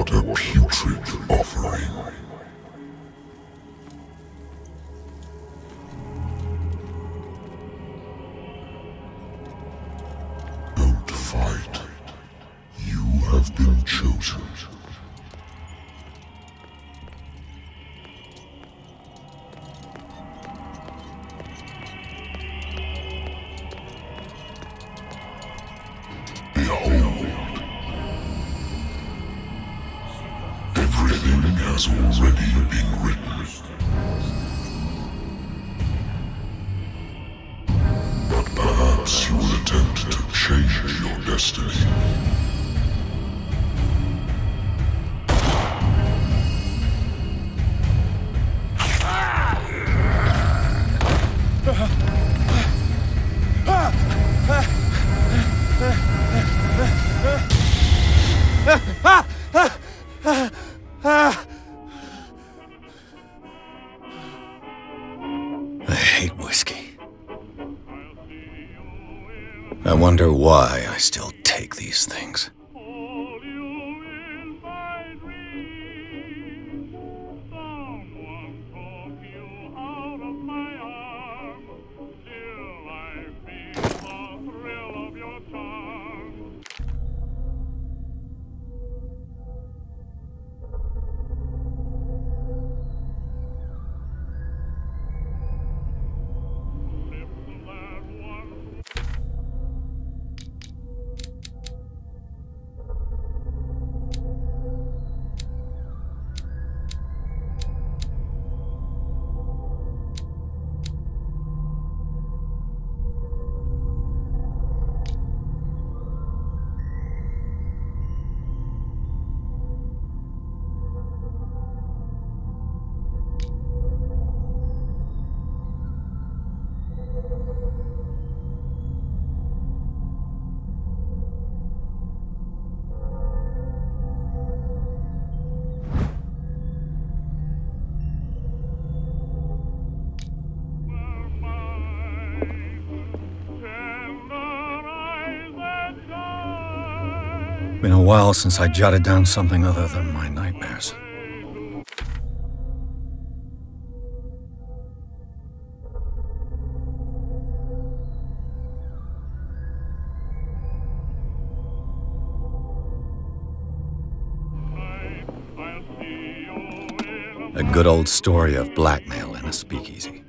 What a putrid offering. Don't fight. You have been chosen. Everything has already been written. But perhaps you will attempt to change your destiny. I hate whiskey. I wonder why I still take these things. Been a while since I jotted down something other than my nightmares. A good old story of blackmail in a speakeasy.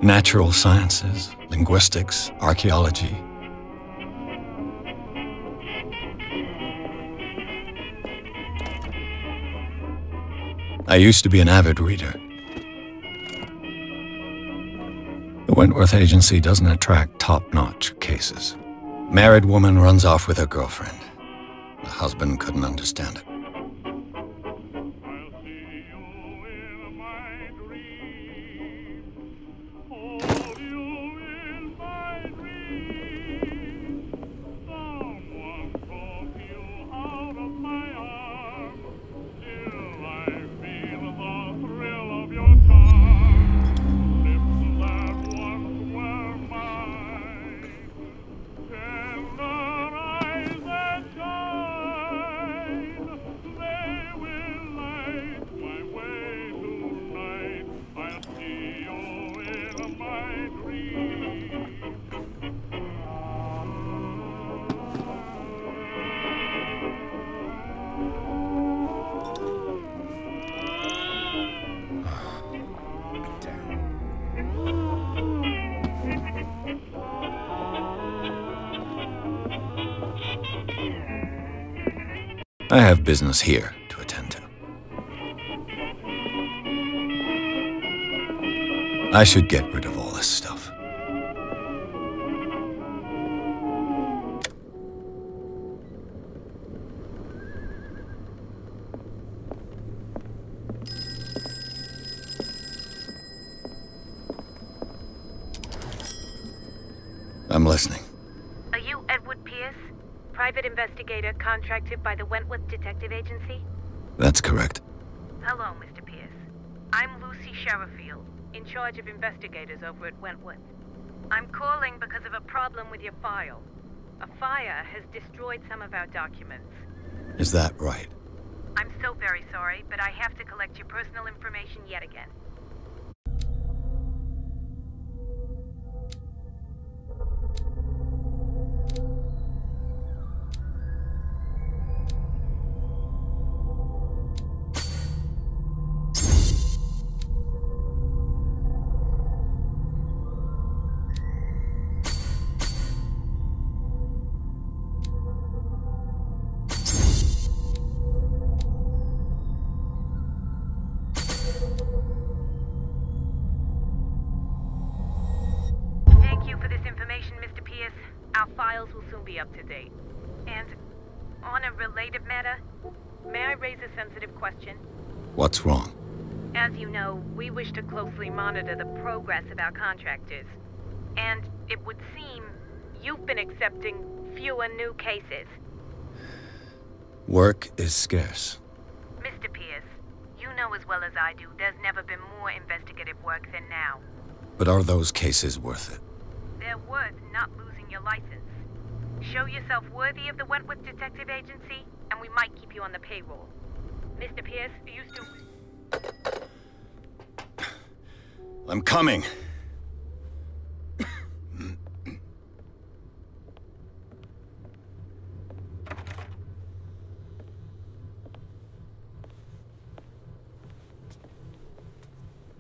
Natural sciences, linguistics, archaeology. I used to be an avid reader. The Wentworth Agency doesn't attract top-notch cases. Married woman runs off with her girlfriend. The husband couldn't understand it. I have business here to attend to. I should get rid of all this stuff. I'm listening. Are you Edward Pierce? Private investigator contracted by the Wentworth Detective Agency? That's correct. Hello, Mr. Pierce. I'm Lucy Sherifield, in charge of investigators over at Wentworth. I'm calling because of a problem with your file. A fire has destroyed some of our documents. Is that right? I'm so very sorry, but I have to collect your personal information yet again. Mr. Pierce, our files will soon be up to date. And on a related matter, may I raise a sensitive question? What's wrong? As you know, we wish to closely monitor the progress of our contractors. And it would seem you've been accepting fewer new cases. Work is scarce. Mr. Pierce, you know as well as I do, there's never been more investigative work than now. But are those cases worth it? They're worth not losing your license. Show yourself worthy of the Wentworth Detective Agency, and we might keep you on the payroll. Mr. Pierce, are you still... I'm coming.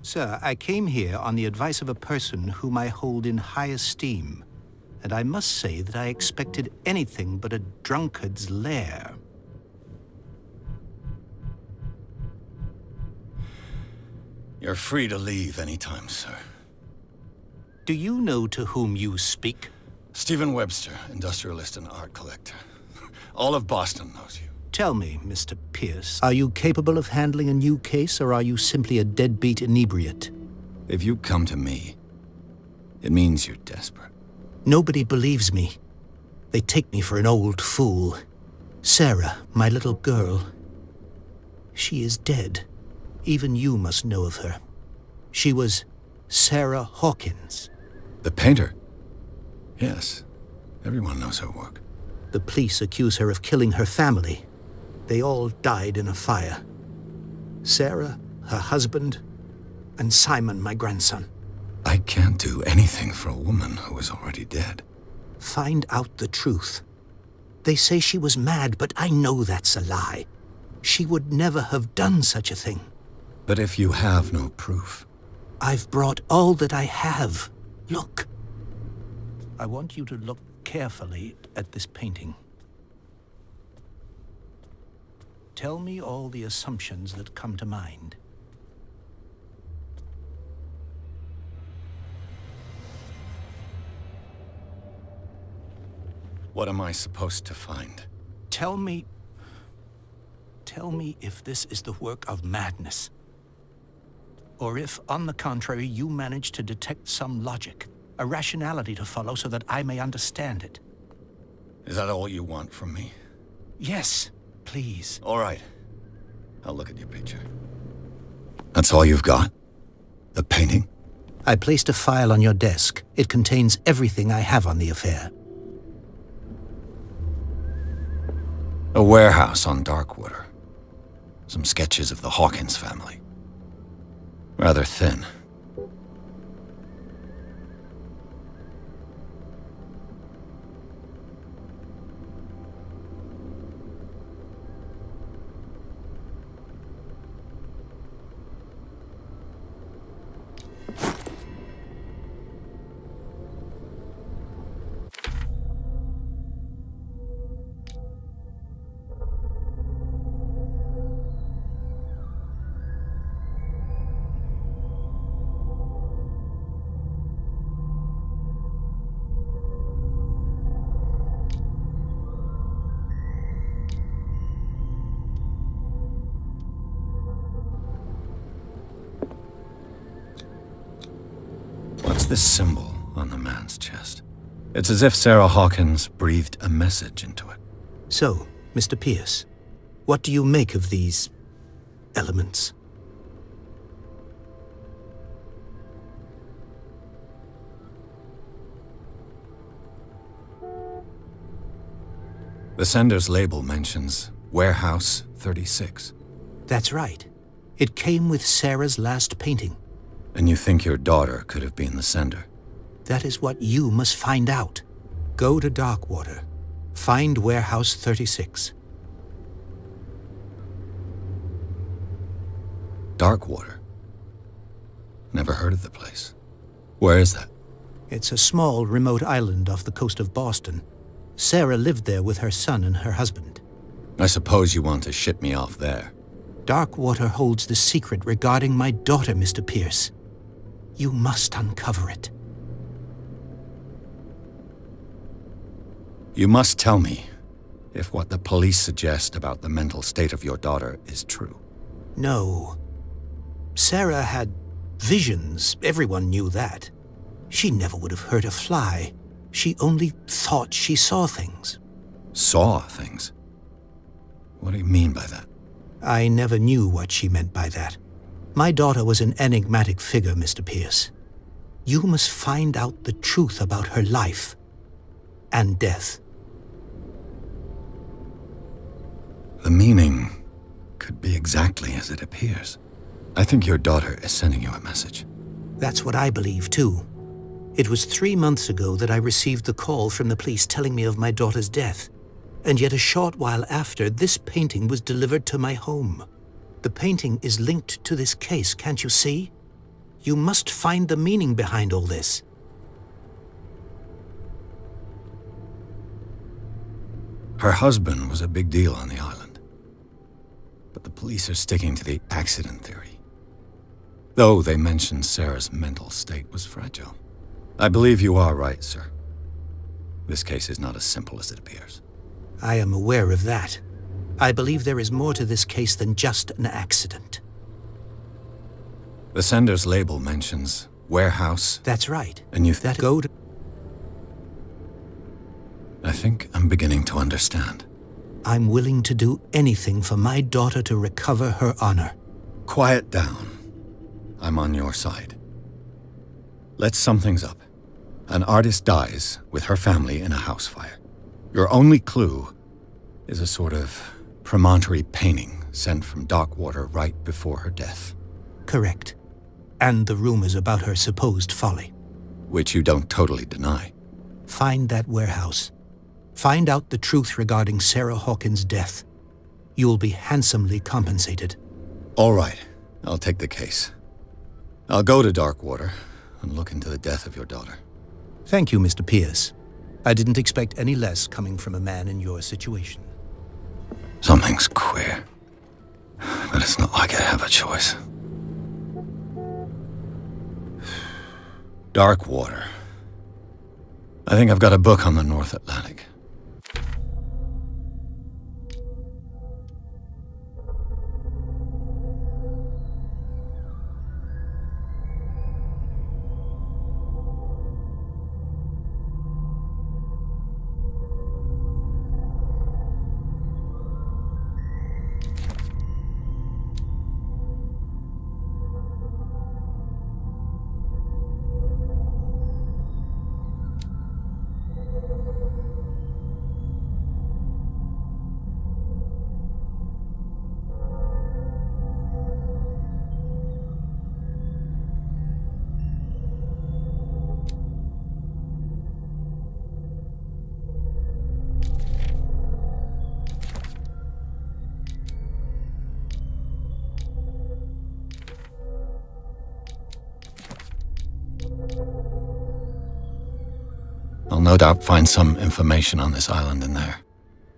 Sir, I came here on the advice of a person whom I hold in high esteem, and I must say that I expected anything but a drunkard's lair. You're free to leave anytime, sir. Do you know to whom you speak? Stephen Webster, industrialist and art collector. All of Boston knows you. Tell me, Mr. Pierce, are you capable of handling a new case, or are you simply a deadbeat inebriate? If you come to me, it means you're desperate. Nobody believes me. They take me for an old fool. Sarah, my little girl, she is dead. Even you must know of her. She was Sarah Hawkins. The painter? Yes. Everyone knows her work. The police accuse her of killing her family. They all died in a fire. Sarah, her husband, and Simon, my grandson. I can't do anything for a woman who is already dead. Find out the truth. They say she was mad, but I know that's a lie. She would never have done such a thing. But if you have no proof... I've brought all that I have. Look. I want you to look carefully at this painting. Tell me all the assumptions that come to mind. What am I supposed to find? Tell me if this is the work of madness. Or if, on the contrary, you manage to detect some logic, a rationality to follow so that I may understand it. Is that all you want from me? Yes, please. All right. I'll look at your picture. That's all you've got? The painting? I placed a file on your desk. It contains everything I have on the affair. A warehouse on Darkwater. Some sketches of the Hawkins family. Rather thin. What's this symbol on the man's chest? It's as if Sarah Hawkins breathed a message into it. So, Mr. Pierce, what do you make of these elements? The sender's label mentions Warehouse 36. That's right. It came with Sarah's last painting. And you think your daughter could have been the sender? That is what you must find out. Go to Darkwater. Find Warehouse 36. Darkwater? Never heard of the place. Where is that? It's a small, remote island off the coast of Boston. Sarah lived there with her son and her husband. I suppose you want to ship me off there. Darkwater holds the secret regarding my daughter, Mr. Pierce. You must uncover it. You must tell me if what the police suggest about the mental state of your daughter is true. No. Sarah had visions. Everyone knew that. She never would have hurt a fly. She only thought she saw things. Saw things? What do you mean by that? I never knew what she meant by that. My daughter was an enigmatic figure, Mr. Pierce. You must find out the truth about her life and death. The meaning could be exactly as it appears. I think your daughter is sending you a message. That's what I believe, too. It was 3 months ago that I received the call from the police telling me of my daughter's death. And yet a short while after, this painting was delivered to my home. The painting is linked to this case, can't you see? You must find the meaning behind all this. Her husband was a big deal on the island. But the police are sticking to the accident theory. Though they mentioned Sarah's mental state was fragile. I believe you are right, sir. This case is not as simple as it appears. I am aware of that. I believe there is more to this case than just an accident. The sender's label mentions warehouse. That's right. And you go to... I think I'm beginning to understand. I'm willing to do anything for my daughter to recover her honor. Quiet down. I'm on your side. Let's sum things up. An artist dies with her family in a house fire. Your only clue is a sort of promontory painting sent from Darkwater right before her death. Correct. And the rumors about her supposed folly. Which you don't totally deny. Find that warehouse. Find out the truth regarding Sarah Hawkins' death. You'll be handsomely compensated. All right. I'll take the case. I'll go to Darkwater and look into the death of your daughter. Thank you, Mr. Pierce. I didn't expect any less coming from a man in your situation. Something's queer. But it's not like I have a choice. Darkwater. I think I've got a book on the North Atlantic. I'll no doubt find some information on this island in there.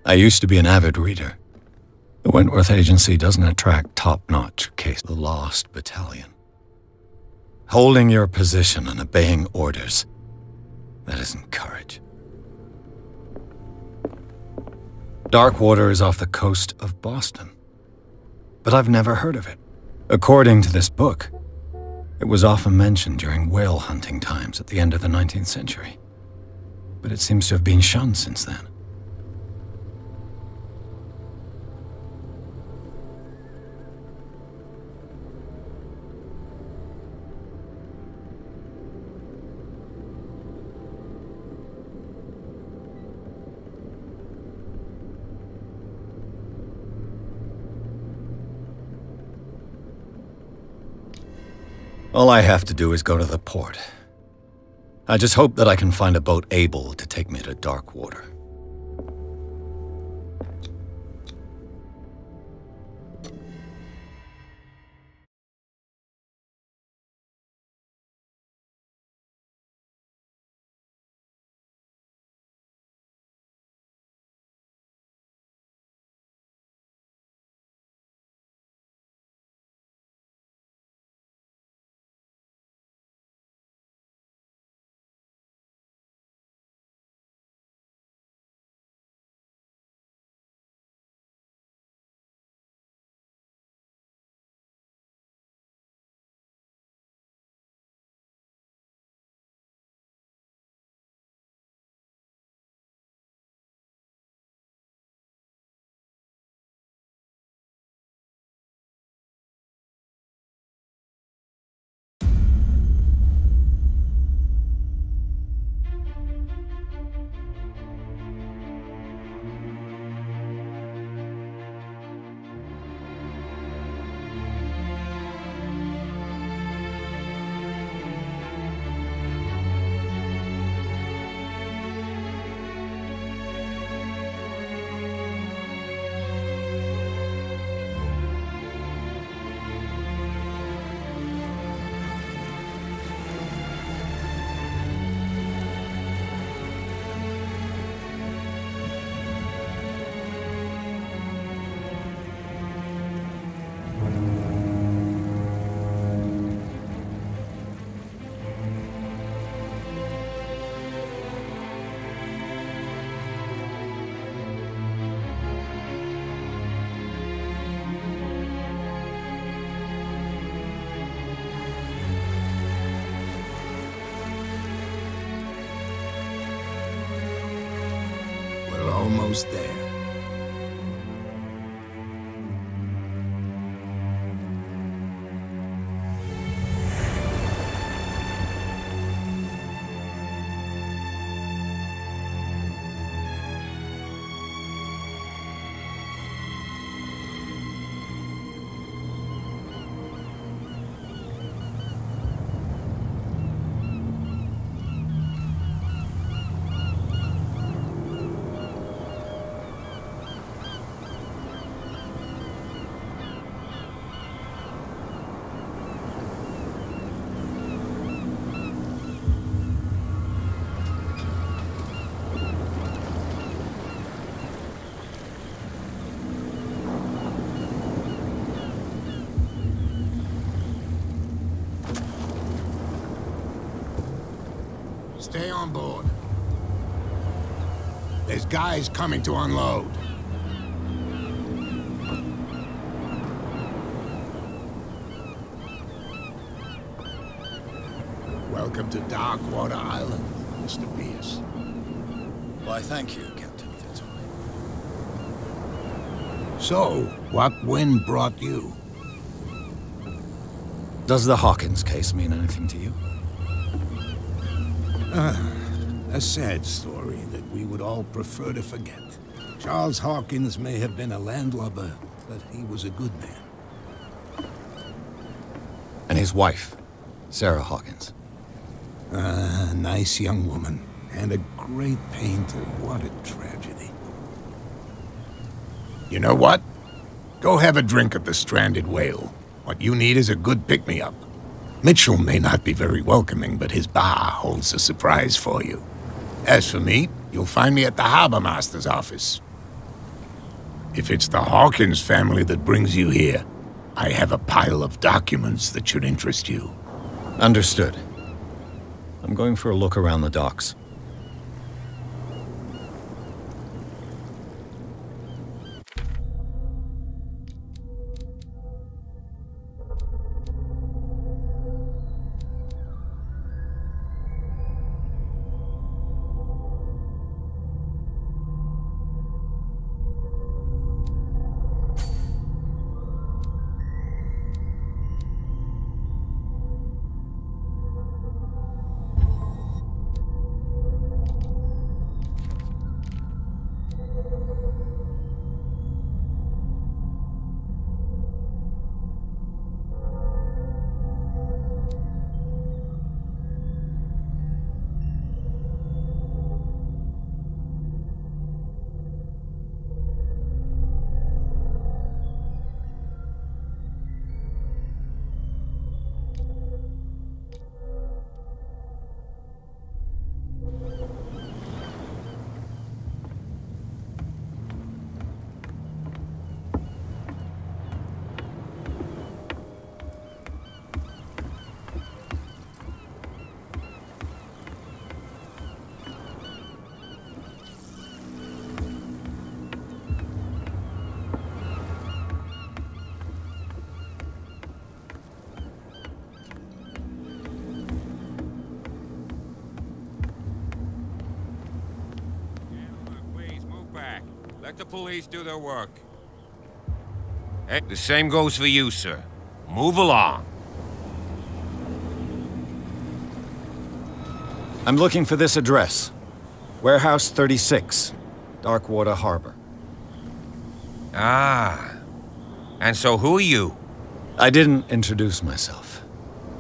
I used to be an avid reader. The Wentworth Agency doesn't attract top-notch cases. The Lost Battalion. Holding your position and obeying orders. That isn't courage. Darkwater is off the coast of Boston. But I've never heard of it. According to this book, it was often mentioned during whale hunting times at the end of the 19th century. But it seems to have been shunned since then. All I have to do is go to the port. I just hope that I can find a boat able to take me to dark water. Almost there. Stay on board. There's guys coming to unload. Welcome to Darkwater Island, Mr. Pierce. Why, thank you, Captain Fitzroy. So, what wind brought you? Does the Hawkins case mean anything to you? A sad story that we would all prefer to forget. Charles Hawkins may have been a landlubber, but he was a good man. And his wife, Sarah Hawkins. A nice young woman, and a great painter. What a tragedy. You know what? Go have a drink at the Stranded Whale. What you need is a good pick-me-up. Mitchell may not be very welcoming, but his bar holds a surprise for you. As for me, you'll find me at the Harbor Master's office. If it's the Hawkins family that brings you here, I have a pile of documents that should interest you. Understood. I'm going for a look around the docks. Let the police do their work. Hey, the same goes for you, sir. Move along. I'm looking for this address. Warehouse 36, Darkwater Harbor. Ah. And so who are you? I didn't introduce myself.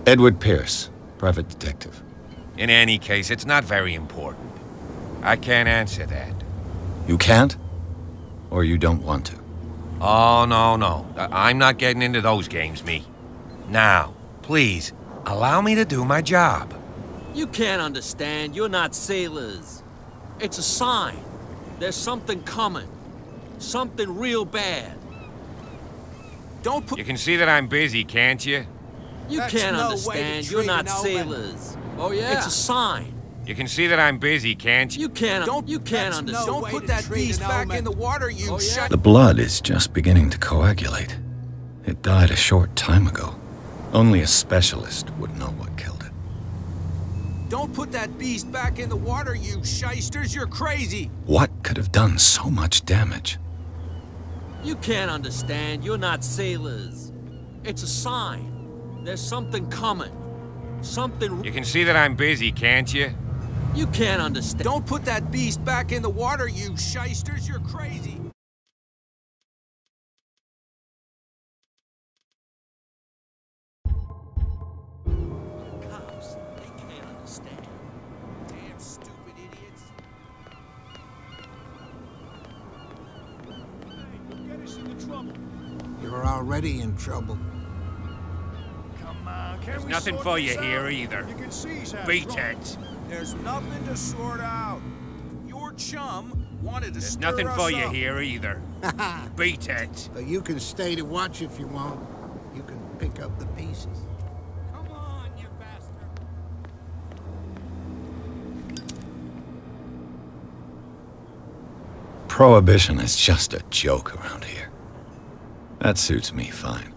Edward Pierce, private detective. In any case, it's not very important. I can't answer that. You can't? Or you don't want to? Oh, no. I'm not getting into those games, me. Now, please, allow me to do my job. You can't understand. You're not sailors. It's a sign. There's something coming. Something real bad. Don't put... You can see that I'm busy, can't you? You That's can't no way to understand. treat You're not an old man. sailors. Oh, yeah? It's a sign. You can see that I'm busy, can't you? You can't understand. Don't put that beast back in the water, you shut... The blood is just beginning to coagulate. It died a short time ago. Only a specialist would know what killed it. Don't put that beast back in the water, you shysters. You're crazy. What could have done so much damage? You can't understand. You're not sailors. It's a sign. There's something coming. Something... You can see that I'm busy, can't you? You can't understand. Don't put that beast back in the water, you shysters. You're crazy. Cops, they can't understand. Damn stupid idiots. Get us into trouble. You're already in trouble. Come on, can There's we nothing sort for this you out? here either. You can see he's had Beat trouble. it. There's nothing to sort out. Your chum wanted to There's stir nothing us for you up. here either. Beat it. But you can stay to watch if you want. You can pick up the pieces. Come on, you bastard. Prohibition is just a joke around here. That suits me fine.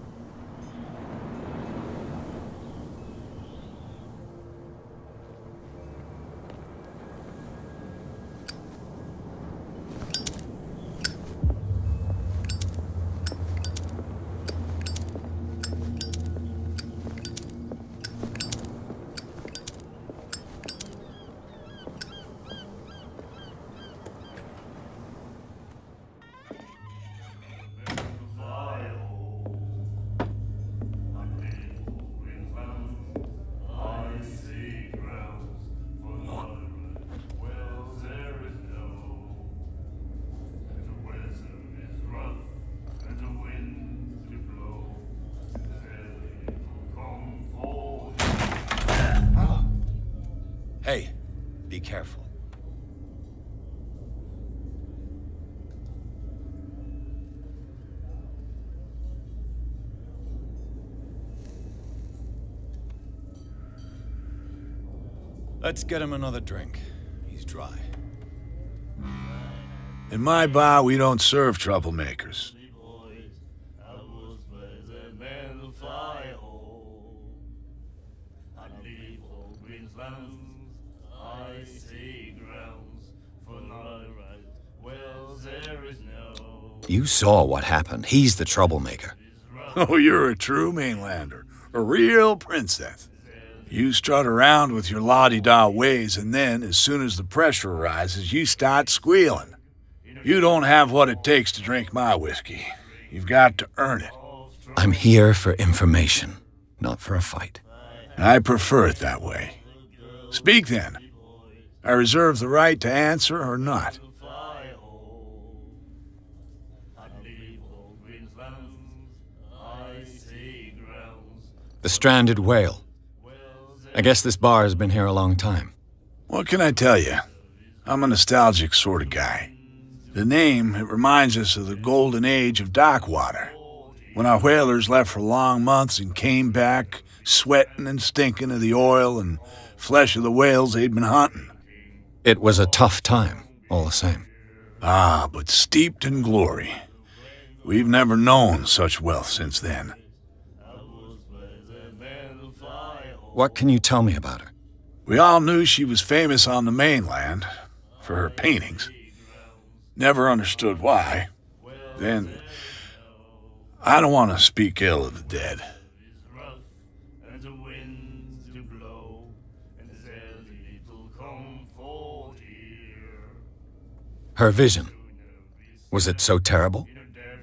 Hey, be careful. Let's get him another drink. He's dry. In my bar, we don't serve troublemakers. You saw what happened. He's the troublemaker. Oh, you're a true mainlander. A real princess. You strut around with your la-di-da ways, and then, as soon as the pressure rises, you start squealing. You don't have what it takes to drink my whiskey. You've got to earn it. I'm here for information, not for a fight. I prefer it that way. Speak then. I reserve the right to answer or not. The Stranded Whale. I guess this bar has been here a long time. What can I tell you? I'm a nostalgic sort of guy. The name, it reminds us of the golden age of dockwater, when our whalers left for long months and came back sweating and stinking of the oil and flesh of the whales they'd been hunting. It was a tough time, all the same. Ah, but steeped in glory. We've never known such wealth since then. What can you tell me about her? We all knew she was famous on the mainland for her paintings. Never understood why. Then, I don't want to speak ill of the dead. Her vision, was it so terrible?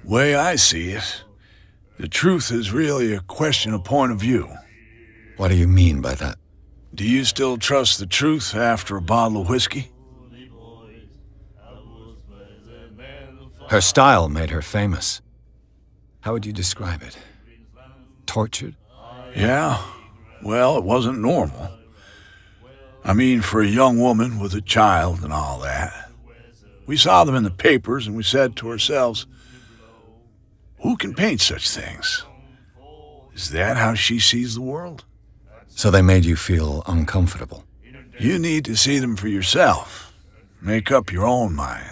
Way I see it, the truth is really a question of point of view. What do you mean by that? Do you still trust the truth after a bottle of whiskey? Her style made her famous. How would you describe it? Tortured? Yeah, well, it wasn't normal. I mean, for a young woman with a child and all that. We saw them in the papers and we said to ourselves, who can paint such things? Is that how she sees the world? So they made you feel uncomfortable? You need to see them for yourself. Make up your own mind.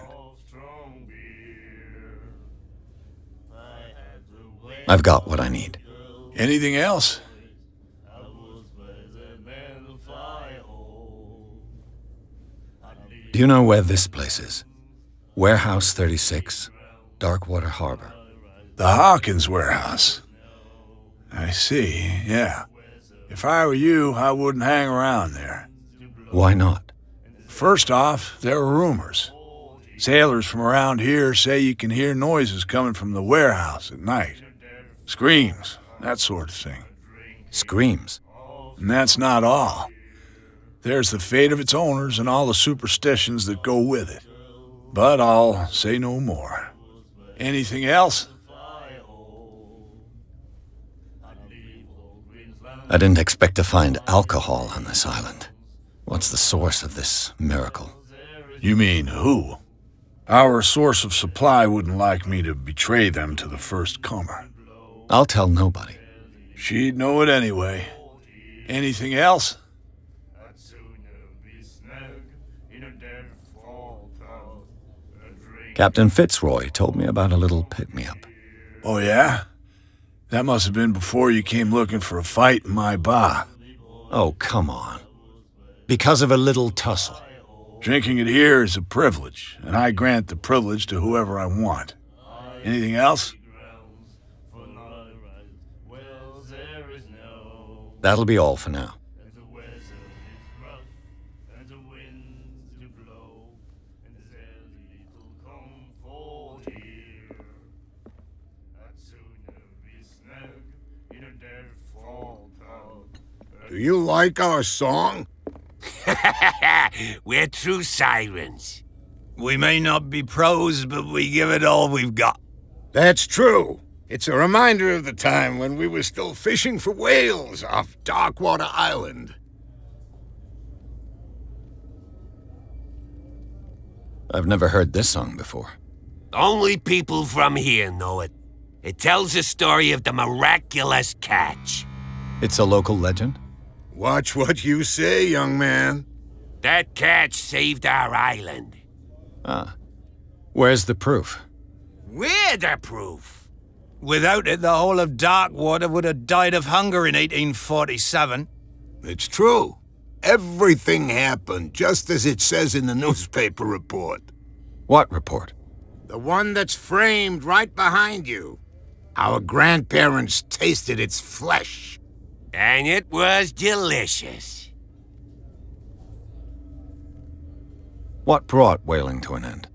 I've got what I need. Anything else? Do you know where this place is? Warehouse 36, Darkwater Harbor. The Hawkins warehouse. I see, yeah. If I were you, I wouldn't hang around there. Why not? First off, there are rumors. Sailors from around here say you can hear noises coming from the warehouse at night. Screams, that sort of thing. Screams? And that's not all. There's the fate of its owners and all the superstitions that go with it. But I'll say no more. Anything else? I didn't expect to find alcohol on this island. What's the source of this miracle? You mean who? Our source of supply wouldn't like me to betray them to the first comer. I'll tell nobody. She'd know it anyway. Anything else? Captain Fitzroy told me about a little pick-me-up. Oh, yeah? That must have been before you came looking for a fight in my bar. Oh, come on. Because of a little tussle. Drinking it here is a privilege, and I grant the privilege to whoever I want. Anything else? That'll be all for now. Do you like our song? We're true sirens. We may not be pros, but we give it all we've got. That's true. It's a reminder of the time when we were still fishing for whales off Darkwater Island. I've never heard this song before. Only people from here know it. It tells the story of the miraculous catch. It's a local legend? Watch what you say, young man. That catch saved our island. Ah. Where's the proof? We're the proof. Without it, the whole of Darkwater would have died of hunger in 1847. It's true. Everything happened just as it says in the newspaper report. What report? The one that's framed right behind you. Our grandparents tasted its flesh. And it was delicious. What brought whaling to an end?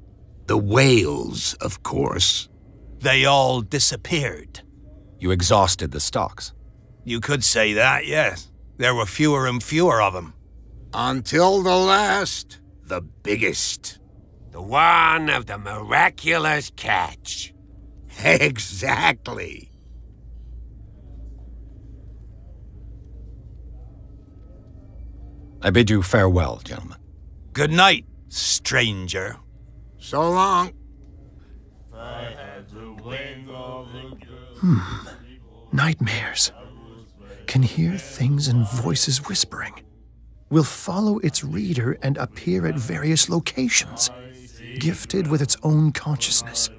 The whales, of course. They all disappeared. You exhausted the stocks. You could say that, yes. There were fewer and fewer of them. Until the last, the biggest. The one of the miraculous catch. Exactly. I bid you farewell, gentlemen. Good night, stranger. So long. Nightmares. Can hear things and voices whispering. Will follow its reader and appear at various locations, gifted with its own consciousness,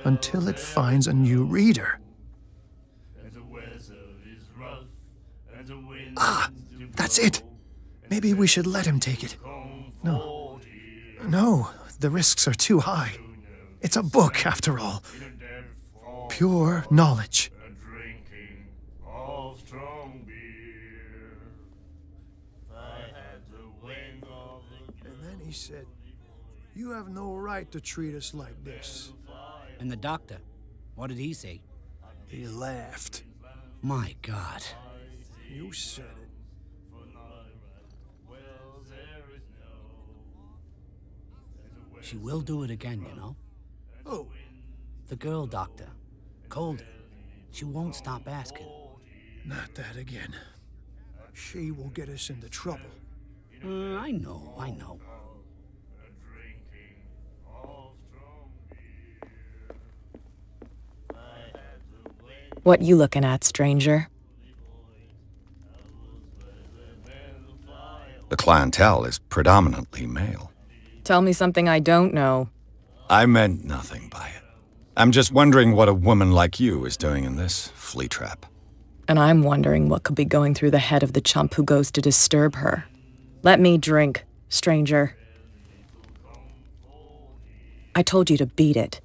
until it finds a new reader. Ah, that's it. Maybe we should let him take it. No, The risks are too high. It's a book, after all. Pure knowledge. And then he said, "You have no right to treat us like this." And the doctor, what did he say? He laughed. My God. You said it. She will do it again, you know? Oh, The girl doctor. Coldy. She won't stop asking. not that again. She will get us into trouble. I know. What you looking at, stranger? The clientele is predominantly male. Tell me something I don't know. I meant nothing by it. I'm just wondering what a woman like you is doing in this flea trap. And I'm wondering what could be going through the head of the chump who goes to disturb her. Let me drink, stranger. I told you to beat it.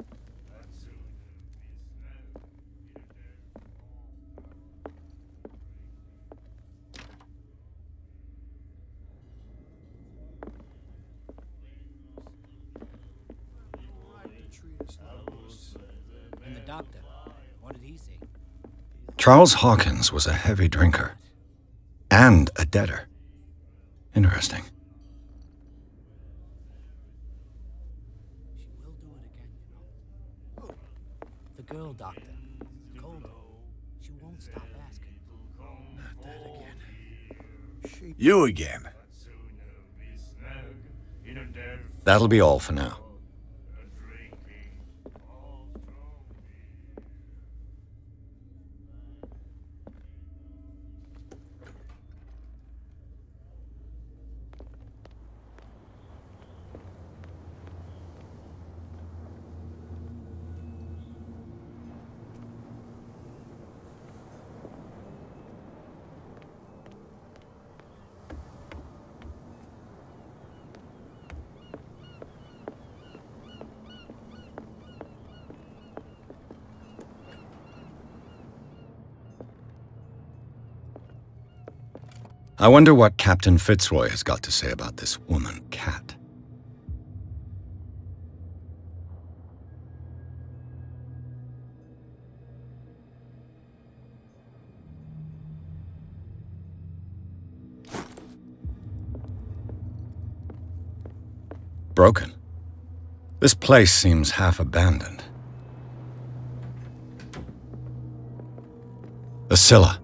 And the doctor, what did he say? Charles Hawkins was a heavy drinker. And a debtor. Interesting. She will do it again, you know? The girl doctor. Coldy. She won't stop asking. Not that again. You again. That'll be all for now. I wonder what Captain Fitzroy has got to say about this woman, Cat. Broken. This place seems half abandoned. A Scylla.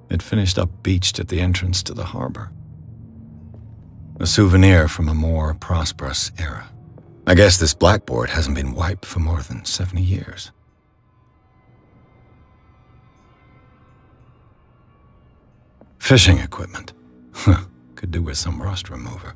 It finished up beached at the entrance to the harbor. A souvenir from a more prosperous era. I guess this blackboard hasn't been wiped for more than 70 years. Fishing equipment. Could do with some rust remover.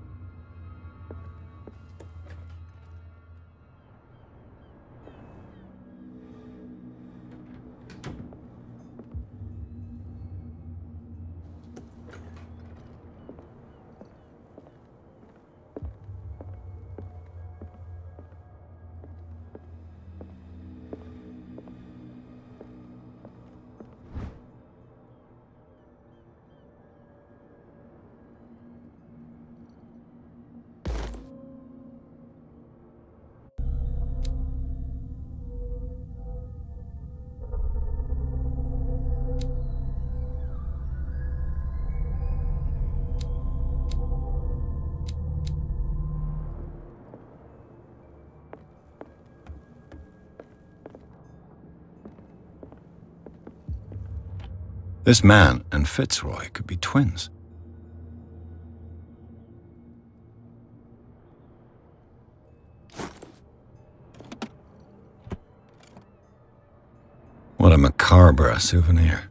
This man and Fitzroy could be twins. What a macabre souvenir.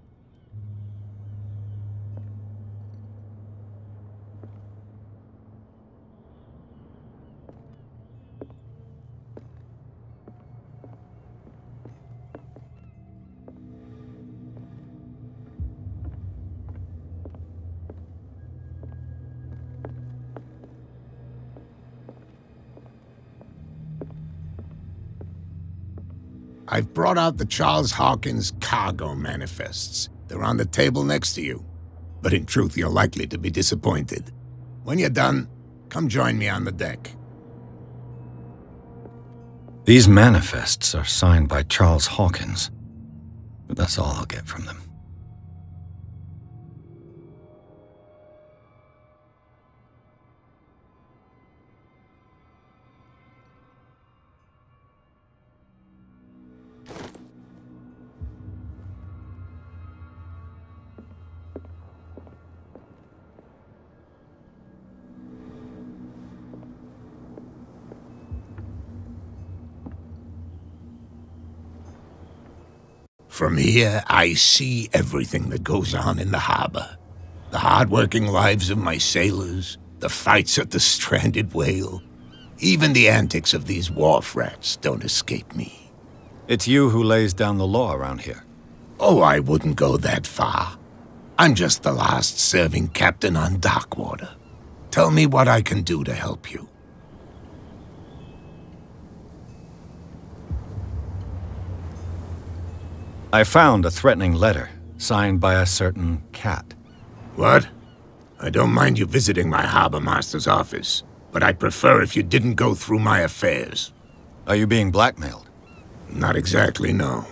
I've brought out the Charles Hawkins cargo manifests. They're on the table next to you. But in truth, you're likely to be disappointed. When you're done, come join me on the deck. These manifests are signed by Charles Hawkins, but that's all I'll get from them. From here, I see everything that goes on in the harbor. The hard-working lives of my sailors, the fights at the stranded whale. Even the antics of these wharf rats don't escape me. It's you who lays down the law around here. Oh, I wouldn't go that far. I'm just the last serving captain on Darkwater. Tell me what I can do to help you. I found a threatening letter, signed by a certain cat. What? I don't mind you visiting my harbor master's office, but I'd prefer if you didn't go through my affairs. Are you being blackmailed? Not exactly, no.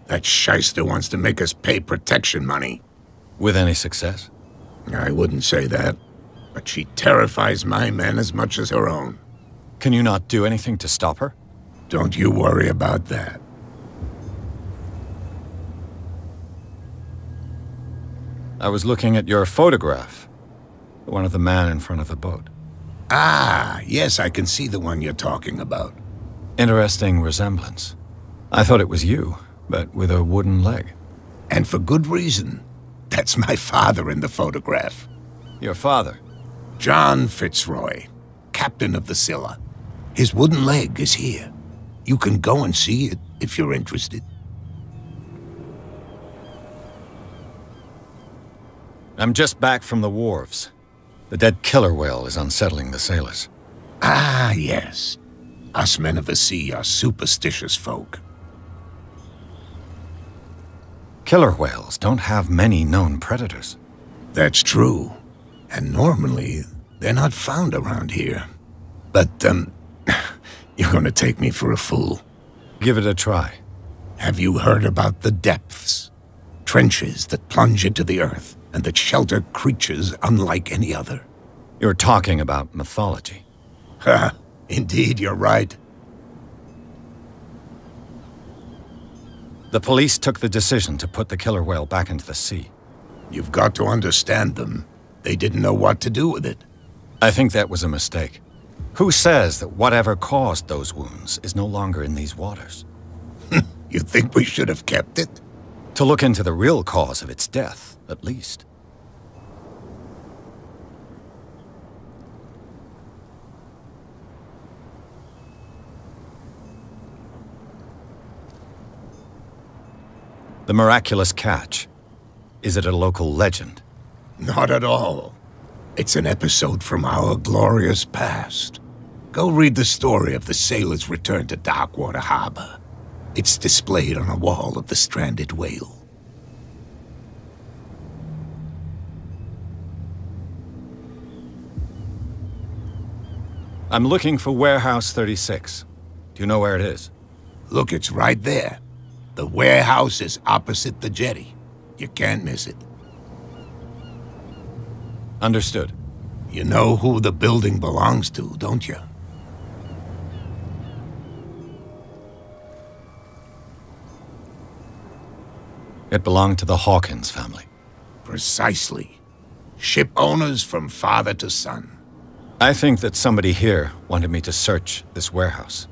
That shyster wants to make us pay protection money. With any success? I wouldn't say that, but she terrifies my men as much as her own. Can you not do anything to stop her? Don't you worry about that. I was looking at your photograph. The one of the man in front of the boat. Ah, yes, I can see the one you're talking about. Interesting resemblance. I thought it was you, but with a wooden leg. And for good reason. That's my father in the photograph. Your father? John Fitzroy, captain of the Scylla. His wooden leg is here. You can go and see it if you're interested. I'm just back from the wharves. The dead killer whale is unsettling the sailors. Ah, yes. Us men of the sea are superstitious folk. Killer whales don't have many known predators. That's true. And normally, they're not found around here. But, you're gonna take me for a fool. Give it a try. Have you heard about the depths? Trenches that plunge into the earth and that shelter creatures unlike any other. You're talking about mythology. Ha! Indeed, you're right. The police took the decision to put the killer whale back into the sea. You've got to understand them. They didn't know what to do with it. I think that was a mistake. Who says that whatever caused those wounds is no longer in these waters? You think we should have kept it? To look into the real cause of its death, at least. The miraculous catch. Is it a local legend? Not at all. It's an episode from our glorious past. Go read the story of the sailor's return to Darkwater Harbor. It's displayed on a wall of the stranded whale. I'm looking for Warehouse 36. Do you know where it is? Look, it's right there. The warehouse is opposite the jetty. You can't miss it. Understood. You know who the building belongs to, don't you? It belonged to the Hawkins family. Precisely. Ship owners from father to son. I think that somebody here wanted me to search this warehouse.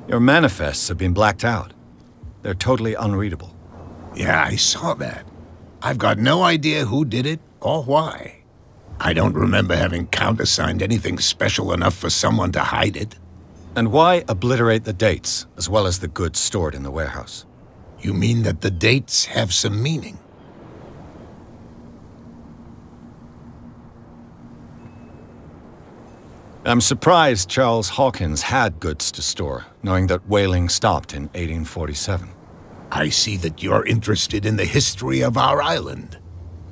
Your manifests have been blacked out. They're totally unreadable. Yeah, I saw that. I've got no idea who did it or why. I don't remember having countersigned anything special enough for someone to hide it. And why obliterate the dates, as well as the goods stored in the warehouse? You mean that the dates have some meaning? I'm surprised Charles Hawkins had goods to store, knowing that whaling stopped in 1847. I see that you're interested in the history of our island.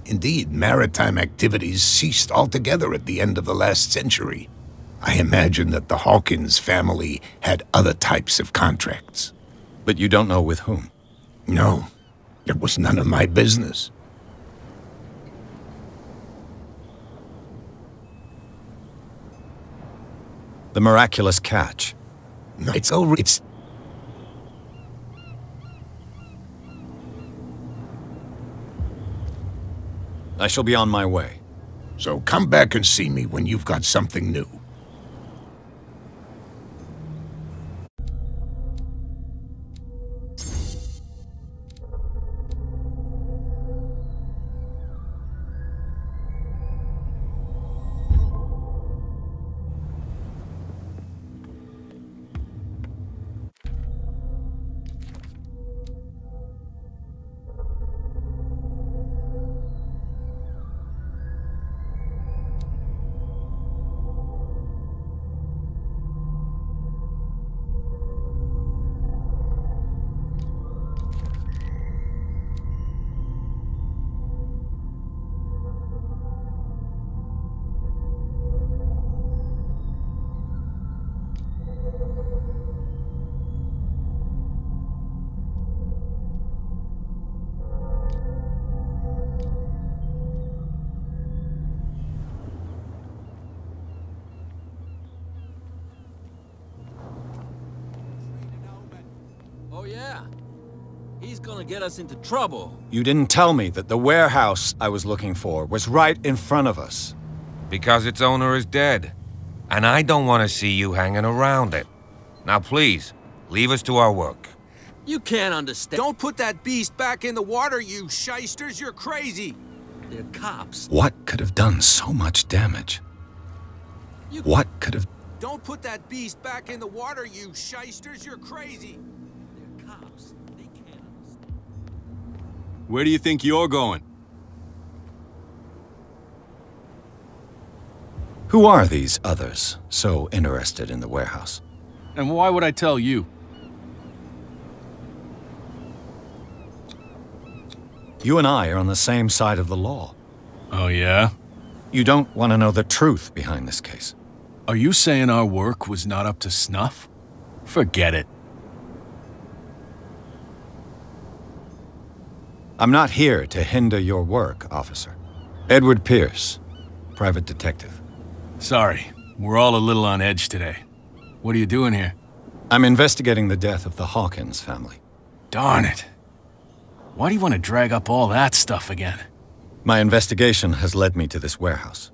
Indeed, maritime activities ceased altogether at the end of the last century. I imagine that the Hawkins family had other types of contracts. But you don't know with whom? No, it was none of my business. The miraculous catch. No, it's over. I shall be on my way. So come back and see me when you've got something new. Oh, yeah? He's gonna get us into trouble. You didn't tell me that the warehouse I was looking for was right in front of us. Because its owner is dead. And I don't want to see you hanging around it. Now please, leave us to our work. You can't understand. Don't put that beast back in the water, you shysters. You're crazy. They're cops. What could have done so much damage? What could have... Don't put that beast back in the water, you shysters. You're crazy. They're cops. They can't understand. Where do you think you're going? Who are these others so interested in the warehouse? And why would I tell you? You and I are on the same side of the law. Oh, yeah? You don't want to know the truth behind this case. Are you saying our work was not up to snuff? Forget it. I'm not here to hinder your work, officer. Edward Pierce, private detective. Sorry, we're all a little on edge today. What are you doing here? I'm investigating the death of the Hawkins family. Darn it. Why do you want to drag up all that stuff again? My investigation has led me to this warehouse.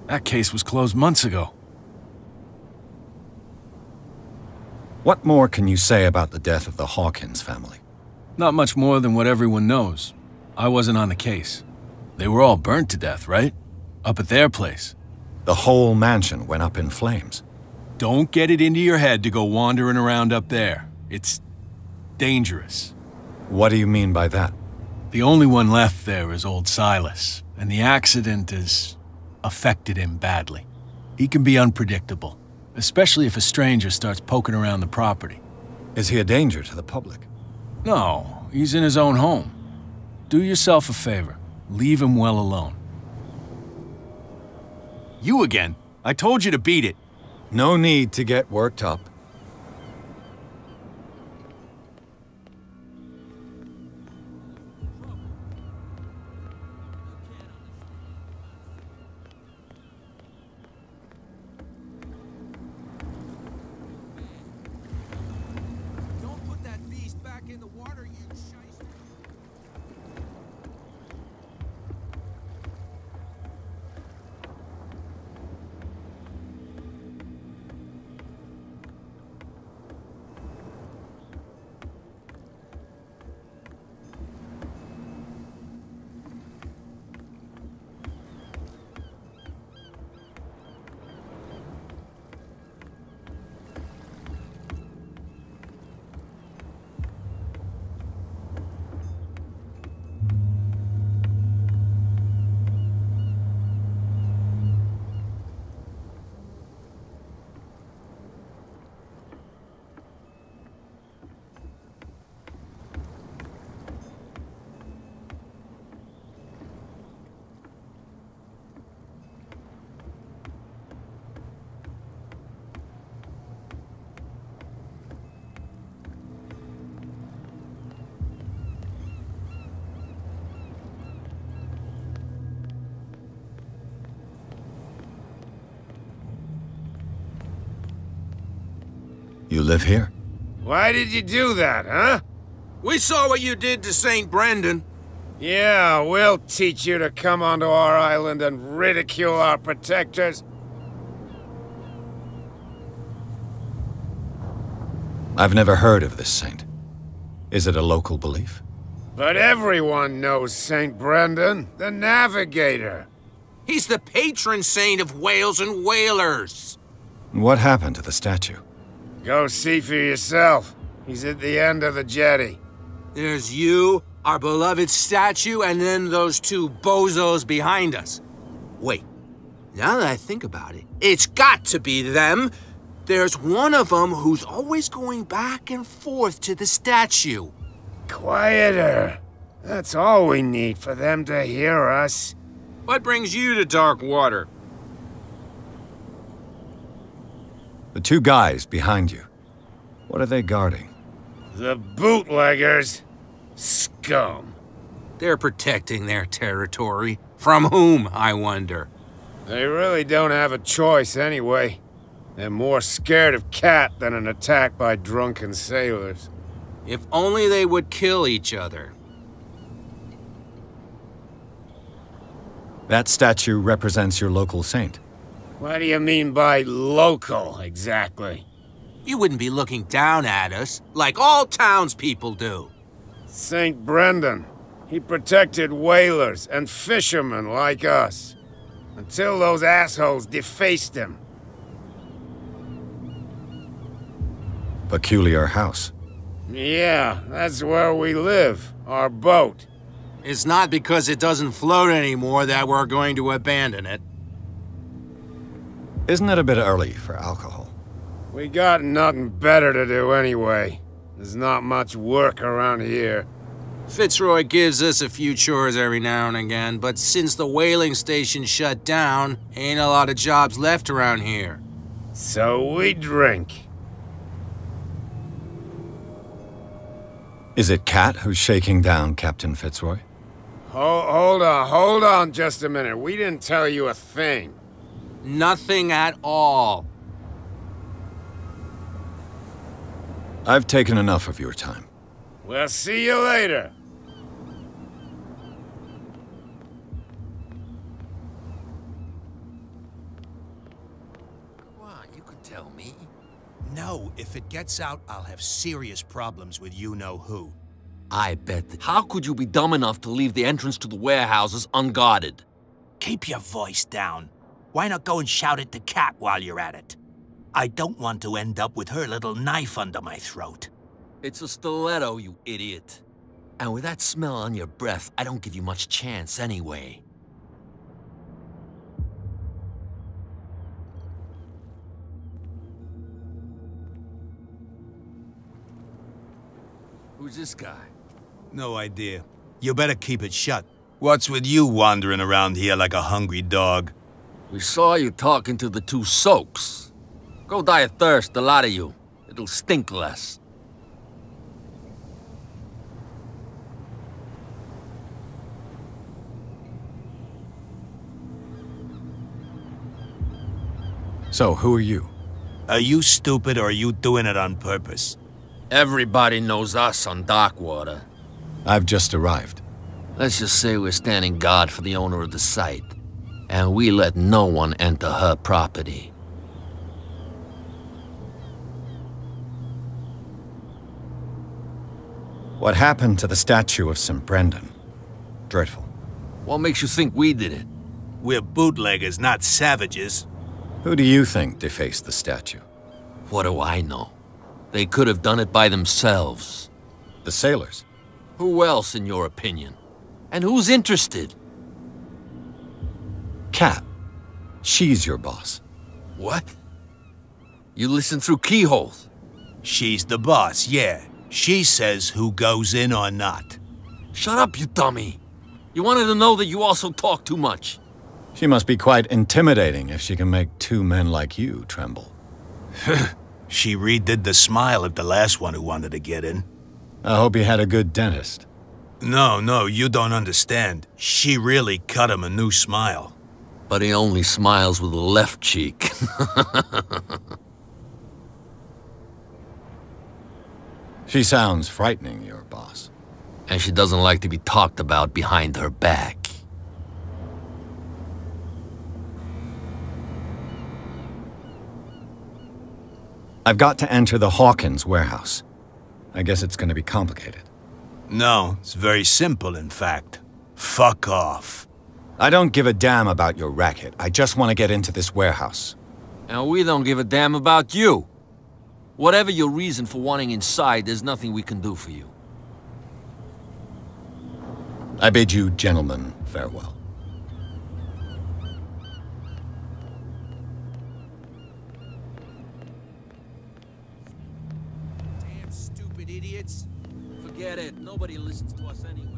That case was closed months ago. What more can you say about the death of the Hawkins family? Not much more than what everyone knows. I wasn't on the case. They were all burnt to death, right? Up at their place. The whole mansion went up in flames. Don't get it into your head to go wandering around up there. It's dangerous. What do you mean by that? The only one left there is old Silas, and the accident has affected him badly. He can be unpredictable, especially if a stranger starts poking around the property. Is he a danger to the public? No, he's in his own home. Do yourself a favor. Leave him well alone. You again? I told you to beat it. No need to get worked up. Don't put that beast back in the water, you shyster. You live here? Why did you do that, huh? We saw what you did to St. Brendan. Yeah, we'll teach you to come onto our island and ridicule our protectors. I've never heard of this saint. Is it a local belief? But everyone knows St. Brendan, the Navigator. He's the patron saint of whales and whalers. What happened to the statue? Go see for yourself. He's at the end of the jetty. There's you, our beloved statue, and then those two bozos behind us. Wait, now that I think about it, it's got to be them. There's one of them who's always going back and forth to the statue. Quieter. That's all we need for them to hear us. What brings you to Darkwater? The two guys behind you. What are they guarding? The bootleggers. Scum. They're protecting their territory. From whom, I wonder? They really don't have a choice anyway. They're more scared of Cat than an attack by drunken sailors. If only they would kill each other. That statue represents your local saint. What do you mean by local, exactly? You wouldn't be looking down at us, like all townspeople do. St. Brendan. He protected whalers and fishermen like us. Until those assholes defaced him. Peculiar house. Yeah, that's where we live. Our boat. It's not because it doesn't float anymore that we're going to abandon it. Isn't it a bit early for alcohol? We got nothing better to do anyway. There's not much work around here. Fitzroy gives us a few chores every now and again, but since the whaling station shut down, ain't a lot of jobs left around here. So we drink. Is it Cat who's shaking down Captain Fitzroy? Hold on just a minute. We didn't tell you a thing. Nothing at all. I've taken enough of your time. We'll see you later. Come on, you could tell me. No, if it gets out, I'll have serious problems with you-know-who. I bet that. How could you be dumb enough to leave the entrance to the warehouses unguarded? Keep your voice down. Why not go and shout at the cat while you're at it? I don't want to end up with her little knife under my throat. It's a stiletto, you idiot. And with that smell on your breath, I don't give you much chance anyway. Who's this guy? No idea. You better keep it shut. What's with you wandering around here like a hungry dog? We saw you talking to the two soaks. Go die of thirst, the lot of you. It'll stink less. So, who are you? Are you stupid or are you doing it on purpose? Everybody knows us on Darkwater. I've just arrived. Let's just say we're standing guard for the owner of the site. And we let no one enter her property. What happened to the statue of St. Brendan? Dreadful. What makes you think we did it? We're bootleggers, not savages. Who do you think defaced the statue? What do I know? They could have done it by themselves. The sailors? Who else, in your opinion? And who's interested? Cat. She's your boss. What? You listen through keyholes? She's the boss, yeah. She says who goes in or not. Shut up, you dummy. You wanted to know that you also talk too much. She must be quite intimidating if she can make two men like you tremble. She redid the smile of the last one who wanted to get in. I hope he had a good dentist. No, you don't understand. She really cut him a new smile. But he only smiles with the left cheek. She sounds frightening, your boss. And she doesn't like to be talked about behind her back. I've got to enter the Hawkins warehouse. I guess it's going to be complicated. No, it's very simple, in fact. Fuck off. I don't give a damn about your racket. I just want to get into this warehouse. And we don't give a damn about you. Whatever your reason for wanting inside, there's nothing we can do for you. I bid you gentlemen farewell. Damn stupid idiots. Forget it. Nobody listens to us anyway.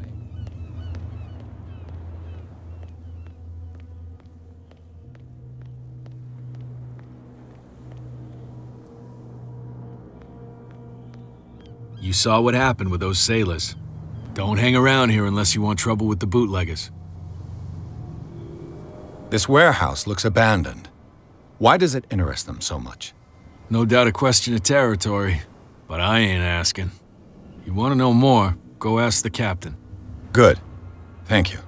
You saw what happened with those sailors. Don't hang around here unless you want trouble with the bootleggers. This warehouse looks abandoned. Why does it interest them so much? No doubt a question of territory, but I ain't asking. You want to know more, go ask the captain. Good. Thank you.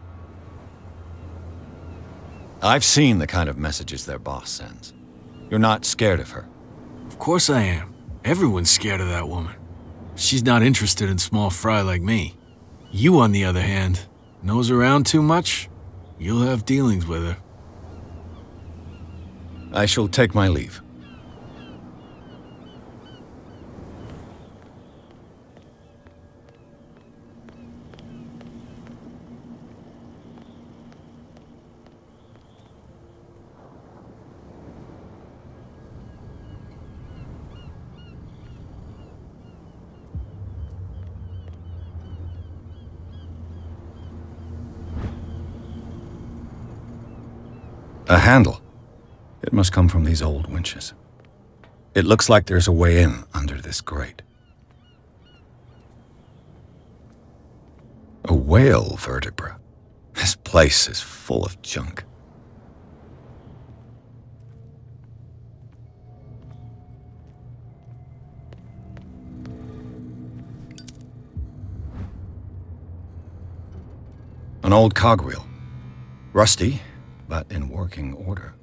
I've seen the kind of messages their boss sends. You're not scared of her? Of course I am. Everyone's scared of that woman. She's not interested in small fry like me. You, on the other hand, nose around too much, you'll have dealings with her. I shall take my leave. A handle. It must come from these old winches. It looks like there's a way in under this grate. A whale vertebra. This place is full of junk. An old cogwheel. Rusty, but in working order.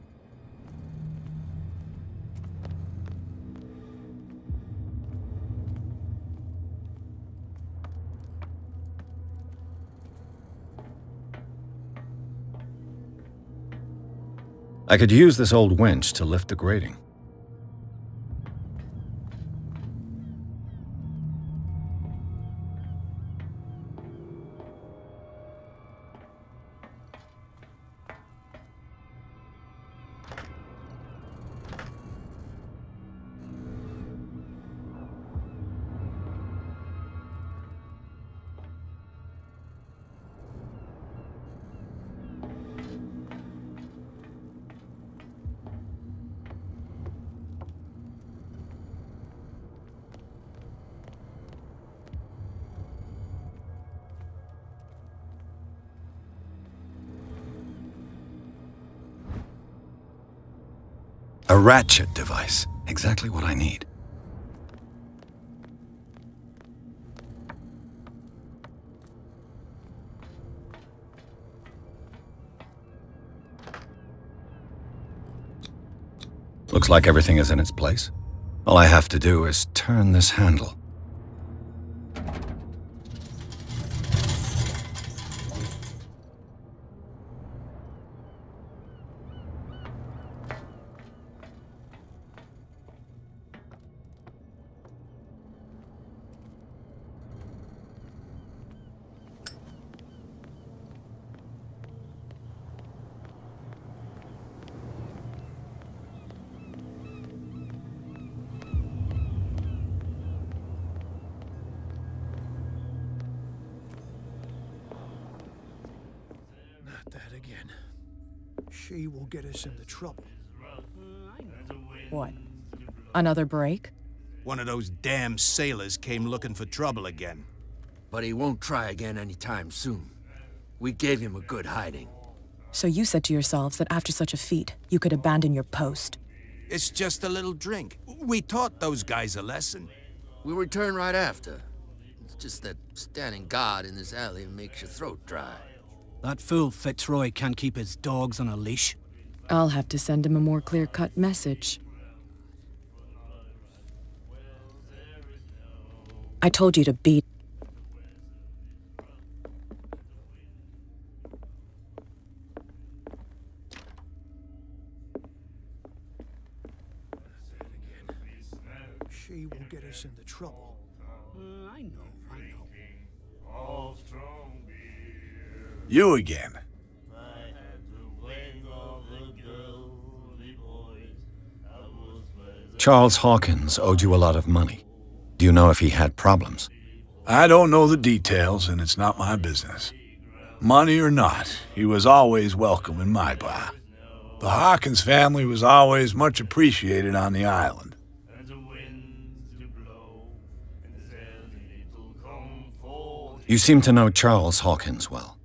I could use this old winch to lift the grating. A ratchet device. Exactly what I need. Looks like everything is in its place. All I have to do is turn this handle. She will get us into trouble. What? Another break? One of those damn sailors came looking for trouble again. But he won't try again anytime soon. We gave him a good hiding. So you said to yourselves that after such a feat, you could abandon your post. It's just a little drink. We taught those guys a lesson. We'll return right after. It's just that standing guard in this alley makes your throat dry. That fool Fitzroy can't keep his dogs on a leash. I'll have to send him a more clear-cut message. I told you to beat. She will get us into trouble. I know. You again. Charles Hawkins owed you a lot of money. Do you know if he had problems? I don't know the details, and it's not my business. Money or not, he was always welcome in my bar. The Hawkins family was always much appreciated on the island. You seem to know Charles Hawkins well.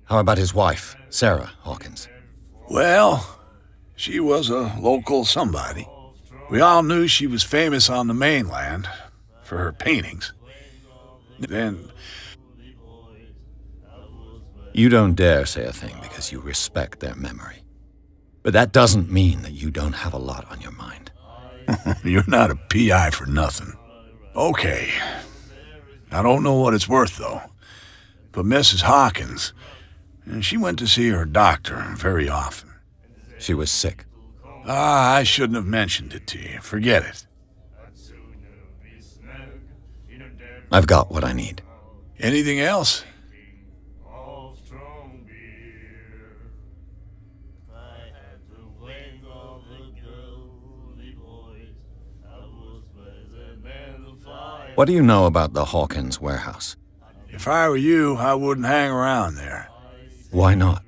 How about his wife, Sarah Hawkins? Well, she was a local somebody. We all knew she was famous on the mainland for her paintings. Then... You don't dare say a thing because you respect their memory. But that doesn't mean that you don't have a lot on your mind. You're not a PI for nothing. Okay. I don't know what it's worth, though. But Mrs. Hawkins, she went to see her doctor very often. She was sick. I shouldn't have mentioned it to you. Forget it. I've got what I need. Anything else? What do you know about the Hawkins warehouse? If I were you, I wouldn't hang around there. Why not?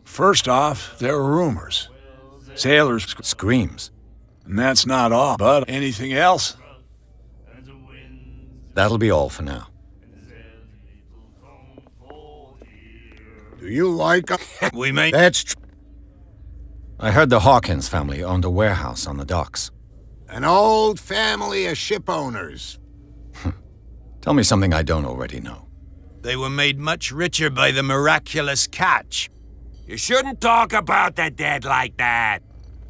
First off, there are rumors. Sailors... Screams. And that's not all, but anything else? That'll be all for now. Do you like... We may... That's true. I heard the Hawkins family owned a warehouse on the docks. An old family of ship owners. Tell me something I don't already know. They were made much richer by the miraculous catch. You shouldn't talk about the dead like that.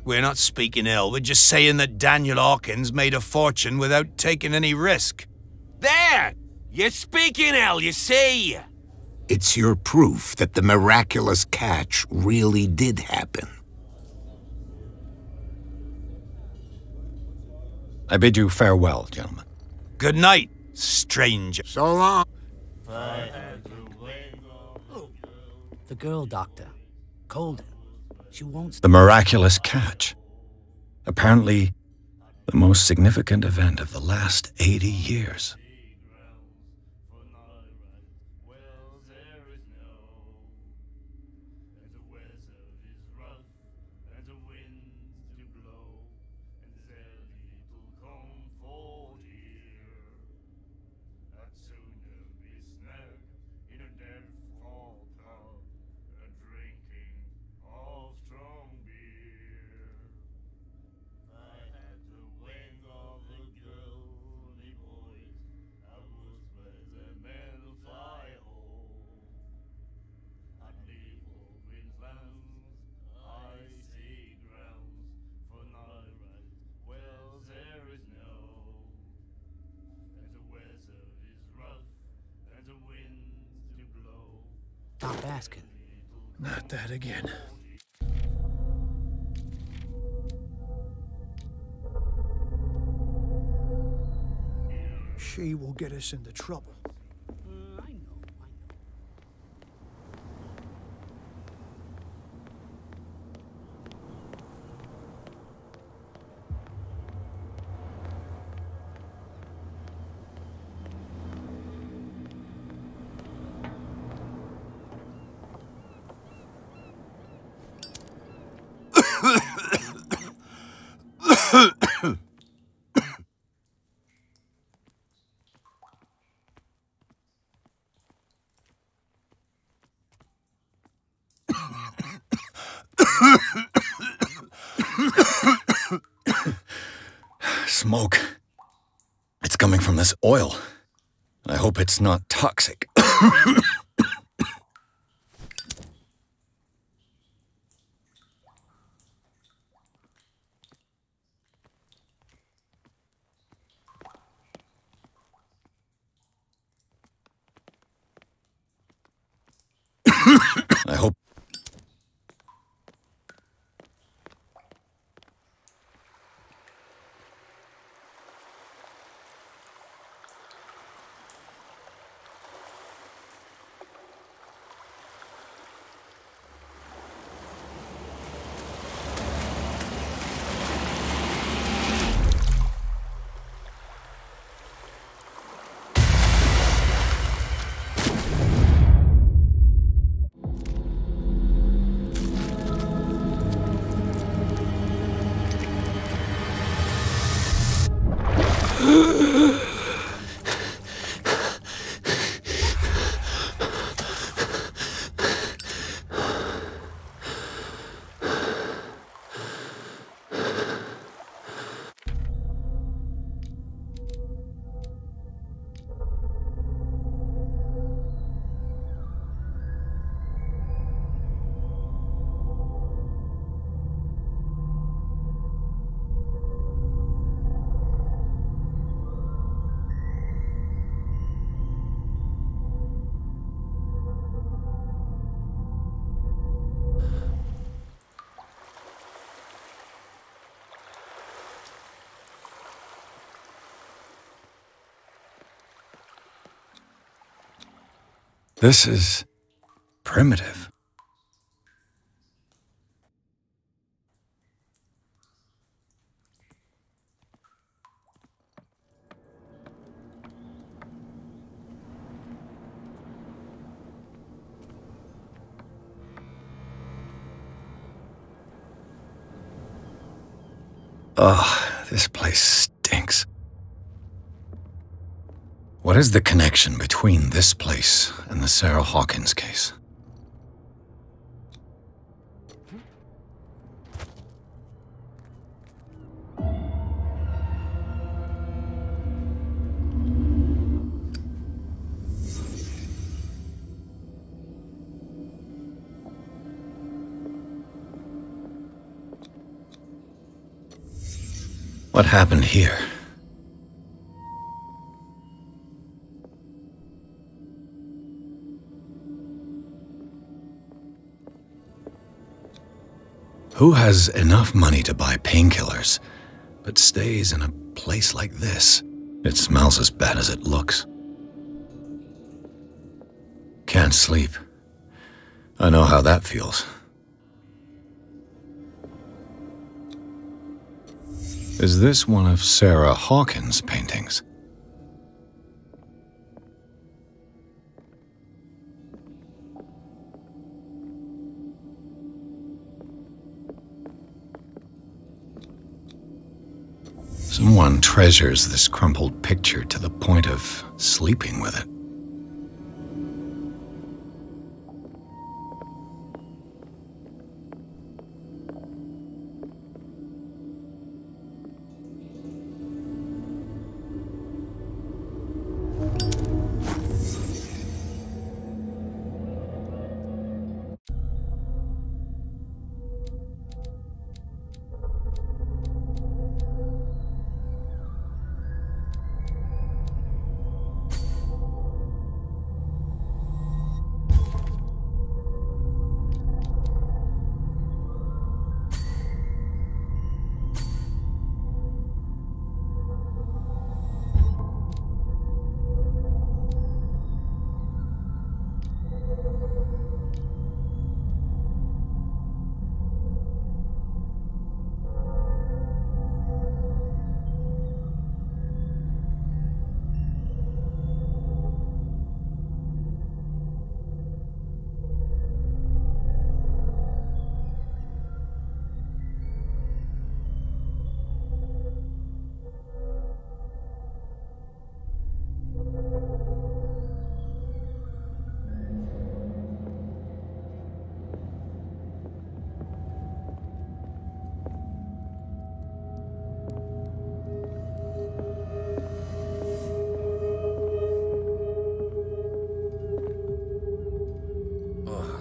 We're not speaking ill, we're just saying that Daniel Hawkins made a fortune without taking any risk. There! You're speaking ill, you see. It's your proof that the miraculous catch really did happen. I bid you farewell, gentlemen. Good night, stranger. So long. The girl doctor, Colden. She won't... The miraculous catch. Apparently, the most significant event of the last 80 years. Stop asking. Not that again. She will get us into trouble. I know. Smoke. It's coming from this oil. I hope it's not toxic. I hope... This is primitive. Ugh, this place stinks. What is the connection between this place and the Sarah Hawkins case? What happened here? Who has enough money to buy painkillers, but stays in a place like this? It smells as bad as it looks. Can't sleep. I know how that feels. Is this one of Sarah Hawkins' paintings? Someone treasures this crumpled picture to the point of sleeping with it.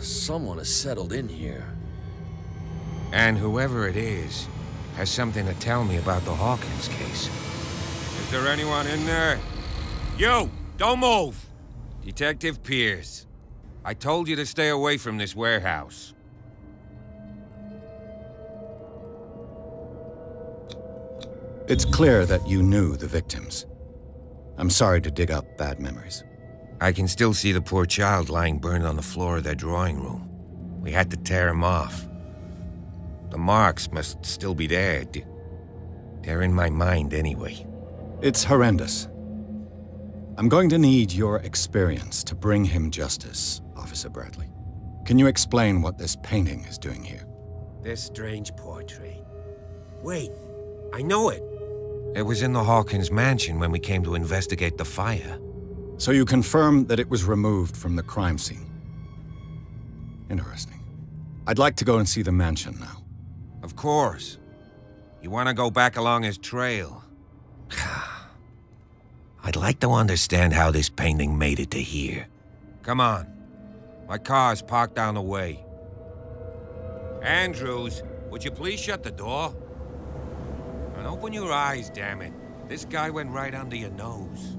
Someone has settled in here. And whoever it is has something to tell me about the Hawkins case. Is there anyone in there? You! Don't move! Detective Pierce. I told you to stay away from this warehouse. It's clear that you knew the victims. I'm sorry to dig up bad memories. I can still see the poor child lying burned on the floor of their drawing room. We had to tear him off. The marks must still be there. They're in my mind anyway. It's horrendous. I'm going to need your experience to bring him justice, Officer Bradley. Can you explain what this painting is doing here? This strange portrait. Wait, I know it. It was in the Hawkins mansion when we came to investigate the fire. So you confirm that it was removed from the crime scene? Interesting. I'd like to go and see the mansion now. Of course. You want to go back along his trail? I'd like to understand how this painting made it to here. Come on. My car's parked down the way. Andrews, would you please shut the door? And open your eyes, damn it. This guy went right under your nose.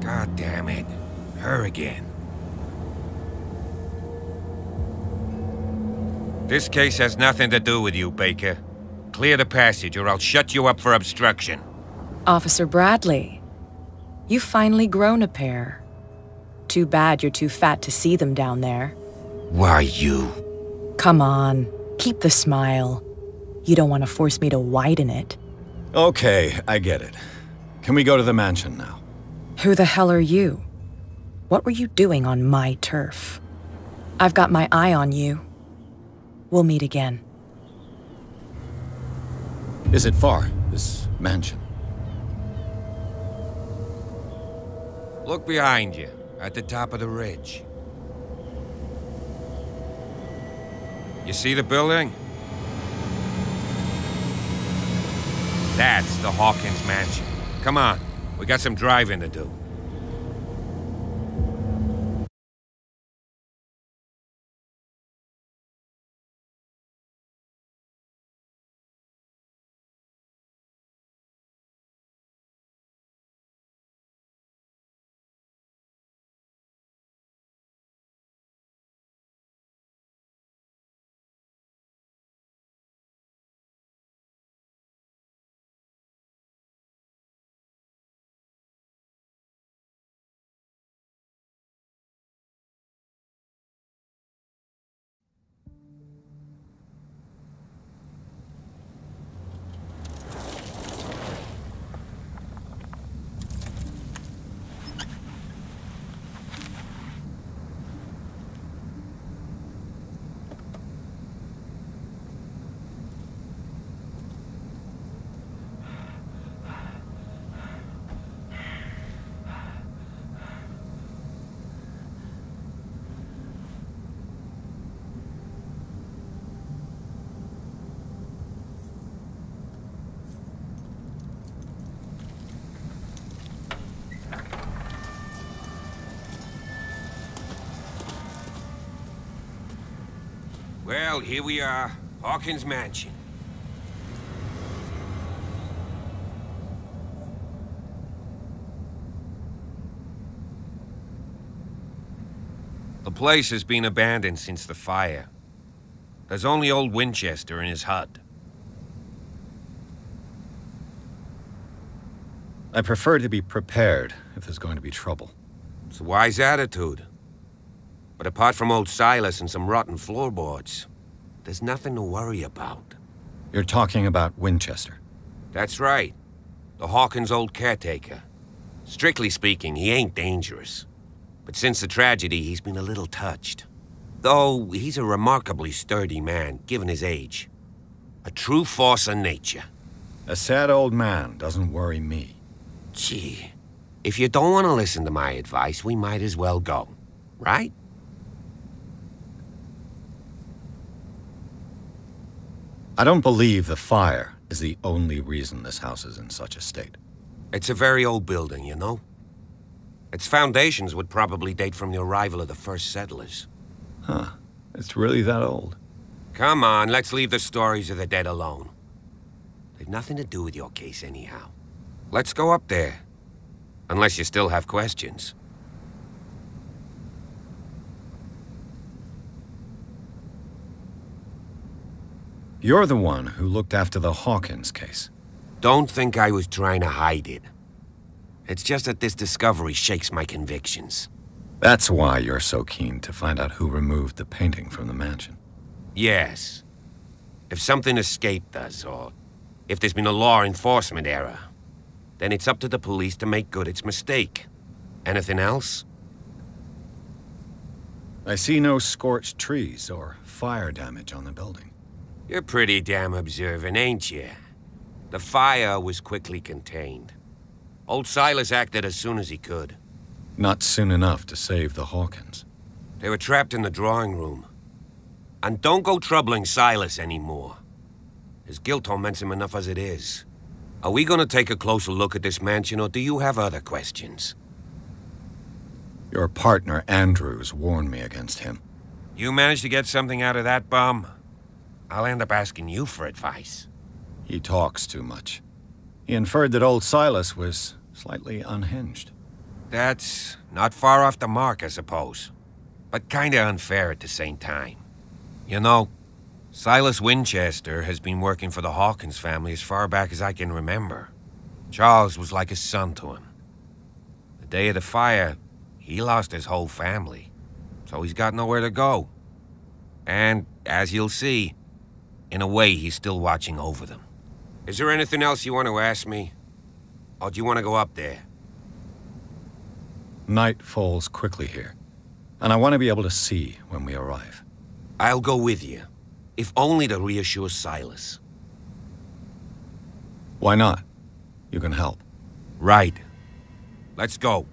God damn it. Her again. This case has nothing to do with you, Baker. Clear the passage or I'll shut you up for obstruction. Officer Bradley, you've finally grown a pair. Too bad you're too fat to see them down there. Why you? Come on, keep the smile. You don't want to force me to widen it. Okay, I get it. Can we go to the mansion now? Who the hell are you? What were you doing on my turf? I've got my eye on you. We'll meet again. Is it far, this mansion? Look behind you, at the top of the ridge. You see the building? That's the Hawkins mansion. Come on, we got some driving to do. Well, here we are, Hawkins Mansion. The place has been abandoned since the fire. There's only old Winchester in his hut. I prefer to be prepared if there's going to be trouble. It's a wise attitude. But apart from old Silas and some rotten floorboards, there's nothing to worry about. You're talking about Winchester? That's right. The Hawkins' old caretaker. Strictly speaking, he ain't dangerous. But since the tragedy, he's been a little touched. Though, he's a remarkably sturdy man, given his age. A true force of nature. A sad old man doesn't worry me. Gee, if you don't want to listen to my advice, we might as well go, right? I don't believe the fire is the only reason this house is in such a state. It's a very old building, you know? Its foundations would probably date from the arrival of the first settlers. Huh. It's really that old. Come on, let's leave the stories of the dead alone. They've nothing to do with your case anyhow. Let's go up there. Unless you still have questions. You're the one who looked after the Hawkins case. Don't think I was trying to hide it. It's just that this discovery shakes my convictions. That's why you're so keen to find out who removed the painting from the mansion. Yes. If something escaped us, or if there's been a law enforcement error, then it's up to the police to make good its mistake. Anything else? I see no scorched trees or fire damage on the building. You're pretty damn observant, ain't you? The fire was quickly contained. Old Silas acted as soon as he could. Not soon enough to save the Hawkins. They were trapped in the drawing room. And don't go troubling Silas anymore. His guilt torments him enough as it is. Are we gonna take a closer look at this mansion, or do you have other questions? Your partner, Andrews, warned me against him. You managed to get something out of that bum? I'll end up asking you for advice. He talks too much. He inferred that old Silas was slightly unhinged. That's not far off the mark, I suppose. But kinda unfair at the same time. You know, Silas Winchester has been working for the Hawkins family as far back as I can remember. Charles was like a son to him. The day of the fire, he lost his whole family, so he's got nowhere to go. And, as you'll see, in a way, he's still watching over them. Is there anything else you want to ask me? Or do you want to go up there? Night falls quickly here, and I want to be able to see when we arrive. I'll go with you, if only to reassure Silas. Why not? You can help. Right. Let's go.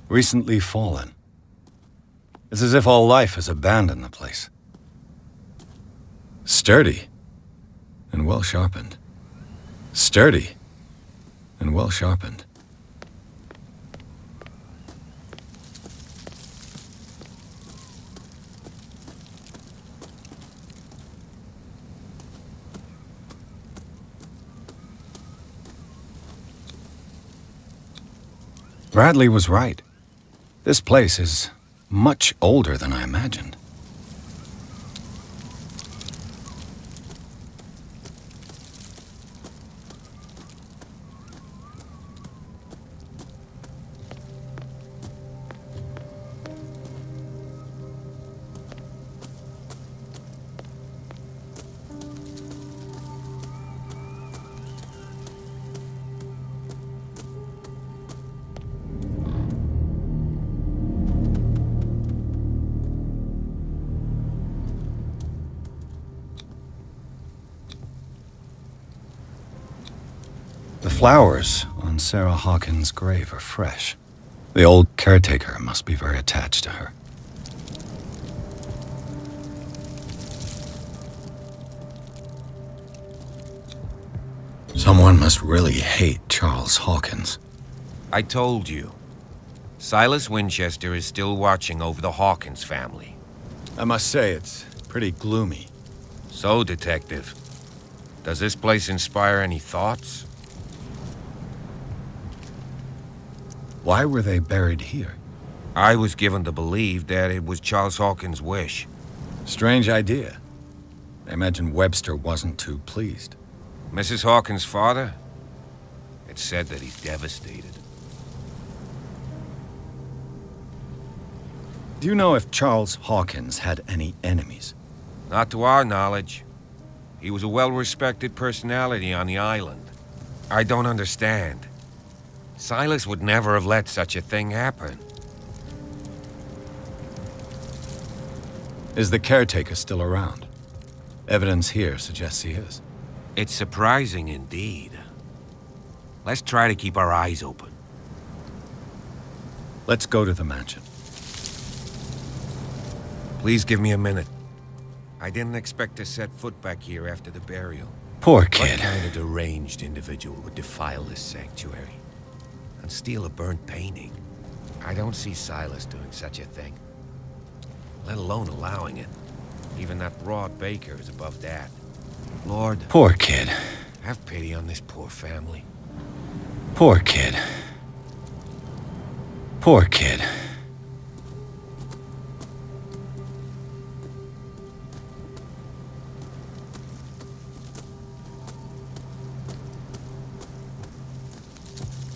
Recently fallen. It's as if all life has abandoned the place. Sturdy and well sharpened. Sturdy and well sharpened. Bradley was right. This place is much older than I imagined. The flowers on Sarah Hawkins' grave are fresh. The old caretaker must be very attached to her. Someone must really hate Charles Hawkins. I told you. Silas Winchester is still watching over the Hawkins family. I must say, it's pretty gloomy. So, Detective, does this place inspire any thoughts? Why were they buried here? I was given to believe that it was Charles Hawkins' wish. Strange idea. I imagine Webster wasn't too pleased. Mrs. Hawkins' father? It's said that he's devastated. Do you know if Charles Hawkins had any enemies? Not to our knowledge. He was a well-respected personality on the island. I don't understand. Silas would never have let such a thing happen. Is the caretaker still around? Evidence here suggests he is. It's surprising indeed. Let's try to keep our eyes open. Let's go to the mansion. Please give me a minute. I didn't expect to set foot back here after the burial. Poor kid. What kind of deranged individual would defile this sanctuary and steal a burnt painting? I don't see Silas doing such a thing, let alone allowing it. Even that broad baker is above that. Lord, poor kid. Have pity on this poor family. Poor kid. Poor kid.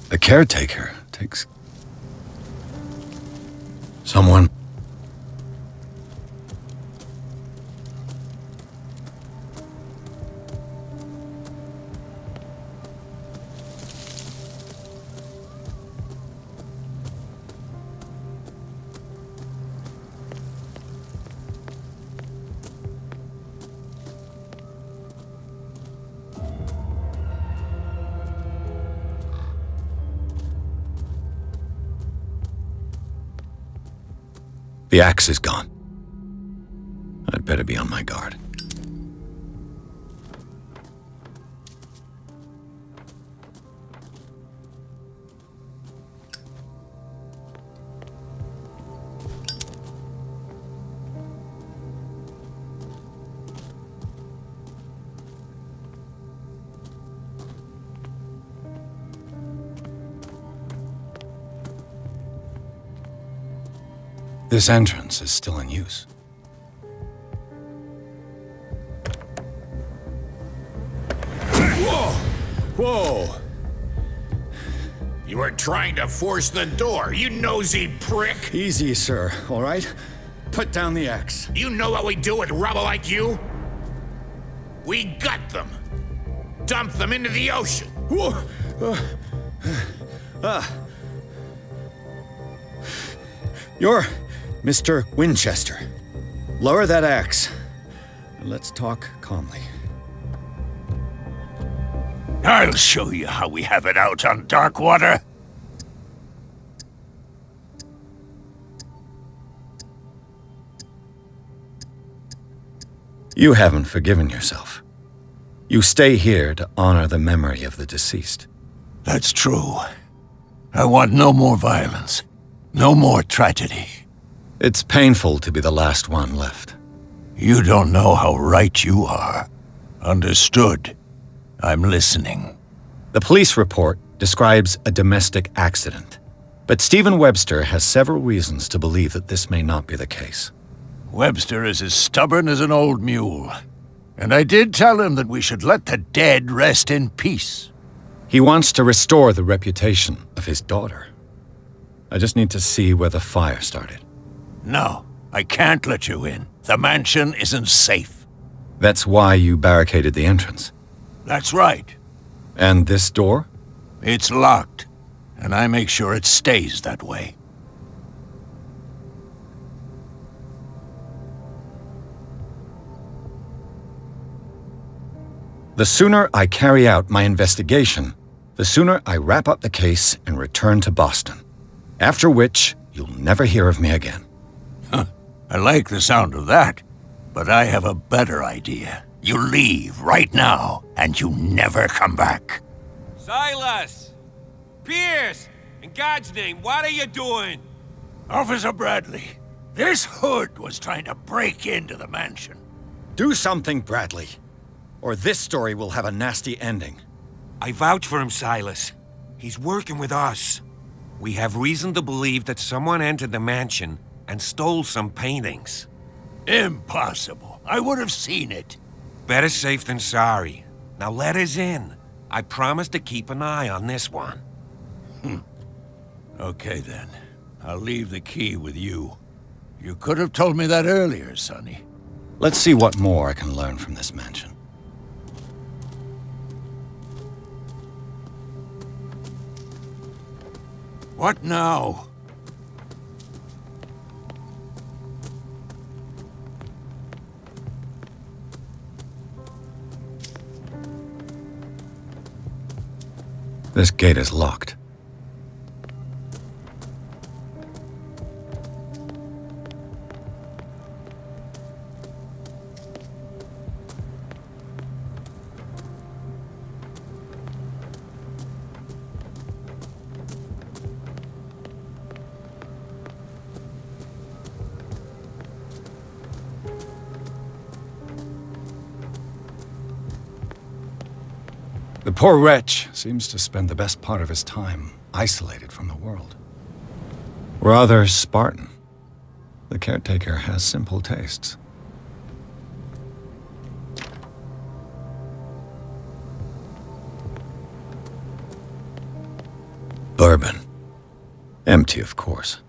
The caretaker takes... Someone... The axe is gone. I'd better be on my guard. This entrance is still in use. Whoa! Whoa! You were trying to force the door, you nosy prick! Easy, sir, all right? Put down the axe. You know what we do with rubble like you? We gut them. Dump them into the ocean. Whoa! You're Mr. Winchester. Lower that axe, and let's talk calmly. I'll show you how we have it out on Darkwater. You haven't forgiven yourself. You stay here to honor the memory of the deceased. That's true. I want no more violence. No more tragedy. It's painful to be the last one left. You don't know how right you are. Understood. I'm listening. The police report describes a domestic accident, but Stephen Webster has several reasons to believe that this may not be the case. Webster is as stubborn as an old mule, and I did tell him that we should let the dead rest in peace. He wants to restore the reputation of his daughter. I just need to see where the fire started. No, I can't let you in. The mansion isn't safe. That's why you barricaded the entrance. That's right. And this door? It's locked, and I make sure it stays that way. The sooner I carry out my investigation, the sooner I wrap up the case and return to Boston. After which, you'll never hear of me again. I like the sound of that, but I have a better idea. You leave right now, and you never come back. Silas! Pierce! In God's name, what are you doing? Officer Bradley, this hood was trying to break into the mansion. Do something, Bradley, or this story will have a nasty ending. I vouch for him, Silas. He's working with us. We have reason to believe that someone entered the mansion and stole some paintings. Impossible. I would have seen it. Better safe than sorry. Now let us in. I promise to keep an eye on this one. Okay then. I'll leave the key with you. You could have told me that earlier, Sonny. Let's see what more I can learn from this mansion. What now? This gate is locked. The poor wretch seems to spend the best part of his time isolated from the world. Rather Spartan. The caretaker has simple tastes. Bourbon. Empty, of course.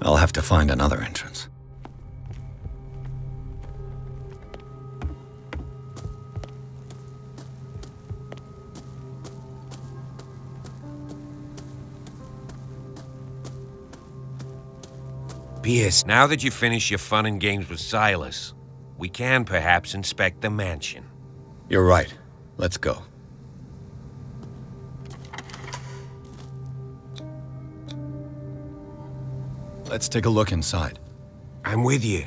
I'll have to find another entrance. Pierce, now that you've finished your fun and games with Silas, we can perhaps inspect the mansion. You're right. Let's go. Let's take a look inside. I'm with you.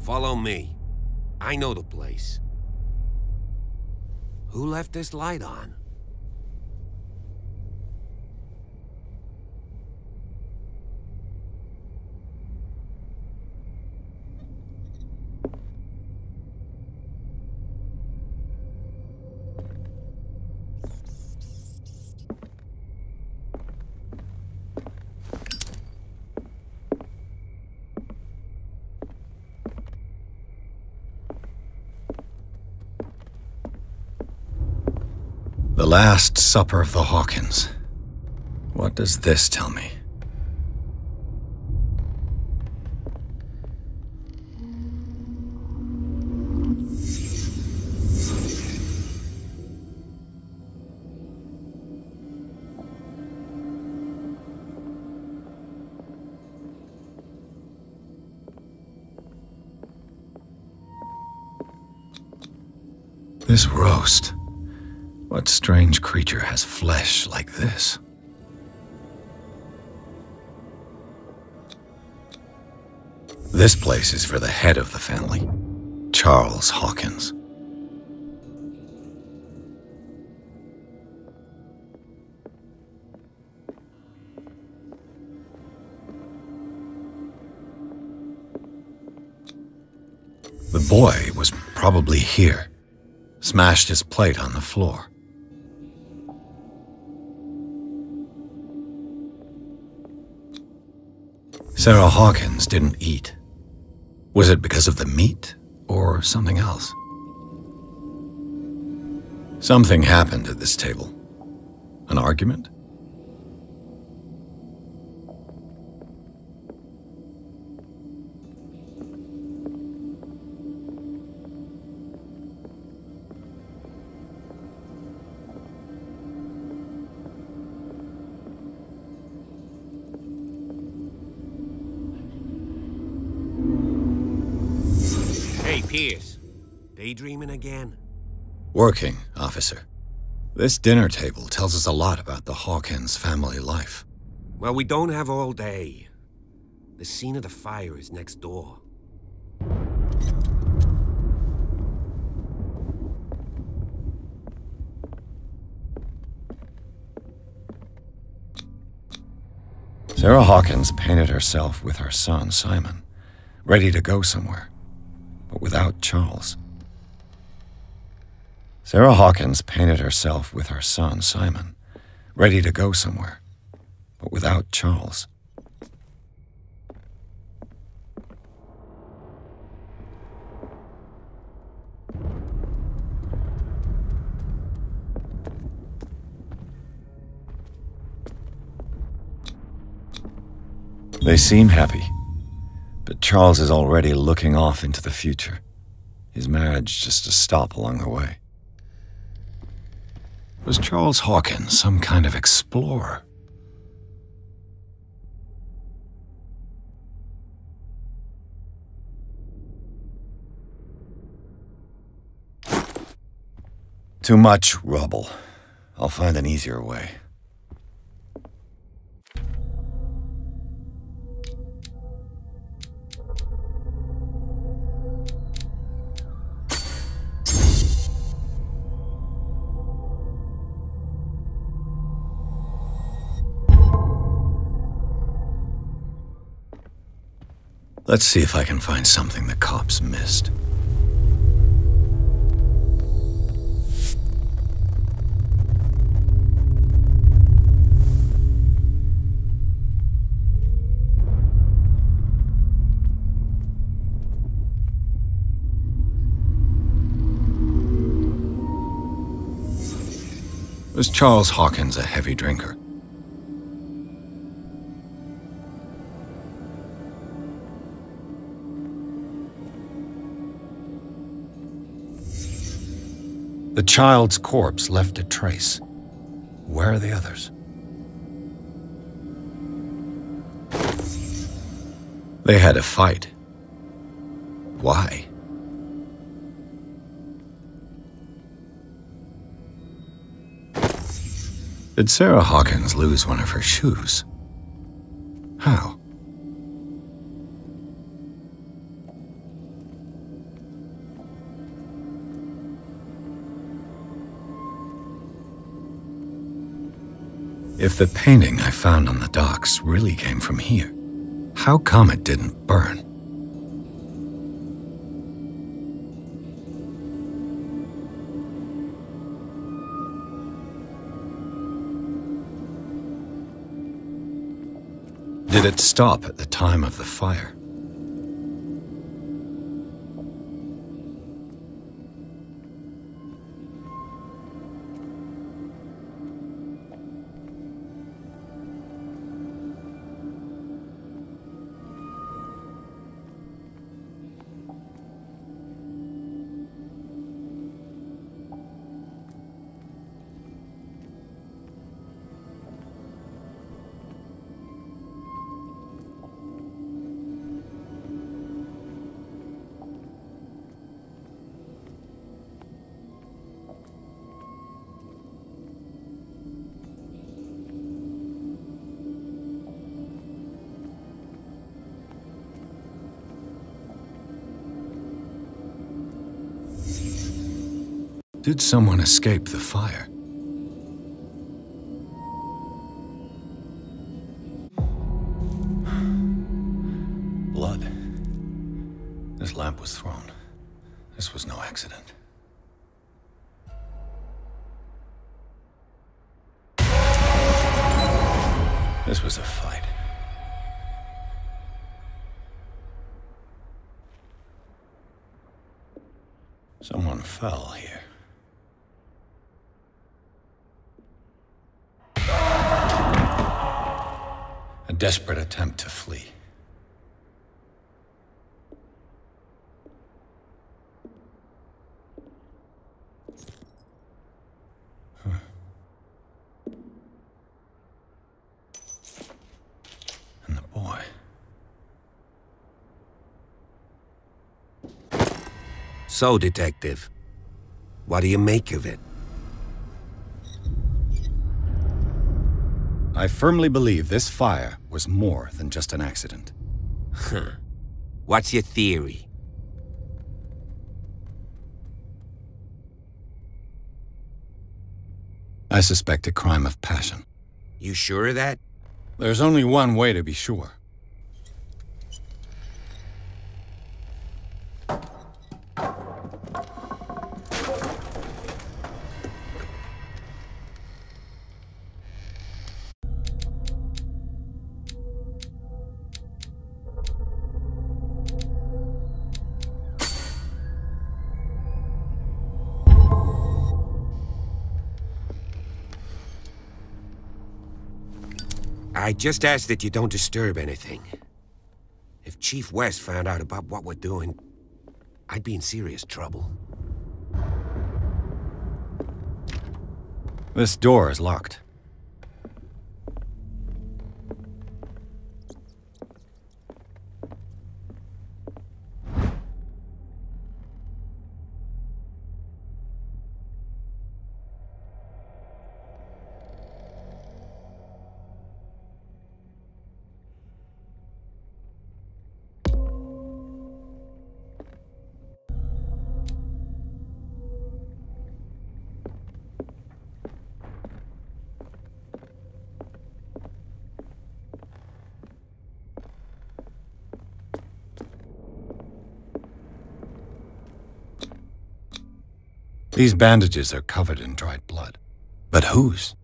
Follow me. I know the place. Who left this light on? The Last Supper of the Hawkins. What does this tell me? This roast. What strange creature has flesh like this? This place is for the head of the family, Charles Hawkins. The boy was probably here. Smashed his plate on the floor. Sarah Hawkins didn't eat. Was it because of the meat or something else? Something happened at this table. An argument? Hey, Pierce. Daydreaming again? Working, officer. This dinner table tells us a lot about the Hawkins family life. Well, we don't have all day. The scene of the fire is next door. Sarah Hawkins painted herself with her son, Simon, ready to go somewhere, but without Charles. Sarah Hawkins painted herself with her son, Simon, ready to go somewhere, but without Charles. They seem happy, but Charles is already looking off into the future. His marriage just a stop along the way. Was Charles Hawkins some kind of explorer? Too much rubble. I'll find an easier way. Let's see if I can find something the cops missed. Was Charles Hawkins a heavy drinker? The child's corpse left a trace. Where are the others? They had a fight. Why? Did Sarah Hawkins lose one of her shoes? How? If the painting I found on the docks really came from here, how come it didn't burn? Did it stop at the time of the fire? Did someone escape the fire? Blood. This lamp was thrown. This was no accident. This was a fight. Someone fell here. A desperate attempt to flee. And the boy. So, Detective, what do you make of it? I firmly believe this fire was more than just an accident. Huh. What's your theory? I suspect a crime of passion. You sure of that? There's only one way to be sure. I just ask that you don't disturb anything. If Chief West found out about what we're doing, I'd be in serious trouble. This door is locked. These bandages are covered in dried blood. But whose?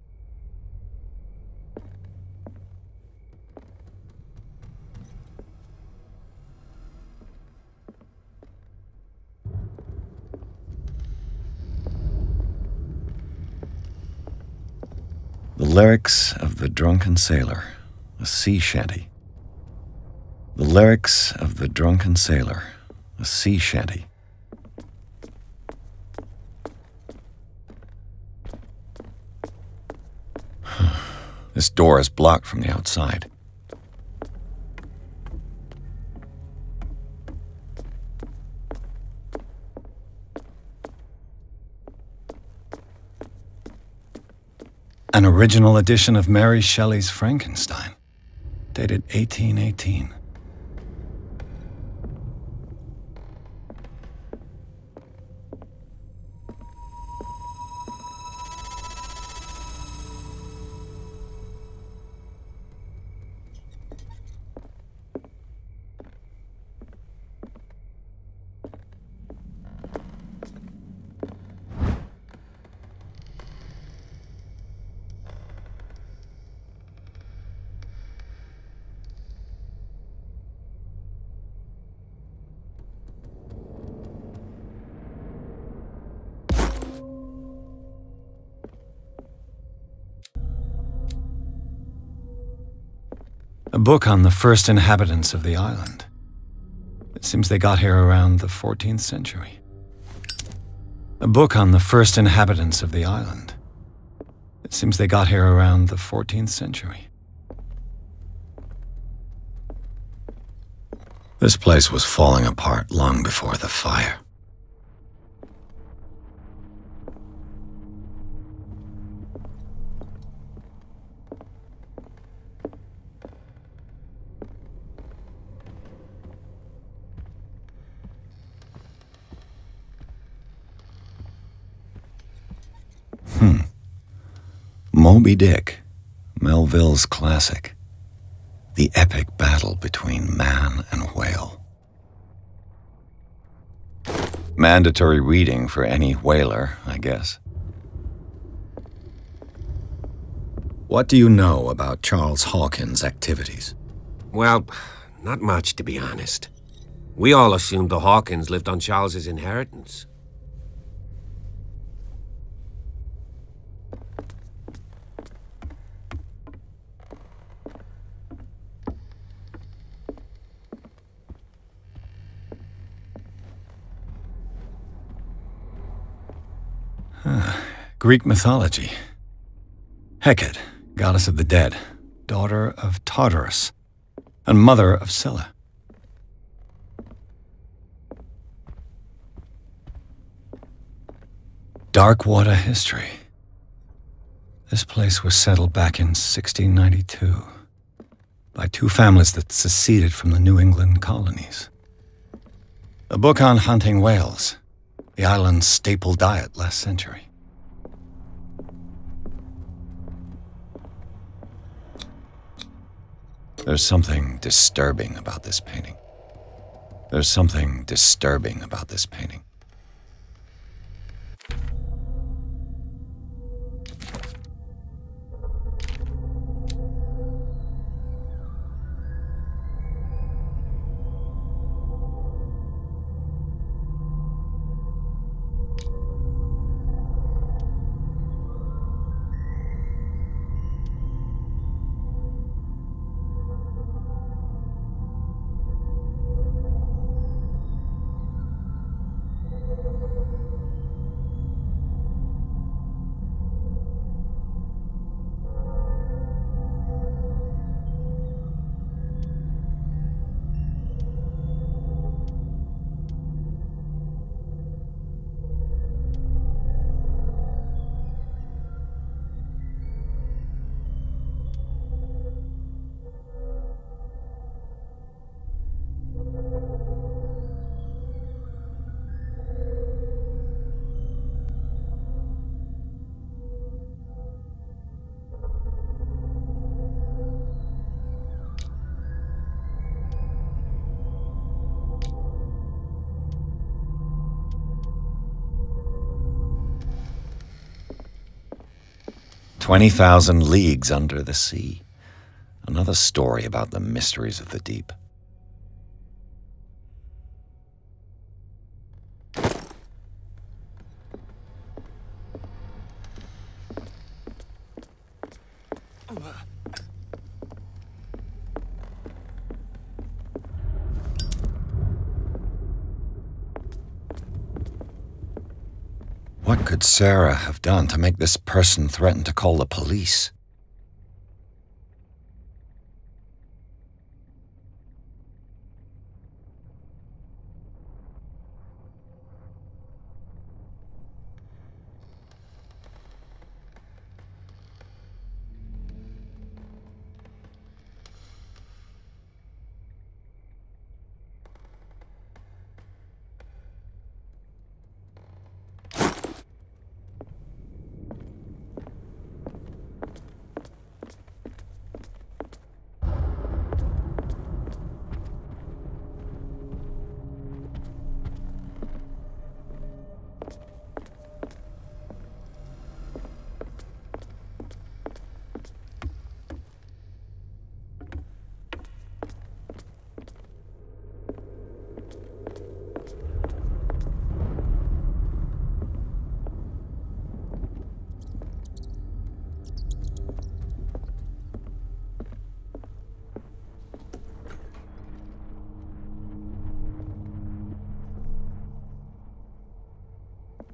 The lyrics of the drunken sailor, a sea shanty. The lyrics of the drunken sailor, a sea shanty. This door is blocked from the outside. An original edition of Mary Shelley's Frankenstein, dated 1818. A book on the first inhabitants of the island. It seems they got here around the 14th century. A book on the first inhabitants of the island. It seems they got here around the 14th century. This place was falling apart long before the fire. Moby Dick, Melville's classic. The epic battle between man and whale. Mandatory reading for any whaler, I guess. What do you know about Charles Hawkins' activities? Well, not much, to be honest. We all assumed the Hawkins lived on Charles's inheritance. Greek mythology. Hecate, goddess of the dead, daughter of Tartarus, and mother of Scylla. Dark water history. This place was settled back in 1692 by two families that seceded from the New England colonies. A book on hunting whales, the island's staple diet last century. There's something disturbing about this painting. There's something disturbing about this painting. "20,000 Leagues Under the Sea." Another story about the mysteries of the deep. What could Sarah have done to make this person threaten to call the police?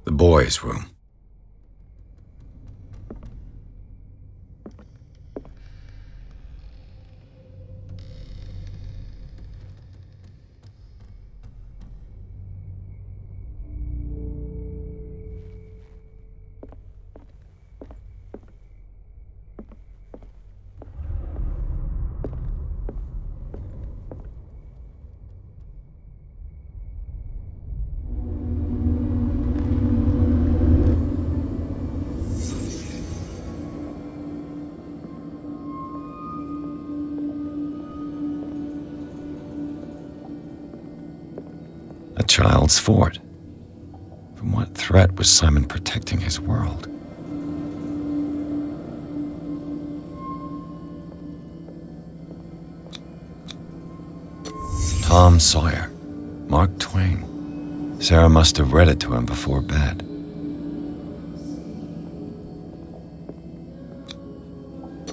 The boys' room. child's fort. From what threat was Simon protecting his world? Tom Sawyer, Mark Twain. Sarah must have read it to him before bed.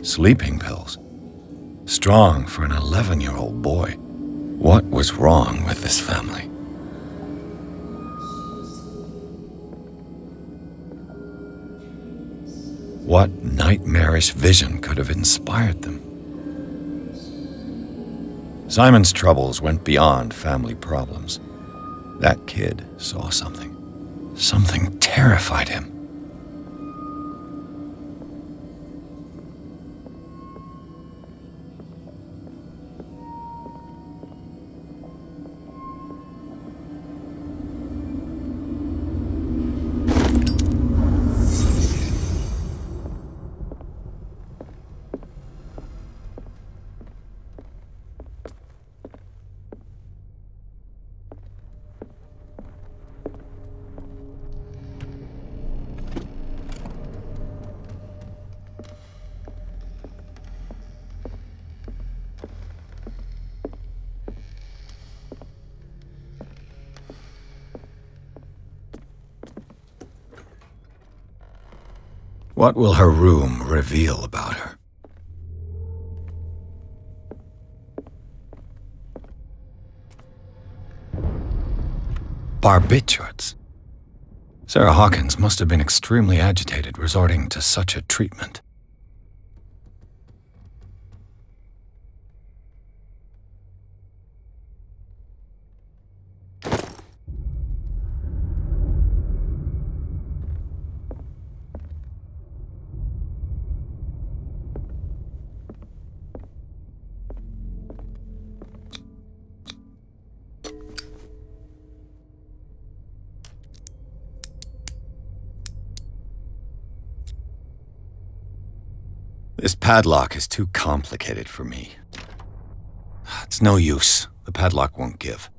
Sleeping pills. Strong for an 11-year-old boy. What was wrong with this family? What nightmarish vision could have inspired them? Simon's troubles went beyond family problems. That kid saw something. Something terrified him. What will her room reveal about her? Barbiturates. Sarah Hawkins must have been extremely agitated resorting to such a treatment. This padlock is too complicated for me. It's no use. The padlock won't give.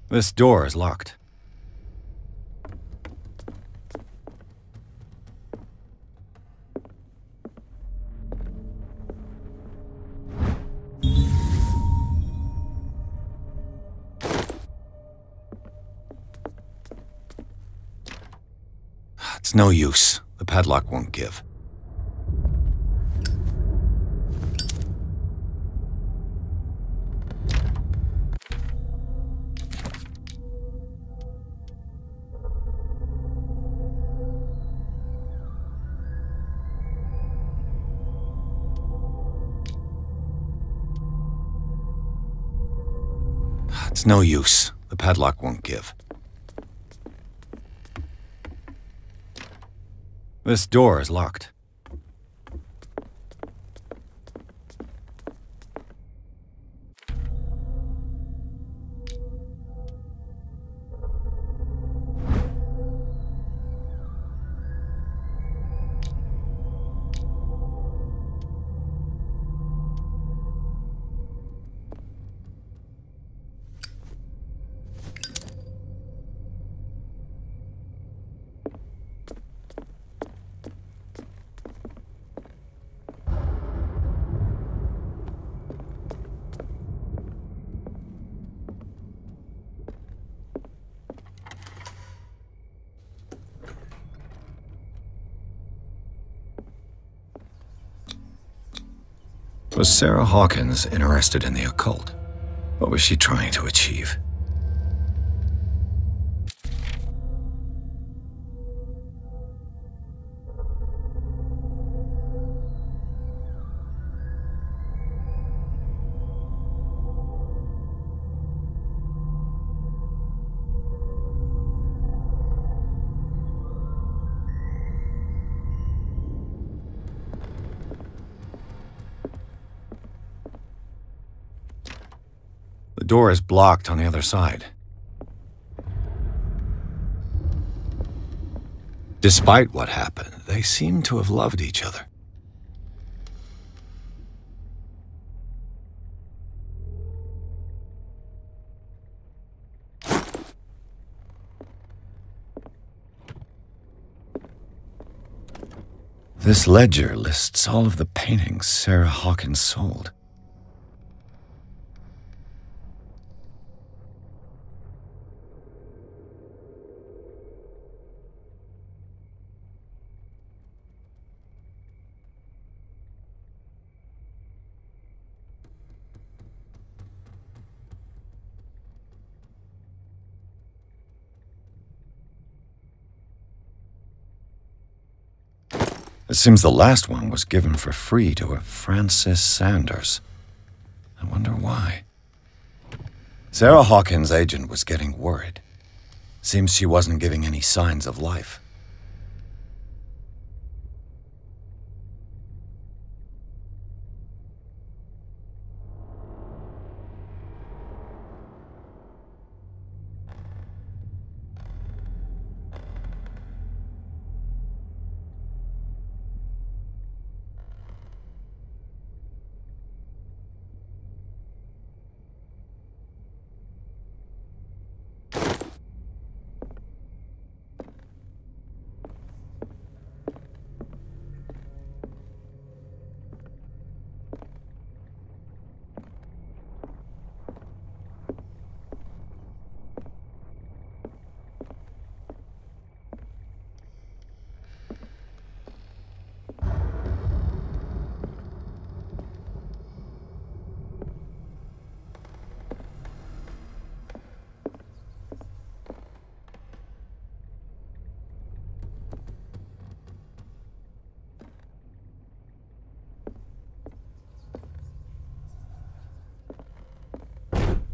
This door is locked. It's no use. The padlock won't give. It's no use. The padlock won't give. This door is locked. Was Sarah Hawkins interested in the occult? What was she trying to achieve? The door is blocked on the other side. Despite what happened, they seem to have loved each other. This ledger lists all of the paintings Sarah Hawkins sold. It seems the last one was given for free to a Francis Sanders. I wonder why. Sarah Hawkins' agent was getting worried. Seems she wasn't giving any signs of life.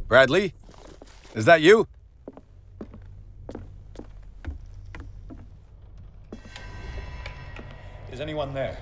Bradley? Is that you? Is anyone there?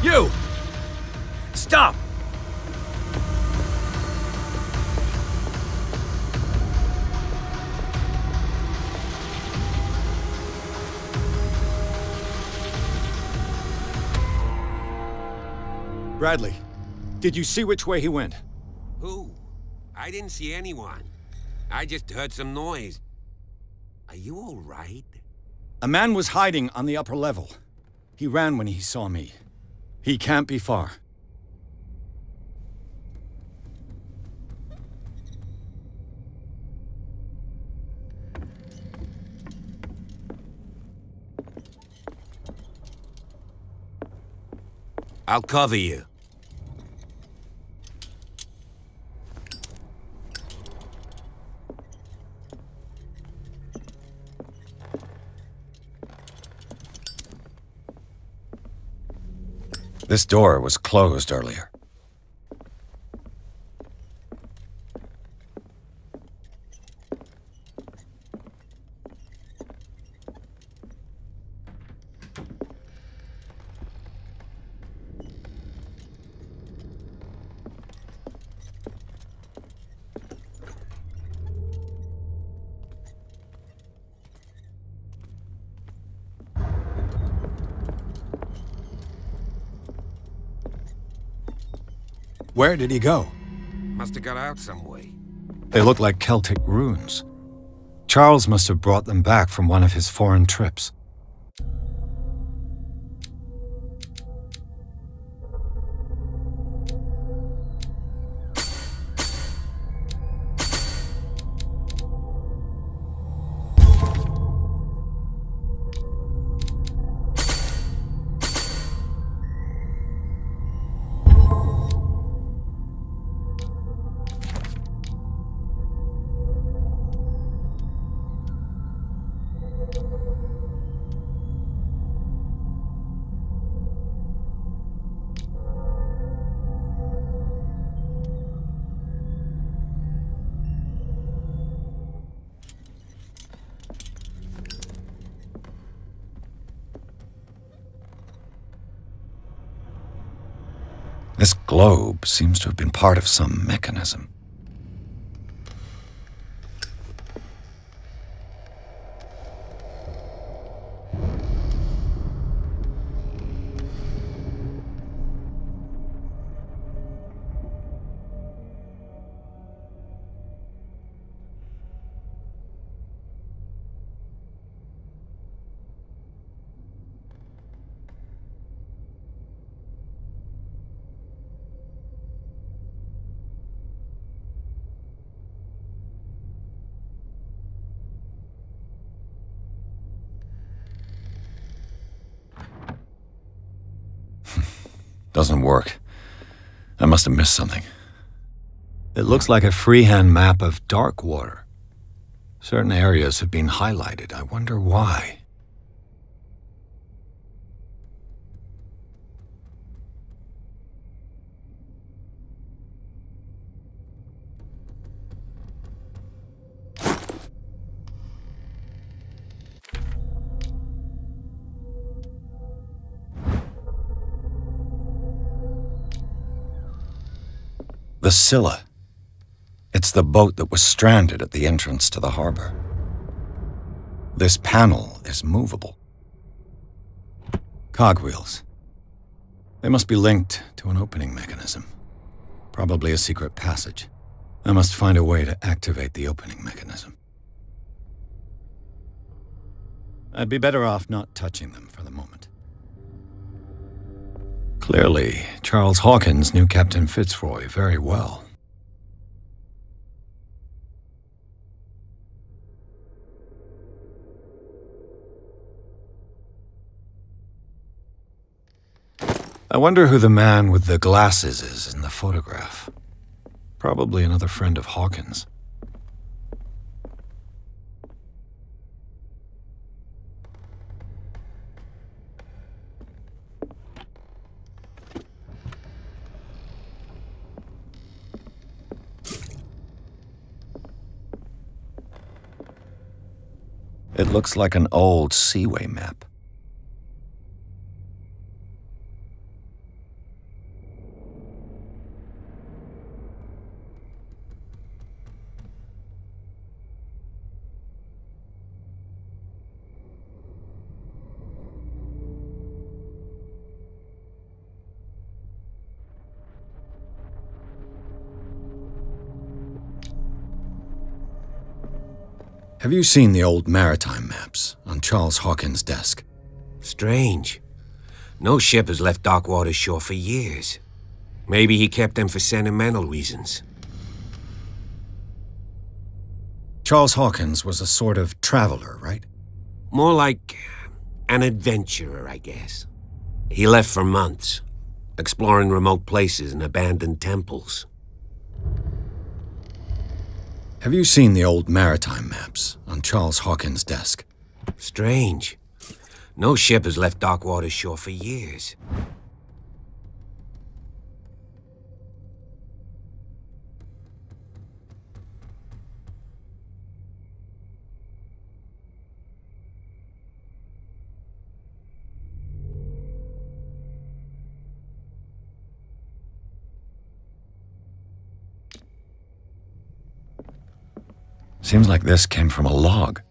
You! Stop! Bradley, did you see which way he went? Who? I didn't see anyone. I just heard some noise. Are you all right? A man was hiding on the upper level. He ran when he saw me. He can't be far. I'll cover you. This door was closed earlier. Where did he go? Must have got out some way. They look like Celtic runes. Charles must have brought them back from one of his foreign trips. This globe seems to have been part of some mechanism. Doesn't work. I must have missed something. It looks like a freehand map of dark water. Certain areas have been highlighted. I wonder why. The Scylla. It's the boat that was stranded at the entrance to the harbor. This panel is movable. Cogwheels. They must be linked to an opening mechanism. Probably a secret passage. I must find a way to activate the opening mechanism. I'd be better off not touching them for the moment. Clearly, Charles Hawkins knew Captain Fitzroy very well. I wonder who the man with the glasses is in the photograph. Probably another friend of Hawkins. It looks like an old seaway map. Have you seen the old maritime maps on Charles Hawkins' desk? Strange. No ship has left Darkwater's shore for years. Maybe he kept them for sentimental reasons. Charles Hawkins was a sort of traveler, right? More like an adventurer, I guess. He left for months, exploring remote places and abandoned temples. Have you seen the old maritime maps on Charles Hawkins' desk? Strange. No ship has left Darkwater's shore for years. Seems like this came from a log.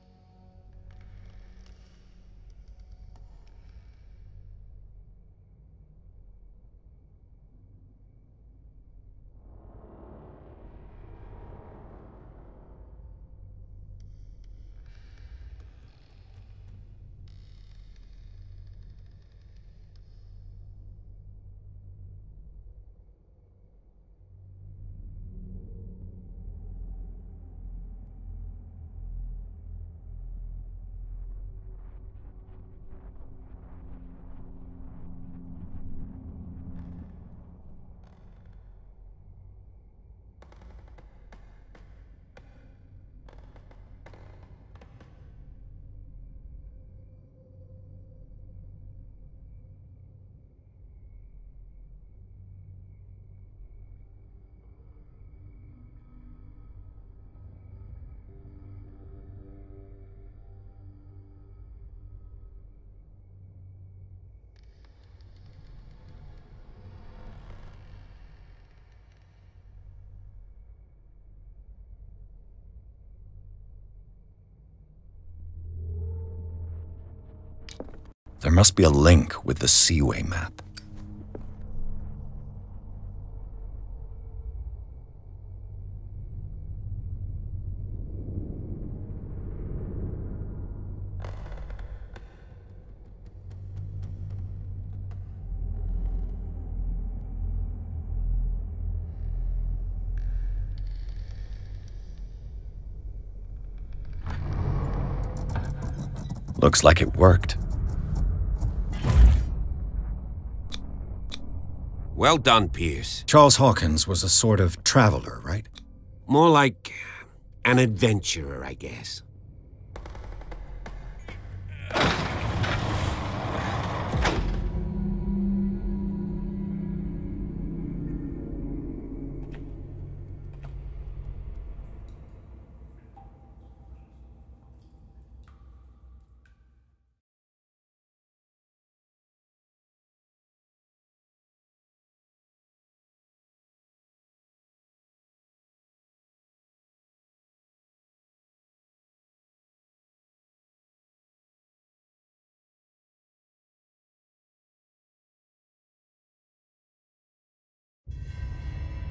There must be a link with the Seaway map. Looks like it worked. Well done, Pierce. Charles Hawkins was a sort of traveler, right? More like an adventurer, I guess.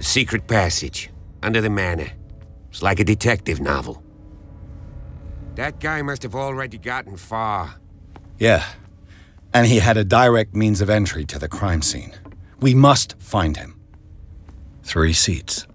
Secret passage, under the manor. It's like a detective novel. That guy must have already gotten far. Yeah, and he had a direct means of entry to the crime scene. We must find him. 3 seats.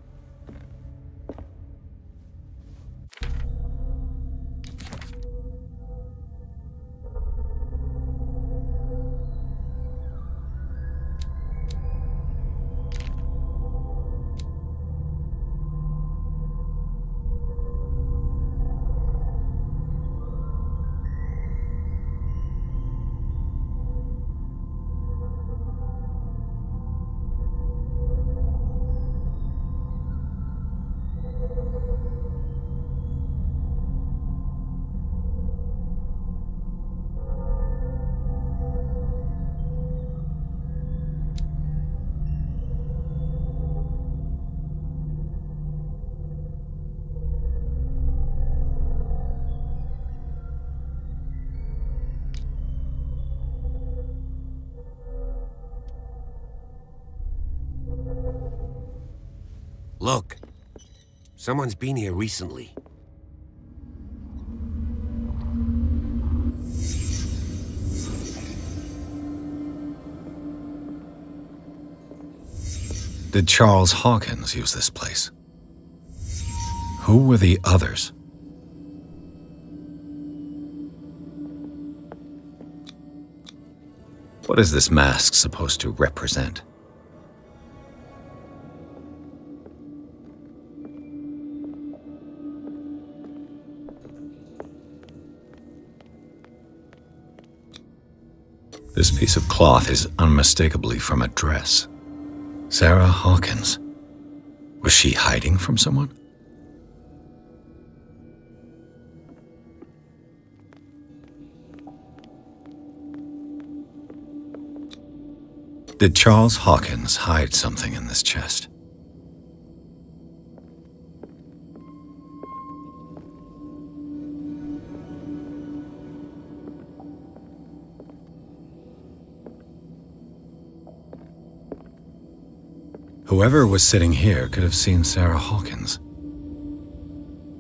Look, someone's been here recently. Did Charles Hawkins use this place? Who were the others? What is this mask supposed to represent? This piece of cloth is unmistakably from a dress. Sarah Hawkins. Was she hiding from someone? Did Charles Hawkins hide something in this chest? Whoever was sitting here could have seen Sarah Hawkins.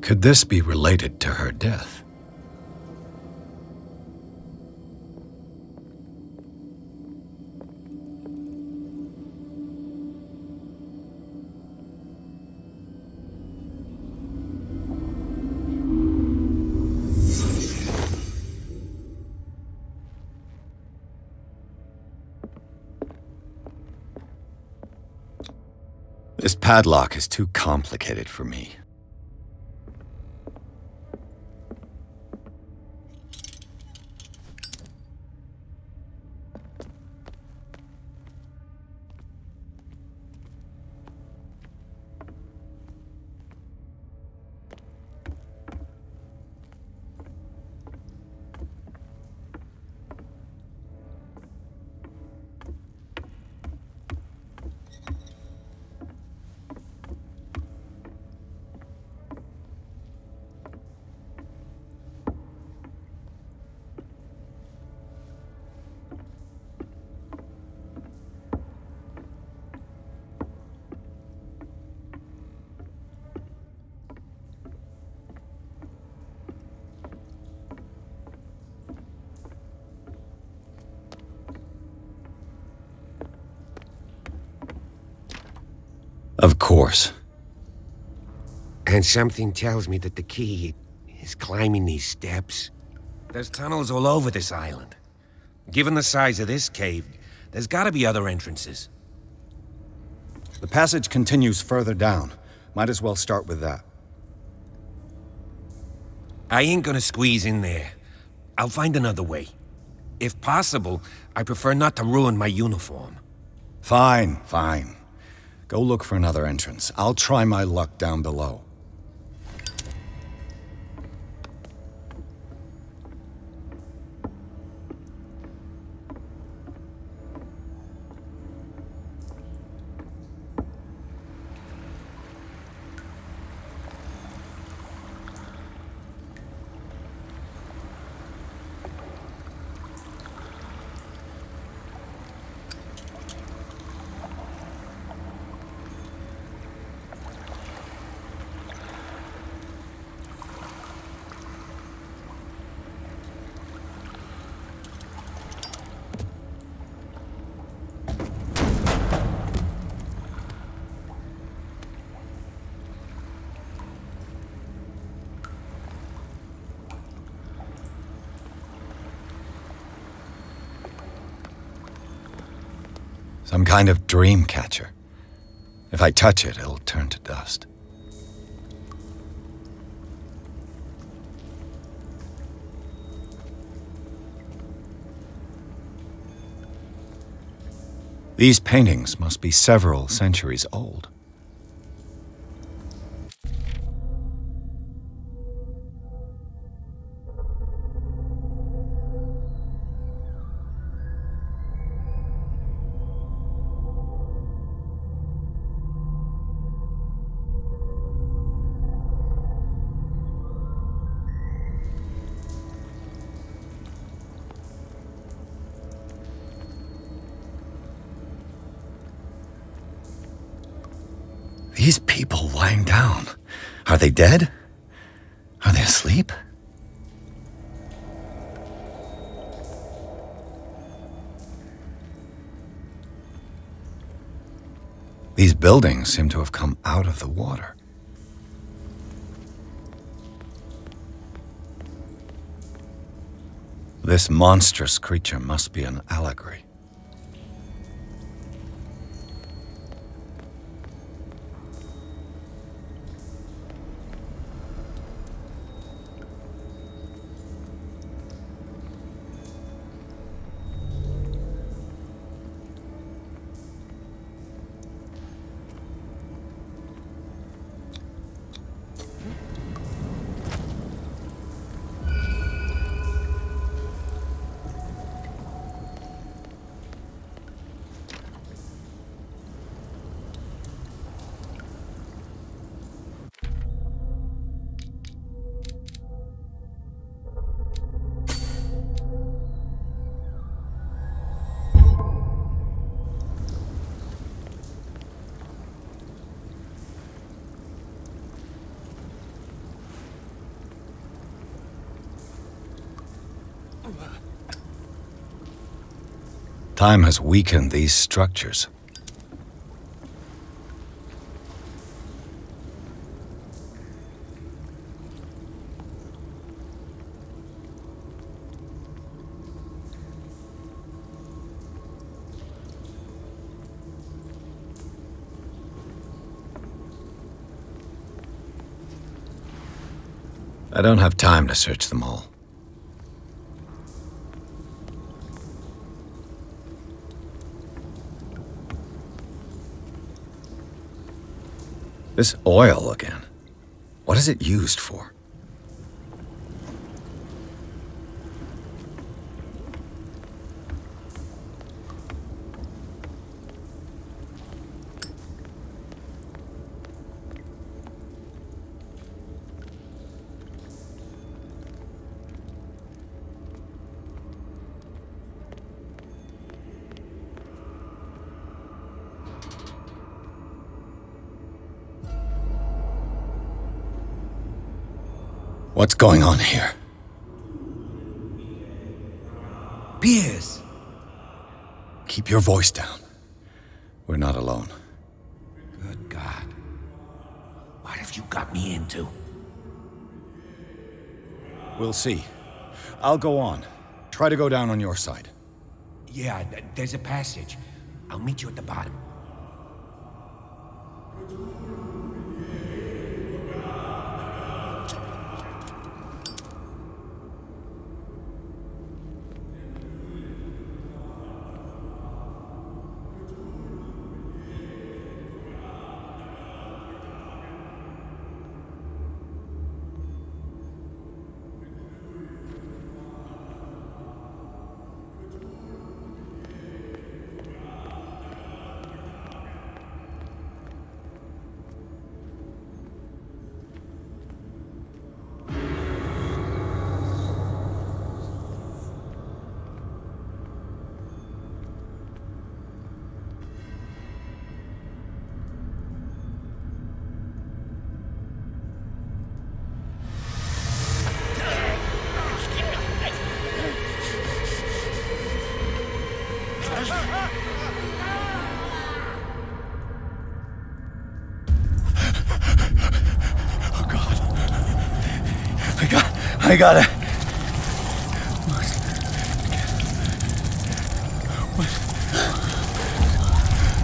Could this be related to her death? This padlock is too complicated for me. Of course. And something tells me that the key is climbing these steps. There's tunnels all over this island. Given the size of this cave, there's gotta be other entrances. The passage continues further down. Might as well start with that. I ain't gonna squeeze in there. I'll find another way. If possible, I prefer not to ruin my uniform. Fine, fine. Go look for another entrance. I'll try my luck down below. Some kind of dream catcher. If I touch it, it'll turn to dust. These paintings must be several centuries old. These people lying down, are they dead? Are they asleep? These buildings seem to have come out of the water. This monstrous creature must be an allegory. Time has weakened these structures. I don't have time to search them all. This oil again. What is it used for? What's going on here? Piers! Keep your voice down. We're not alone. Good God. have you got me into? We'll see. I'll go on. Try to go down on your side. Yeah, there's a passage. I'll meet you at the bottom. I gotta...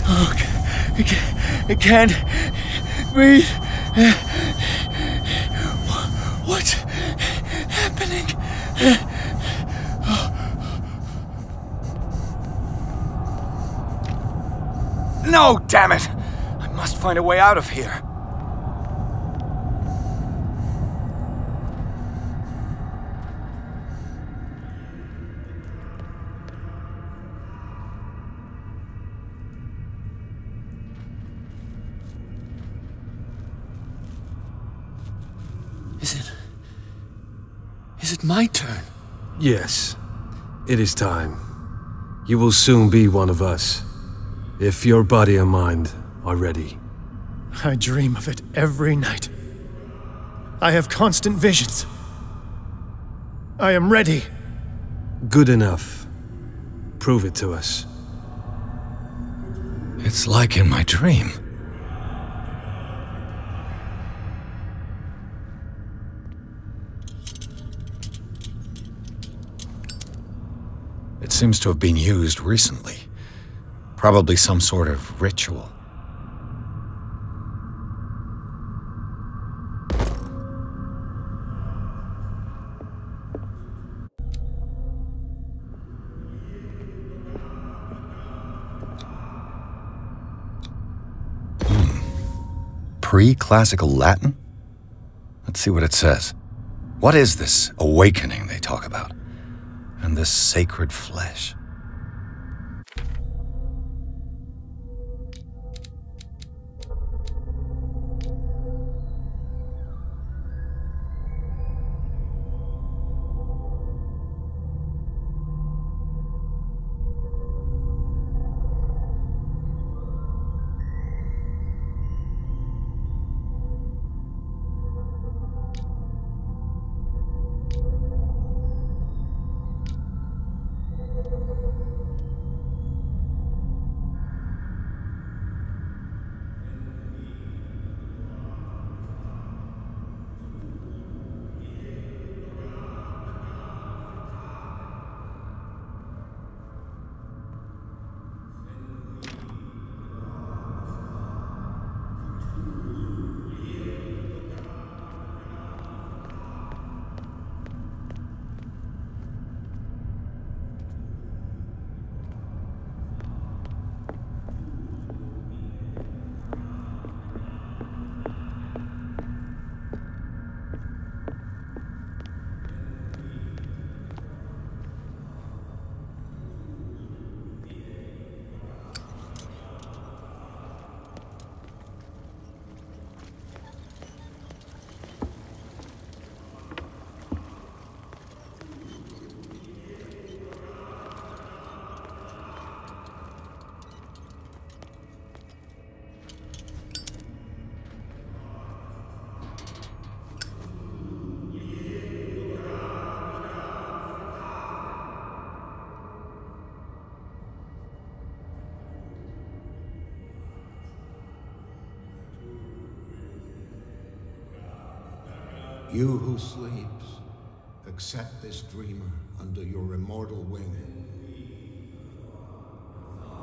Oh, I can't breathe. What's happening? No, damn it! I must find a way out of here. Is it my turn? Yes, it is time. You will soon be one of us, if your body and mind are ready. I dream of it every night. I have constant visions. I am ready. Good enough. Prove it to us. It's like in my dream. It seems to have been used recently. Probably some sort of ritual. Pre-classical Latin? Let's see what it says. What is this awakening they talk about? And this sacred flesh? You who sleeps, accept this dreamer under your immortal wing.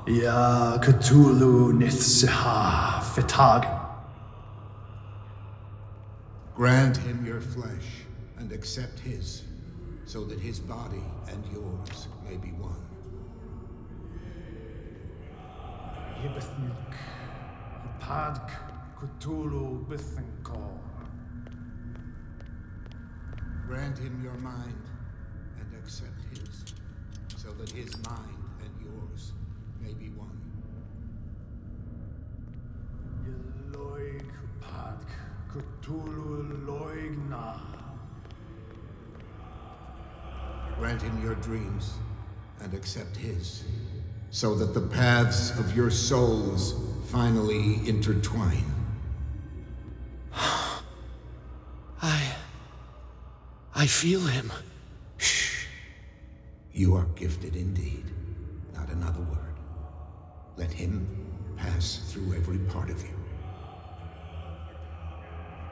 Ya Cthulhu Nithsiha Fitag. Grant him your flesh and accept his, so that his body and yours may be one. Yibithnik, Padk, Cthulhu Bithinkor. Grant him your mind and accept his, so that his mind and yours may be one. Yeloig Padk, Cthulhu Loigna. Grant him your dreams and accept his, so that the paths of your souls finally intertwine. I feel him. Shh. You are gifted indeed. Not another word. Let him pass through every part of you.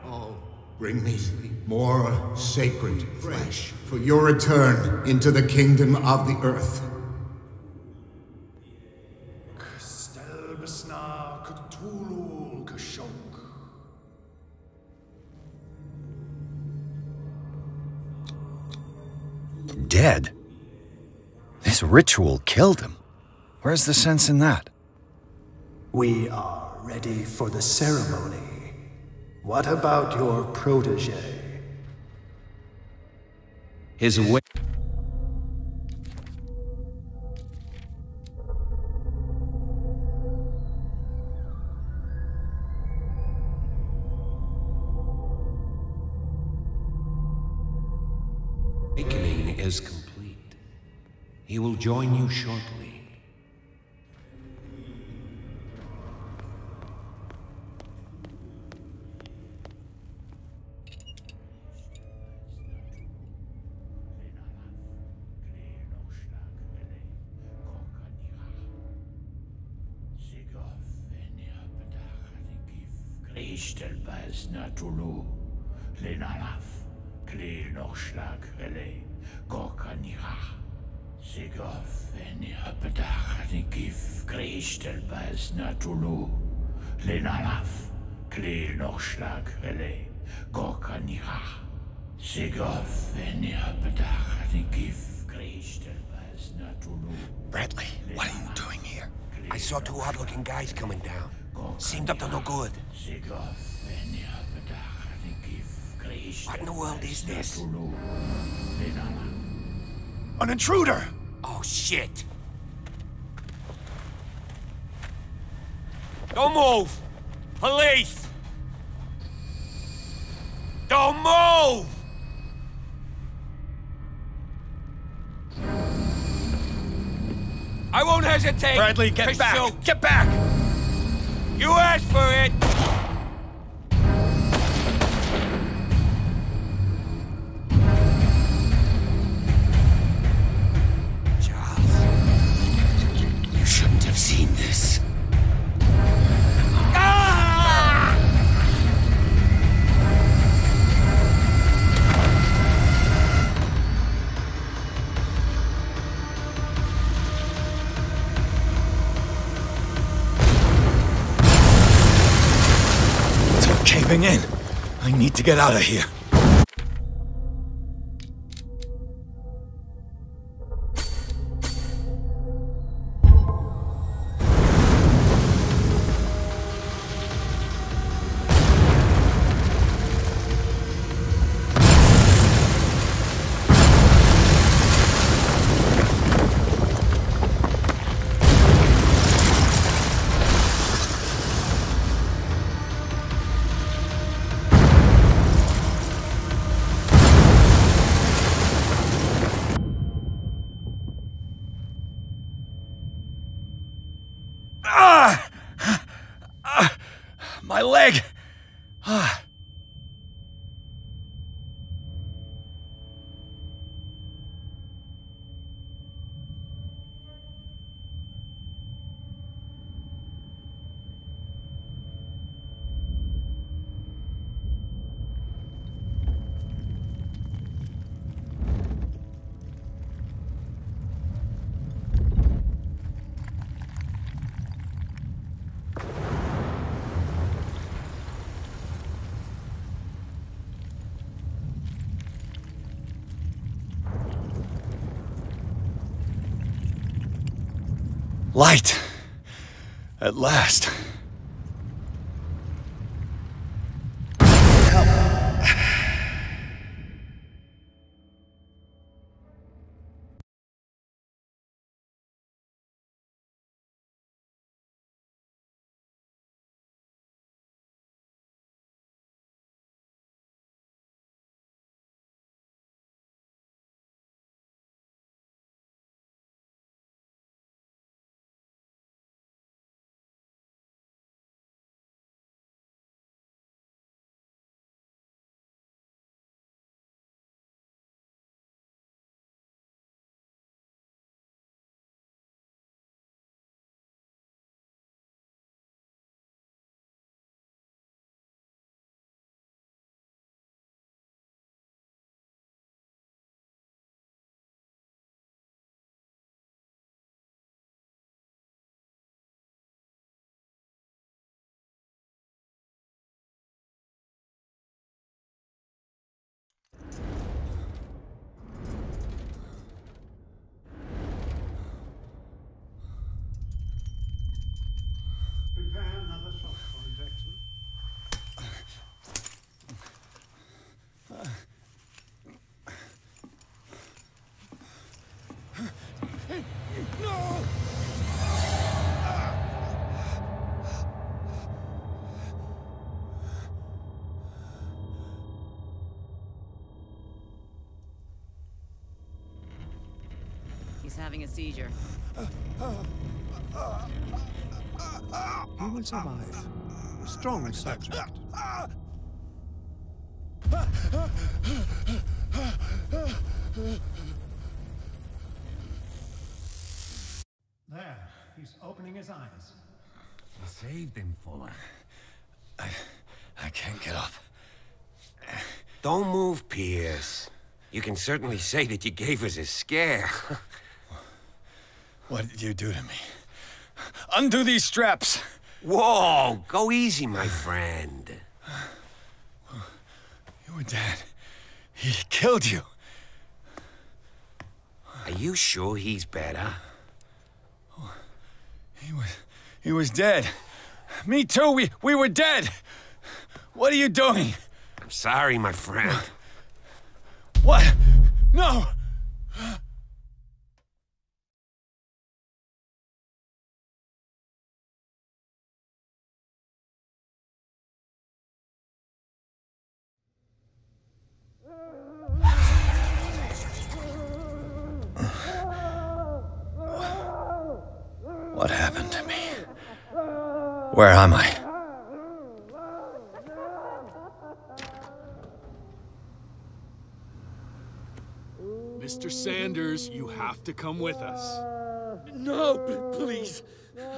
Oh, bring me more sacred flesh for your return into the kingdom of the earth. Stelbisna Cthulhu Kashok. Dead? This ritual killed him. Where's the sense in that? We are ready for the ceremony. What about your protege? His way. Awakening is complete. He will join you shortly. Cthulhu, Lenalaf, Kleel Nochschlag, Relay, Gorkanira, Sigov, Enipedach, Nikif, Kristel Bas Natulu, Lenalaf, Kleel Nochschlag, Relay, Gorkanira, Sigov, Enipedach, Nikif, Kristel Bas Natulu. Bradley, what are you doing here? I saw two odd-looking guys coming down. Seemed up to no good. What in the world is this? An intruder! Oh, shit! Don't move! Police! Don't move! I won't hesitate! Bradley, get back! Shoot. Get back! You asked for it! You shouldn't have seen this. It's caving in. I need to get out of here. My leg! Light! At last. He's having a seizure. He will survive. Strong subject. There, he's opening his eyes. You saved him, Fuller. I can't get up. Don't move, Pierce. You can certainly say that you gave us a scare. What did you do to me? Undo these straps! Whoa! Go easy, my friend. You were dead. He killed you. Are you sure he's better? He was dead. Me too, we were dead! What are you doing? I'm sorry, my friend. What? No! What happened to me? Where am I? Mr. Sanders, you have to come with us. No, please.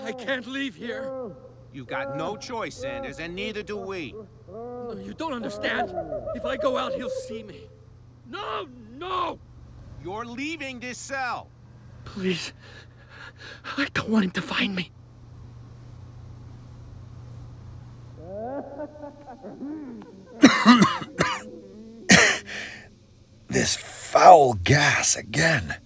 I can't leave here. You got no choice, Sanders, and neither do we. No, you don't understand. If I go out, he'll see me. No, no! You're leaving this cell. Please. I don't want him to find me. This foul gas again.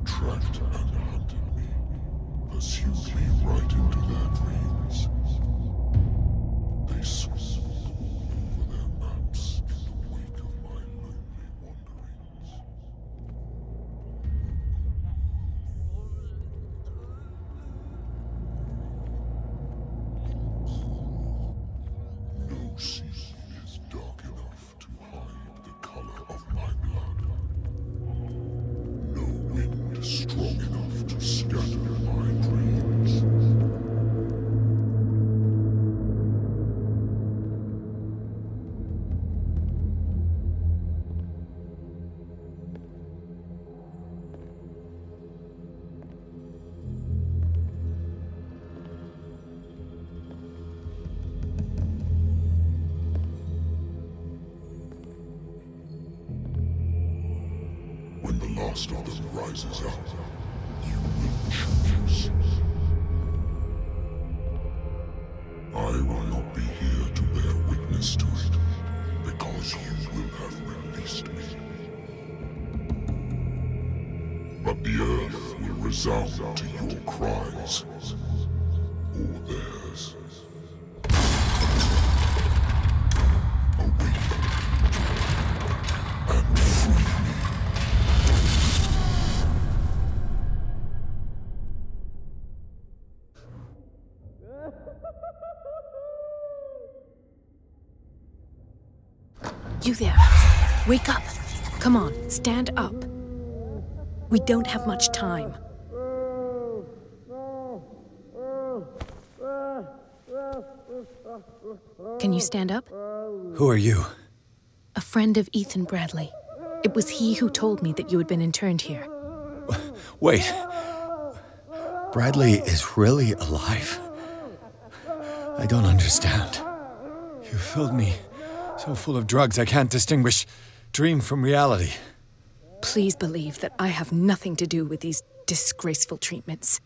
Tracked and hunted me, pursued me right into their dreams. They swooped all over their maps in the wake of my lonely wanderings. No sea is dark enough to hide the color of my blood. last of them rises up, you will choose. I will not be here to bear witness to it, because you will have released me. But the earth will resound to your cries, or theirs. Awaken and free me. You there. Wake up. Come on, stand up. We don't have much time. Can you stand up? Who are you? A friend of Ethan Bradley. It was he who told me that you had been interned here. Wait. Bradley is really alive? I don't understand. You filled me so full of drugs I can't distinguish dream from reality. Please believe that I have nothing to do with these disgraceful treatments.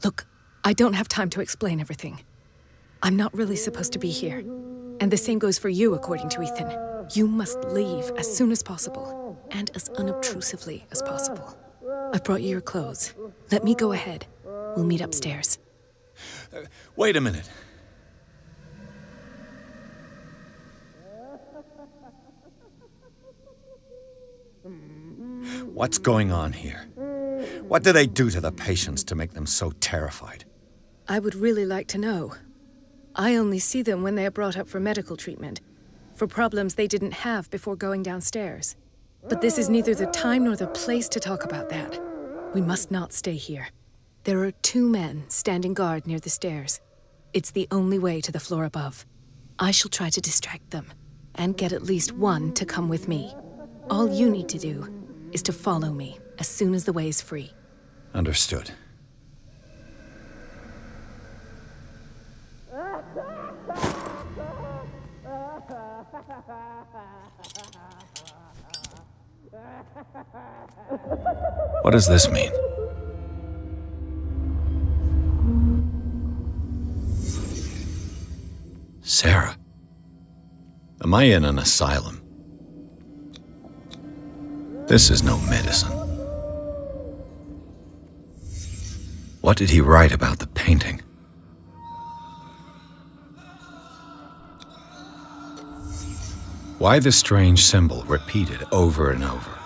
Look, I don't have time to explain everything. I'm not really supposed to be here. And the same goes for you, according to Ethan. You must leave as soon as possible, and as unobtrusively as possible. I've brought you your clothes. Let me go ahead. We'll meet upstairs. Wait a minute. What's going on here? What do they do to the patients to make them so terrified? I would really like to know. I only see them when they are brought up for medical treatment, for problems they didn't have before going downstairs. But this is neither the time nor the place to talk about that. We must not stay here. There are 2 men standing guard near the stairs. It's the only way to the floor above. I shall try to distract them, and get at least one to come with me. All you need to do is to follow me as soon as the way is free. Understood. What does this mean? Sarah? Am I in an asylum? This is no medicine. What did he write about the painting? Why the strange symbol repeated over and over?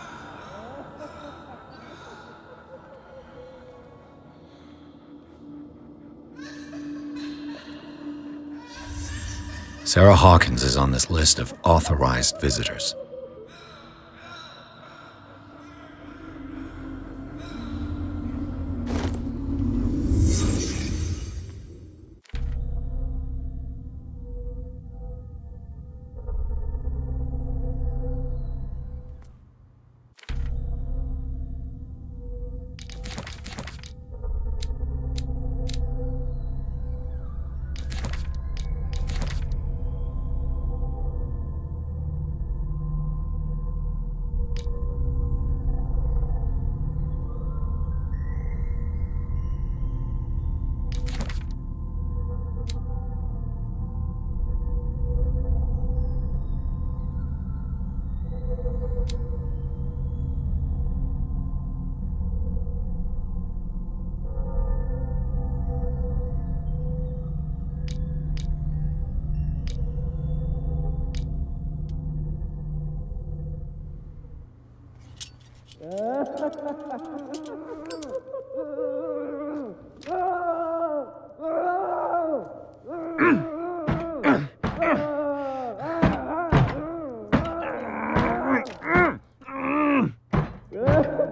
Sarah Hawkins is on this list of authorized visitors.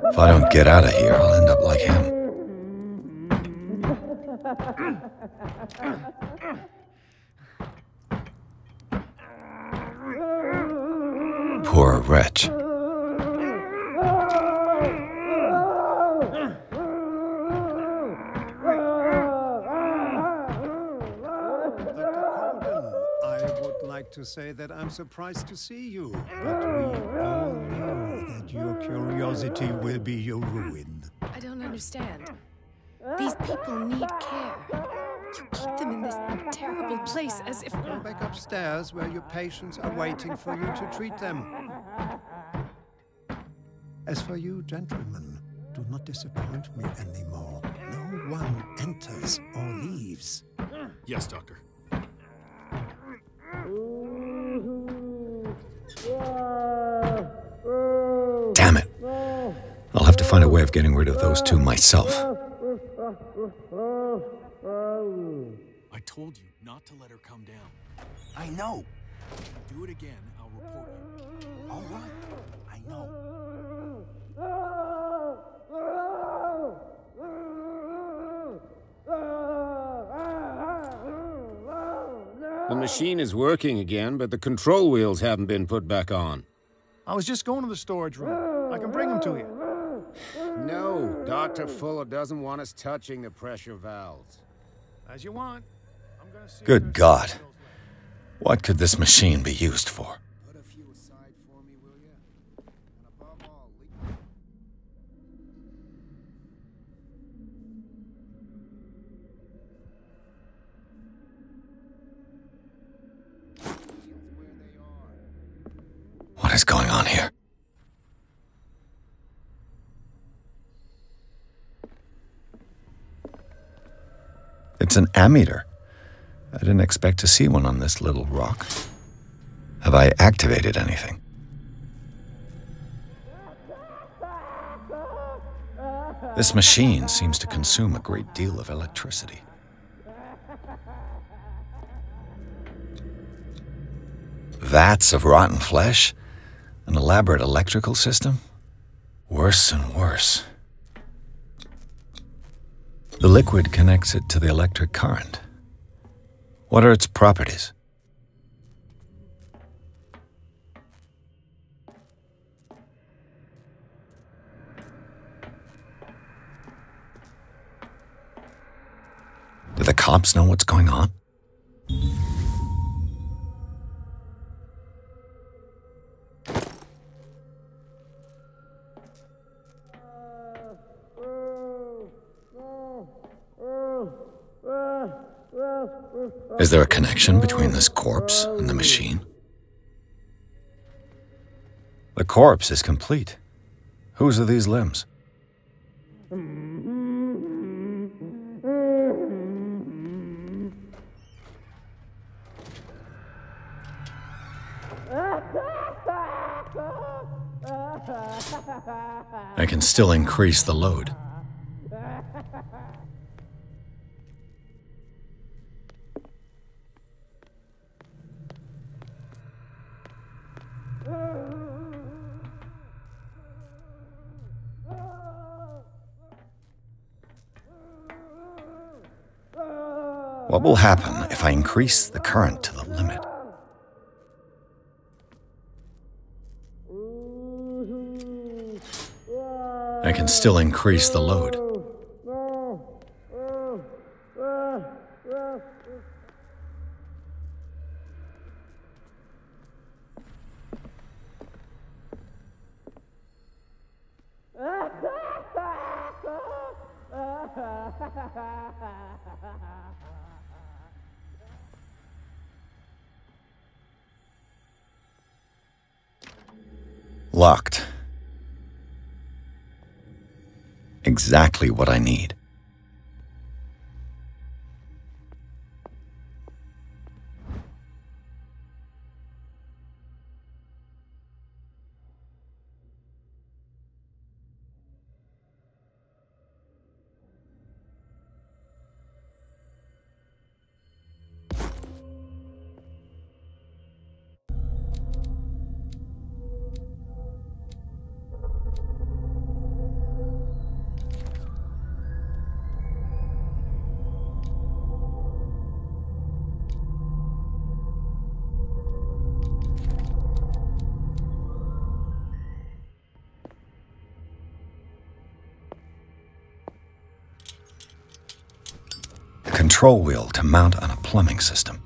If I don't get out of here, I'll end up like him. Poor wretch. to say that I'm surprised to see you, but we all know that your curiosity will be your ruin. I don't understand. These people need care. You keep them in this terrible place as if... Go back upstairs where your patients are waiting for you to treat them. As for you, gentlemen, do not disappoint me anymore. No one enters or leaves. Yes, Doctor. Damn it. I'll have to find a way of getting rid of those two myself. I told you not to let her come down. I know. Do it again, I'll report you. All right. I know. The machine is working again, but the control wheels haven't been put back on. I was just going to the storage room. I can bring them to you. No, Dr. Fuller doesn't want us touching the pressure valves. As you want. I'm gonna see Good God. What could this machine be used for? Put a few aside for me, will you? And above all, What is going on here? It's an ammeter. I didn't expect to see one on this little rock. Have I activated anything? This machine seems to consume a great deal of electricity. Vats of rotten flesh? An elaborate electrical system? Worse and worse. The liquid connects it to the electric current. What are its properties? Do the cops know what's going on? Is there a connection between this corpse and the machine? The corpse is complete. Whose are these limbs? I can still increase the load. What will happen if I increase the current to the limit? I can still increase the load. Locked. Exactly what I need. Control wheel to mount on a plumbing system.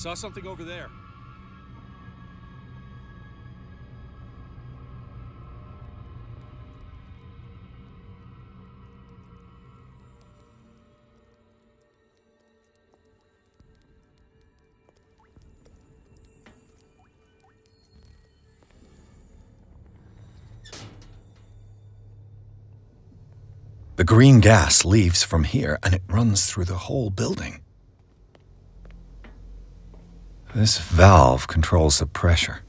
Saw something over there. The green gas leaves from here, and it runs through the whole building. This valve controls the pressure.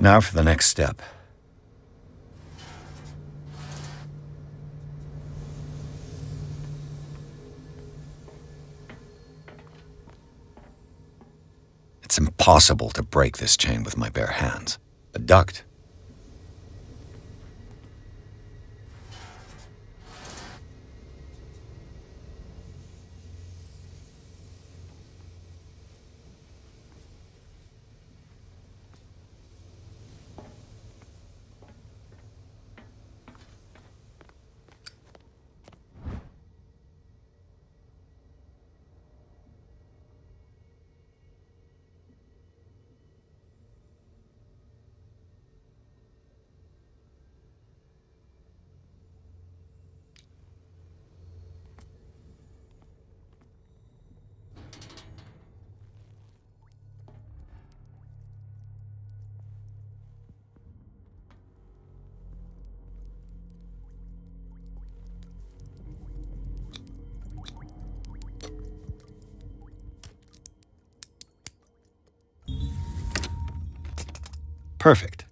Now for the next step. It's impossible to break this chain with my bare hands. A duct. Perfect.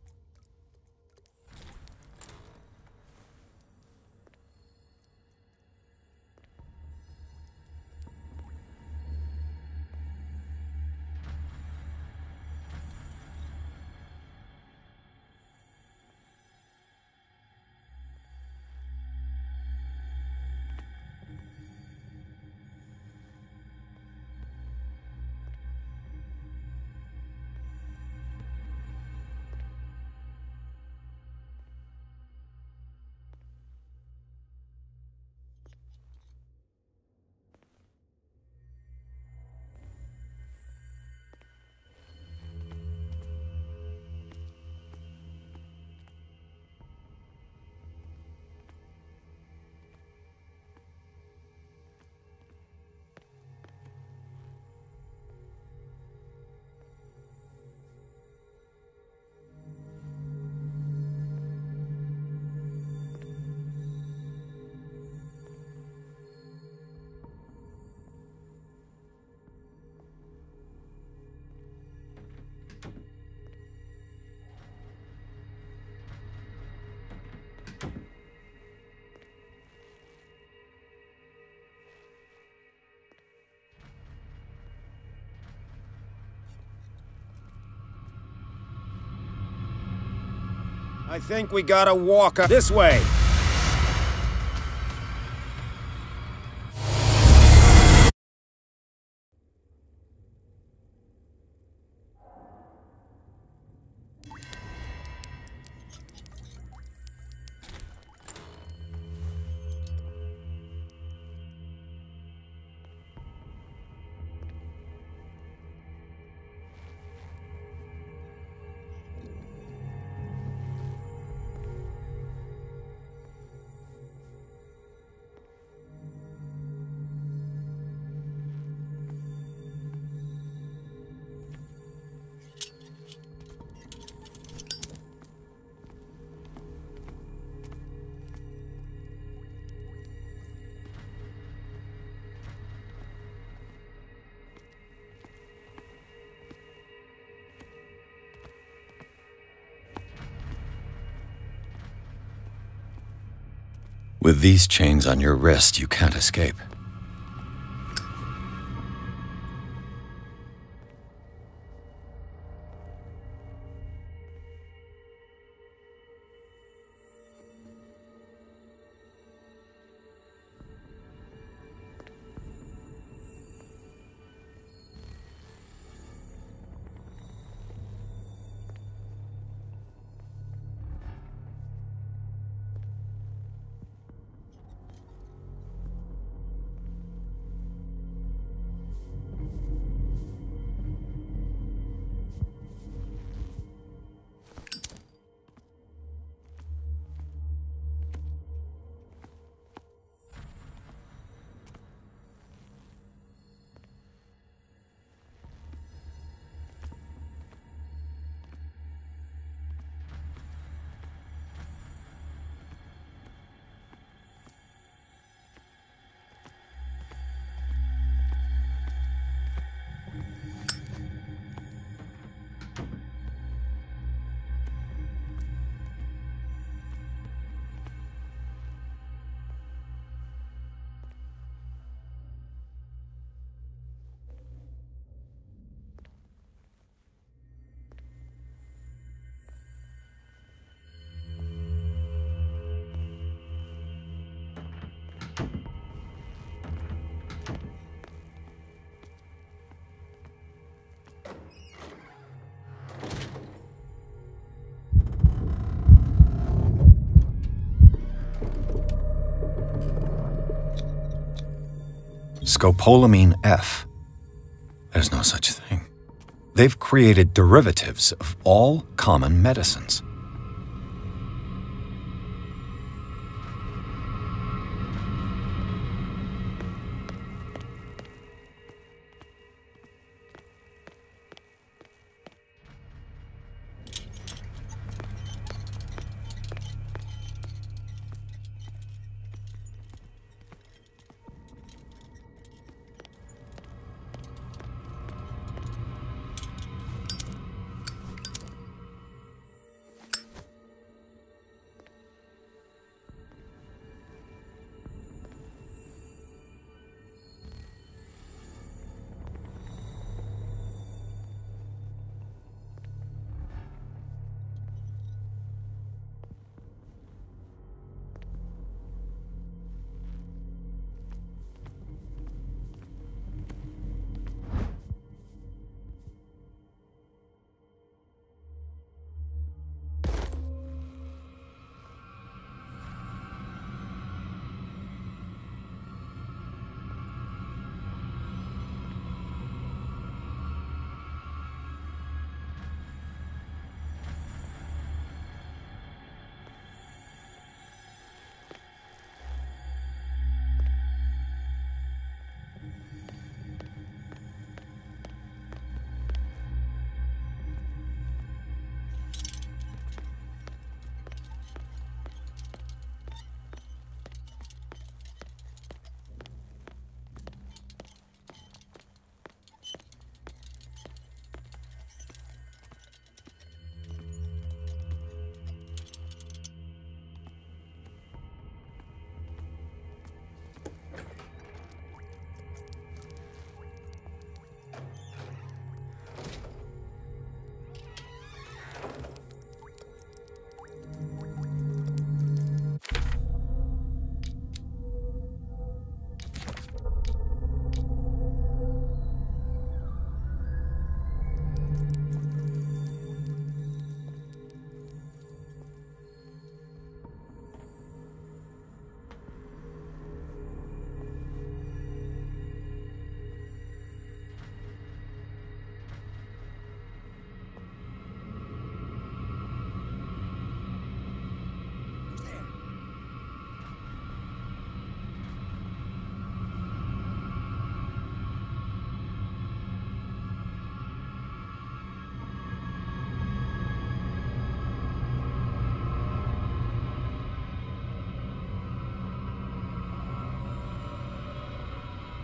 I think we gotta walk up this way. With these chains on your wrist, you can't escape. Scopolamine F. There's no such thing. They've created derivatives of all common medicines.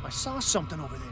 I saw something over there.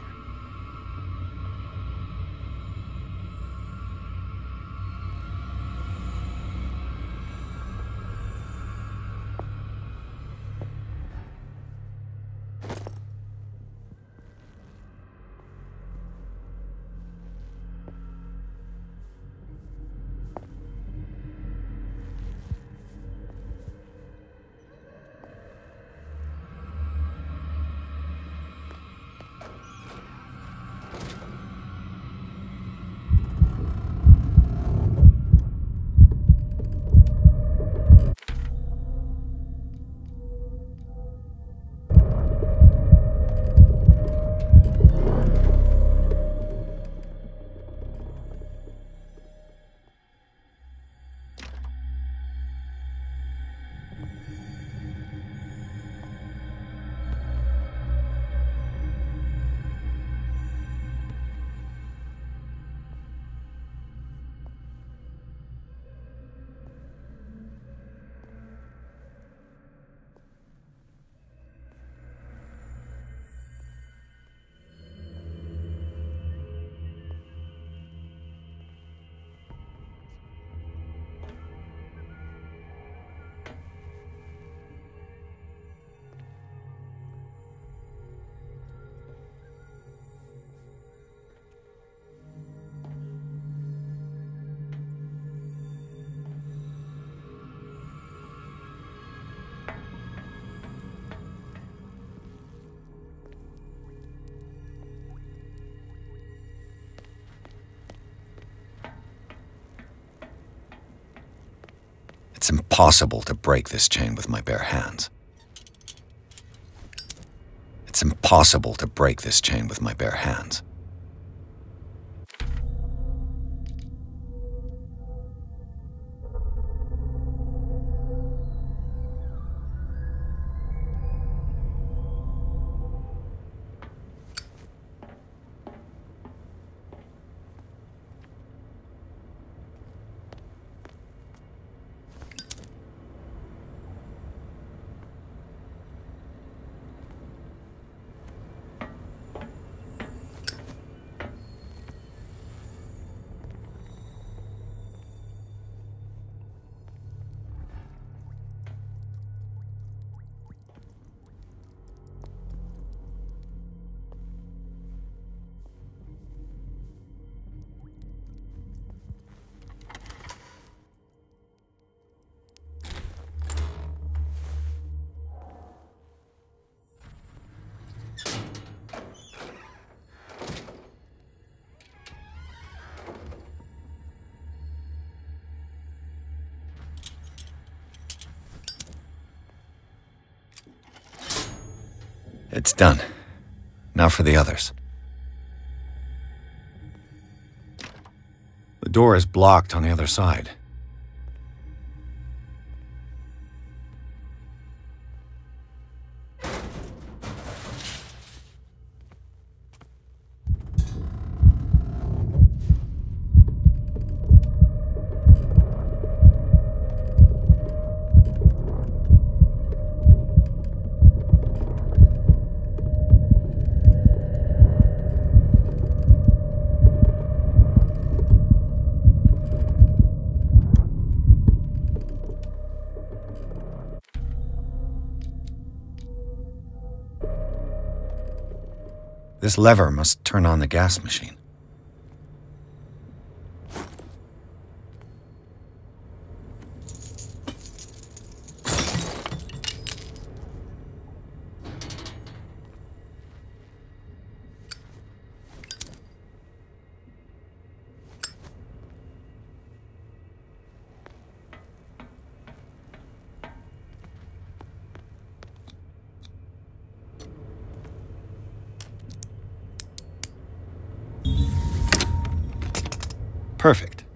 It's impossible to break this chain with my bare hands. It's impossible to break this chain with my bare hands. It's done. Now for the others. The door is blocked on the other side. This lever must turn on the gas machine. Perfect.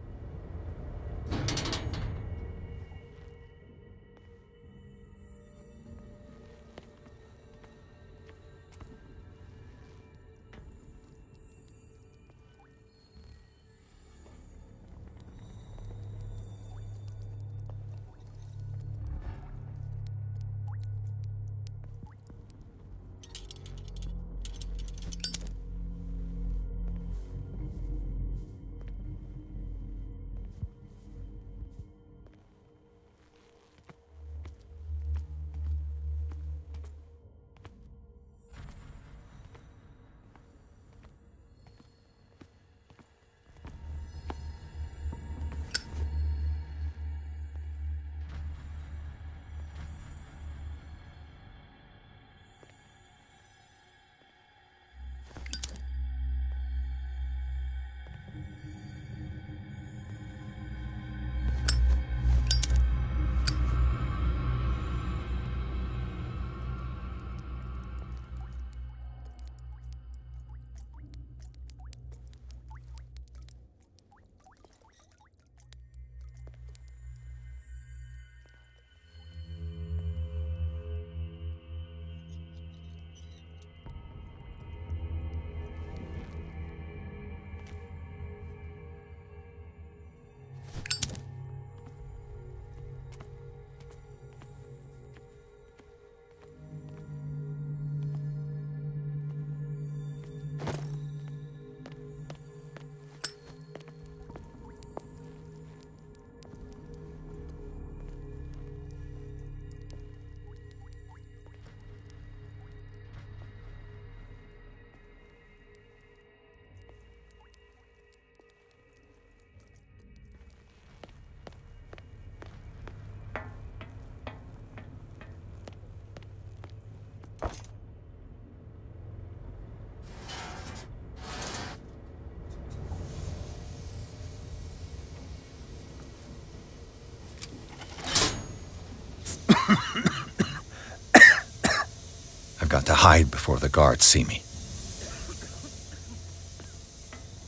I've got to hide before the guards see me.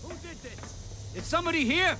Who did this? Is somebody here?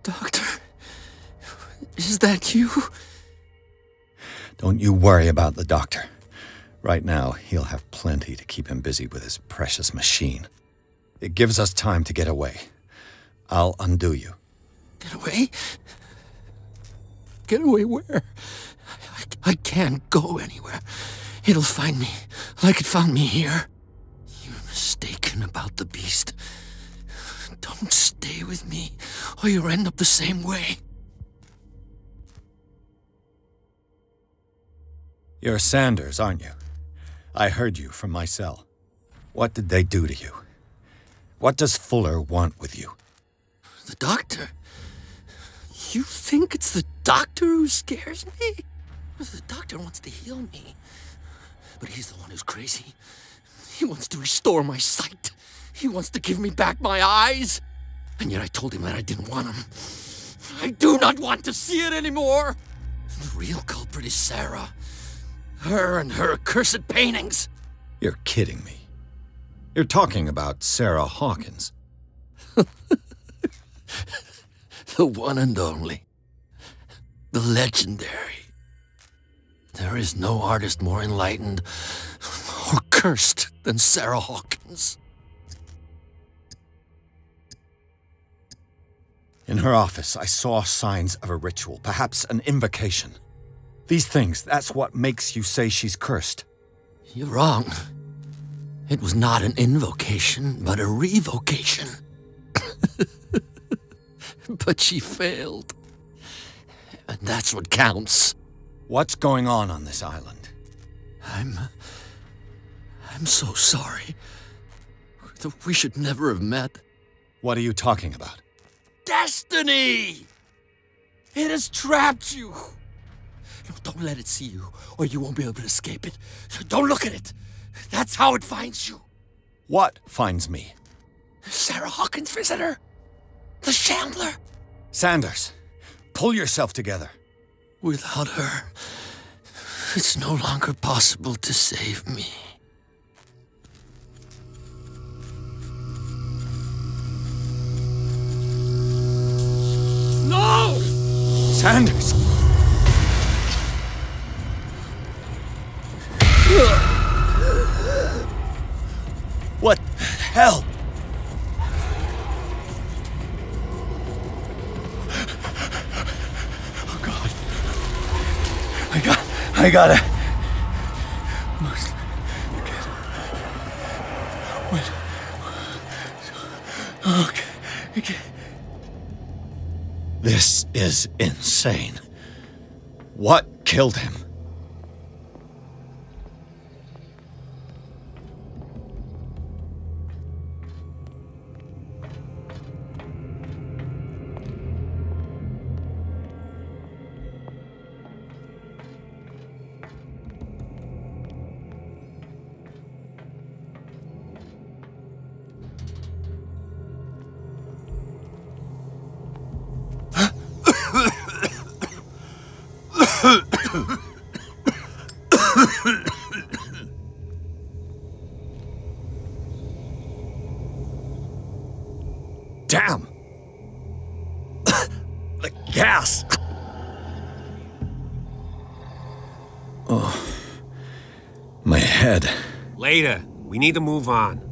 Doctor, is that you? Don't you worry about the doctor. Right now, he'll have plenty to keep him busy with his precious machine. It gives us time to get away. I'll undo you. Get away? Get away where? I can't go anywhere. It'll find me, like it found me here. You're mistaken about the beast. Don't stay with me, or you'll end up the same way. You're Sanders, aren't you? I heard you from my cell. What did they do to you? What does Fuller want with you? The doctor? You think it's the doctor who scares me? The doctor wants to heal me. But he's the one who's crazy. He wants to restore my sight. He wants to give me back my eyes. And yet I told him that I didn't want him. I do not want to see it anymore. The real culprit is Sarah. Her and her accursed paintings. You're kidding me. You're talking about Sarah Hawkins. The one and only. The legendary. There is no artist more enlightened or cursed than Sarah Hawkins. In her office, I saw signs of a ritual, perhaps an invocation. These things, that's what makes you say she's cursed. You're wrong. It was not an invocation, but a revocation. But she failed. And that's what counts. What's going on this island? I'm so sorry. We should never have met. What are you talking about? Destiny! It has trapped you. No, don't let it see you, or you won't be able to escape it. Don't look at it. That's how it finds you. What finds me? Sarah Hawkins' visitor. The Shambler. Sanders, pull yourself together. Without her, it's no longer possible to save me. No! Sanders! What the hell? Oh God. I gotta. Okay. This is insane. What killed him? Damn! The gas! Oh, my head. Later. We need to move on.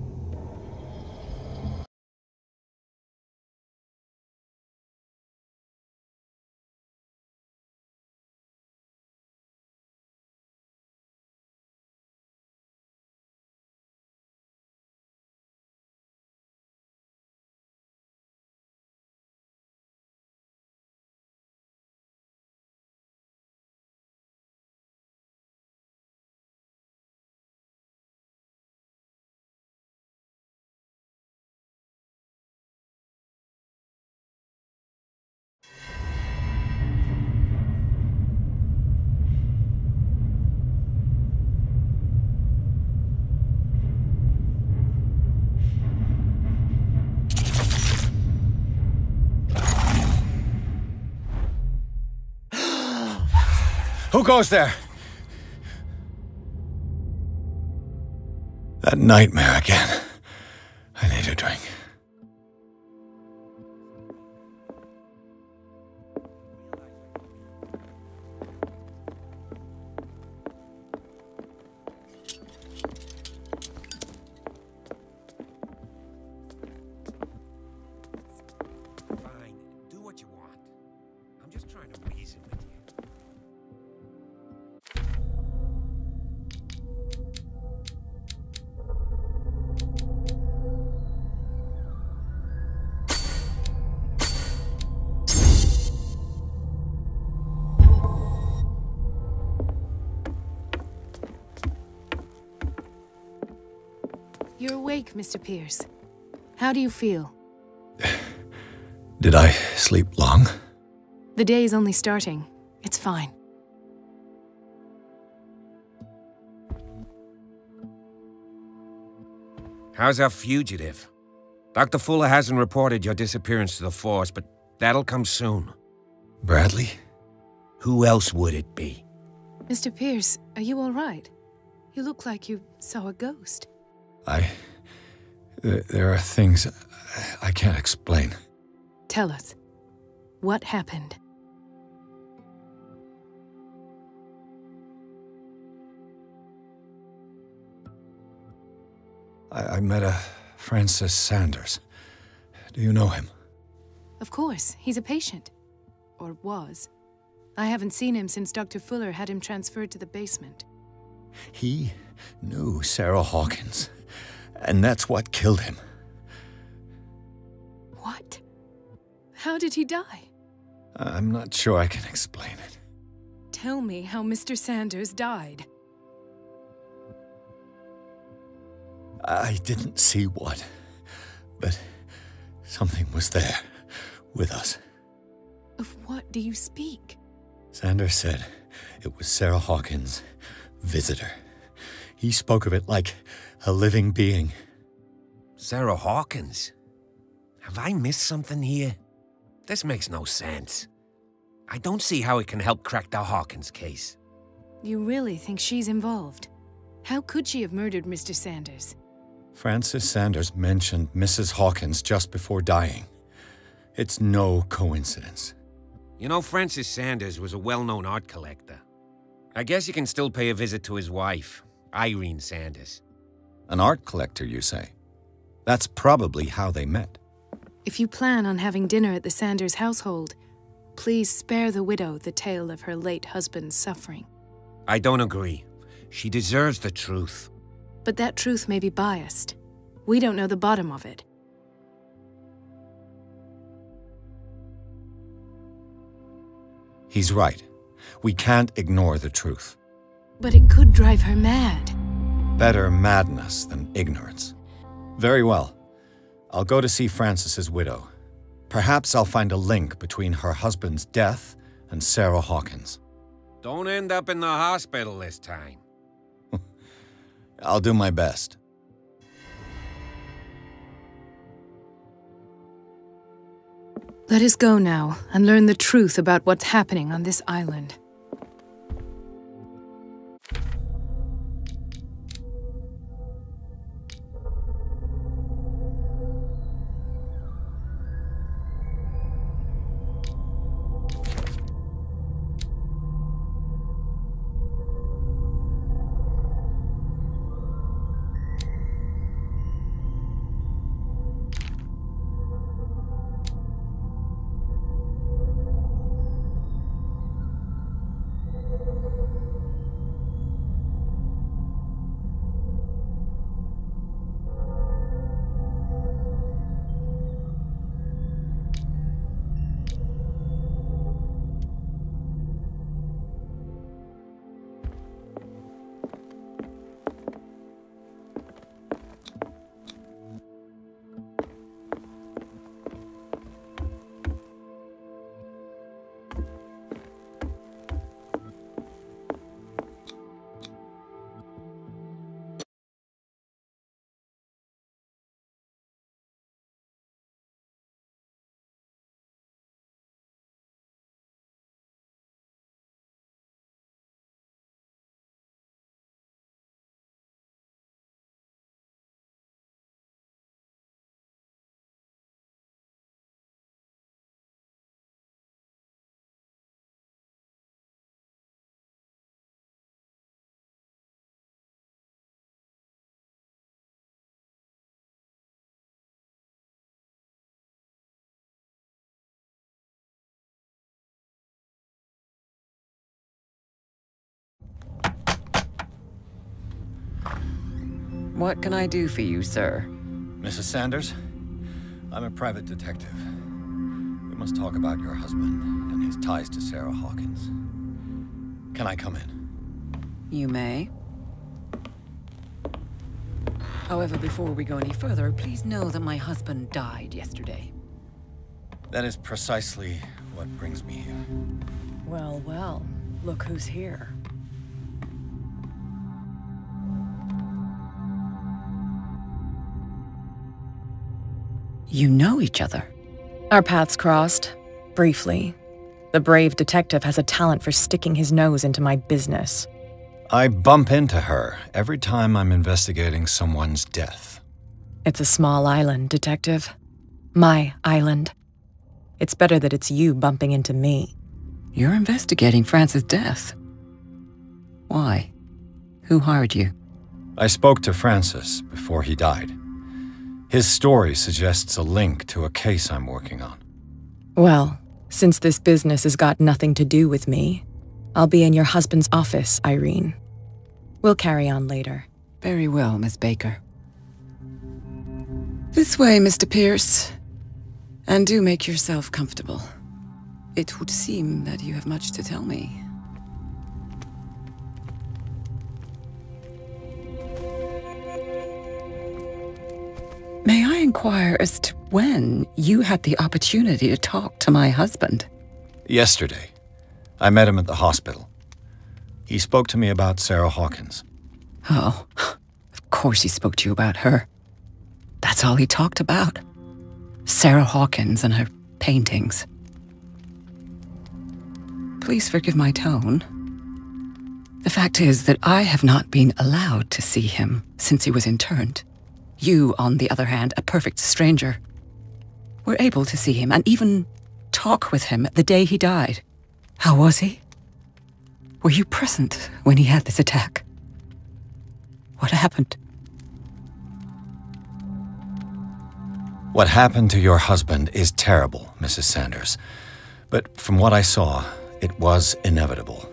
Who goes there? That nightmare again. I need a drink. Fine. Do what you want. I'm just trying to reason with you. You're awake, Mr. Pierce. How do you feel? Did I sleep long? The day is only starting. It's fine. How's our fugitive? Dr. Fuller hasn't reported your disappearance to the force, but that'll come soon. Bradley? Who else would it be? Mr. Pierce, are you all right? You look like you saw a ghost. There are things I can't explain. Tell us. What happened? I met a Francis Sanders. Do you know him? Of course, he's a patient. Or was. I haven't seen him since Dr. Fuller had him transferred to the basement. He knew Sarah Hawkins, and that's what killed him. What? How did he die? I'm not sure I can explain it. Tell me how Mr. Sanders died. I didn't see what, but something was there, with us. Of what do you speak? Sanders said it was Sarah Hawkins' visitor. He spoke of it like a living being. Sarah Hawkins? Have I missed something here? This makes no sense. I don't see how it can help crack the Hawkins case. You really think she's involved? How could she have murdered Mr. Sanders? Francis Sanders mentioned Mrs. Hawkins just before dying. It's no coincidence. You know, Francis Sanders was a well-known art collector. I guess you can still pay a visit to his wife, Irene Sanders. An art collector, you say? That's probably how they met. If you plan on having dinner at the Sanders household, please spare the widow the tale of her late husband's suffering. I don't agree. She deserves the truth. But that truth may be biased. We don't know the bottom of it. He's right. We can't ignore the truth. But it could drive her mad. Better madness than ignorance. Very well. I'll go to see Francis's widow. Perhaps I'll find a link between her husband's death and Sarah Hawkins. Don't end up in the hospital this time. I'll do my best. Let us go now and learn the truth about what's happening on this island. What can I do for you, sir? Mrs. Sanders, I'm a private detective. We must talk about your husband and his ties to Sarah Hawkins. Can I come in? You may. However, before we go any further, please know that my husband died yesterday. That is precisely what brings me here. Well, well, look who's here. You know each other. Our paths crossed, briefly. The brave detective has a talent for sticking his nose into my business. I bump into her every time I'm investigating someone's death. It's a small island, Detective. My island. It's better that it's you bumping into me. You're investigating Francis' death. Why? Who hired you? I spoke to Francis before he died. His story suggests a link to a case I'm working on. Well, since this business has got nothing to do with me, I'll be in your husband's office, Irene. We'll carry on later. Very well, Miss Baker. This way, Mr. Pierce. And do make yourself comfortable. It would seem that you have much to tell me. May I inquire as to when you had the opportunity to talk to my husband? Yesterday. I met him at the hospital. He spoke to me about Sarah Hawkins. Oh, of course he spoke to you about her. That's all he talked about. Sarah Hawkins and her paintings. Please forgive my tone. The fact is that I have not been allowed to see him since he was interned. You, on the other hand, a perfect stranger, were able to see him and even talk with him the day he died. How was he? Were you present when he had this attack? What happened? What happened to your husband is terrible, Mrs. Sanders. But from what I saw, it was inevitable.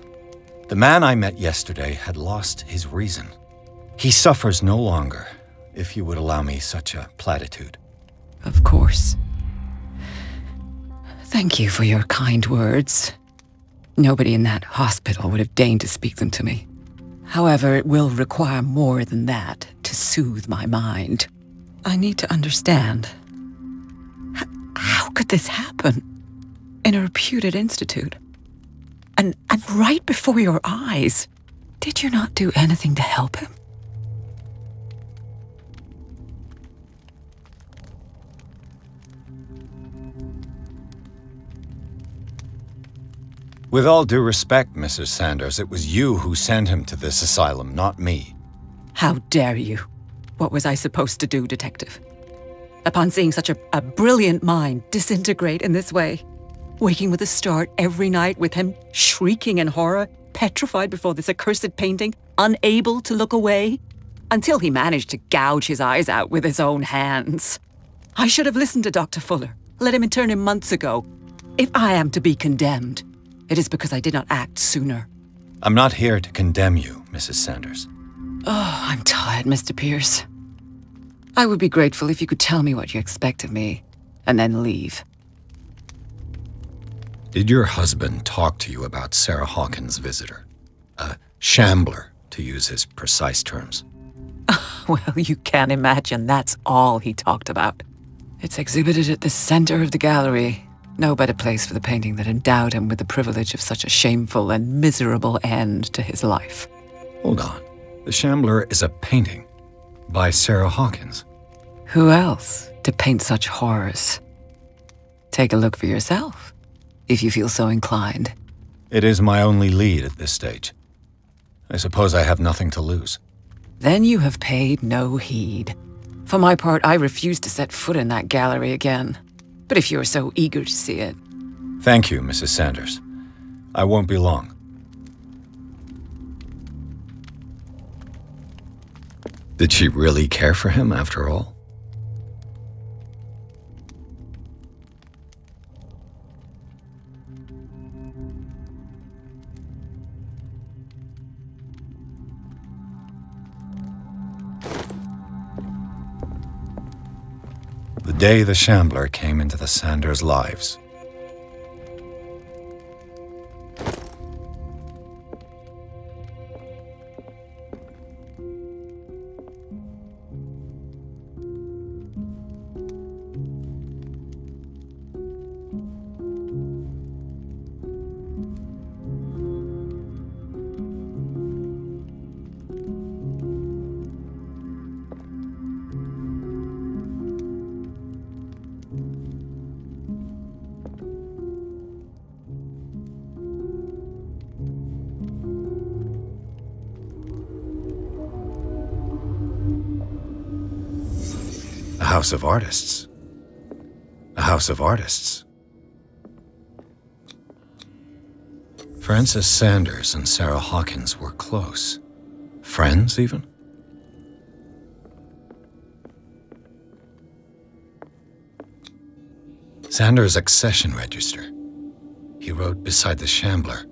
The man I met yesterday had lost his reason. He suffers no longer, if you would allow me such a platitude. Of course. Thank you for your kind words. Nobody in that hospital would have deigned to speak them to me. However, it will require more than that to soothe my mind. I need to understand. How could this happen? In a reputed institute? And right before your eyes? Did you not do anything to help him? With all due respect, Mrs. Sanders, it was you who sent him to this asylum, not me. How dare you? What was I supposed to do, Detective? Upon seeing such a brilliant mind disintegrate in this way, waking with a start every night with him shrieking in horror, petrified before this accursed painting, unable to look away, until he managed to gouge his eyes out with his own hands. I should have listened to Dr. Fuller, let him intern him months ago. If I am to be condemned, it is because I did not act sooner. I'm not here to condemn you, Mrs. Sanders. Oh, I'm tired, Mr. Pierce. I would be grateful if you could tell me what you expect of me, and then leave. Did your husband talk to you about Sarah Hawkins' visitor? A shambler, to use his precise terms. Well, you can imagine that's all he talked about. It's exhibited at the center of the gallery. No better place for the painting that endowed him with the privilege of such a shameful and miserable end to his life. Hold on. The Shambler is a painting by Sarah Hawkins. Who else to paint such horrors? Take a look for yourself, if you feel so inclined. It is my only lead at this stage. I suppose I have nothing to lose. Then you have paid no heed. For my part, I refuse to set foot in that gallery again. But if you're so eager to see it... Thank you, Mrs. Sanders. I won't be long. Did she really care for him after all? The day the Shambler came into the Sanders' lives. A house of artists. A house of artists. Frances Sanders and Sarah Hawkins were close. Friends, even? Sanders' accession register. He wrote beside the Shambler,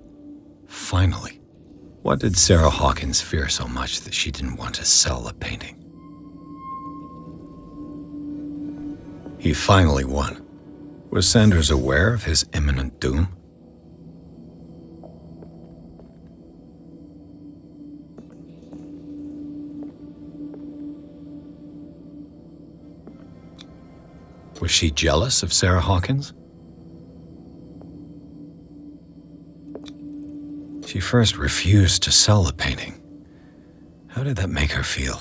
"Finally." What did Sarah Hawkins fear so much that she didn't want to sell the painting? He finally won. Was Sanders aware of his imminent doom? Was she jealous of Sarah Hawkins? She first refused to sell the painting. How did that make her feel?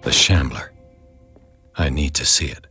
The Shambler. I need to see it.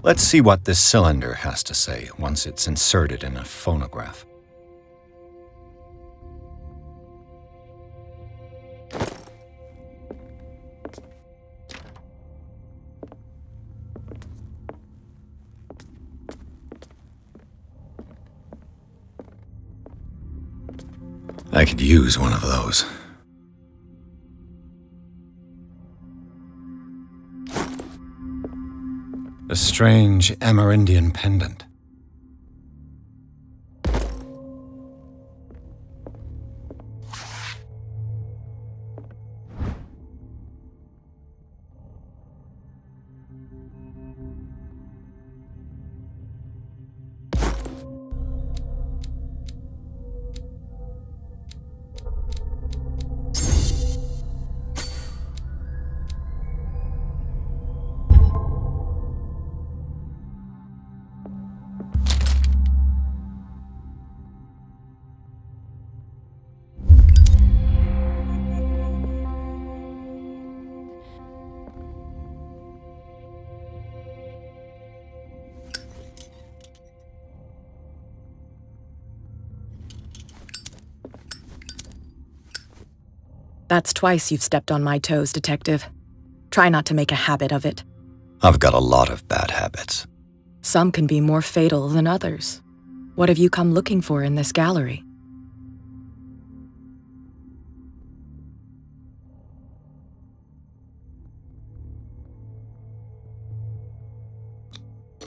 Let's see what this cylinder has to say once it's inserted in a phonograph. I could use one of those. A strange Amerindian pendant. That's twice you've stepped on my toes, Detective. Try not to make a habit of it. I've got a lot of bad habits. Some can be more fatal than others. What have you come looking for in this gallery?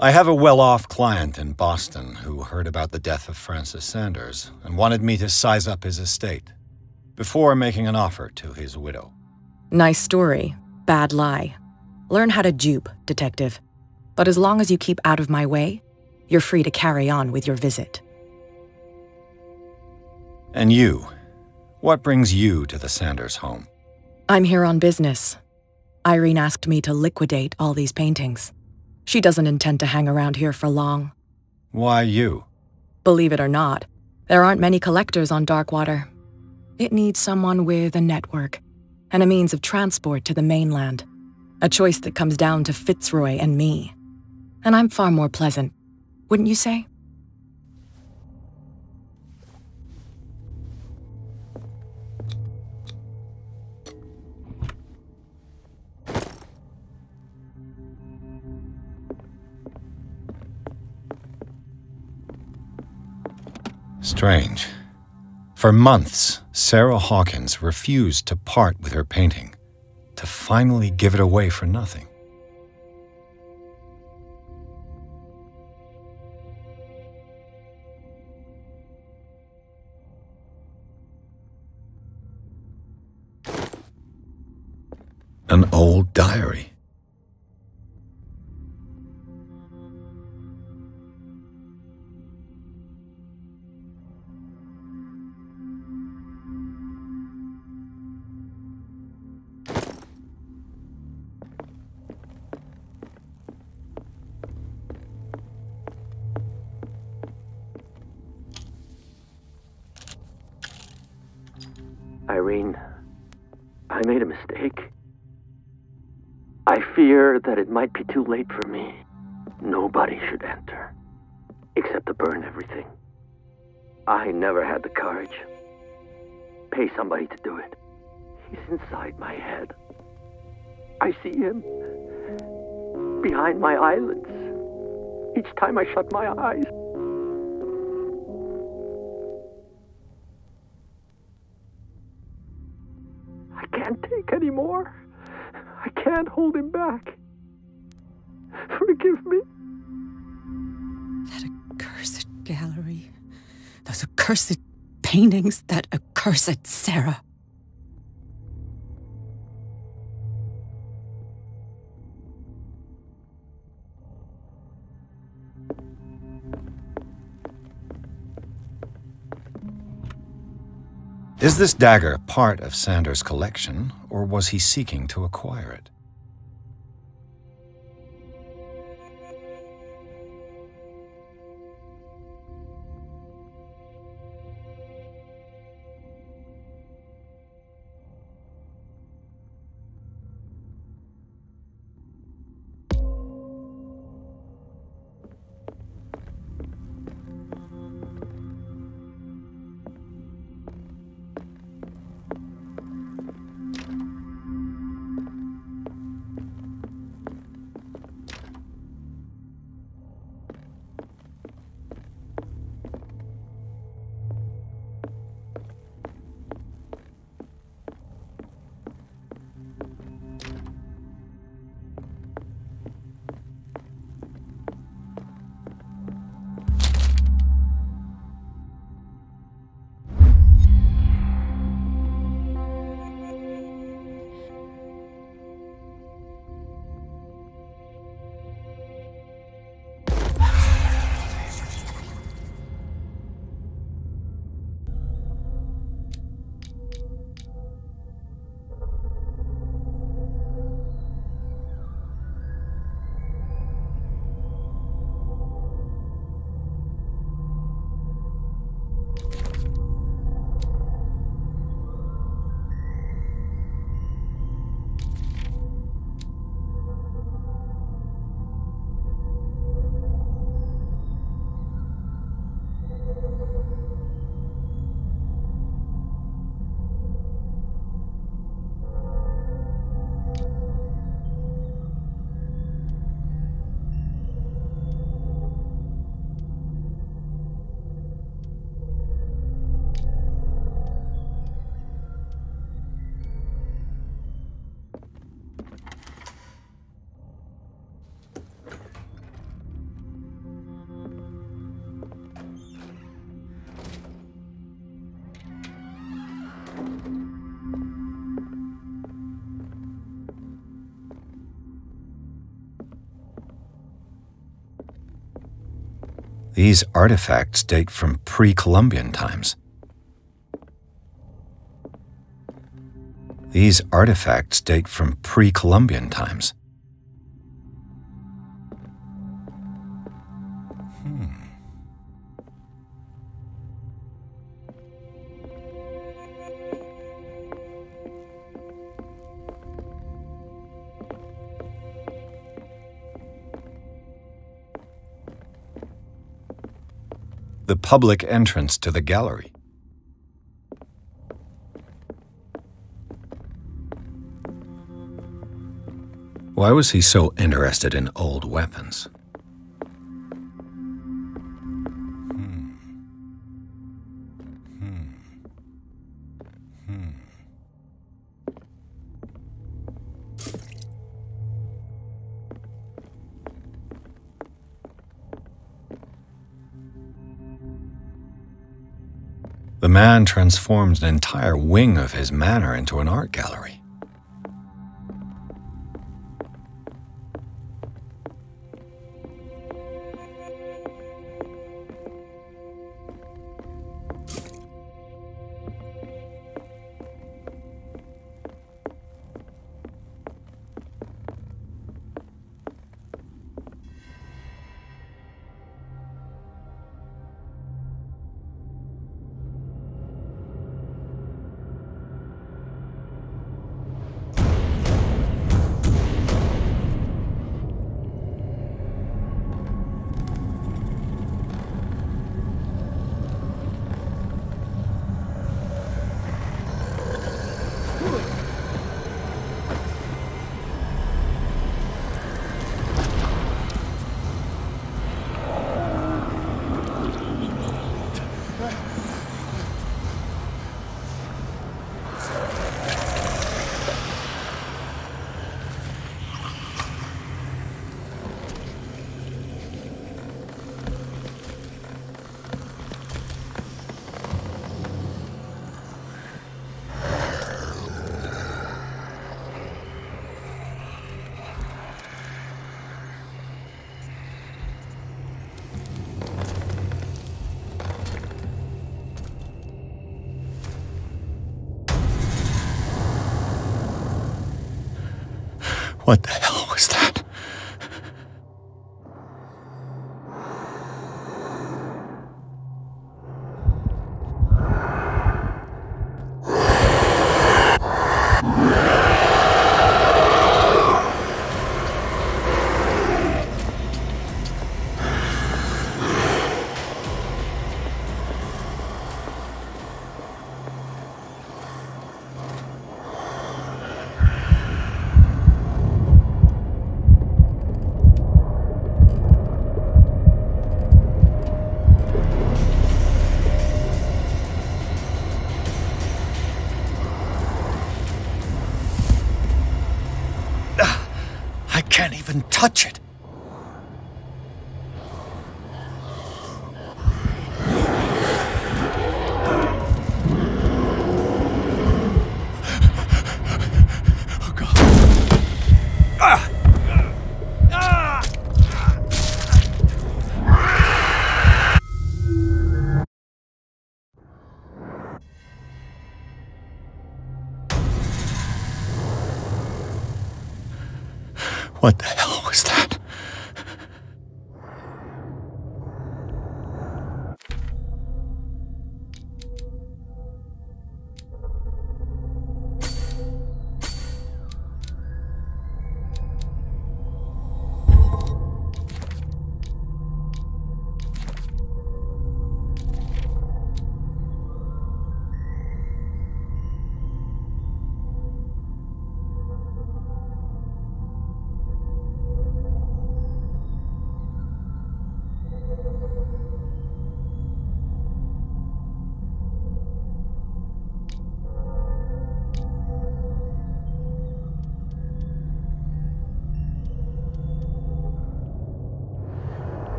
I have a well-off client in Boston who heard about the death of Francis Sanders and wanted me to size up his estate before making an offer to his widow. Nice story. Bad lie. Learn how to dupe, Detective. But as long as you keep out of my way, you're free to carry on with your visit. And you? What brings you to the Sanders home? I'm here on business. Irene asked me to liquidate all these paintings. She doesn't intend to hang around here for long. Why you? Believe it or not, there aren't many collectors on Darkwater. It needs someone with a network and a means of transport to the mainland. A choice that comes down to Fitzroy and me. And I'm far more pleasant, wouldn't you say? Strange. For months, Sarah Hawkins refused to part with her painting, to finally give it away for nothing. An old diary. Irene, I made a mistake. I fear that it might be too late for me. Nobody should enter, except to burn everything. I never had the courage. Pay somebody to do it. He's inside my head. I see him behind my eyelids each time I shut my eyes. I can't take any more. I can't hold him back. Forgive me. That accursed gallery. Those accursed paintings. That accursed Sarah. Is this dagger part of Sanders' collection, or was he seeking to acquire it? These artifacts date from pre-Columbian times. These artifacts date from pre-Columbian times. The public entrance to the gallery. Why was he so interested in old weapons? The man transforms an entire wing of his manor into an art gallery. What the hell was that? I can't even touch it. Oh, God. Ah! Ah! What the hell was that?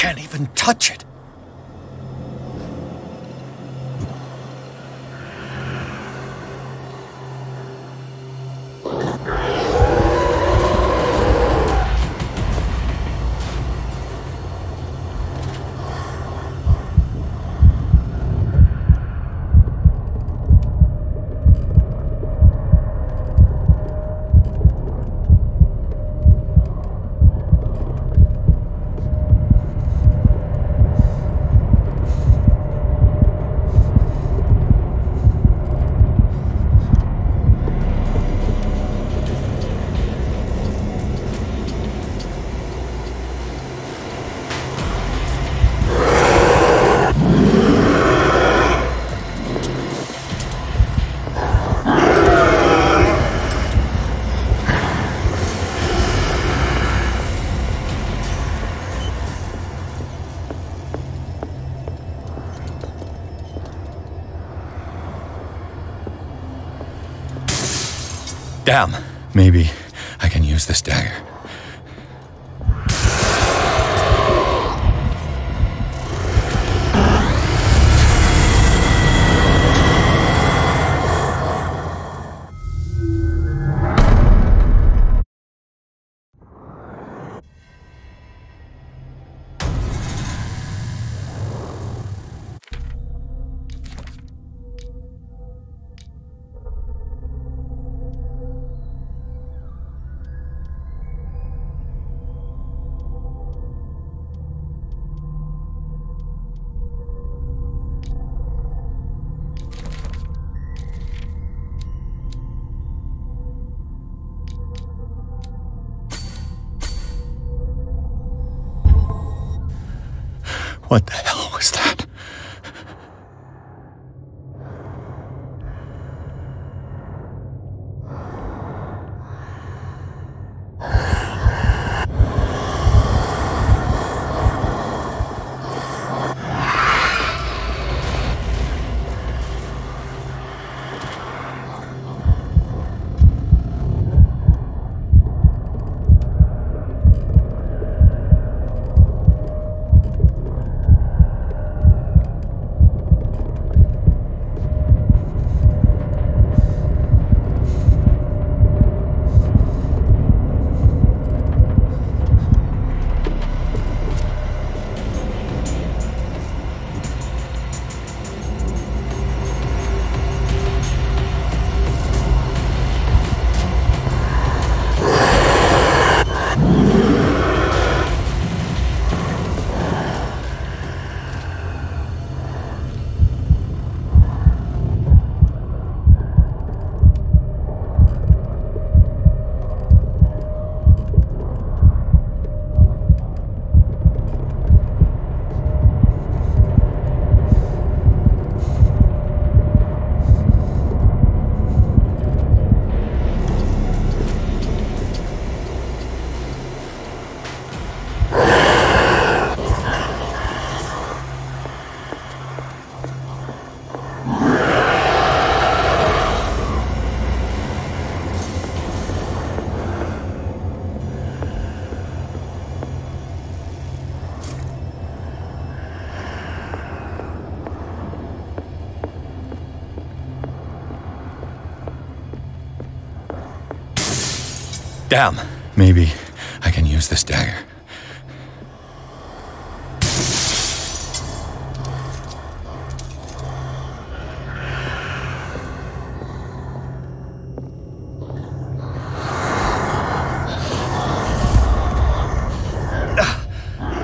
can't even touch it. Damn, maybe I can use this dagger. What the hell was that? Damn, maybe I can use this dagger.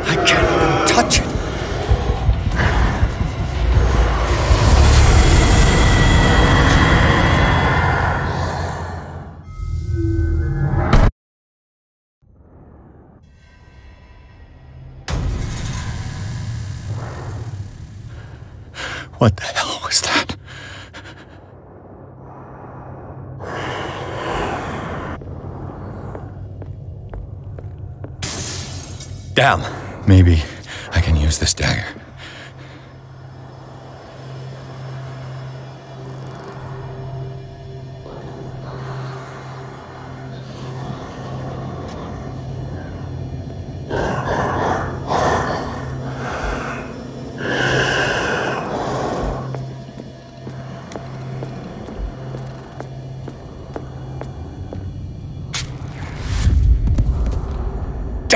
I can't even touch it. What the hell was that? Damn, maybe I can use this dagger.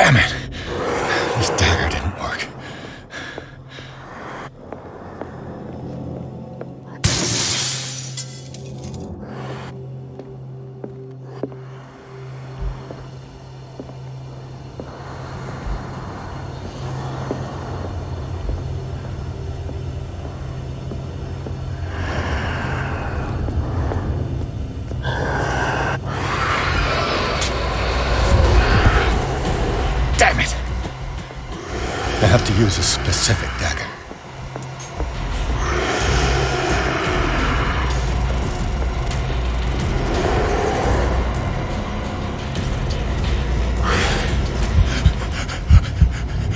Damn it! This dagger didn't work. I have to use a specific dagger.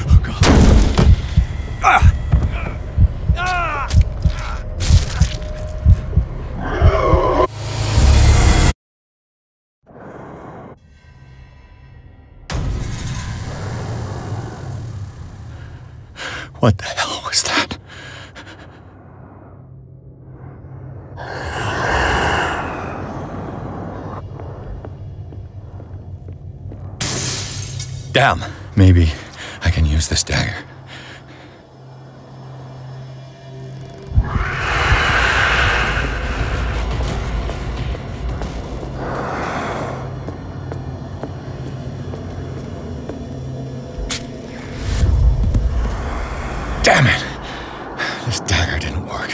Oh, God. What the hell was that? Damn. Maybe I can use this dagger. Damn it! This dagger didn't work.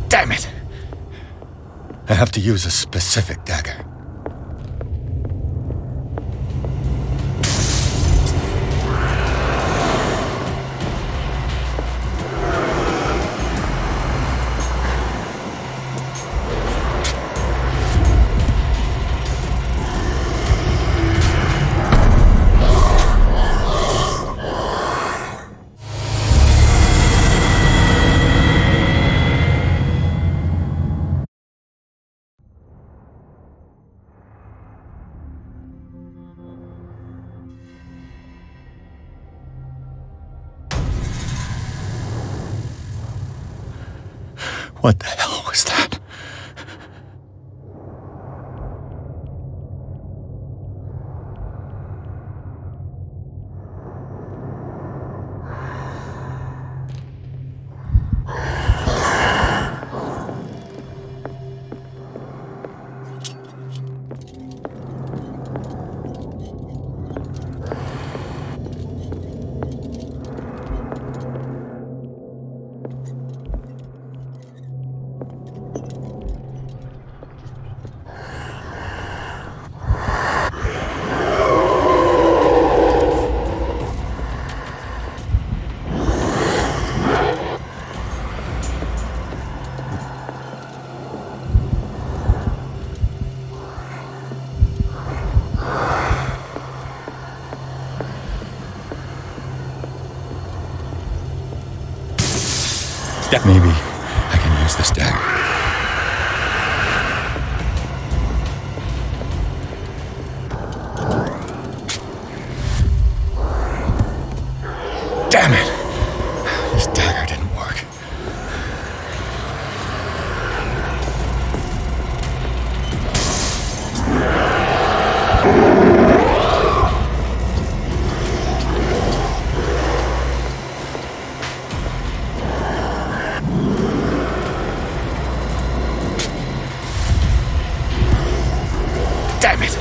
Damn it! I have to use a specific dagger. What the hell was that? Maybe I can use this dagger. Damn it! This dagger didn't work. Damn it!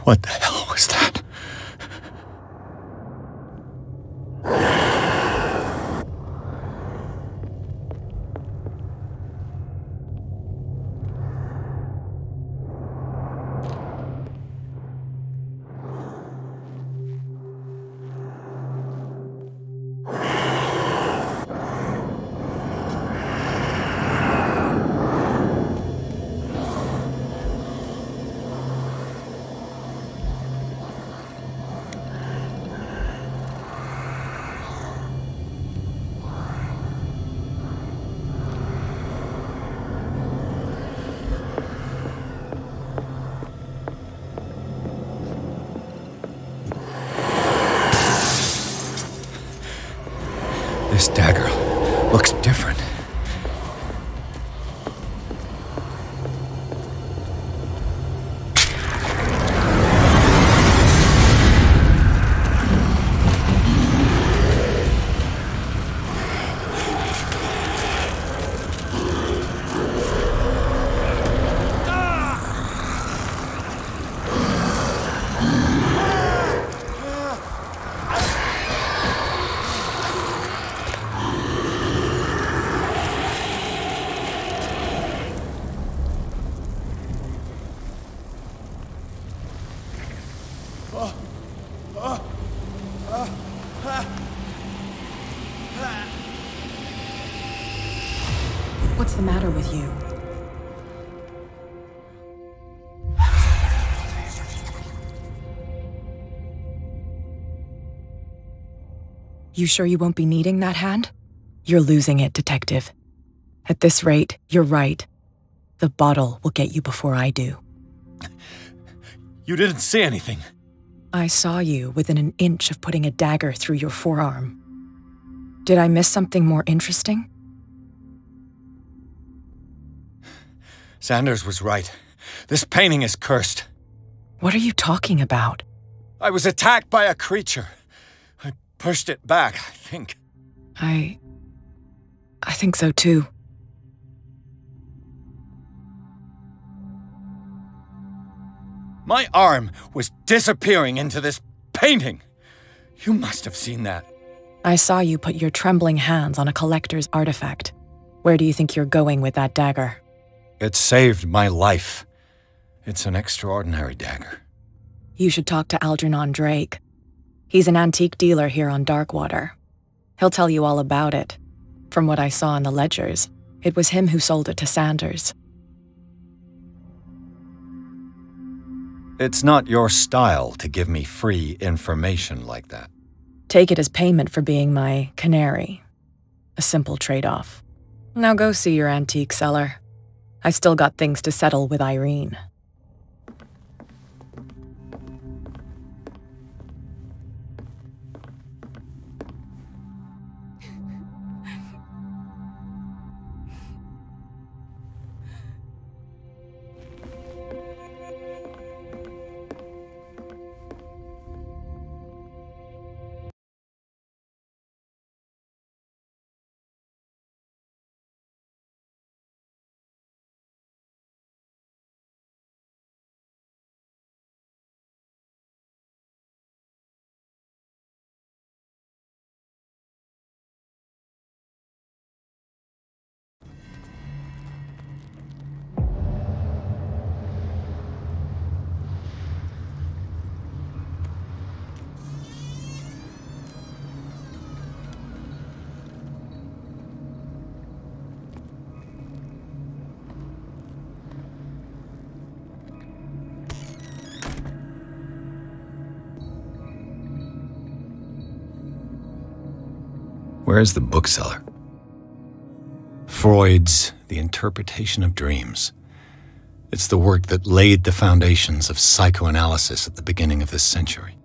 What the hell was that? looks different. What's the matter with you? You sure you won't be needing that hand? You're losing it, Detective. At this rate, you're right. The bottle will get you before I do. You didn't see anything. I saw you within an inch of putting a dagger through your forearm. Did I miss something more interesting? Sanders was right. This painting is cursed. What are you talking about? I was attacked by a creature. I pushed it back, I think. I think so too. My arm was disappearing into this painting. You must have seen that. I saw you put your trembling hands on a collector's artifact. Where do you think you're going with that dagger? It saved my life. It's an extraordinary dagger. You should talk to Algernon Drake. He's an antique dealer here on Darkwater. He'll tell you all about it. From what I saw in the ledgers, it was him who sold it to Sanders. It's not your style to give me free information like that. Take it as payment for being my canary. A simple trade-off. Now go see your antique seller. I still got things to settle with Irene. Where's the bookseller? Freud's The Interpretation of Dreams. It's the work that laid the foundations of psychoanalysis at the beginning of this century.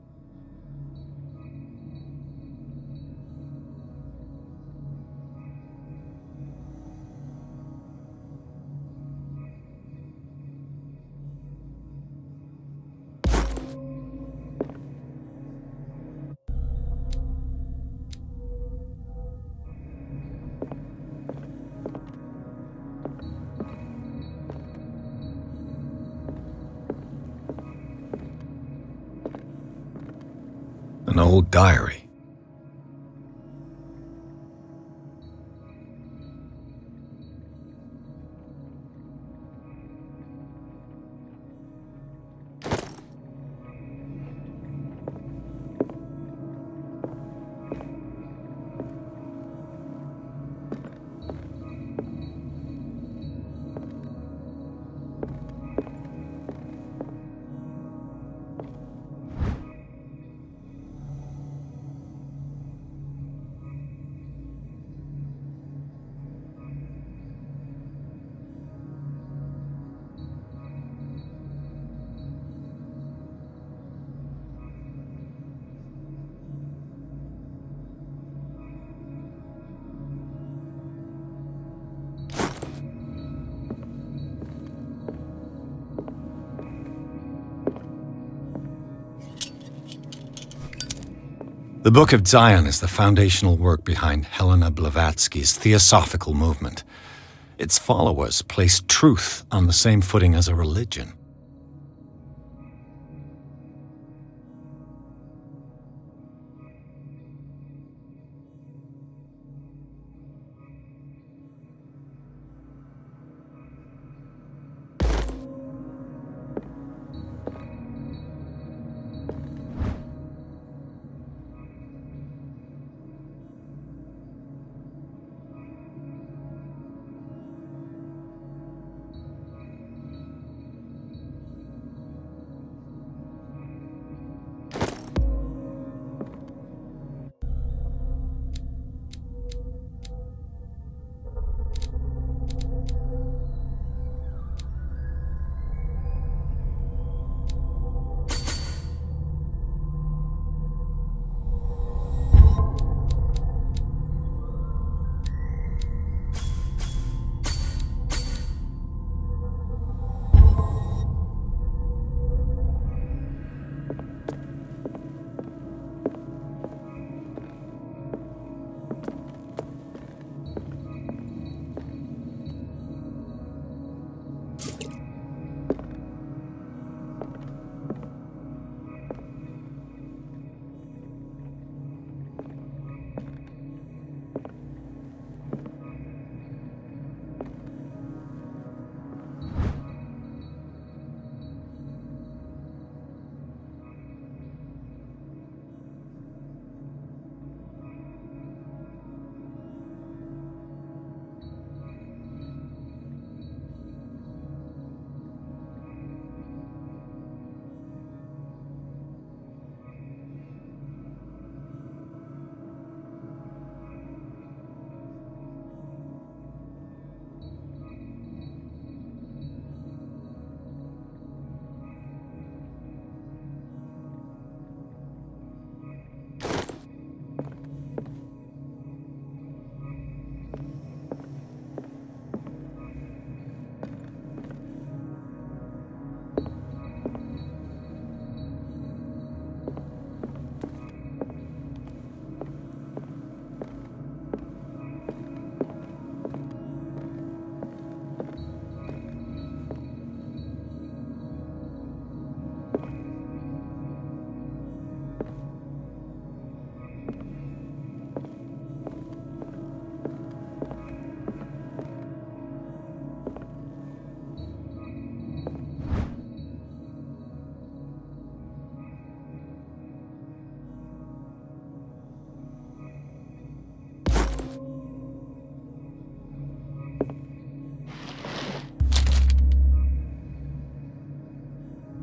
An old diary. The Book of Zion is the foundational work behind Helena Blavatsky's Theosophical movement. Its followers place truth on the same footing as a religion.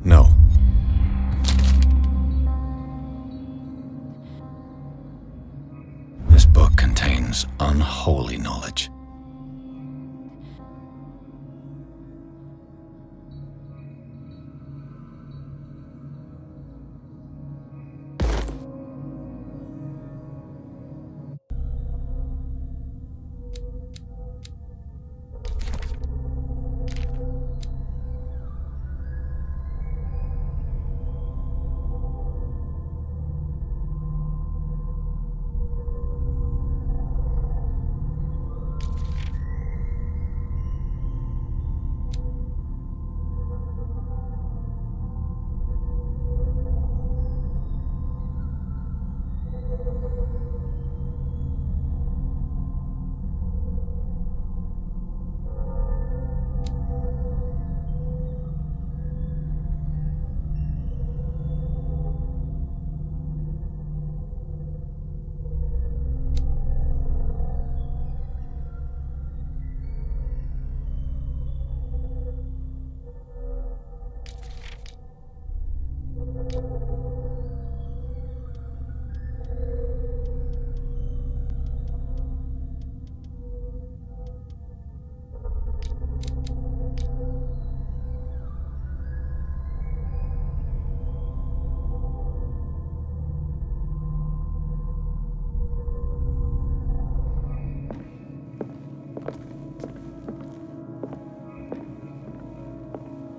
No. This book contains unholy knowledge.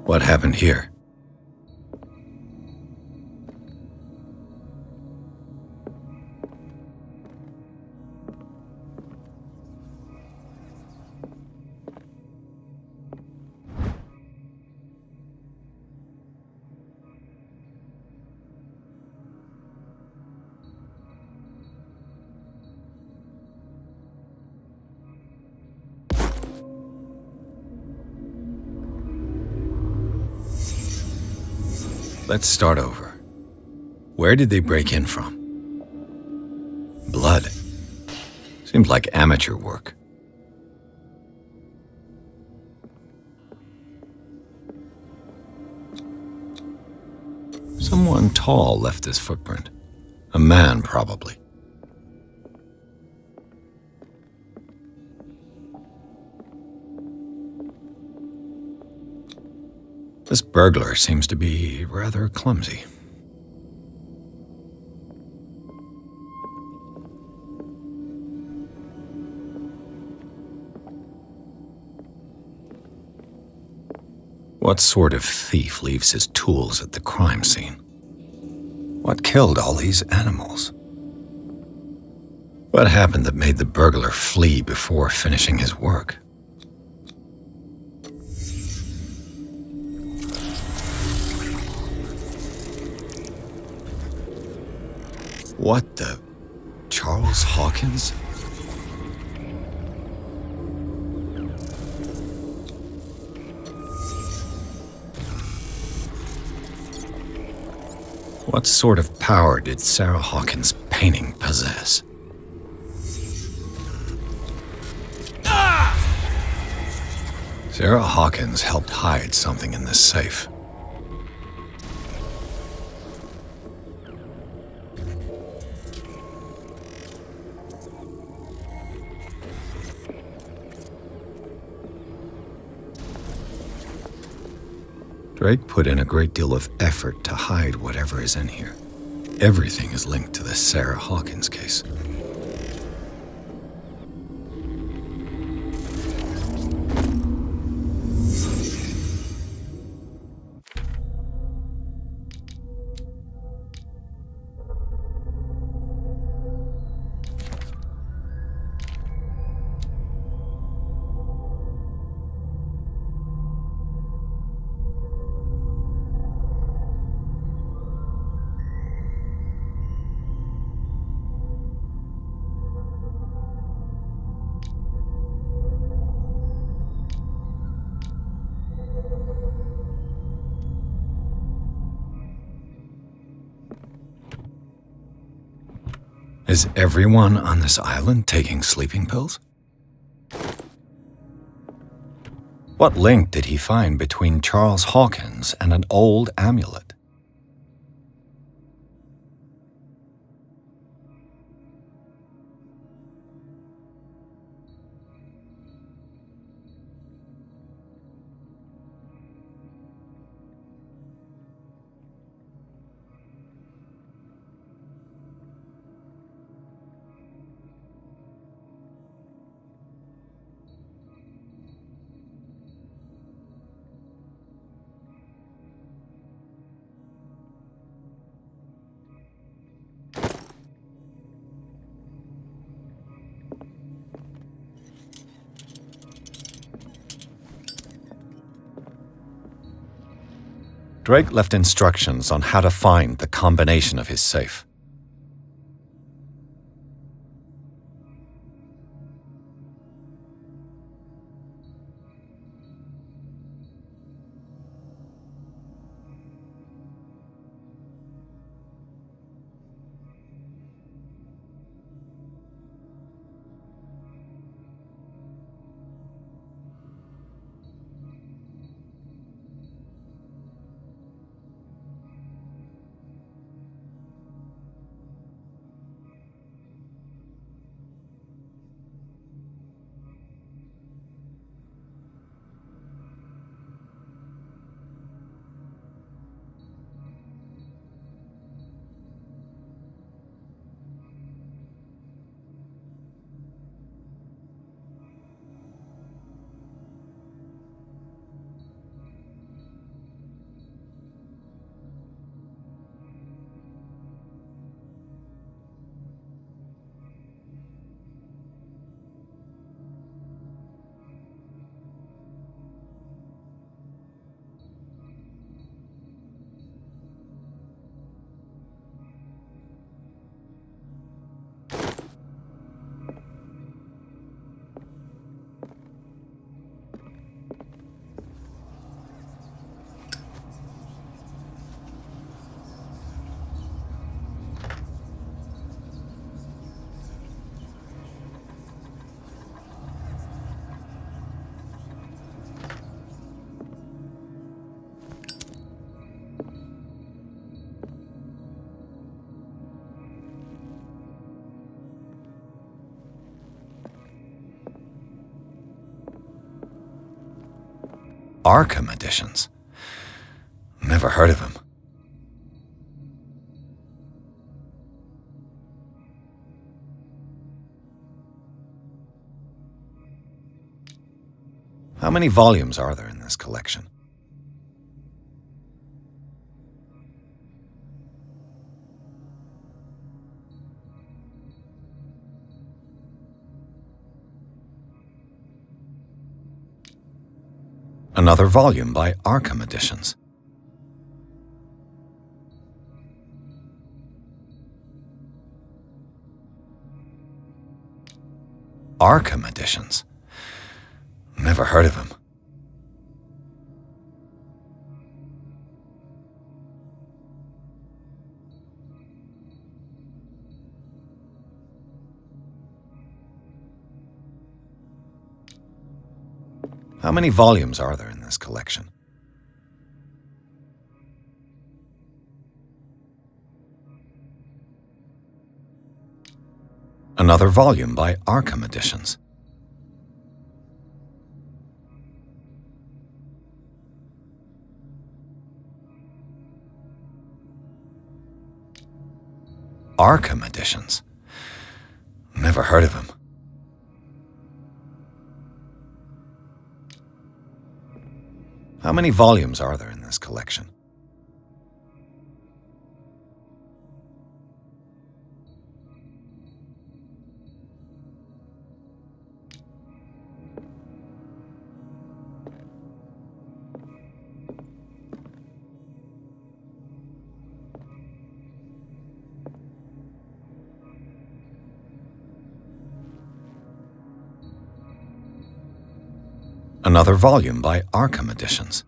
What happened here? Let's start over. Where did they break in from? Blood. Seems like amateur work. Someone tall left this footprint. A man, probably. This burglar seems to be rather clumsy. What sort of thief leaves his tools at the crime scene? What killed all these animals? What happened that made the burglar flee before finishing his work? What the... Charles Hawkins? What sort of power did Sarah Hawkins' painting possess? Sarah Hawkins helped hide something in this safe. Drake put in a great deal of effort to hide whatever is in here. Everything is linked to the Sarah Hawkins case. Is everyone on this island taking sleeping pills? What link did he find between Charles Hawkins and an old amulet? Drake left instructions on how to find the combination of his safe. Arkham editions. Never heard of him. How many volumes are there in this collection? Another volume by Arkham Editions. Arkham Editions. Never heard of him. How many volumes are there in this collection? Another volume by Arkham Editions. Arkham Editions. Never heard of him. How many volumes are there in this collection? Another volume by Arkham Editions.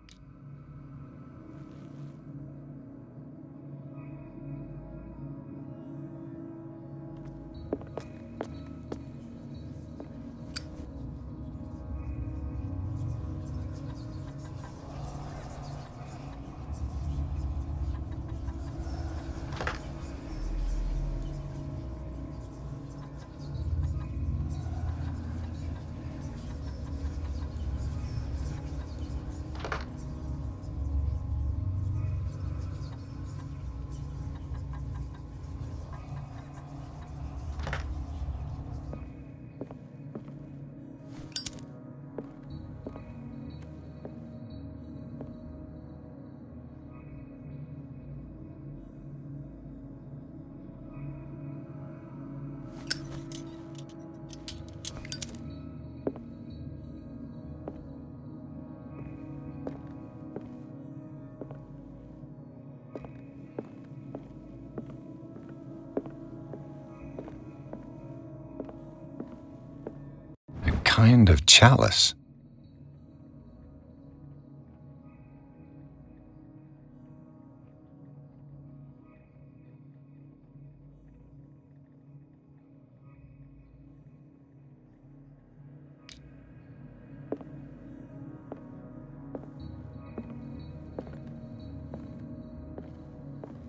Kind of chalice.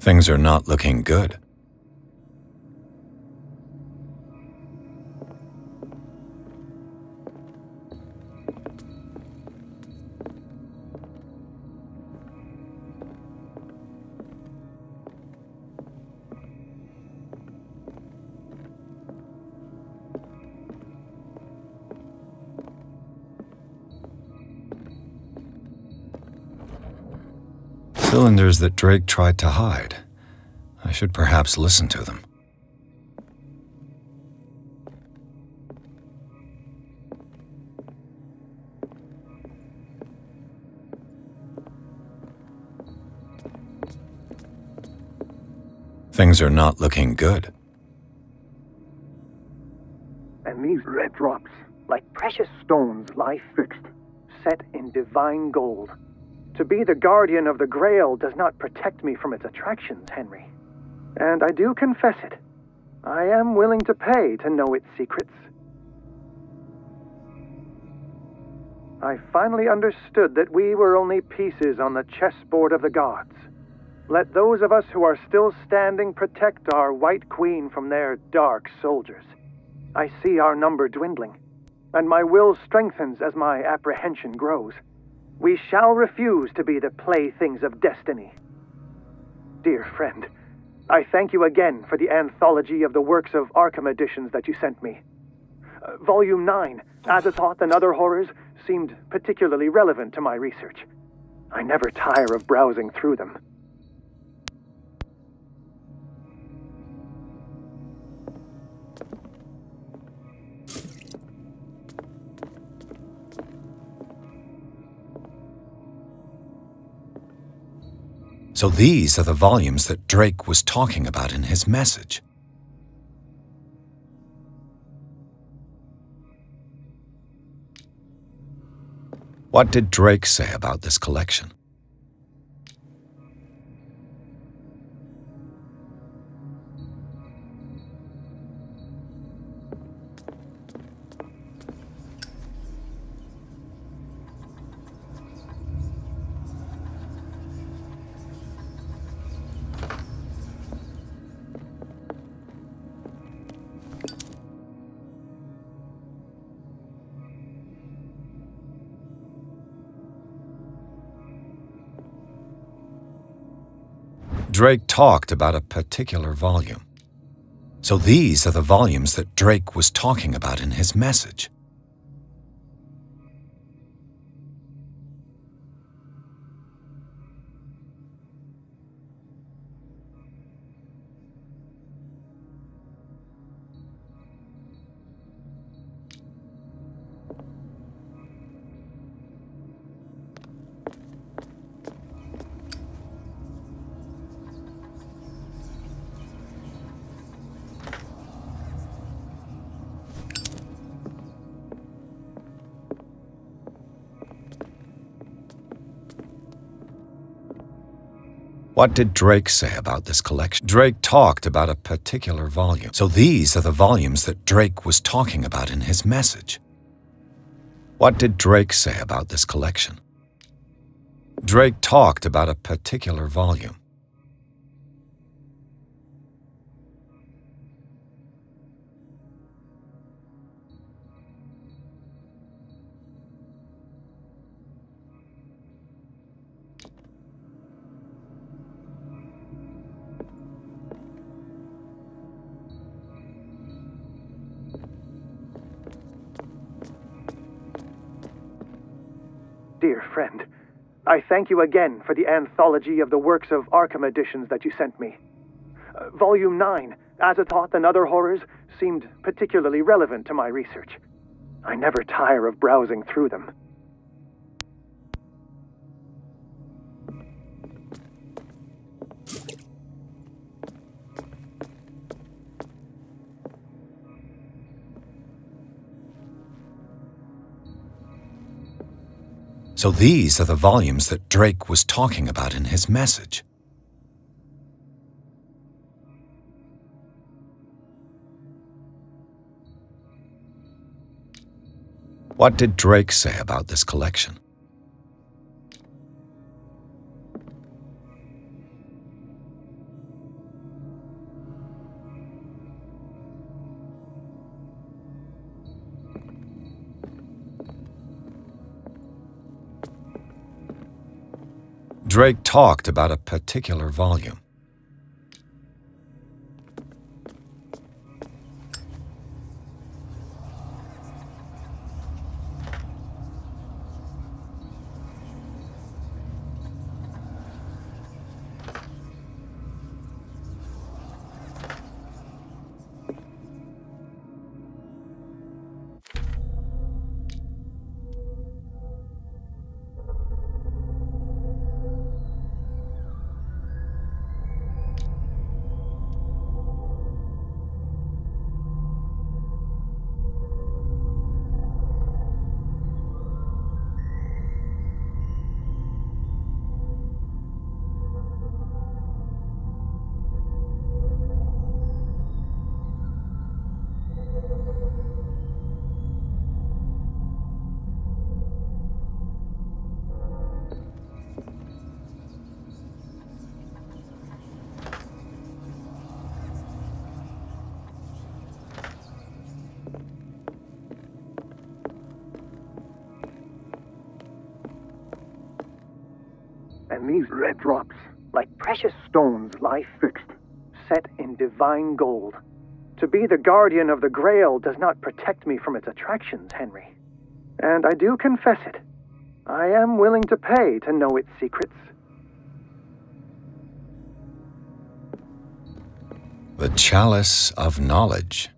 Things are not looking good. Cylinders that Drake tried to hide. I should perhaps listen to them. Things are not looking good. And these red drops, like precious stones, lie fixed, set in divine gold. To be the guardian of the Grail does not protect me from its attractions, Henry. And I do confess it. I am willing to pay to know its secrets. I finally understood that we were only pieces on the chessboard of the gods. Let those of us who are still standing protect our White Queen from their dark soldiers. I see our number dwindling, and my will strengthens as my apprehension grows. We shall refuse to be the playthings of destiny. Dear friend, I thank you again for the anthology of the works of Arkham editions that you sent me. Volume 9, Azathoth and Other Horrors, seemed particularly relevant to my research. I never tire of browsing through them. So these are the volumes that Drake was talking about in his message. What did Drake say about this collection? Drake talked about a particular volume. So these are the volumes that Drake was talking about in his message. What did Drake say about this collection? Drake talked about a particular volume. So these are the volumes that Drake was talking about in his message. What did Drake say about this collection? Drake talked about a particular volume. Dear friend, I thank you again for the anthology of the works of Arkham editions that you sent me. Volume 9, Azathoth and Other Horrors, seemed particularly relevant to my research. I never tire of browsing through them. So these are the volumes that Drake was talking about in his message. What did Drake say about this collection? Drake talked about a particular volume. And these red drops, like precious stones, lie fixed, set in divine gold. To be the guardian of the Grail does not protect me from its attractions, Henry. And I do confess it. I am willing to pay to know its secrets. The Chalice of Knowledge.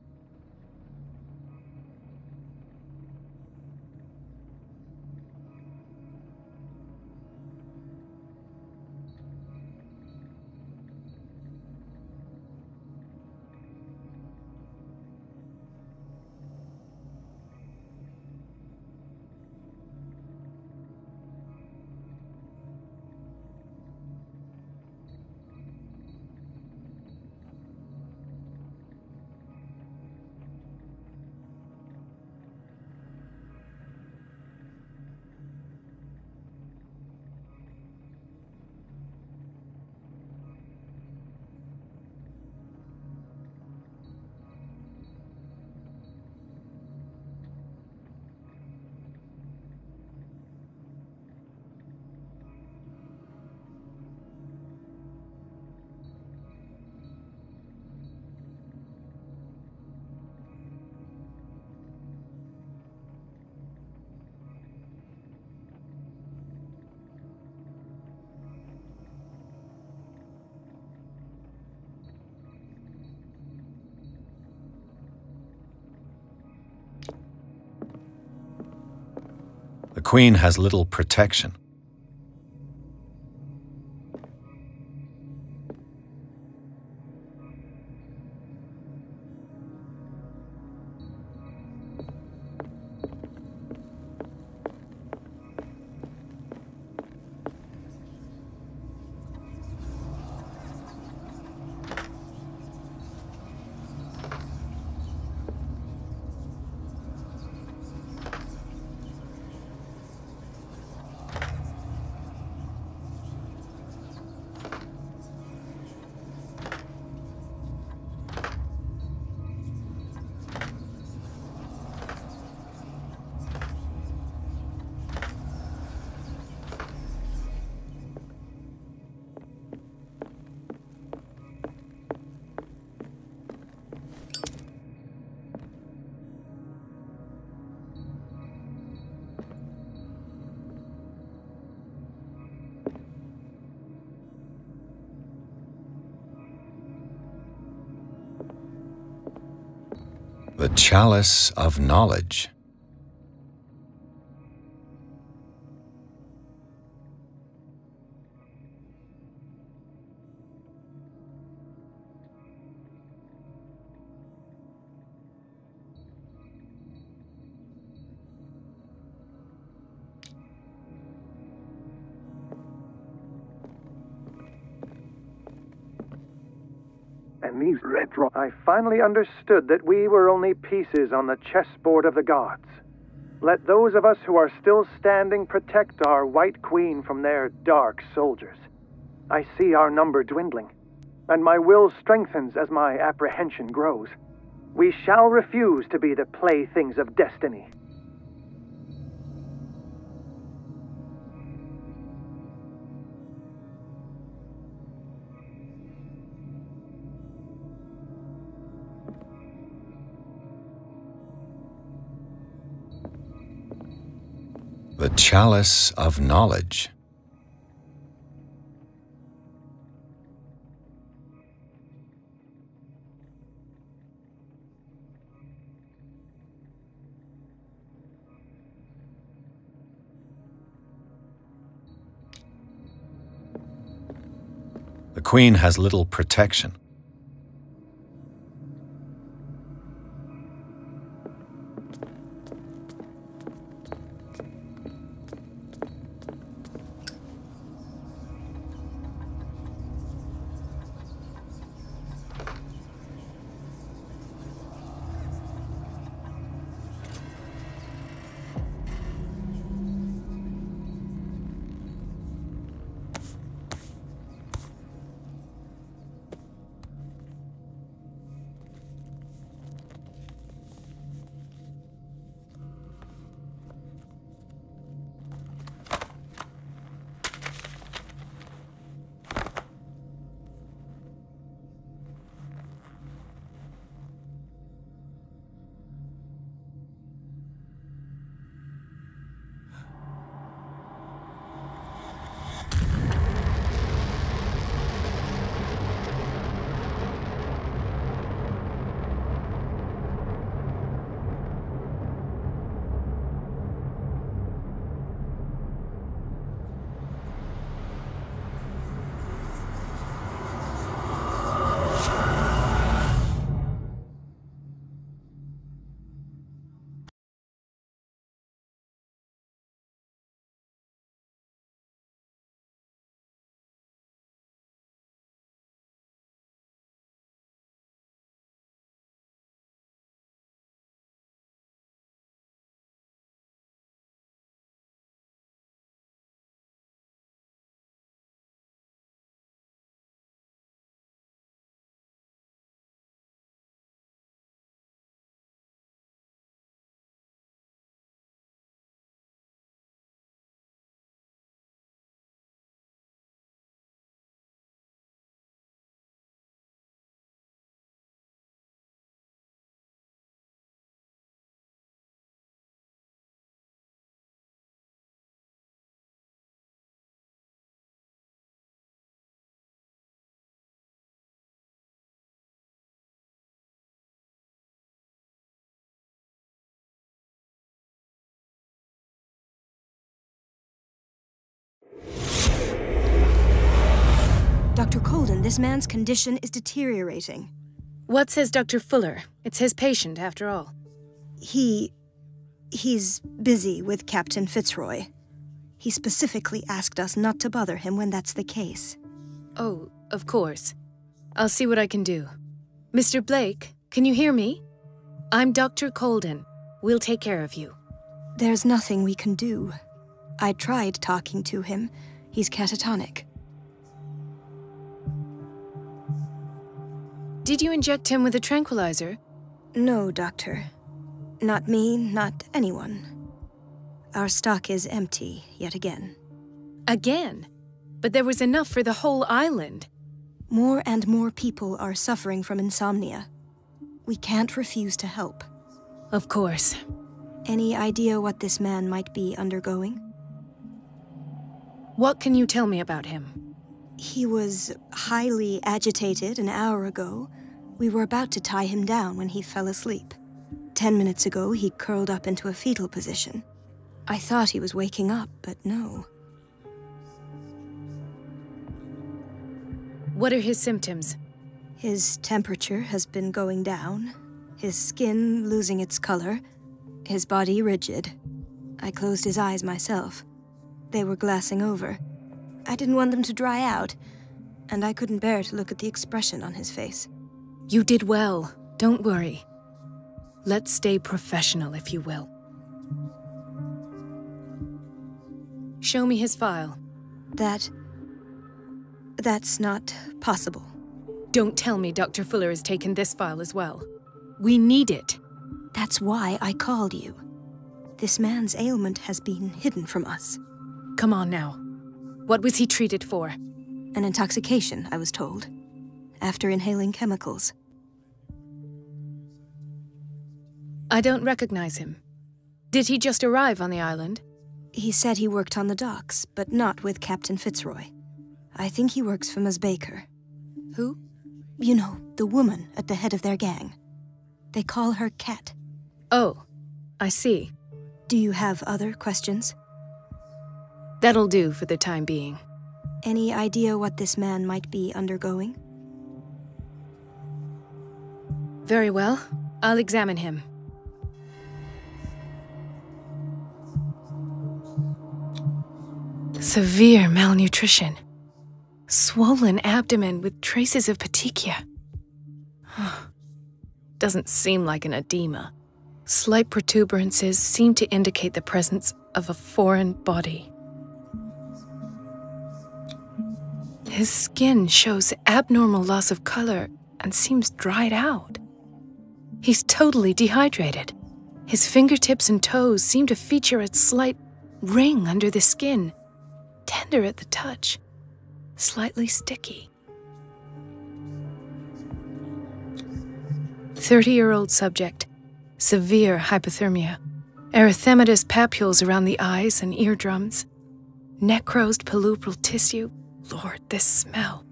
The Queen has little protection. The Chalice of Knowledge. And these red drops. I finally understood that we were only pieces on the chessboard of the gods. Let those of us who are still standing protect our White Queen from their dark soldiers. I see our number dwindling, and my will strengthens as my apprehension grows. We shall refuse to be the playthings of destiny. The Chalice of Knowledge. The Queen has little protection. Dr. Colden, this man's condition is deteriorating. What says Dr. Fuller? It's his patient, after all. He's busy with Captain Fitzroy. He specifically asked us not to bother him when that's the case. Oh, of course. I'll see what I can do. Mr. Blake, can you hear me? I'm Dr. Colden. We'll take care of you. There's nothing we can do. I tried talking to him. He's catatonic. Did you inject him with a tranquilizer? No, Doctor. Not me, not anyone. Our stock is empty, yet again. Again? But there was enough for the whole island. More and more people are suffering from insomnia. We can't refuse to help. Of course. Any idea what this man might be undergoing? What can you tell me about him? He was highly agitated an hour ago. We were about to tie him down when he fell asleep. 10 minutes ago, he curled up into a fetal position. I thought he was waking up, but no. What are his symptoms? His temperature has been going down, his skin losing its color, his body rigid. I closed his eyes myself. They were glassing over. I didn't want them to dry out, and I couldn't bear to look at the expression on his face. You did well. Don't worry. Let's stay professional, if you will. Show me his file. That's not possible. Don't tell me Dr. Fuller has taken this file as well. We need it. That's why I called you. This man's ailment has been hidden from us. Come on now. What was he treated for? An intoxication, I was told. After inhaling chemicals. I don't recognize him. Did he just arrive on the island? He said he worked on the docks, but not with Captain Fitzroy. I think he works for Ms. Baker. Who? You know, the woman at the head of their gang. They call her Cat. Oh, I see. Do you have other questions? That'll do for the time being. Any idea what this man might be undergoing? Very well. I'll examine him. Severe malnutrition. Swollen abdomen with traces of petechia. Doesn't seem like an edema. Slight protuberances seem to indicate the presence of a foreign body. His skin shows abnormal loss of color and seems dried out. He's totally dehydrated. His fingertips and toes seem to feature a slight ring under the skin, tender at the touch, slightly sticky. 30-year-old subject, severe hypothermia, erythematous papules around the eyes and eardrums, necrosed palpebral tissue. Lord, this smell.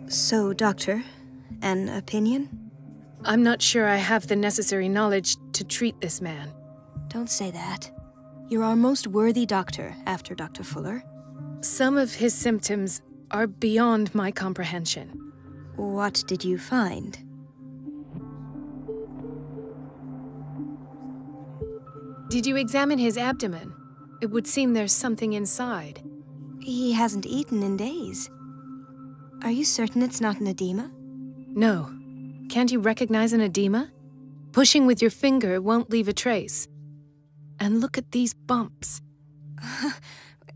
So, Doctor, an opinion? I'm not sure I have the necessary knowledge to treat this man. Don't say that. You're our most worthy doctor after Dr. Fuller. Some of his symptoms are beyond my comprehension. What did you find? Did you examine his abdomen? It would seem there's something inside. He hasn't eaten in days. Are you certain it's not an edema? No. Can't you recognize an edema? Pushing with your finger won't leave a trace. And look at these bumps.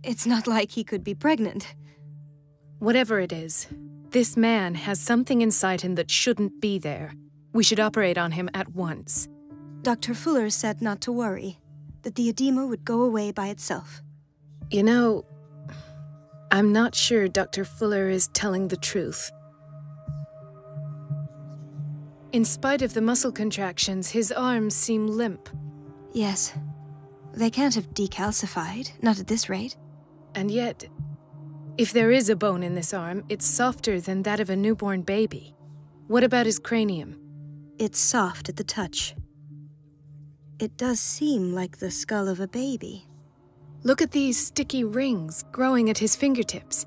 It's not like he could be pregnant. Whatever it is, this man has something inside him that shouldn't be there. We should operate on him at once. Dr. Fuller said not to worry, that the edema would go away by itself. You know, I'm not sure Dr. Fuller is telling the truth. In spite of the muscle contractions, his arms seem limp. Yes. They can't have decalcified, not at this rate. And yet, if there is a bone in this arm, it's softer than that of a newborn baby. What about his cranium? It's soft at the touch. It does seem like the skull of a baby. Look at these sticky rings growing at his fingertips.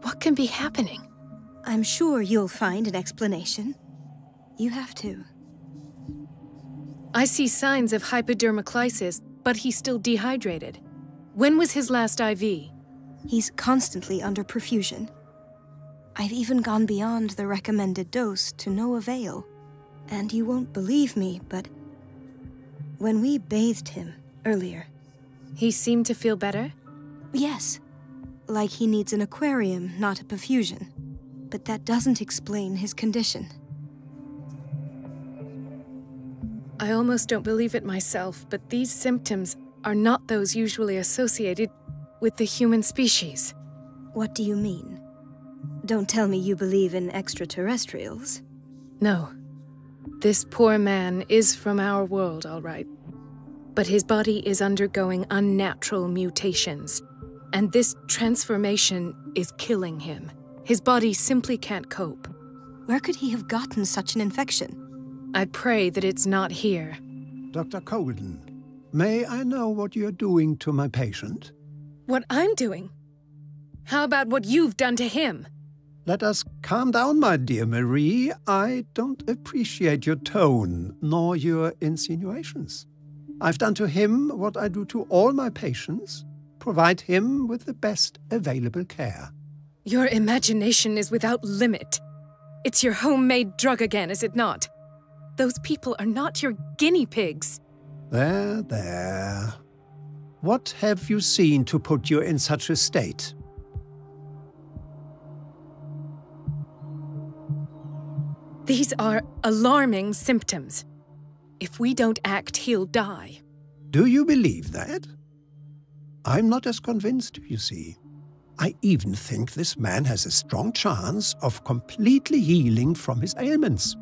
What can be happening? I'm sure you'll find an explanation. You have to. I see signs of hypodermoclysis, but he's still dehydrated. When was his last IV? He's constantly under perfusion. I've even gone beyond the recommended dose to no avail. And you won't believe me, but when we bathed him earlier... He seemed to feel better? Yes. Like he needs an aquarium, not a perfusion. But that doesn't explain his condition. I almost don't believe it myself, but these symptoms are not those usually associated with the human species. What do you mean? Don't tell me you believe in extraterrestrials. No. This poor man is from our world, all right. But his body is undergoing unnatural mutations, and this transformation is killing him. His body simply can't cope. Where could he have gotten such an infection? I pray that it's not here. Dr. Colden, may I know what you're doing to my patient? What I'm doing? How about what you've done to him? Let us calm down, my dear Marie. I don't appreciate your tone, nor your insinuations. I've done to him what I do to all my patients, provide him with the best available care. Your imagination is without limit. It's your homemade drug again, is it not? Those people are not your guinea pigs. There, there. What have you seen to put you in such a state? These are alarming symptoms. If we don't act, he'll die. Do you believe that? I'm not as convinced, you see. I even think this man has a strong chance of completely healing from his ailments.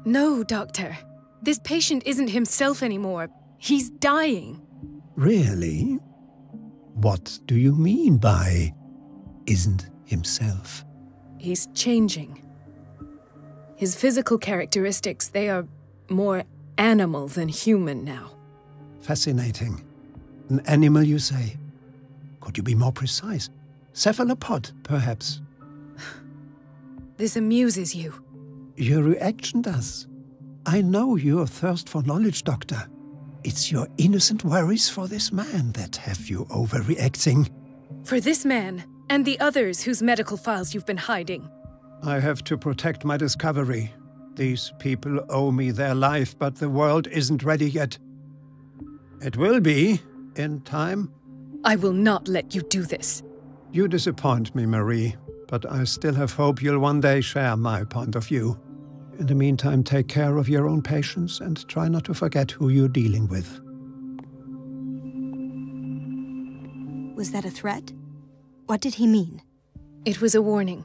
No, Doctor. This patient isn't himself anymore. He's dying. Really? What do you mean by isn't himself? He's changing. His physical characteristics, they are more animal than human now. Fascinating. An animal, you say? Could you be more precise? Cephalopod, perhaps? This amuses you. Your reaction does. I know your thirst for knowledge, Doctor. It's your innocent worries for this man that have you overreacting. For this man, and the others whose medical files you've been hiding. I have to protect my discovery. These people owe me their life, but the world isn't ready yet. It will be, in time. I will not let you do this. You disappoint me, Marie, but I still have hope you'll one day share my point of view. In the meantime, take care of your own patients and try not to forget who you're dealing with. Was that a threat? What did he mean? It was a warning.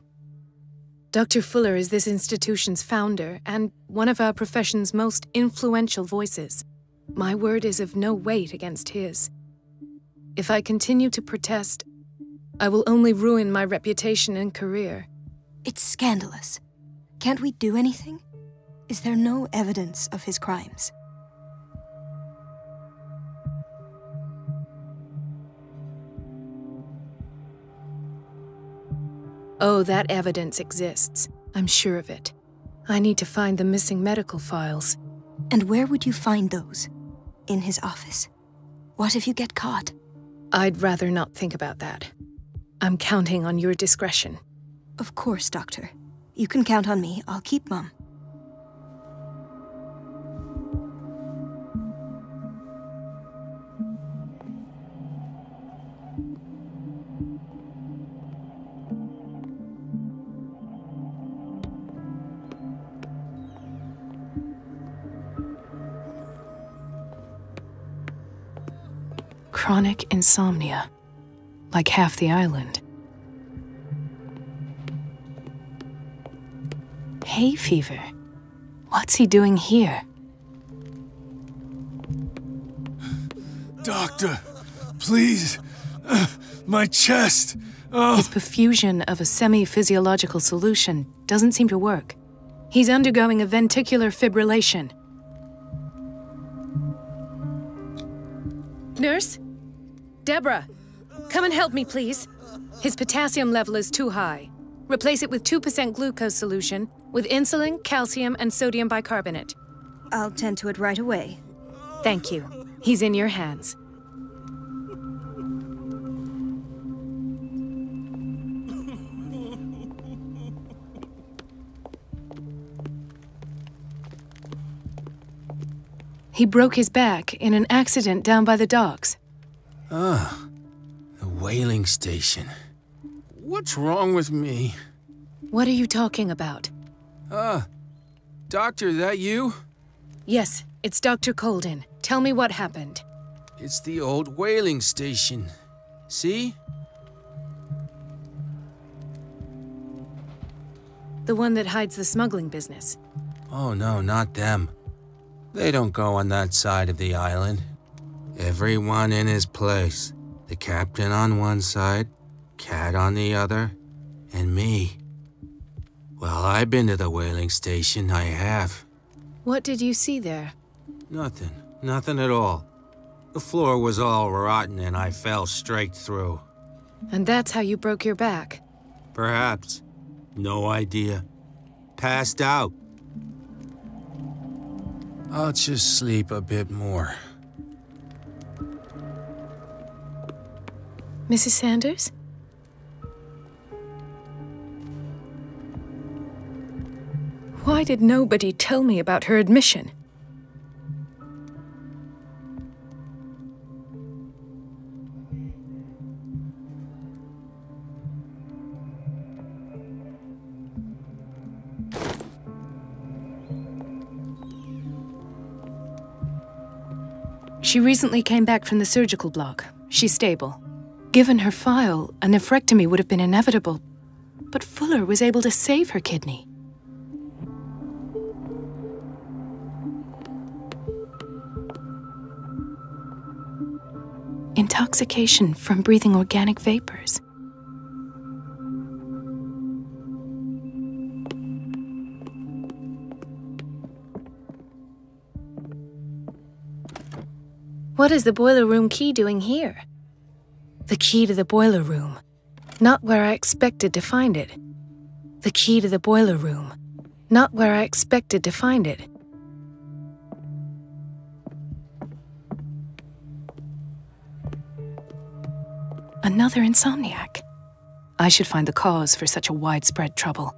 Dr. Fuller is this institution's founder and one of our profession's most influential voices. My word is of no weight against his. If I continue to protest, I will only ruin my reputation and career. It's scandalous. Can't we do anything? Is there no evidence of his crimes? Oh, that evidence exists. I'm sure of it. I need to find the missing medical files. And where would you find those? In his office? What if you get caught? I'd rather not think about that. I'm counting on your discretion. Of course, Doctor. You can count on me. I'll keep mum. Chronic insomnia. Like half the island. Hay fever. What's he doing here? Doctor, please. My chest. His perfusion of a semi-physiological solution doesn't seem to work. He's undergoing a ventricular fibrillation. Nurse? Deborah, come and help me, please. His potassium level is too high. Replace it with 2% glucose solution with insulin, calcium, and sodium bicarbonate. I'll tend to it right away. Thank you. He's in your hands. He broke his back in an accident down by the docks. Ah, the whaling station. What's wrong with me? What are you talking about? Doctor, that you? Yes, it's Dr. Colden. Tell me what happened. It's the old whaling station. See? The one that hides the smuggling business. Oh no, not them. They don't go on that side of the island. Everyone in his place. The captain on one side, Cat on the other, and me. Well, I've been to the whaling station, I have. What did you see there? Nothing. Nothing at all. The floor was all rotten and I fell straight through. And that's how you broke your back? Perhaps. No idea. Passed out. I'll just sleep a bit more. Mrs. Sanders? Why did nobody tell me about her admission? She recently came back from the surgical block. She's stable. Given her file, a nephrectomy would have been inevitable. But Fuller was able to save her kidney. Intoxication from breathing organic vapors. What is the boiler room key doing here? The key to the boiler room. Not where I expected to find it. The key to the boiler room. Not where I expected to find it. Another insomniac. I should find the cause for such a widespread trouble.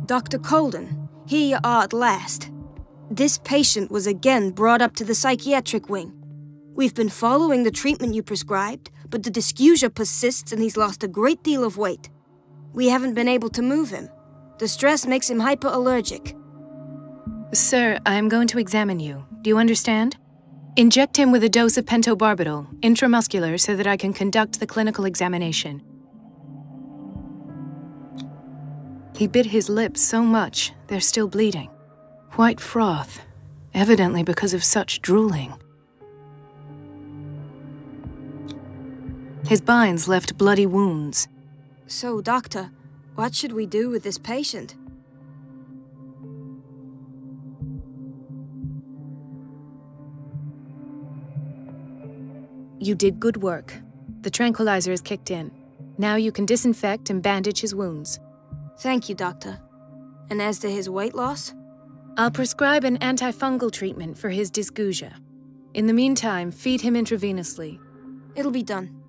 Dr. Colden, here you are at last. This patient was again brought up to the psychiatric wing. We've been following the treatment you prescribed, but the dysgeusia persists and he's lost a great deal of weight. We haven't been able to move him. The stress makes him hyperallergic. Sir, I am going to examine you. Do you understand? Inject him with a dose of pentobarbital, intramuscular, so that I can conduct the clinical examination. He bit his lips so much, they're still bleeding. White froth, evidently because of such drooling. His binds left bloody wounds. So, Doctor, what should we do with this patient? You did good work. The tranquilizer is kicked in. Now you can disinfect and bandage his wounds. Thank you, Doctor. And as to his weight loss? I'll prescribe an antifungal treatment for his dysgeusia. In the meantime, feed him intravenously. It'll be done.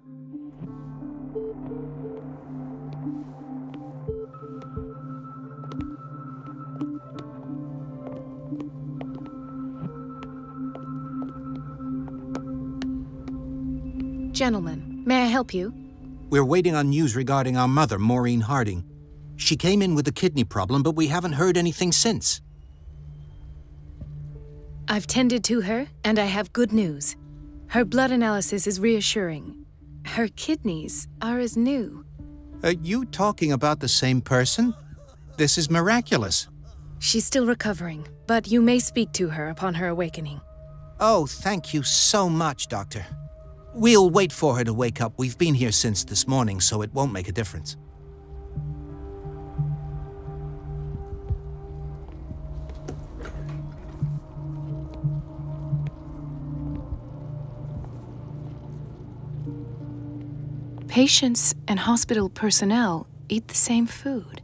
Gentlemen, may I help you? We're waiting on news regarding our mother, Maureen Harding. She came in with a kidney problem, but we haven't heard anything since. I've tended to her, and I have good news. Her blood analysis is reassuring. Her kidneys are as new. Are you talking about the same person? This is miraculous. She's still recovering, but you may speak to her upon her awakening. Oh, thank you so much, Doctor. We'll wait for her to wake up. We've been here since this morning, so it won't make a difference. Patients and hospital personnel eat the same food.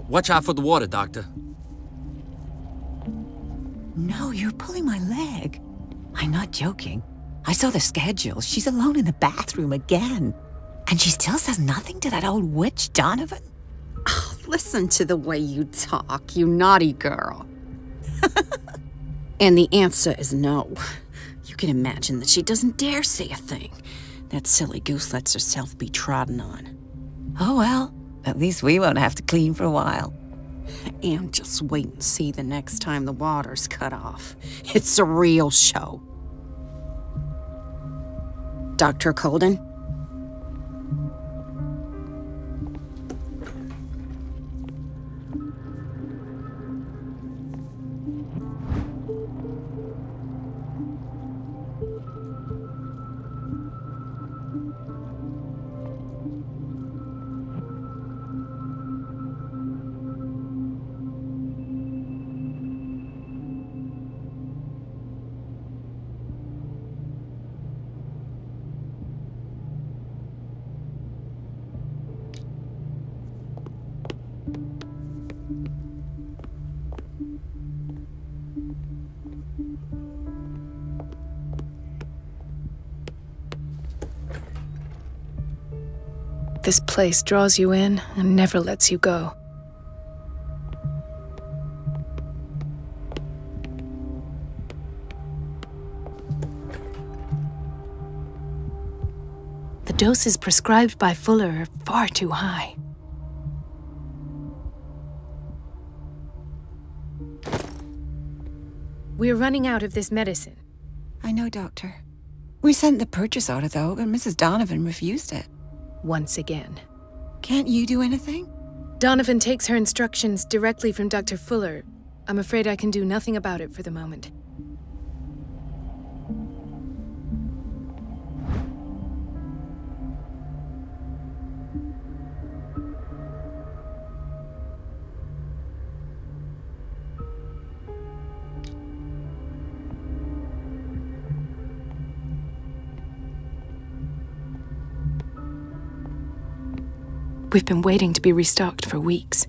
Watch out for the water, Doctor. No, you're pulling my leg. I'm not joking. I saw the schedule. She's alone in the bathroom again. And she still says nothing to that old witch, Donovan? Oh, listen to the way you talk, you naughty girl. And the answer is no. You can imagine that she doesn't dare say a thing. That silly goose lets herself be trodden on. Oh well, at least we won't have to clean for a while. And just wait and see the next time the water's cut off. It's a real show. Dr. Colden? This place draws you in and never lets you go. The doses prescribed by Fuller are far too high. We're running out of this medicine. I know, Doctor. We sent the purchase order, though, but Mrs. Donovan refused it. Once again. Can't you do anything? Donovan takes her instructions directly from Dr. Fuller. I'm afraid I can do nothing about it for the moment. We've been waiting to be restocked for weeks.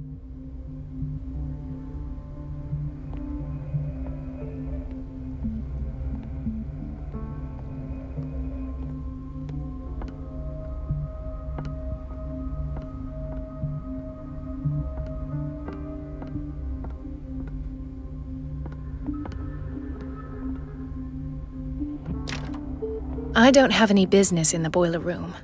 I don't have any business in the boiler room.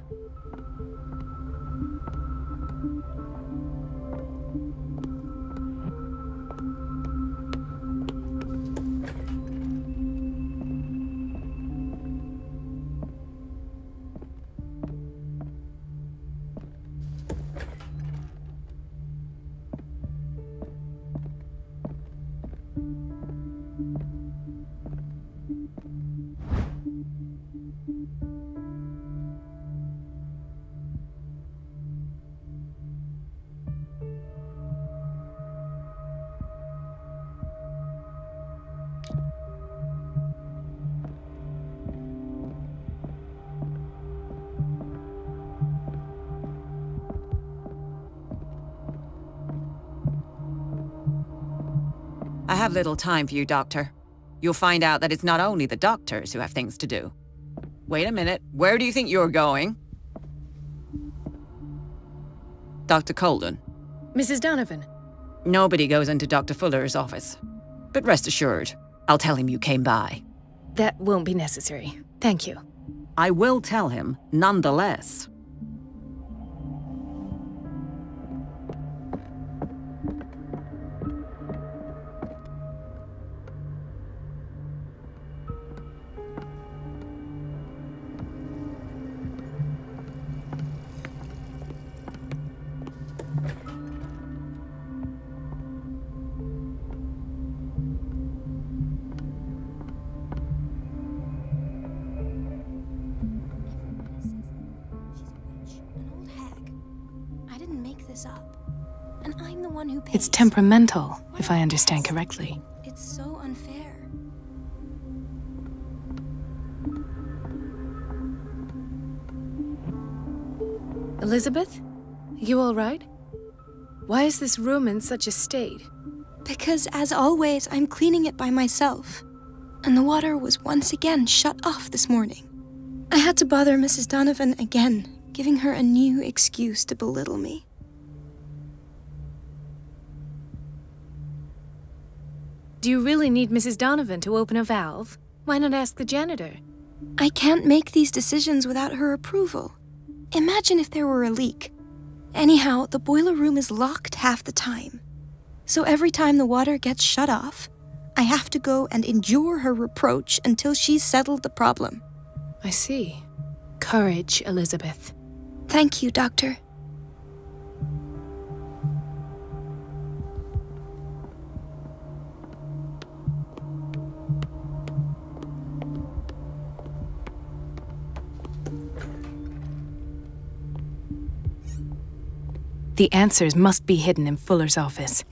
I have little time for you, Doctor. You'll find out that it's not only the doctors who have things to do. Wait a minute. Where do you think you're going? Dr. Colden. Mrs. Donovan. Nobody goes into Dr. Fuller's office. But rest assured, I'll tell him you came by. That won't be necessary. Thank you. I will tell him, nonetheless. And I'm the one who pays. It's temperamental, if I understand correctly. It's so unfair. Elizabeth? You all right? Why is this room in such a state? Because, as always, I'm cleaning it by myself. And the water was once again shut off this morning. I had to bother Mrs. Donovan again, giving her a new excuse to belittle me. Do you really need Mrs. Donovan to open a valve? Why not ask the janitor? I can't make these decisions without her approval. Imagine if there were a leak. Anyhow, the boiler room is locked half the time. So every time the water gets shut off, I have to go and endure her reproach until she's settled the problem. I see. Courage, Elizabeth. Thank you, Doctor. The answers must be hidden in Fuller's office.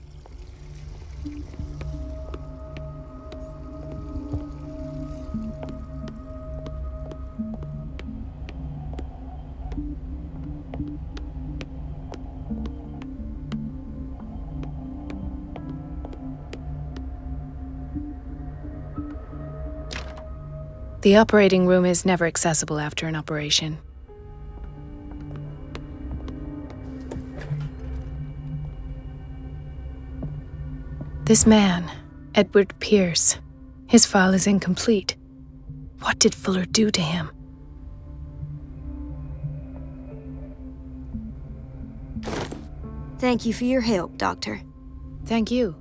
The operating room is never accessible after an operation. This man, Edward Pierce, his file is incomplete. What did Fuller do to him? Thank you for your help, Doctor. Thank you.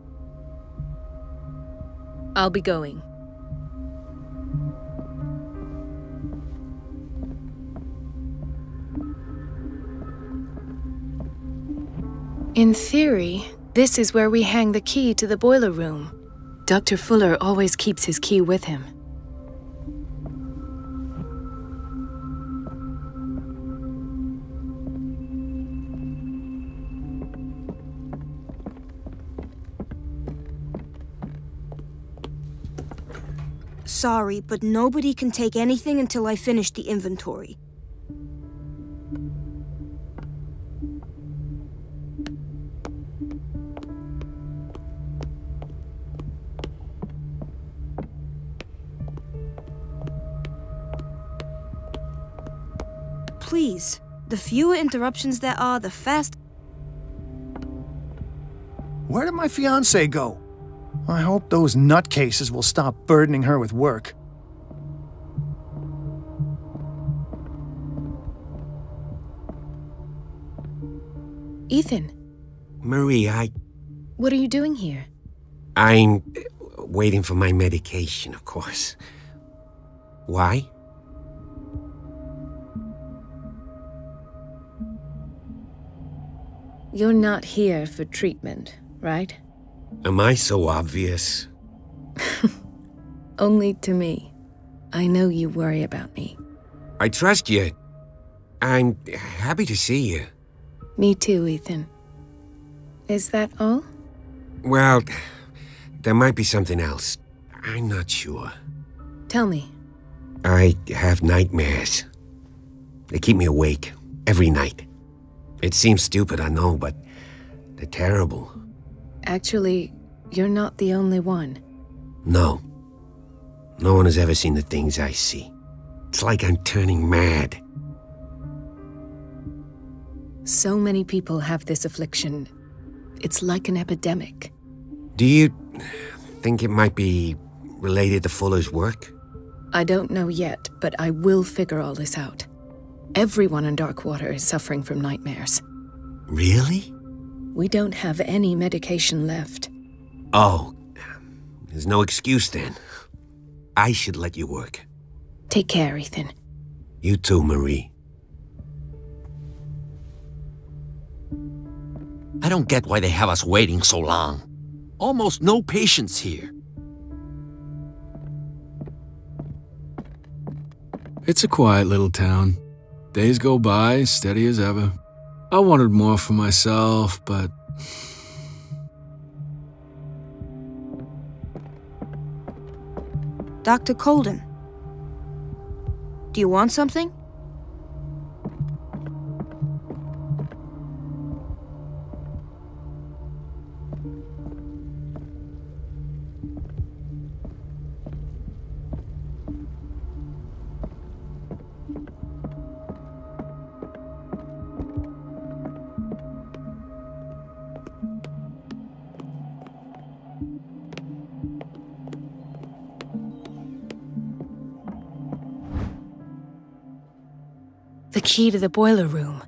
I'll be going. In theory, this is where we hang the key to the boiler room. Dr. Fuller always keeps his key with him. Sorry, but nobody can take anything until I finish the inventory. Please, the fewer interruptions there are, the faster. Where did my fiancée go? I hope those nutcases will stop burdening her with work. Ethan. Marie, What are you doing here? I'm waiting for my medication, of course. Why? You're not here for treatment, right? Am I so obvious? Only to me. I know you worry about me. I trust you. I'm happy to see you. Me too, Ethan. Is that all? Well, there might be something else. I'm not sure. Tell me. I have nightmares. They keep me awake every night. It seems stupid, I know, but they're terrible. Actually, you're not the only one. No. No one has ever seen the things I see. It's like I'm turning mad. So many people have this affliction. It's like an epidemic. Do you think it might be related to Fuller's work? I don't know yet, but I will figure all this out. Everyone in Darkwater is suffering from nightmares. Really? We don't have any medication left. Oh, there's no excuse then. I should let you work. Take care, Ethan. You too, Marie. I don't get why they have us waiting so long. Almost no patients here. It's a quiet little town. Days go by, steady as ever. I wanted more for myself, but Dr. Colden. Do you want something? The key to the boiler room.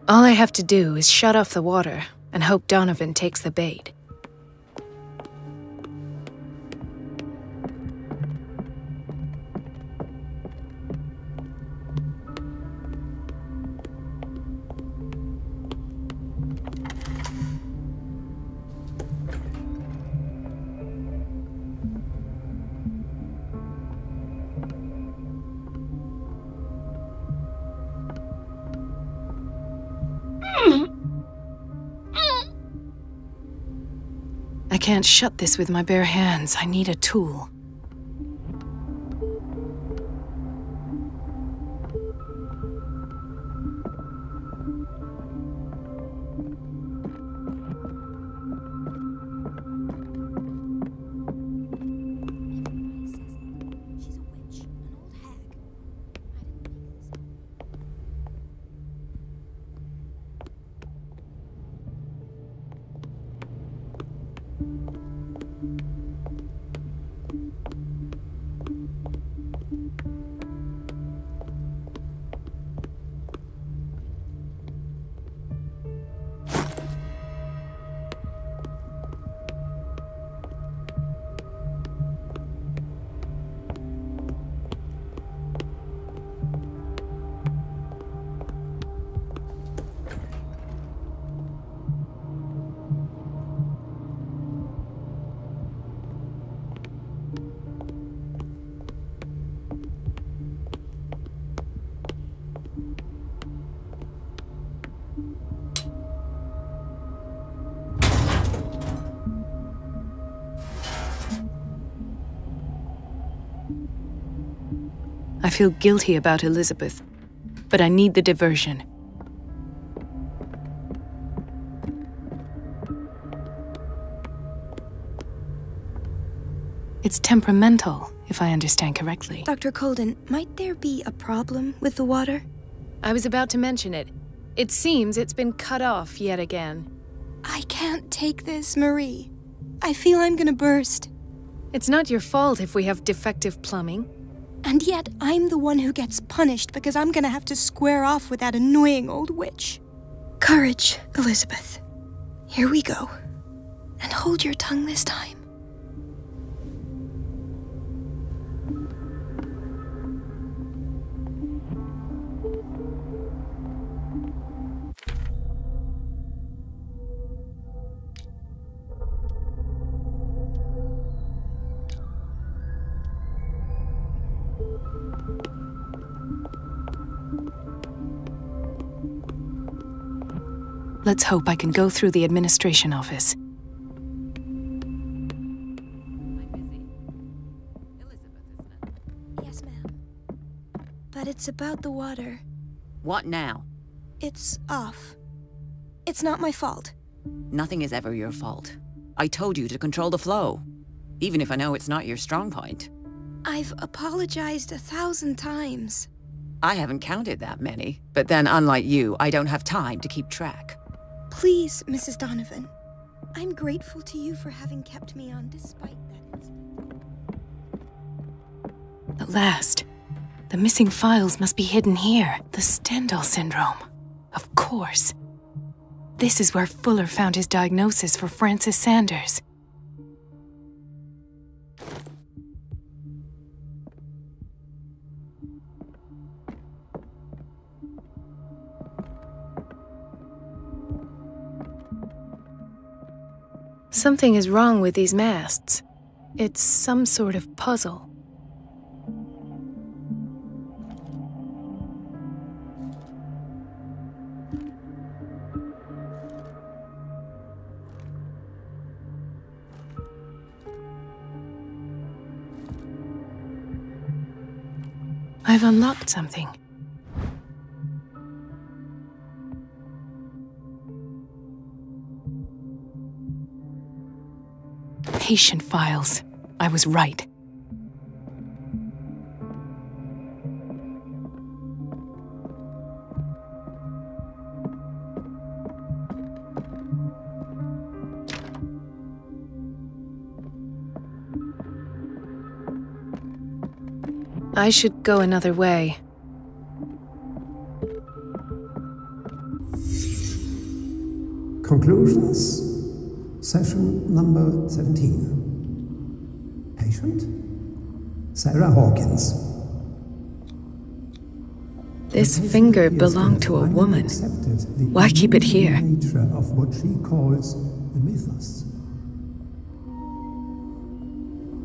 All I have to do is shut off the water and hope Donovan takes the bait. I can't shut this with my bare hands. I need a tool. I feel guilty about Elizabeth, but I need the diversion. It's temperamental, if I understand correctly. Dr. Colden, might there be a problem with the water? I was about to mention it. It seems it's been cut off yet again. I can't take this, Marie. I feel I'm gonna burst. It's not your fault if we have defective plumbing. And yet, I'm the one who gets punished because I'm gonna have to square off with that annoying old witch. Courage, Elizabeth. Here we go. And hold your tongue this time. Let's hope I can go through the administration office. Yes, ma'am. But it's about the water. What now? It's off. It's not my fault. Nothing is ever your fault. I told you to control the flow, even if I know it's not your strong point. I've apologized 1,000 times. I haven't counted that many, but then unlike you, I don't have time to keep track. Please, Mrs. Donovan. I'm grateful to you for having kept me on despite that incident. At last. The missing files must be hidden here. The Stendhal syndrome. Of course. This is where Fuller found his diagnosis for Francis Sanders. Something is wrong with these masts. It's some sort of puzzle. I've unlocked something. Patient files. I was right. I should go another way. Conclusions. Session number 17. Patient? Sarah Hawkins. This finger belonged to a woman. Why keep it here? Nature of what she calls the mythos.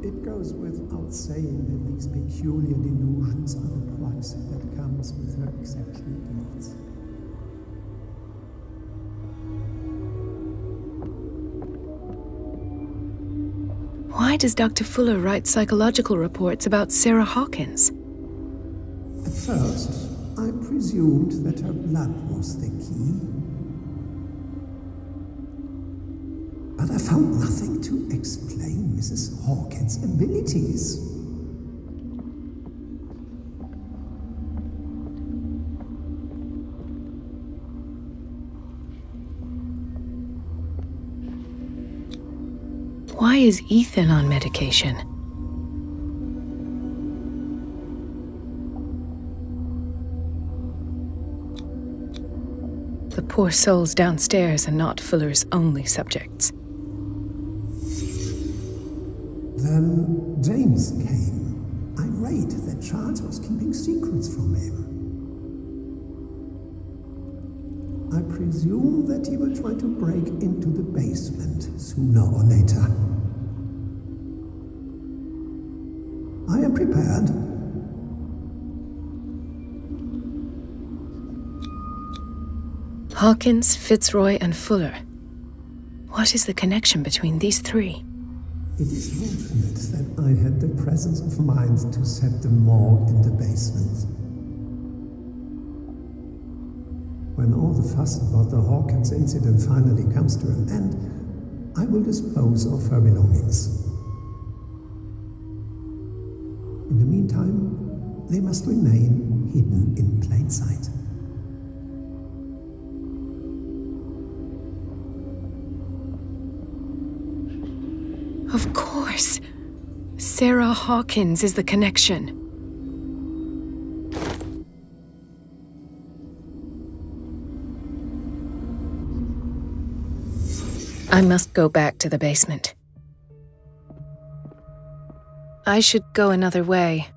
It goes without saying that these peculiar delusions are the price that comes with her exceptional gifts. Why does Dr. Fuller write psychological reports about Sarah Hawkins? At first, I presumed that her blood was the key. But I found nothing to explain Mrs. Hawkins' abilities. Why is Ethan on medication? The poor souls downstairs are not Fuller's only subjects. Then James came, irate that Charles was keeping secrets from him. I presume that he will try to break into the basement sooner or later. I am prepared. Hawkins, Fitzroy, and Fuller. What is the connection between these three? It is fortunate that I had the presence of mind to set the morgue in the basement. When all the fuss about the Hawkins incident finally comes to an end, I will dispose of her belongings. In the meantime, they must remain hidden in plain sight. Of course. Sarah Hawkins is the connection. I must go back to the basement. I should go another way.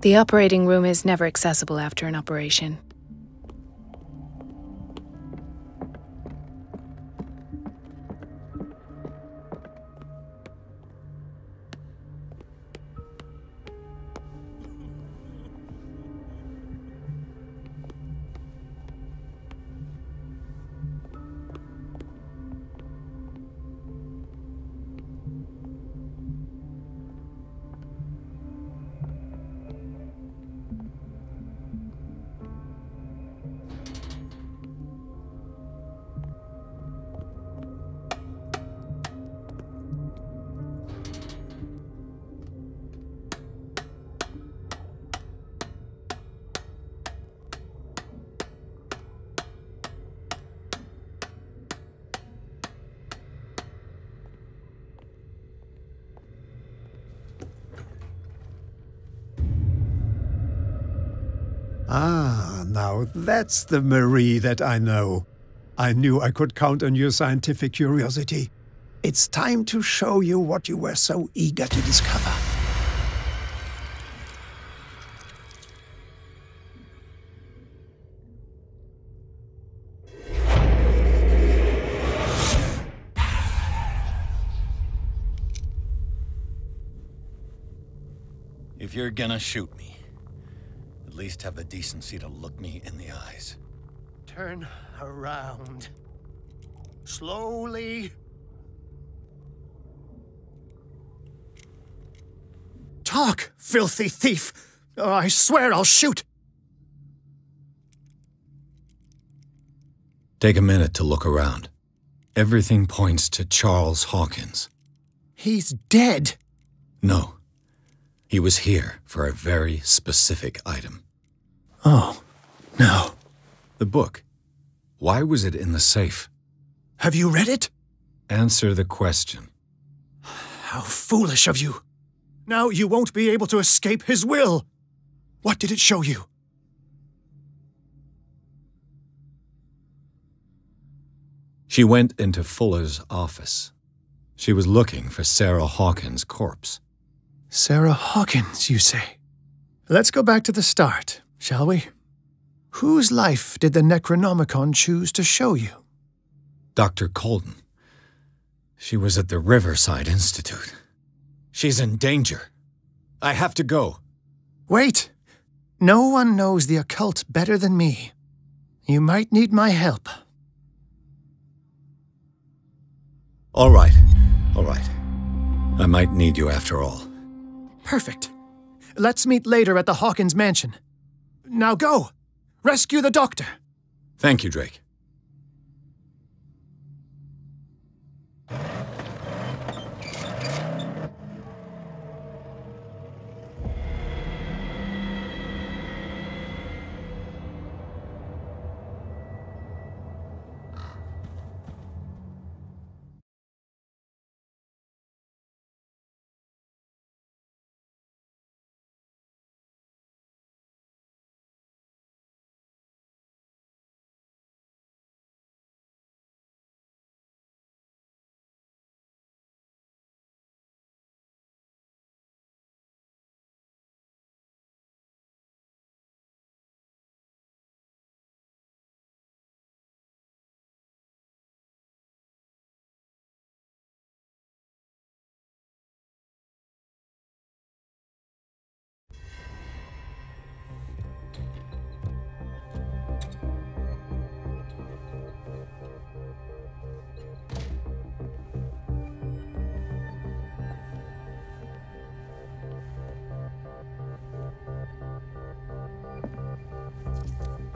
The operating room is never accessible after an operation. Ah, now that's the Marie that I know. I knew I could count on your scientific curiosity. It's time to show you what you were so eager to discover. If you're gonna shoot me, at least have the decency to look me in the eyes. Turn around. Slowly. Talk, filthy thief! Or I swear I'll shoot! Take a minute to look around. Everything points to Charles Hawkins. He's dead! No. He was here for a very specific item. Oh, no. The book. Why was it in the safe? Have you read it? Answer the question. How foolish of you. Now you won't be able to escape his will. What did it show you? She went into Fuller's office. She was looking for Sarah Hawkins' corpse. Sarah Hawkins, you say? Let's go back to the start, shall we? Whose life did the Necronomicon choose to show you? Dr. Colden. She was at the Riverside Institute. She's in danger. I have to go. Wait. No one knows the occult better than me. You might need my help. All right. All right. I might need you after all. Perfect. Let's meet later at the Hawkins mansion. Now go! Rescue the doctor! Thank you, Drake.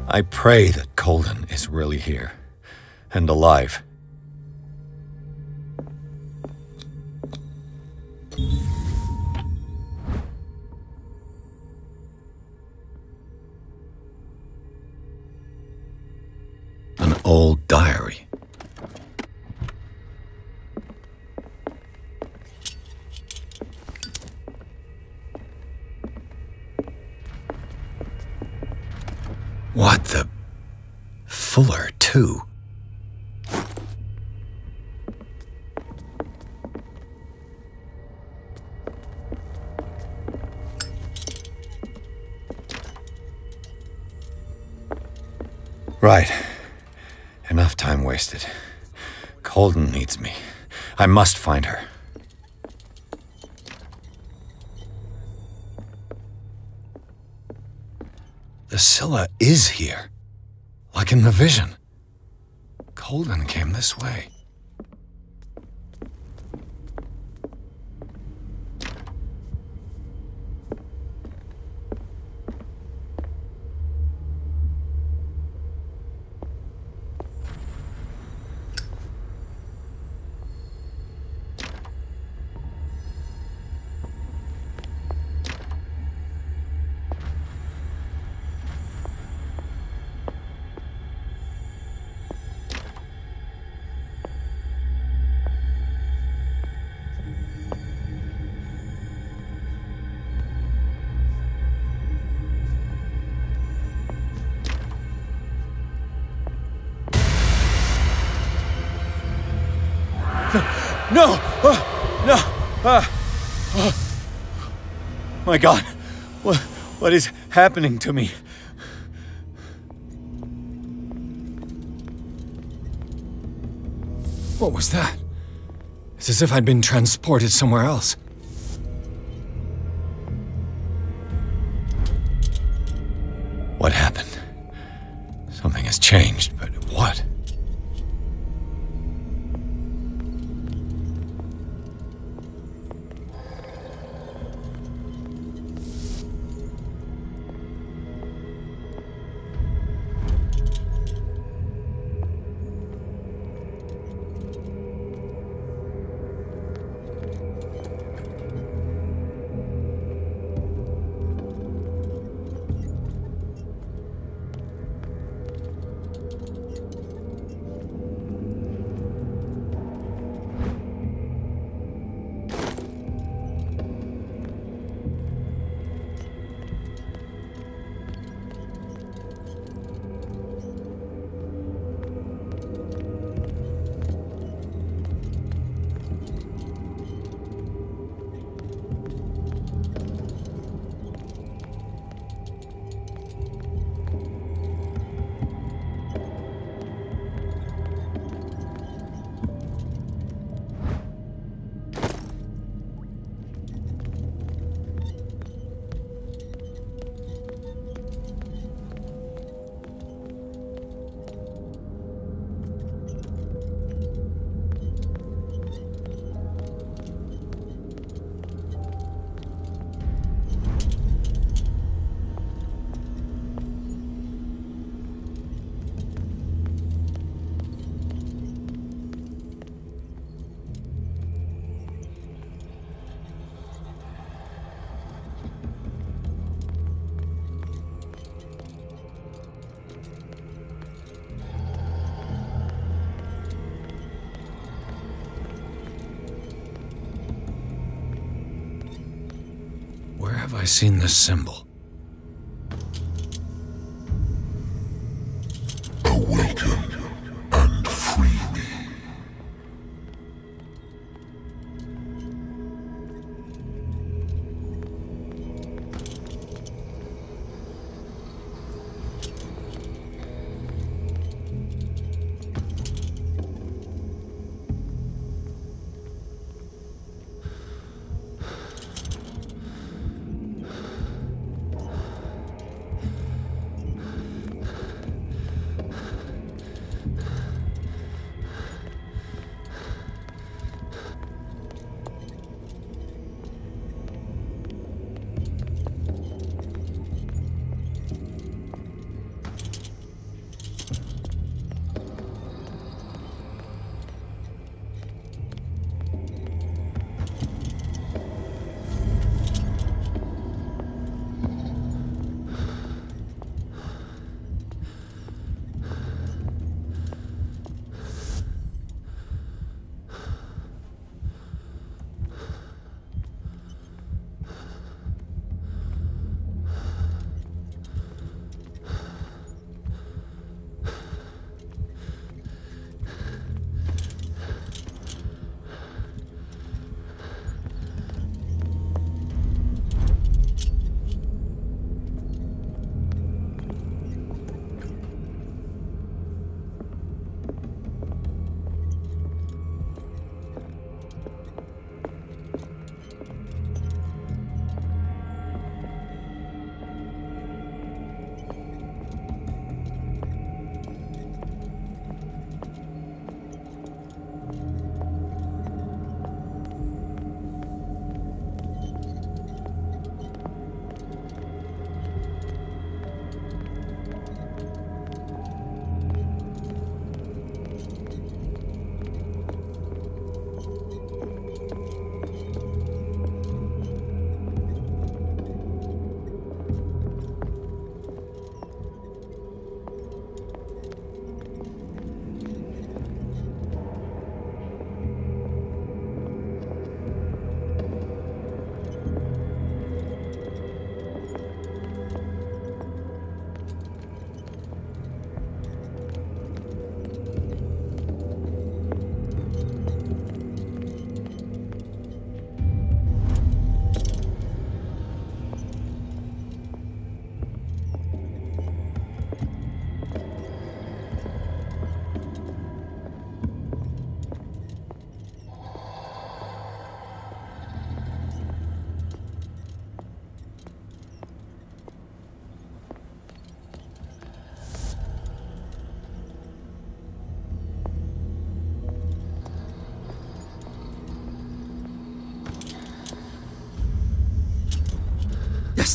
I pray that Colden is really here, and alive. An old diary. What the... Fuller, too. Right. Enough time wasted. Colden needs me. I must find her. The Scylla is here. Like in the vision. Colden came this way. No! No! My God! What is happening to me? What was that? It's as if I'd been transported somewhere else. What happened? Something has changed, but what? Where have I seen this symbol? Awaken and free me.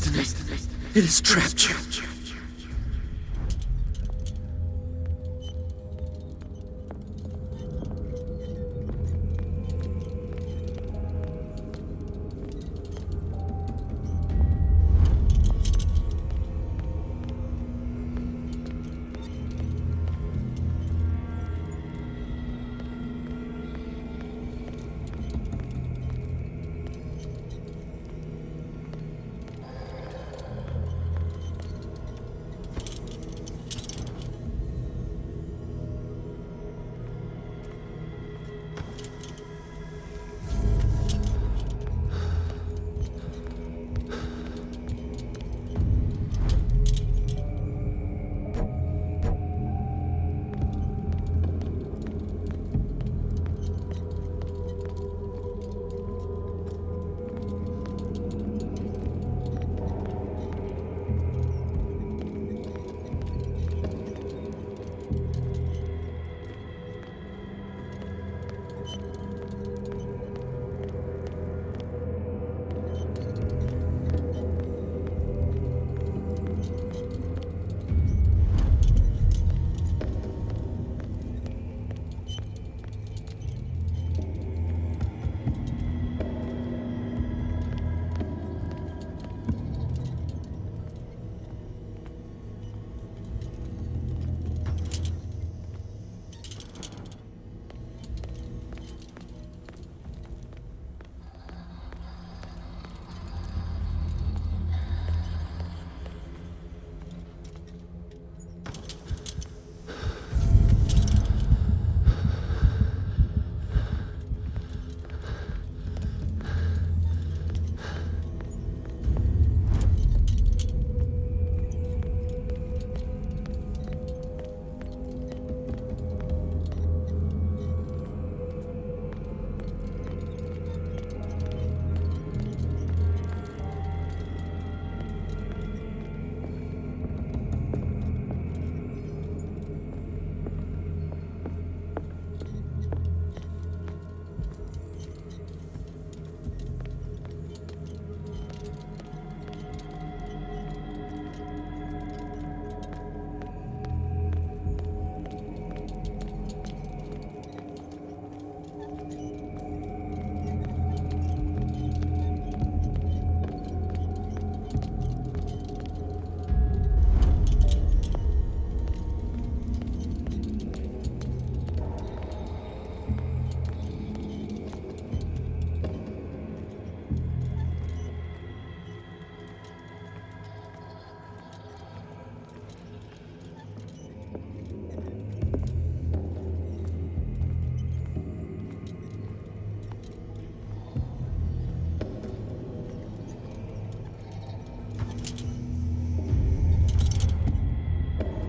destiny. It has trapped you.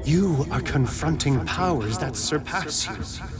You are confronting powers that surpass you.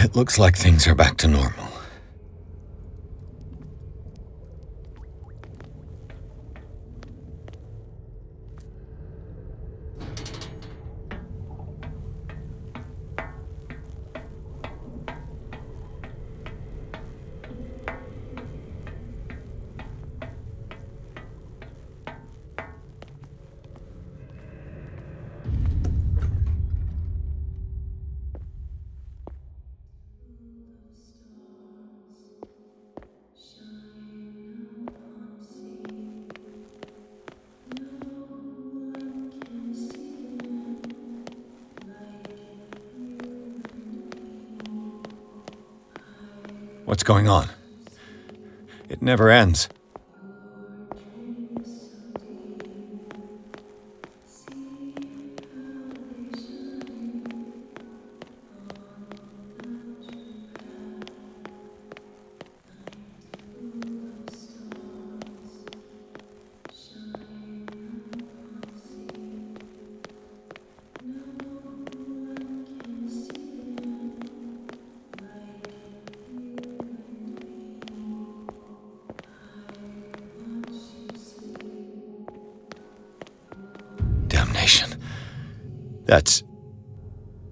It looks like things are back to normal. What's going on? It never ends.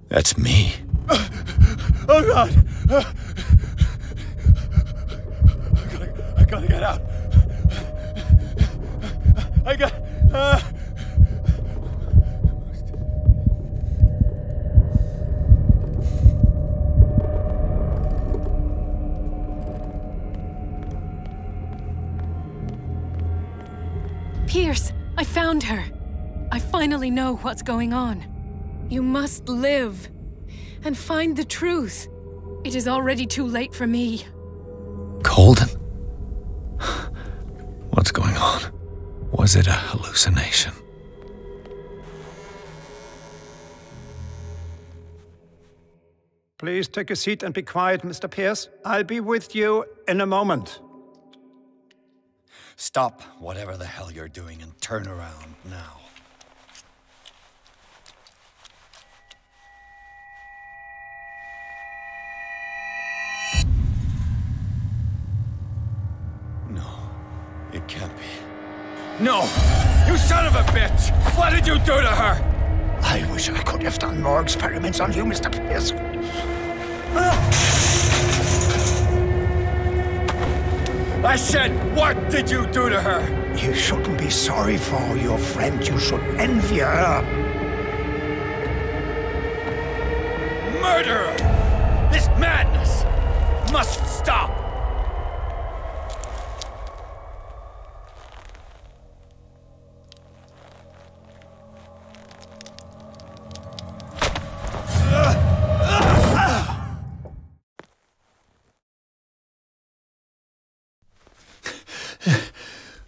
That's me. Oh God! I gotta get out. I got. Pierce, I found her. I finally know what's going on. You must live and find the truth. It is already too late for me. Colden? What's going on? Was it a hallucination? Please take a seat and be quiet, Mr. Pierce. I'll be with you in a moment. Stop whatever the hell you're doing and turn around now. It can't be. No! You son of a bitch! What did you do to her? I wish I could have done more experiments on you, Mr. Pierce. I said, what did you do to her? You shouldn't be sorry for your friend. You should envy her. Murderer! This madness must stop!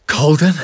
Colden?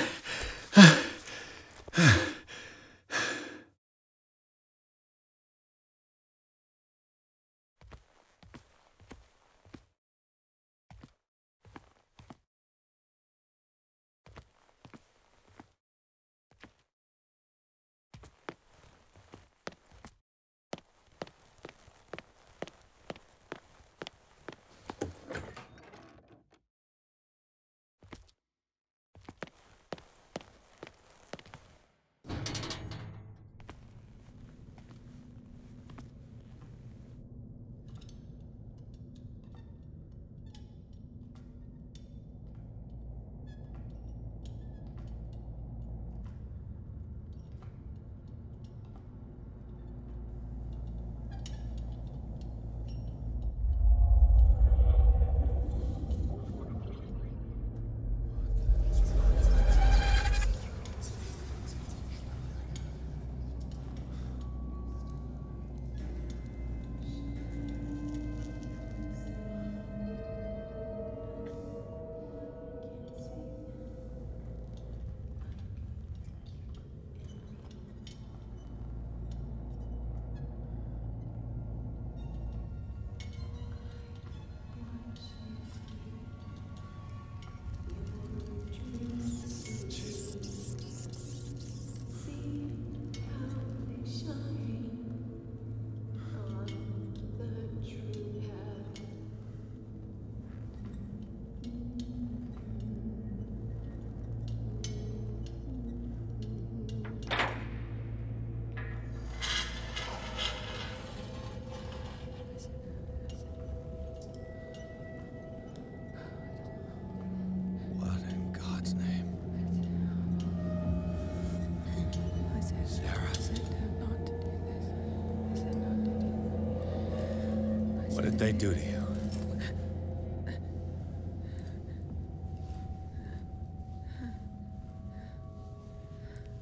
What did they do to you?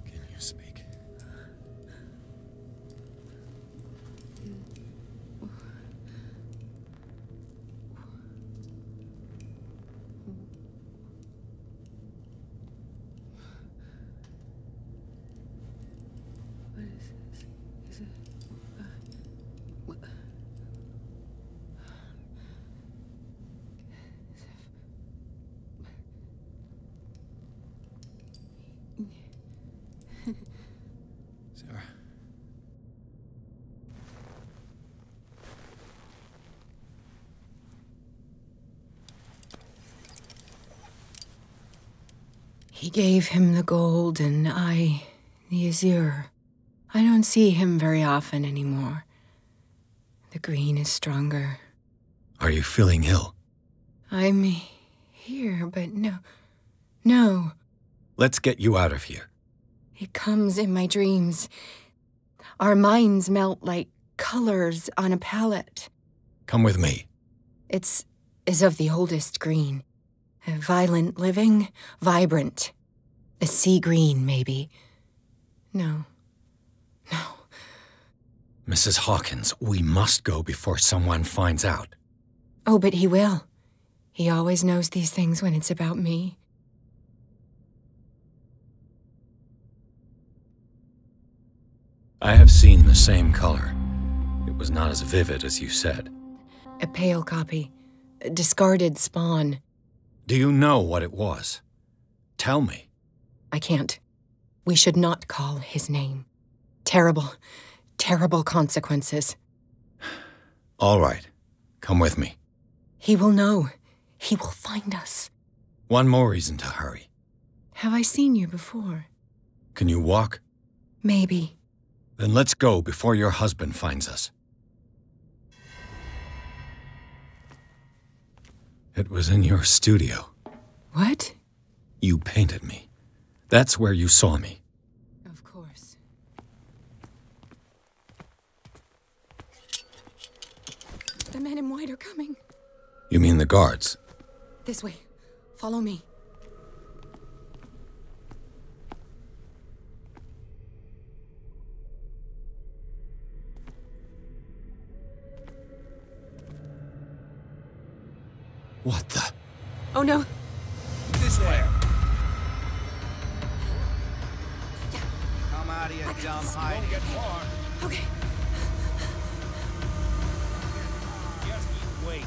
Can you speak? Sarah. He gave him the gold and I the azure. I don't see him very often anymore. The green is stronger. Are you feeling ill? I'm here, but no. Let's get you out of here. It comes in my dreams. Our minds melt like colors on a palette. Come with me. It's of the oldest green. A violent living, vibrant. A sea green, maybe. No. Mrs. Hawkins, we must go before someone finds out. Oh, but he will. He always knows these things when it's about me. I have seen the same color. It was not as vivid as you said. A pale copy. A discarded spawn. Do you know what it was? Tell me. I can't. We should not call his name. Terrible consequences. All right. Come with me. He will know. He will find us. One more reason to hurry. Have I seen you before? Can you walk? Maybe. Then let's go before your husband finds us. It was in your studio. What? You painted me. That's where you saw me. Of course. The men in white are coming. You mean the guards? This way. Follow me. What the? Oh no. This way. Yeah. Come out of your dumb hiding. Don't get far. Okay. Just wait.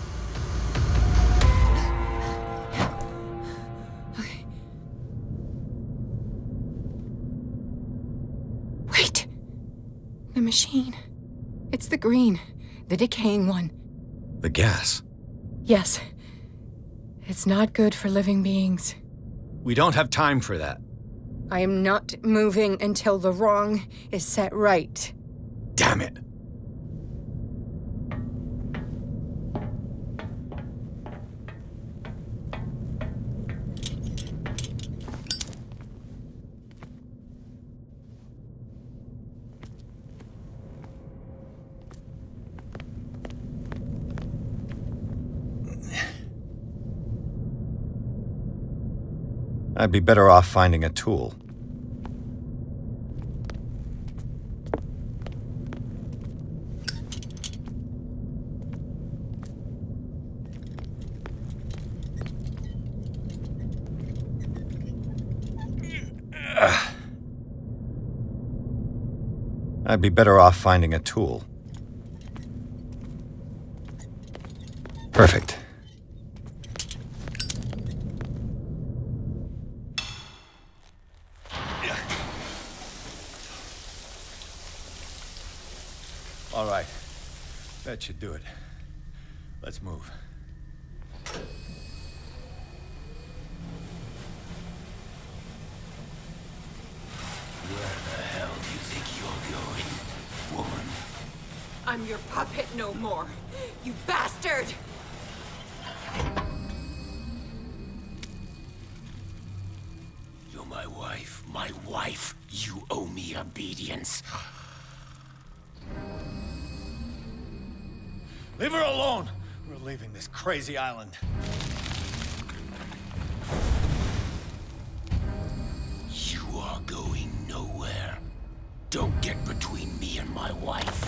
Okay. Wait. The machine. It's the green. The decaying one. The gas. Yes. It's not good for living beings. We don't have time for that. I am not moving until the wrong is set right. Damn it. I'd be better off finding a tool. I'd be better off finding a tool. Perfect. All right. That should do it. Let's move. Where the hell do you think you're going, woman? I'm your puppet no more, you bastard! You're my wife. My wife. You owe me obedience. Leave her alone! We're leaving this crazy island. You are going nowhere. Don't get between me and my wife.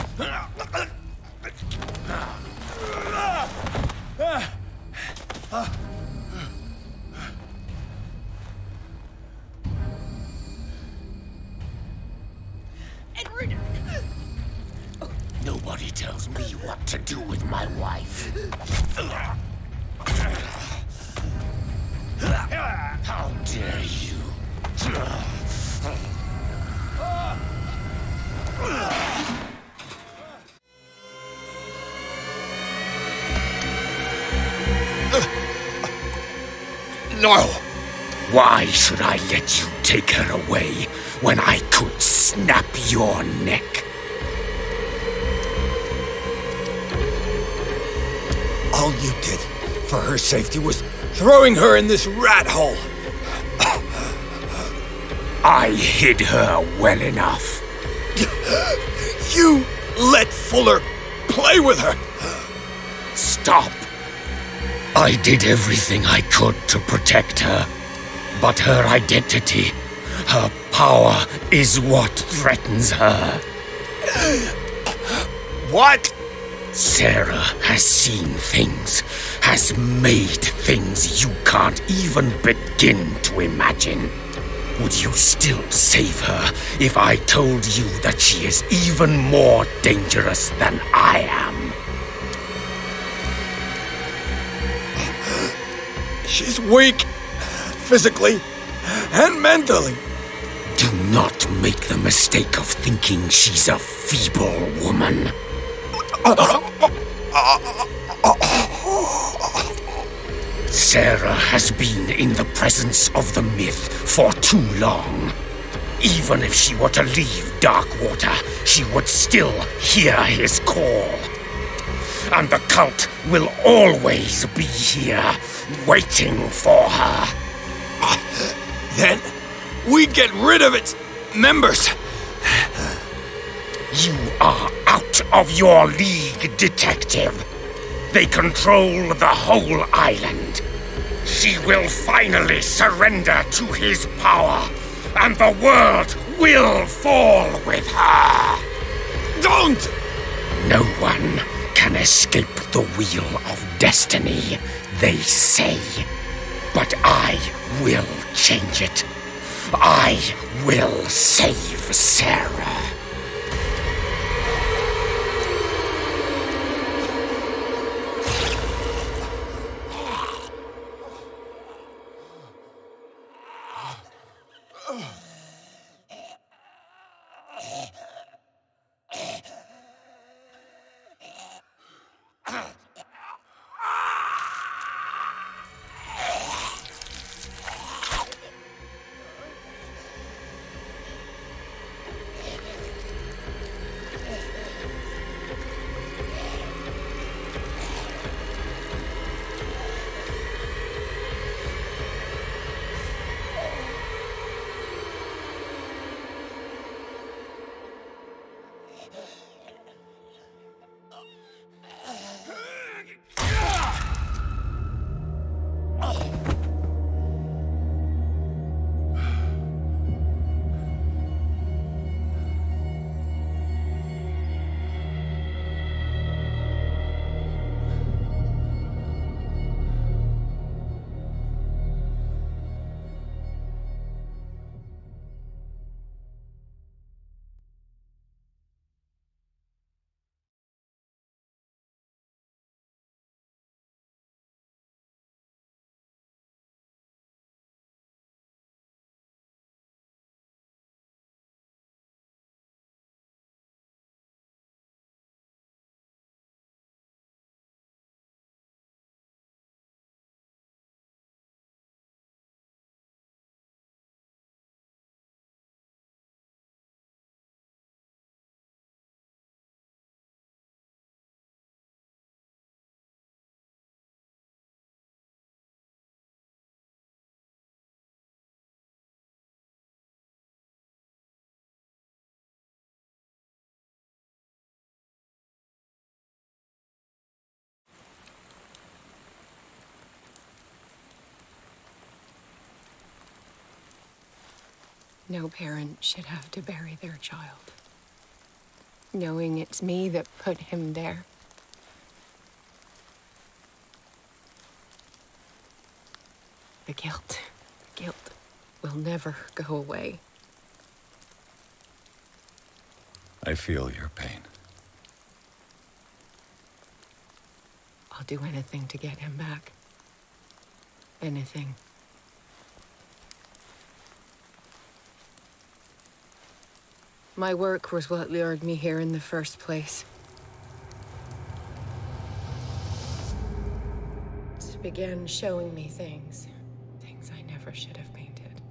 Nobody tells me what to do with my wife. How dare you? No! Why should I let you take her away when I could snap your neck? All you did for her safety was throwing her in this rat hole. I hid her well enough. You let Fuller play with her. Stop. I did everything I could to protect her. But her identity, her power, is what threatens her. What? Sarah has seen things, has made things you can't even begin to imagine. Would you still save her if I told you that she is even more dangerous than I am? She's weak, physically and mentally. Do not make the mistake of thinking she's a feeble woman. Sarah has been in the presence of the myth for too long. Even if she were to leave Darkwater, she would still hear his call. And the cult will always be here, waiting for her. Then we get rid of its members. You are out of your league, detective. They control the whole island. She will finally surrender to his power, and the world will fall with her. Don't! No one can escape the wheel of destiny, they say. But I will change it. I will save Sarah. No parent should have to bury their child, knowing it's me that put him there. The guilt will never go away. I feel your pain. I'll do anything to get him back. Anything. My work was what lured me here in the first place. It began showing me things I never should have painted.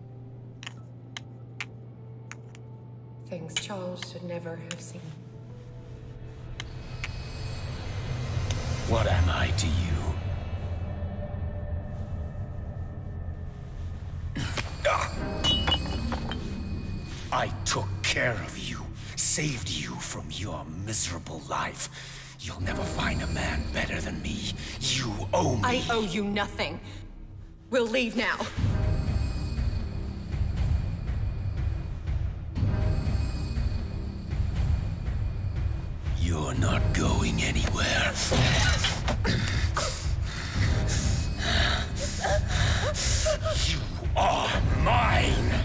Things Charles should never have seen. What am I to you? I took care of you, saved you from your miserable life. You'll never find a man better than me. You owe me. I owe you nothing. We'll leave now. You're not going anywhere. You are mine!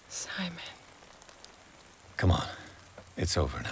Simon. Come on. It's over now.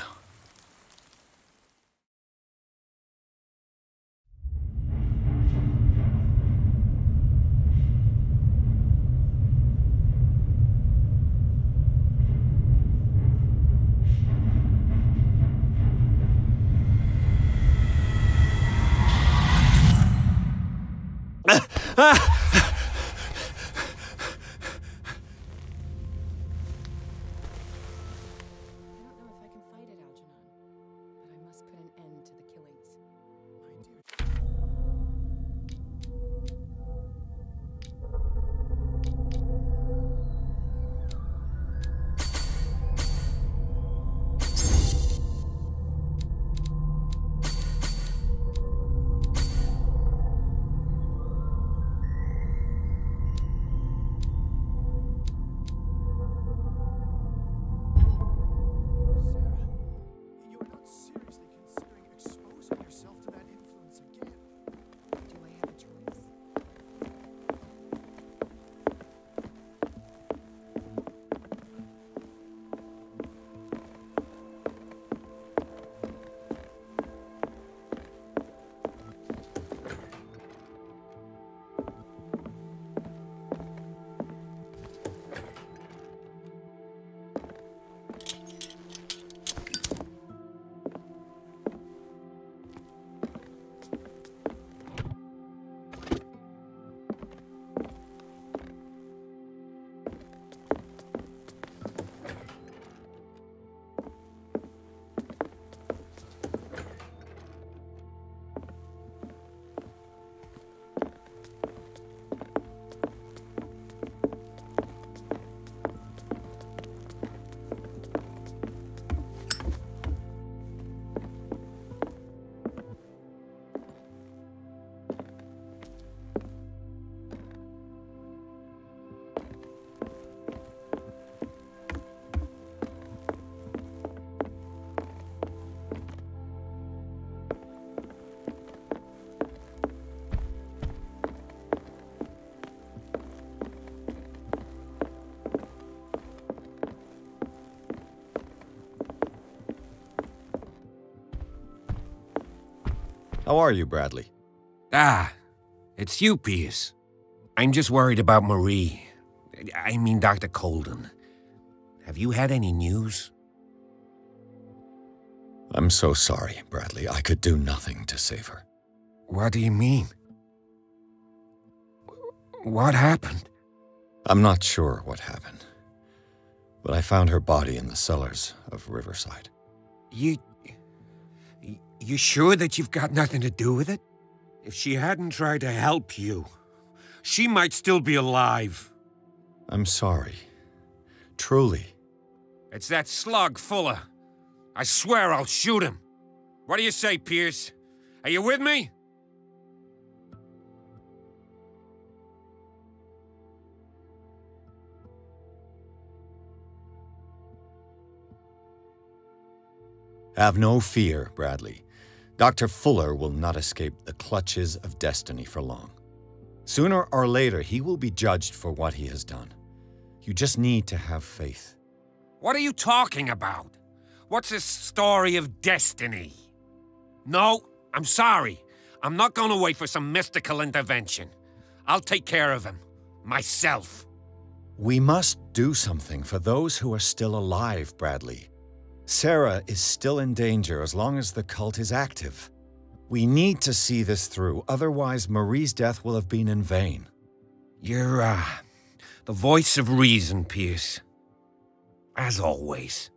How are you, Bradley? Ah, it's you, Pierce. I'm just worried about Marie. I mean, Dr. Colden. Have you had any news? I'm so sorry, Bradley. I could do nothing to save her. What do you mean? What happened? I'm not sure what happened, but I found her body in the cellars of Riverside. You sure that you've got nothing to do with it? If she hadn't tried to help you, she might still be alive. I'm sorry. Truly. It's that slug, Fuller. I swear I'll shoot him. What do you say, Pierce? Are you with me? Have no fear, Bradley. Dr. Fuller will not escape the clutches of destiny for long. Sooner or later, he will be judged for what he has done. You just need to have faith. What are you talking about? What's this story of destiny? No, I'm sorry. I'm not going to wait for some mystical intervention. I'll take care of him. Myself. We must do something for those who are still alive, Bradley. Sarah is still in danger as long as the cult is active. We need to see this through, otherwise Marie's death will have been in vain. You're, the voice of reason, Pierce. As always.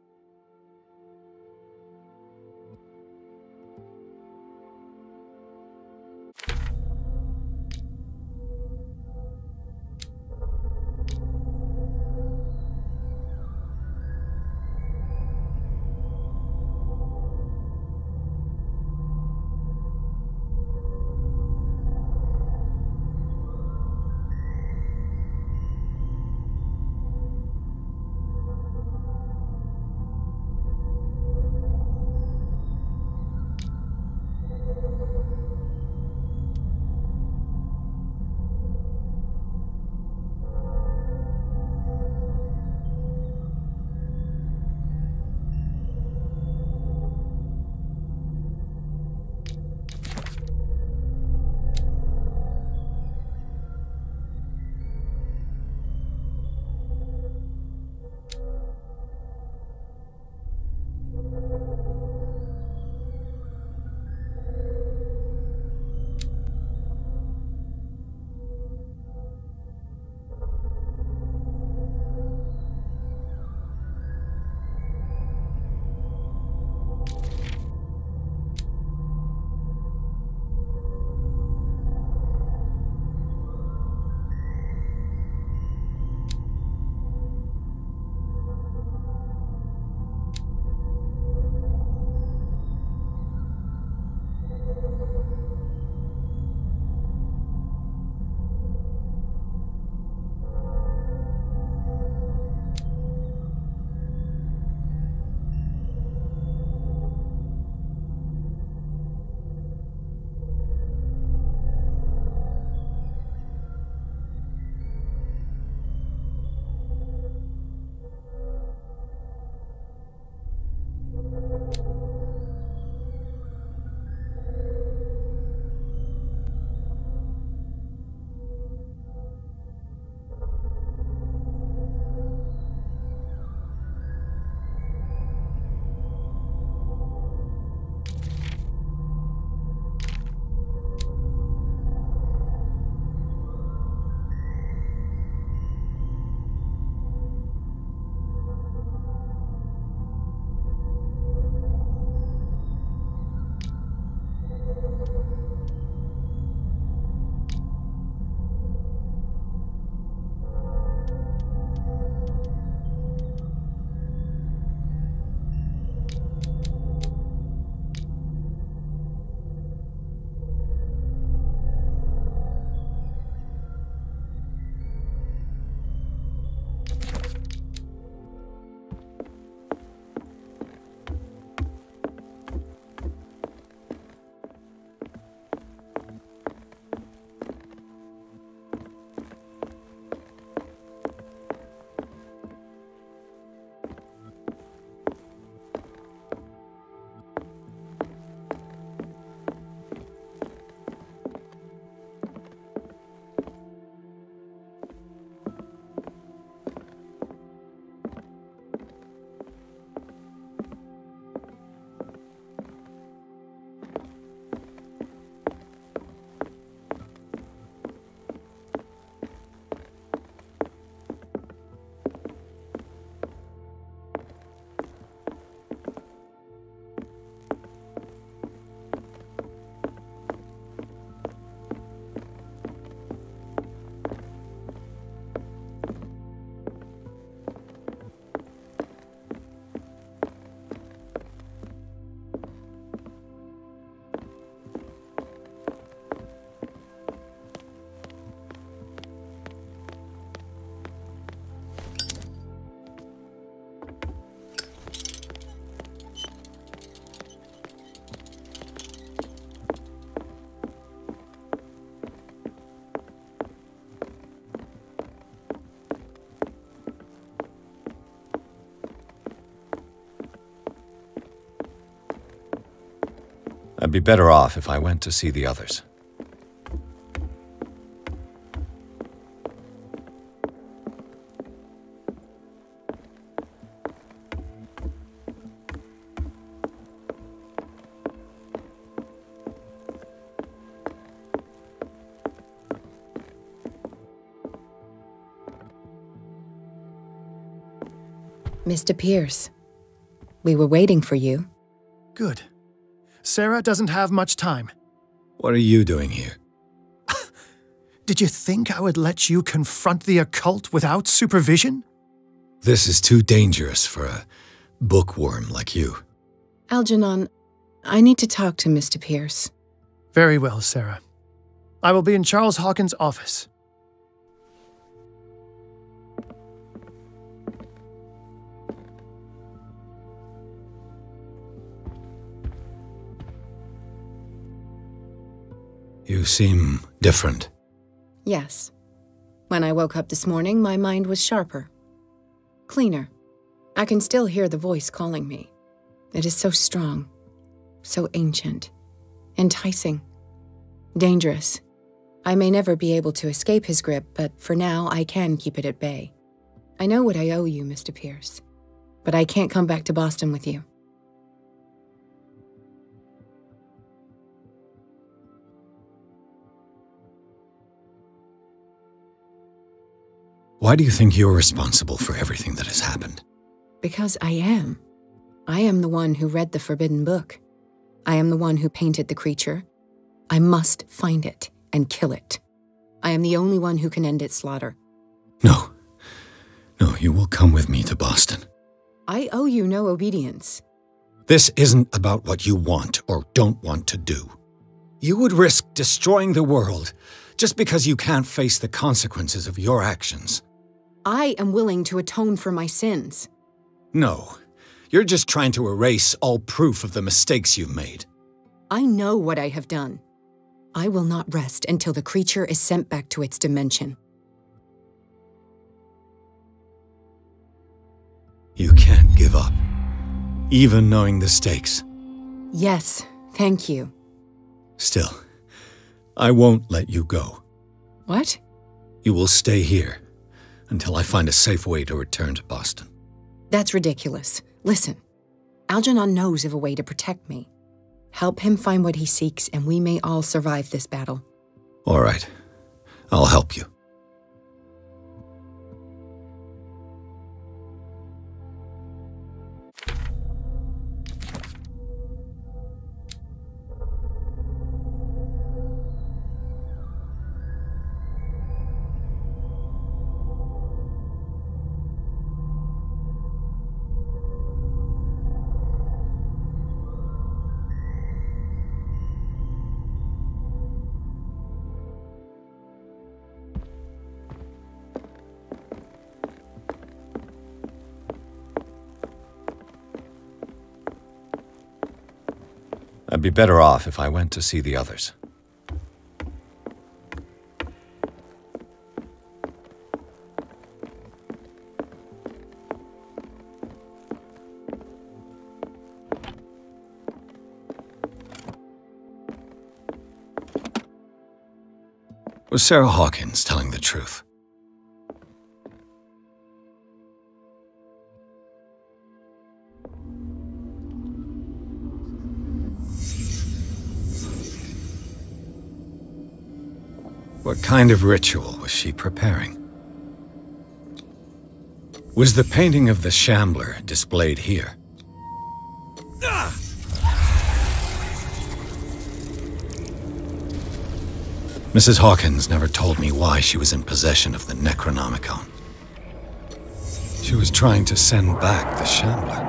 I'd be better off if I went to see the others. Mr. Pierce, we were waiting for you. Good. Sarah doesn't have much time. What are you doing here? Did you think I would let you confront the occult without supervision? This is too dangerous for a bookworm like you. Algernon, I need to talk to Mr. Pierce. Very well, Sarah. I will be in Charles Hawkins' office. You seem different. Yes. When I woke up this morning, my mind was sharper. Cleaner. I can still hear the voice calling me. It is so strong, so ancient, enticing, dangerous. I may never be able to escape his grip, but for now I can keep it at bay. I know what I owe you, Mr. Pierce, but I can't come back to Boston with you. Why do you think you're responsible for everything that has happened? Because I am. I am the one who read the forbidden book. I am the one who painted the creature. I must find it and kill it. I am the only one who can end its slaughter. No. No, you will come with me to Boston. I owe you no obedience. This isn't about what you want or don't want to do. You would risk destroying the world just because you can't face the consequences of your actions. I am willing to atone for my sins. No, you're just trying to erase all proof of the mistakes you've made. I know what I have done. I will not rest until the creature is sent back to its dimension. You can't give up, even knowing the stakes. Yes, thank you. Still, I won't let you go. What? You will stay here until I find a safe way to return to Boston. That's ridiculous. Listen, Algernon knows of a way to protect me. Help him find what he seeks, and we may all survive this battle. All right. I'll help you. I'd be better off if I went to see the others. Was Sarah Hawkins telling the truth? What kind of ritual was she preparing? Was the painting of the Shambler displayed here? Mrs. Hawkins never told me why she was in possession of the Necronomicon. She was trying to send back the Shambler.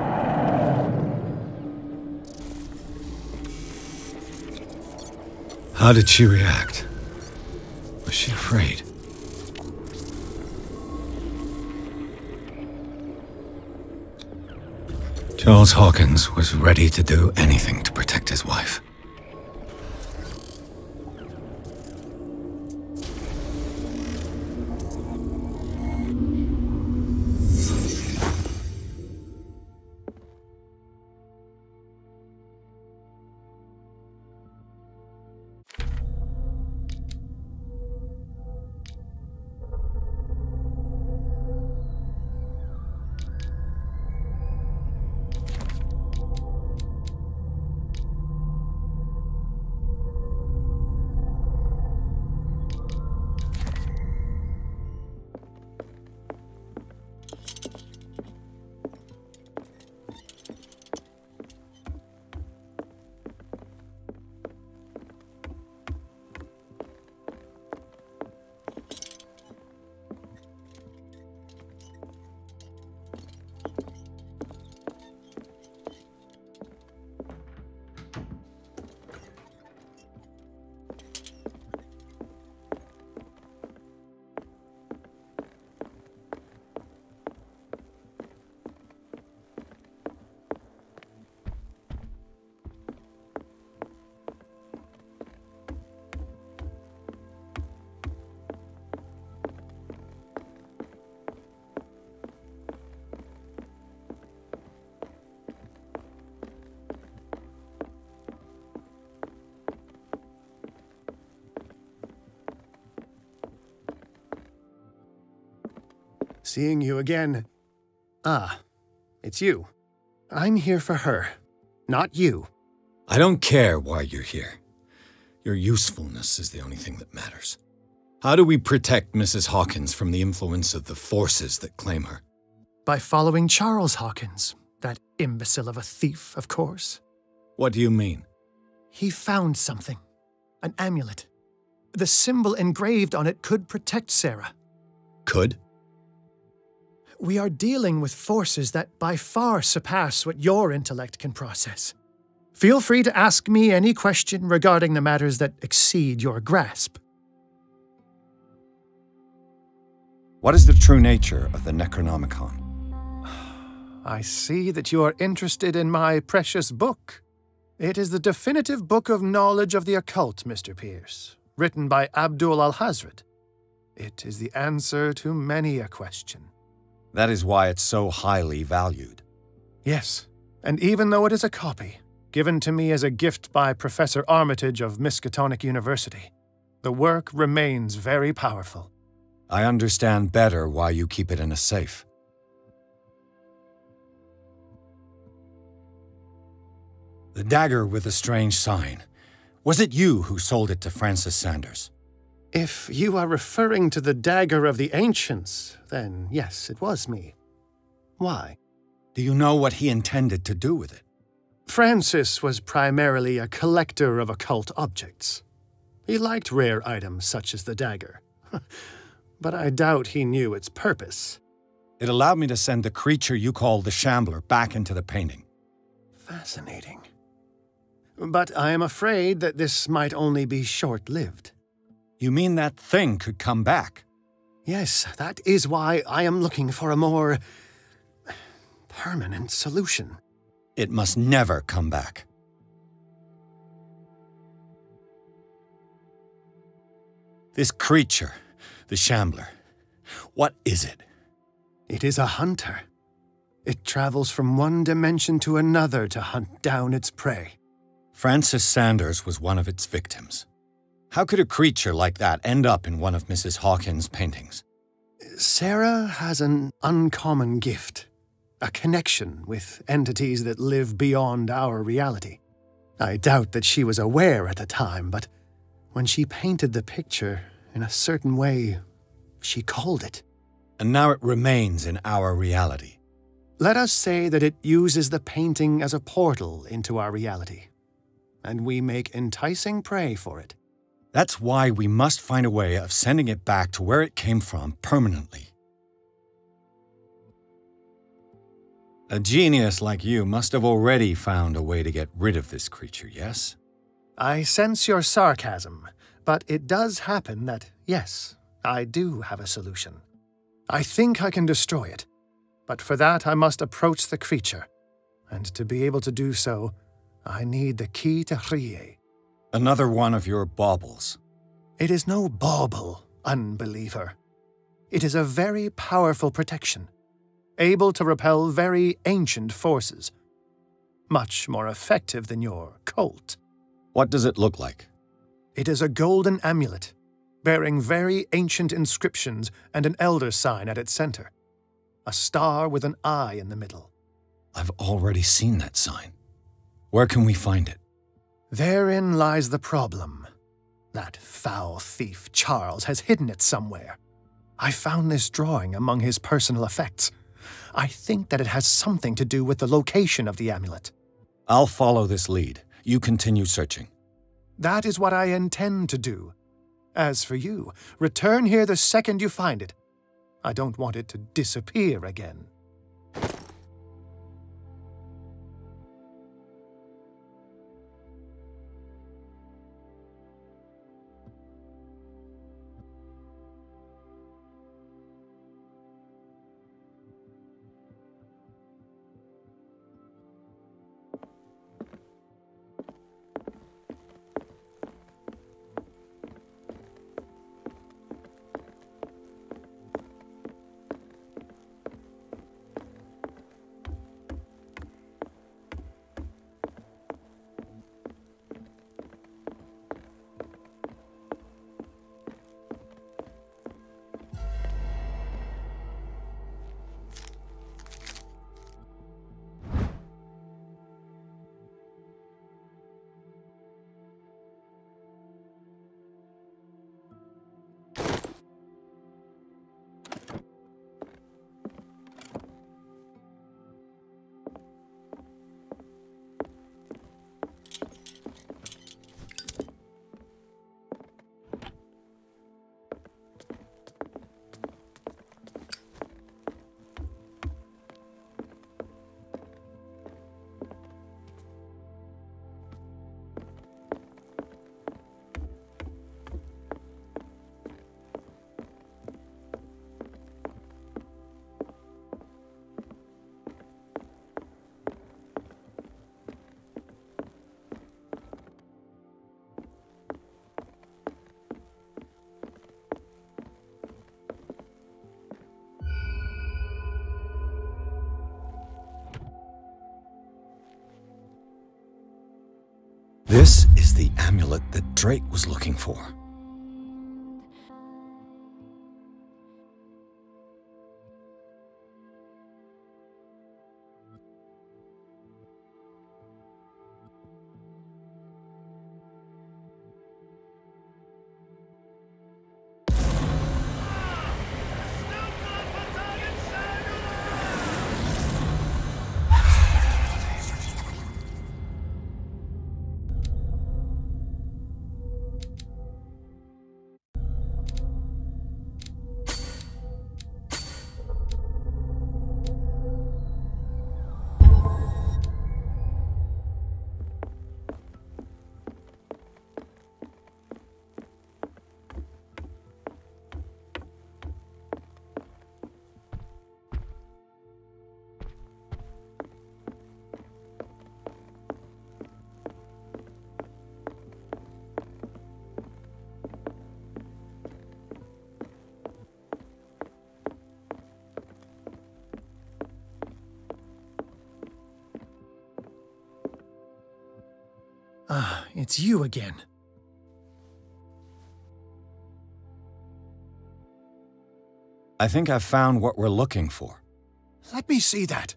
How did she react? Was she afraid? Charles Hawkins was ready to do anything to protect his wife. seeing you again. Ah, it's you. I'm here for her, not you. I don't care why you're here. Your usefulness is the only thing that matters. How do we protect Mrs. Hawkins from the influence of the forces that claim her? By following Charles Hawkins, that imbecile of a thief, of course. What do you mean? He found something. An amulet. The symbol engraved on it could protect Sarah. Could? We are dealing with forces that by far surpass what your intellect can process. Feel free to ask me any question regarding the matters that exceed your grasp. What is the true nature of the Necronomicon? I see that you are interested in my precious book. It is the definitive book of knowledge of the occult, Mr. Pierce, written by Abdul al-Hazred. It is the answer to many a question. That is why it's so highly valued. Yes, and even though it is a copy, given to me as a gift by Professor Armitage of Miskatonic University, the work remains very powerful. I understand better why you keep it in a safe. The dagger with the strange sign. Was it you who sold it to Francis Sanders? If you are referring to the dagger of the ancients, then yes, it was me. Why? Do you know what he intended to do with it? Francis was primarily a collector of occult objects. He liked rare items such as the dagger. But I doubt he knew its purpose. It allowed me to send the creature you call the Shambler back into the painting. Fascinating. But I am afraid that this might only be short-lived. You mean that thing could come back? Yes, that is why I am looking for a more permanent solution. It must never come back. This creature, the Shambler, what is it? It is a hunter. It travels from one dimension to another to hunt down its prey. Francis Sanders was one of its victims. How could a creature like that end up in one of Mrs. Hawkins' paintings? Sarah has an uncommon gift. A connection with entities that live beyond our reality. I doubt that she was aware at the time, but when she painted the picture in a certain way, she called it. And now it remains in our reality. Let us say that it uses the painting as a portal into our reality, and we make enticing prey for it. That's why we must find a way of sending it back to where it came from permanently. A genius like you must have already found a way to get rid of this creature, yes? I sense your sarcasm, but it does happen that, yes, I do have a solution. I think I can destroy it, but for that I must approach the creature, and to be able to do so, I need the key to Rie. Another one of your baubles. It is no bauble, unbeliever. It is a very powerful protection, able to repel very ancient forces. Much more effective than your Colt. What does it look like? It is a golden amulet, bearing very ancient inscriptions and an elder sign at its center. A star with an eye in the middle. I've already seen that sign. Where can we find it? Therein lies the problem. That foul thief Charles has hidden it somewhere. I found this drawing among his personal effects. I think that it has something to do with the location of the amulet. I'll follow this lead. You continue searching. That is what I intend to do. As for you, return here the second you find it. I don't want it to disappear again. This is the amulet that Drake was looking for. Ah, it's you again. I think I've found what we're looking for. Let me see that.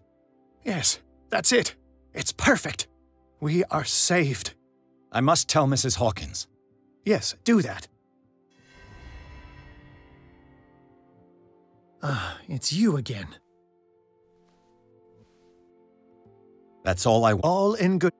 Yes, that's it. It's perfect. We are saved. I must tell Mrs. Hawkins. Yes, do that. Ah, it's you again. That's all I want. All in good.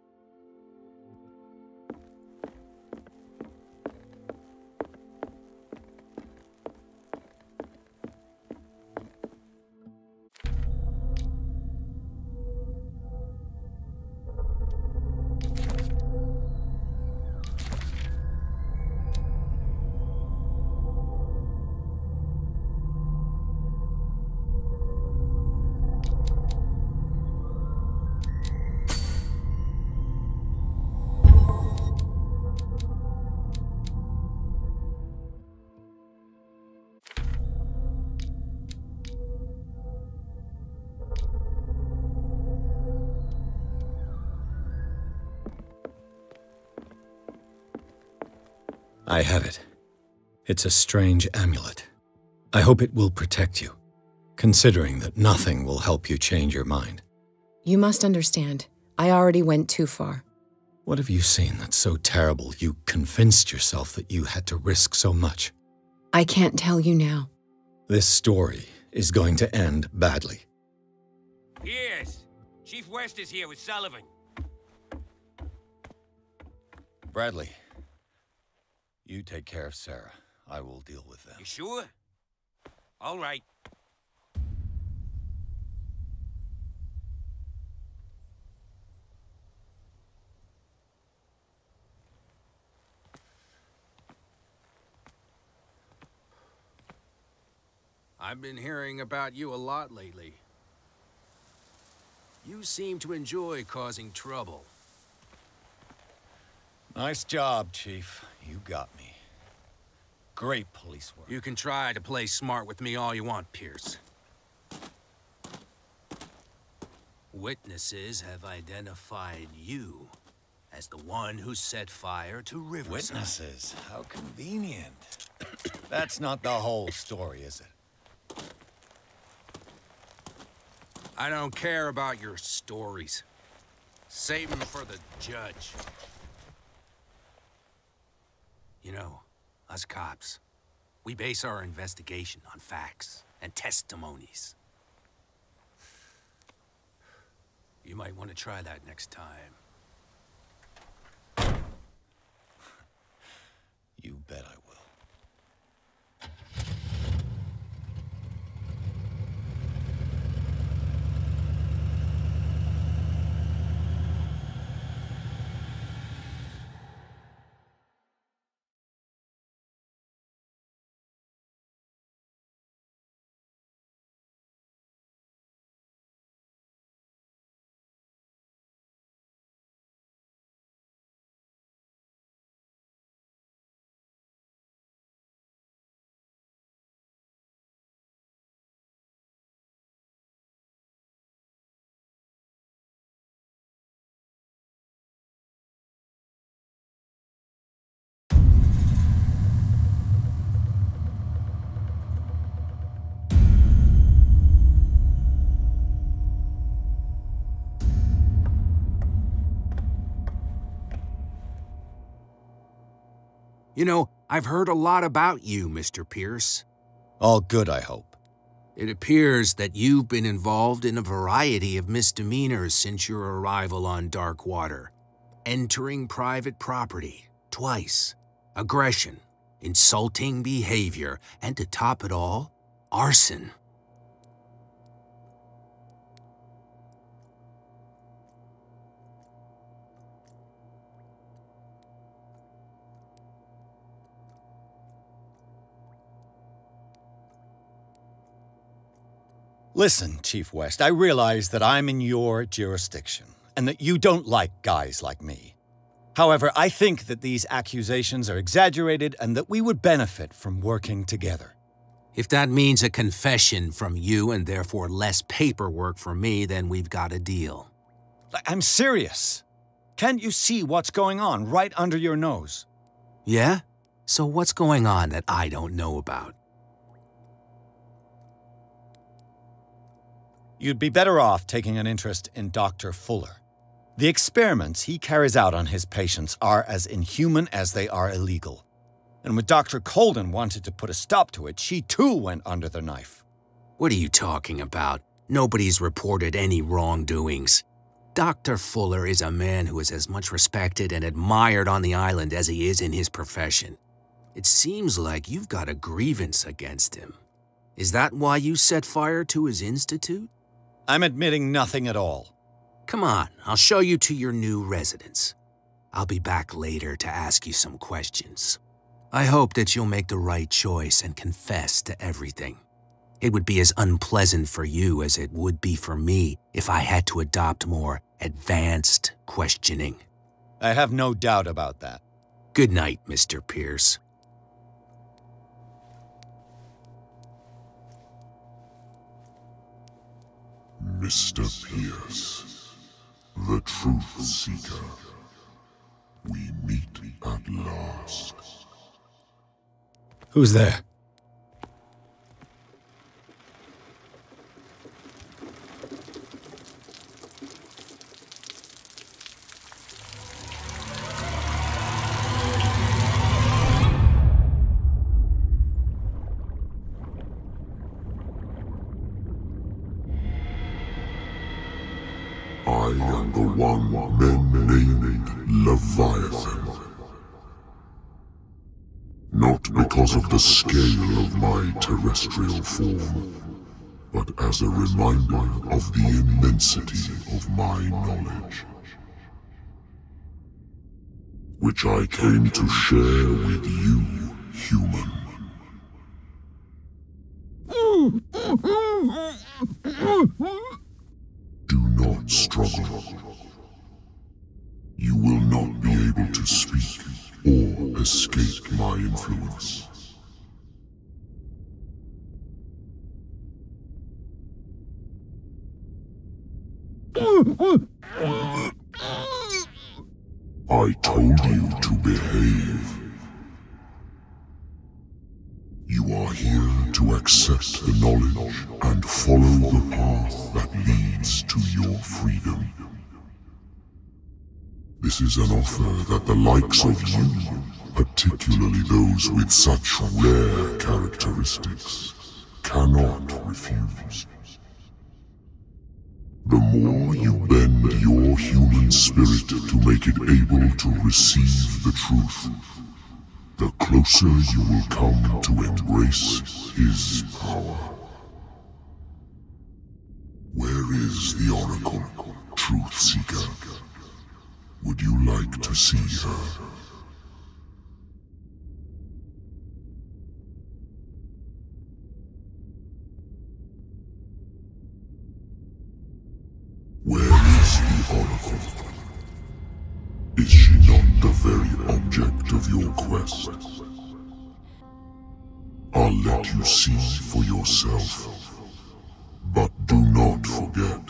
I have it. It's a strange amulet. I hope it will protect you, considering that nothing will help you change your mind. You must understand, I already went too far. What have you seen that's so terrible you convinced yourself that you had to risk so much? I can't tell you now. This story is going to end badly. Yes! Chief West is here with Sullivan. Bradley, you take care of Sarah. I will deal with them. You sure? All right. I've been hearing about you a lot lately. You seem to enjoy causing trouble. Nice job, Chief. You got me. Great police work. You can try to play smart with me all you want, Pierce. Witnesses have identified you as the one who set fire to Riverside. Witnesses? How convenient. That's not the whole story, is it? I don't care about your stories. Save them for the judge. You know, us cops, we base our investigation on facts and testimonies. You might want to try that next time. You bet I will. You know, I've heard a lot about you, Mr. Pierce. All good, I hope. It appears that you've been involved in a variety of misdemeanors since your arrival on Darkwater. Entering private property, twice. Aggression, insulting behavior, and to top it all, arson. Listen, Chief West, I realize that I'm in your jurisdiction, and that you don't like guys like me. However, I think that these accusations are exaggerated and that we would benefit from working together. If that means a confession from you and therefore less paperwork for me, then we've got a deal. I'm serious. Can't you see what's going on right under your nose? Yeah? So what's going on that I don't know about? You'd be better off taking an interest in Dr. Fuller. The experiments he carries out on his patients are as inhuman as they are illegal. And when Dr. Colden wanted to put a stop to it, she too went under the knife. What are you talking about? Nobody's reported any wrongdoings. Dr. Fuller is a man who is as much respected and admired on the island as he is in his profession. It seems like you've got a grievance against him. Is that why you set fire to his institute? I'm admitting nothing at all. Come on, I'll show you to your new residence. I'll be back later to ask you some questions. I hope that you'll make the right choice and confess to everything. It would be as unpleasant for you as it would be for me if I had to adopt more advanced questioning. I have no doubt about that. Good night, Mr. Pierce. Mr. Pierce, the Truth Seeker, we meet at last. Who's there? I am the one men named Leviathan. Not because of the scale of my terrestrial form, but as a reminder of the immensity of my knowledge, which I came to share with you, human. Do not struggle. You will not be able to speak or escape my influence. I told you to behave. You are here to accept the knowledge and follow the path that leads to your freedom. This is an offer that the likes of you, particularly those with such rare characteristics, cannot refuse. The more you bend your human spirit to make it able to receive the truth, the closer you will come to embrace his power. Where is the Oracle, Truth Seeker? Would you like to see her? Where is the Oracle? Is she not the very object of your quest? I'll let you see for yourself, but do not forget,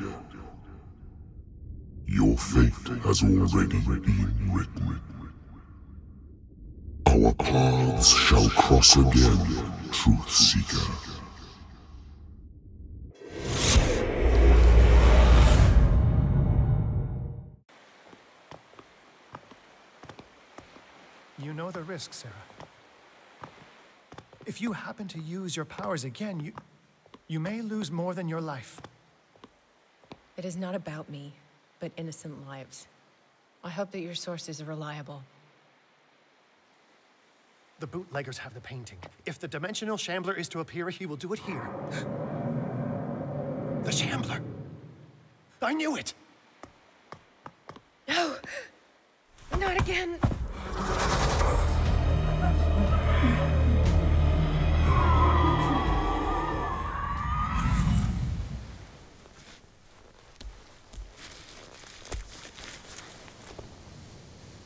your fate has already been written. Our paths shall cross again, Truth Seeker. You know the risk, Sarah. If you happen to use your powers again, you may lose more than your life. It is not about me, but innocent lives. I hope that your sources are reliable. The bootleggers have the painting. If the dimensional shambler is to appear, he will do it here. The shambler! I knew it! No! Not again!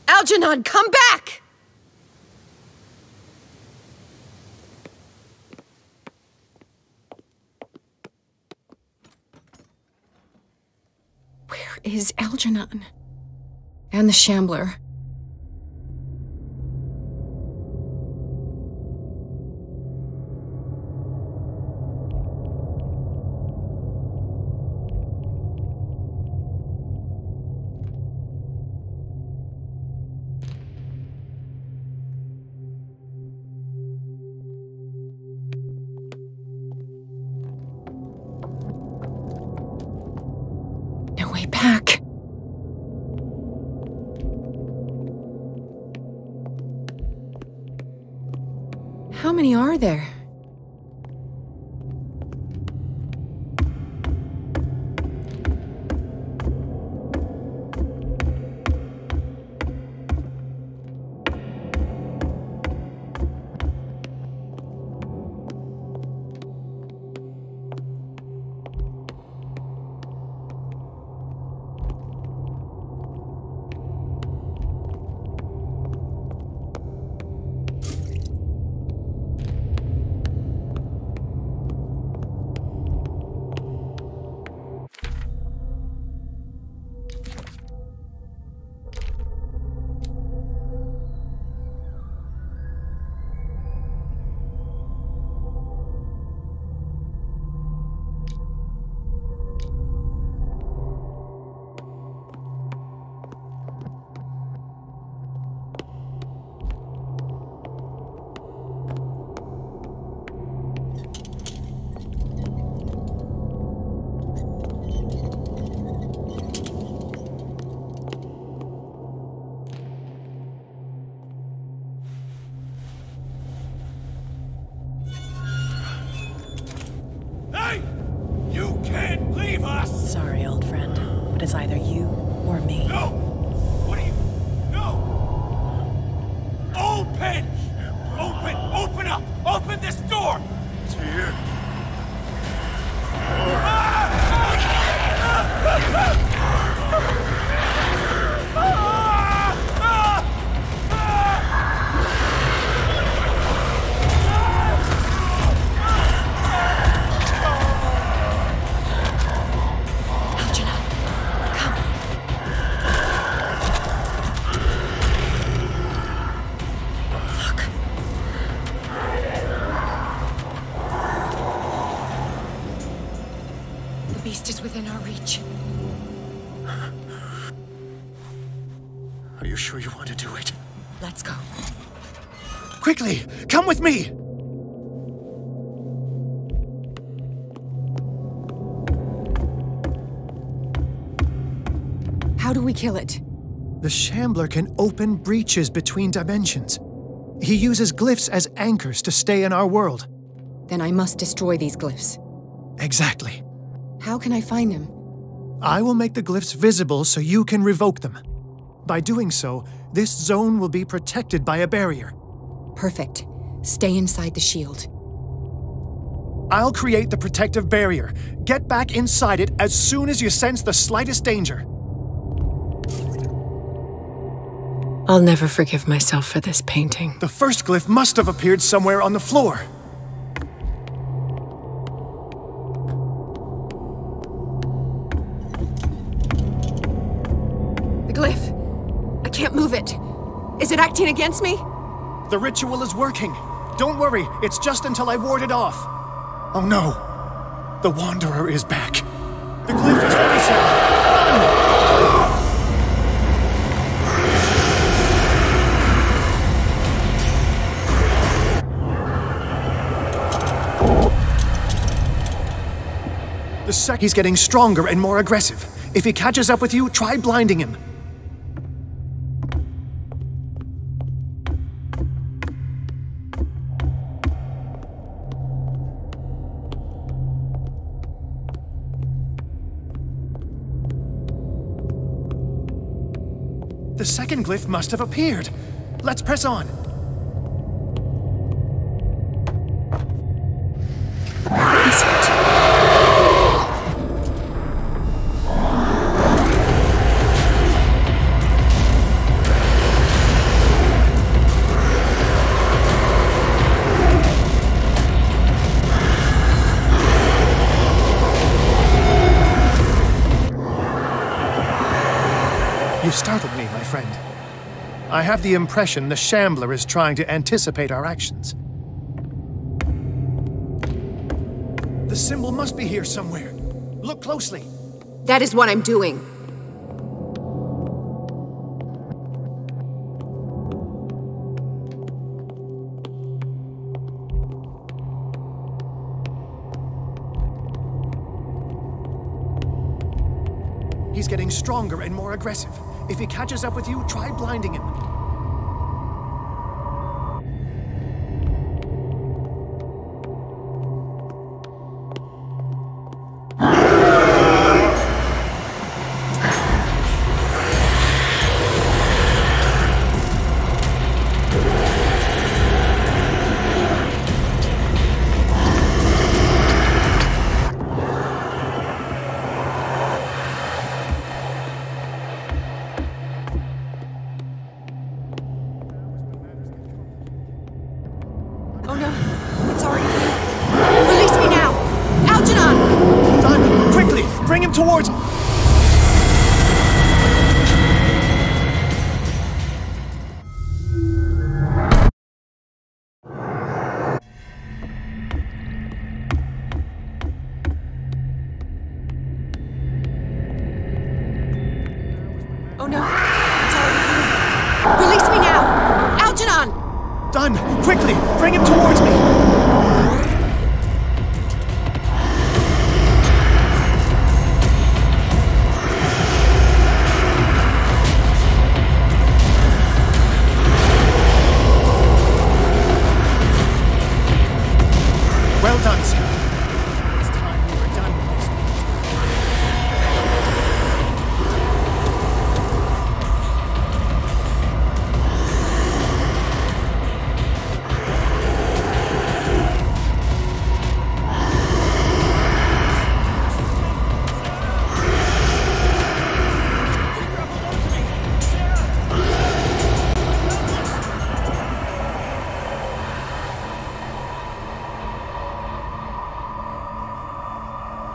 Algernon, come back! Where is Algernon? And the Shambler? No way back. How many are there? Sorry, old friend, but it's either you or me. No! What are you... No! Open! Open up! Open this door! It's here. Is within our reach. Are you sure you want to do it? Let's go. Quickly! Come with me! How do we kill it? The Shambler can open breaches between dimensions. He uses glyphs as anchors to stay in our world. Then I must destroy these glyphs. Exactly. How can I find them? I will make the glyphs visible so you can revoke them. By doing so, this zone will be protected by a barrier. Perfect. Stay inside the shield. I'll create the protective barrier. Get back inside it as soon as you sense the slightest danger. I'll never forgive myself for this painting. The first glyph must have appeared somewhere on the floor. Glyph. I can't move it. Is it acting against me? The ritual is working. Don't worry, it's just until I ward it off. Oh no. The Wanderer is back. The glyph is ready, sir. He's getting stronger and more aggressive. If he catches up with you, try blinding him. The second glyph must have appeared. Let's press on. Is it? You startled me, my friend. I have the impression the Shambler is trying to anticipate our actions. The symbol must be here somewhere. Look closely. That is what I'm doing. He's getting stronger and more aggressive. If he catches up with you, try blinding him. Oh no, it's already here. Release me now! Algernon! Done! Quickly! Bring him towards me! Oh no, it's already here. Release me now! Algernon! Done! Quickly! Bring him towards me! Well done, sir. It's time we were done with this.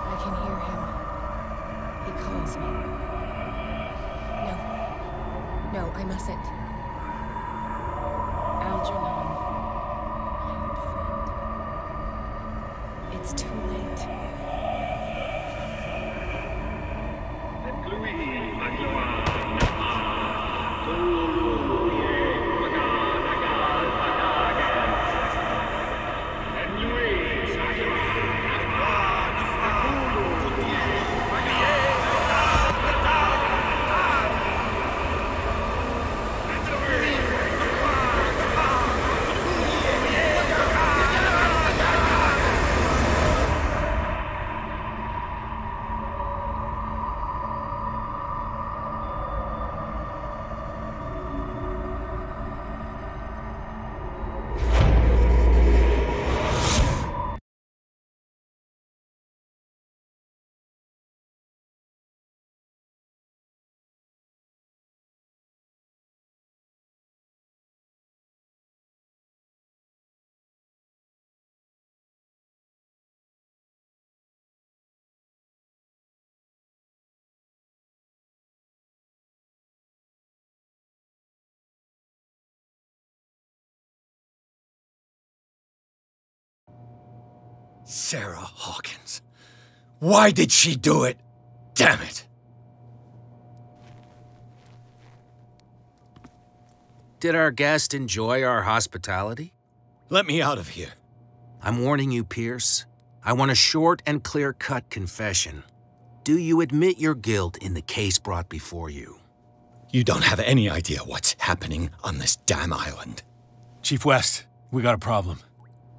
I can hear him. He calls me. No. No, I mustn't. Algernon. My old friend. It's too late. Sarah Hawkins. Why did she do it? Damn it! Did our guest enjoy our hospitality? Let me out of here. I'm warning you, Pierce. I want a short and clear-cut confession. Do you admit your guilt in the case brought before you? You don't have any idea what's happening on this damn island. Chief West, we got a problem.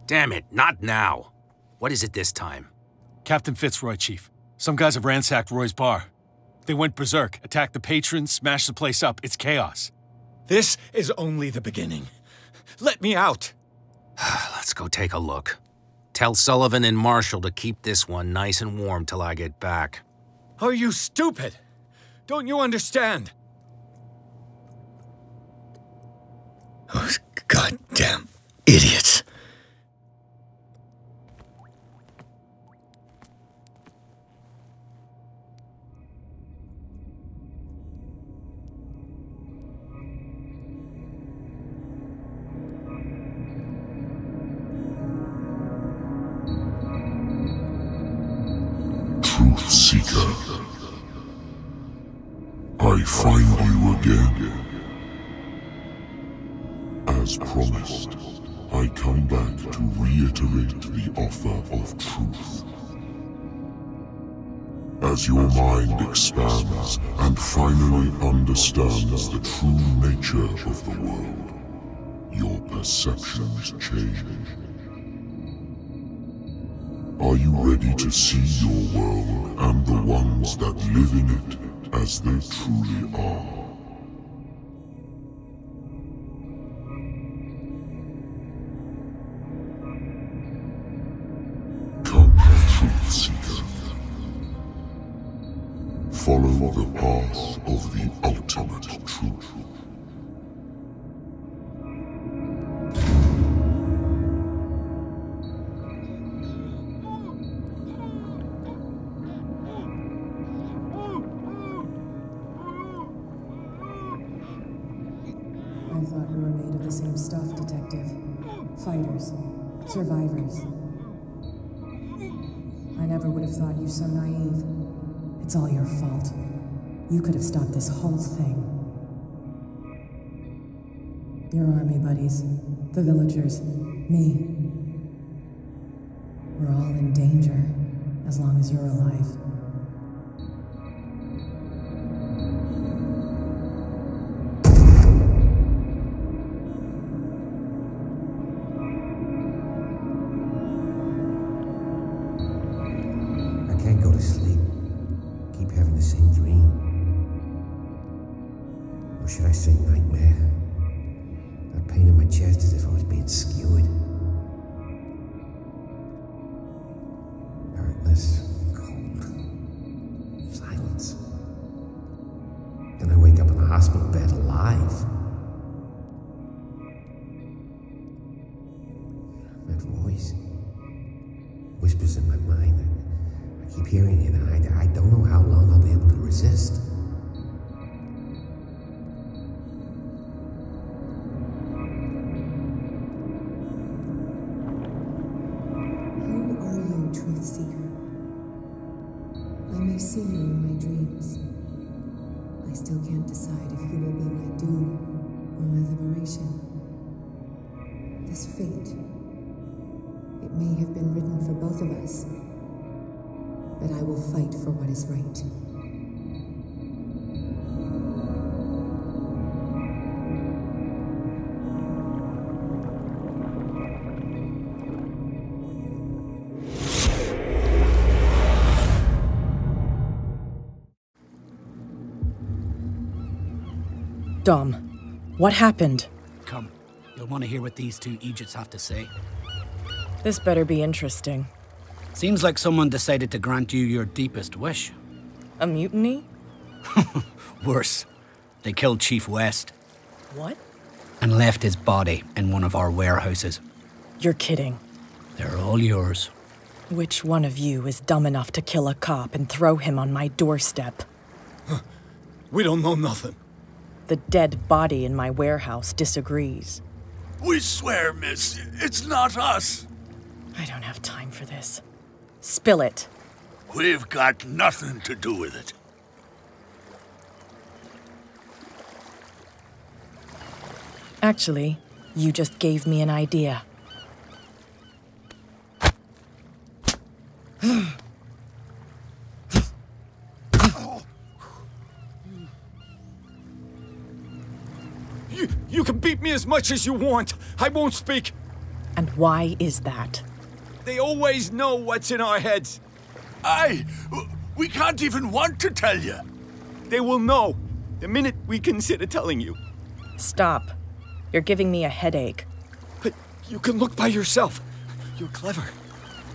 Damn it, not now. What is it this time? Captain Fitzroy, Chief. Some guys have ransacked Roy's bar. They went berserk, attacked the patrons, smashed the place up. It's chaos. This is only the beginning. Let me out. Let's go take a look. Tell Sullivan and Marshall to keep this one nice and warm till I get back. Are you stupid? Don't you understand? Those goddamn idiots. Truth Seeker, I find you again. As promised, I come back to reiterate the offer of truth. As your mind expands and finally understands the true nature of the world, your perceptions change. Are you ready to see your world and the ones that live in it as they truly are? Come, Truth Seeker. Follow the path of the ultimate truth. I thought we were made of the same stuff, Detective. Fighters. Survivors. I never would have thought you so naive. It's all your fault. You could have stopped this whole thing. Your army buddies, the villagers, me. We're all in danger, as long as you're alive. Should I say nightmare? That pain in my chest as if I was being skewered. Darkness, cold, silence. Then I wake up in a hospital bed alive. That voice whispers in my mind. I keep hearing it, and I don't know how long I'll be able to resist. Truth Seeker. I may see you in my dreams. I still can't decide if you will be my doom or my liberation. This fate, it may have been written for both of us, but I will fight for what is right. Dom, what happened? Come, you'll want to hear what these two Egypts have to say. This better be interesting. Seems like someone decided to grant you your deepest wish. A mutiny? Worse. They killed Chief West. What? And left his body in one of our warehouses. You're kidding. They're all yours. Which one of you is dumb enough to kill a cop and throw him on my doorstep? We don't know nothing. The dead body in my warehouse disagrees. We swear, miss, it's not us. I don't have time for this. Spill it. We've got nothing to do with it. Actually, you just gave me an idea. as much as you want. I won't speak. And why is that? They always know what's in our heads. We can't even want to tell you. They will know the minute we consider telling you. Stop. You're giving me a headache. But you can look by yourself. You're clever.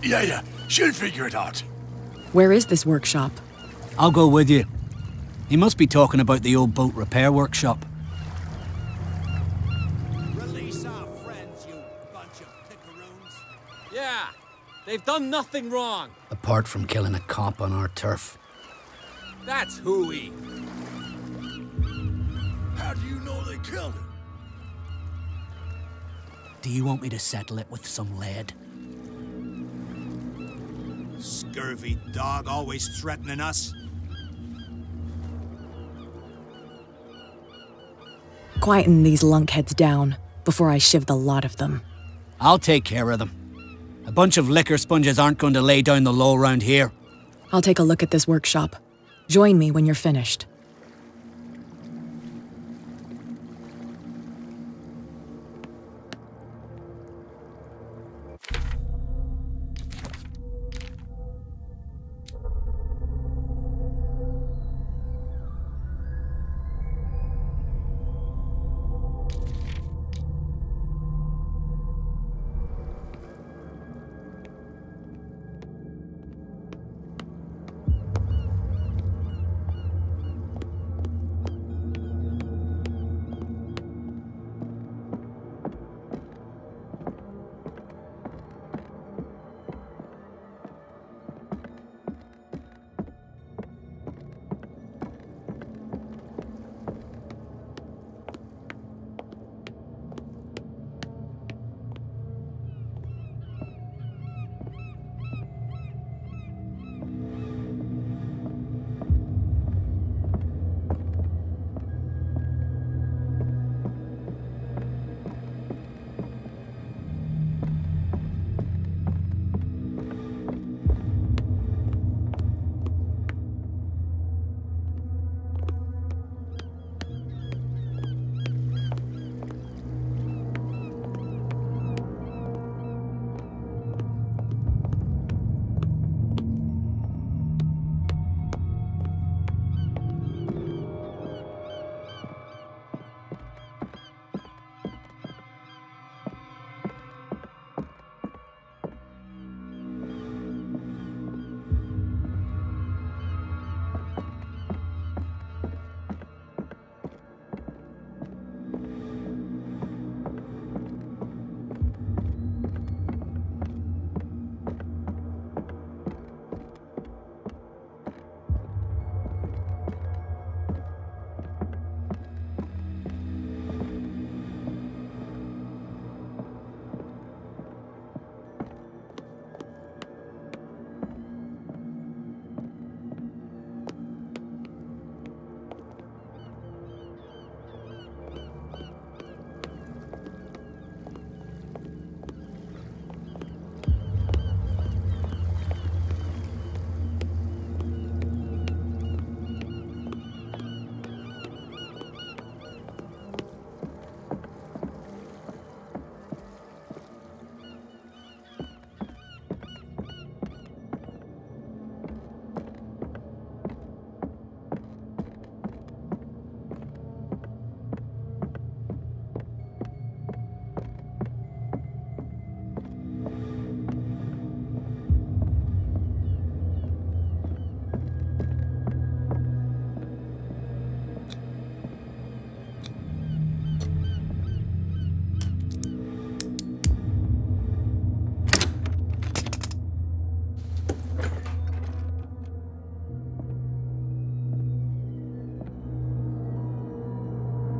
Yeah. She'll figure it out. Where is this workshop? I'll go with you. He must be talking about the old boat repair workshop. Release our friends, you bunch of pickaroons. Yeah, they've done nothing wrong. Apart from killing a cop on our turf. That's hooey. How do you know they killed him? Do you want me to settle it with some lead? Scurvy dog, always threatening us. Quieten these lunkheads down before I shiv the lot of them. I'll take care of them. A bunch of liquor sponges aren't going to lay down the law round here. I'll take a look at this workshop. Join me when you're finished.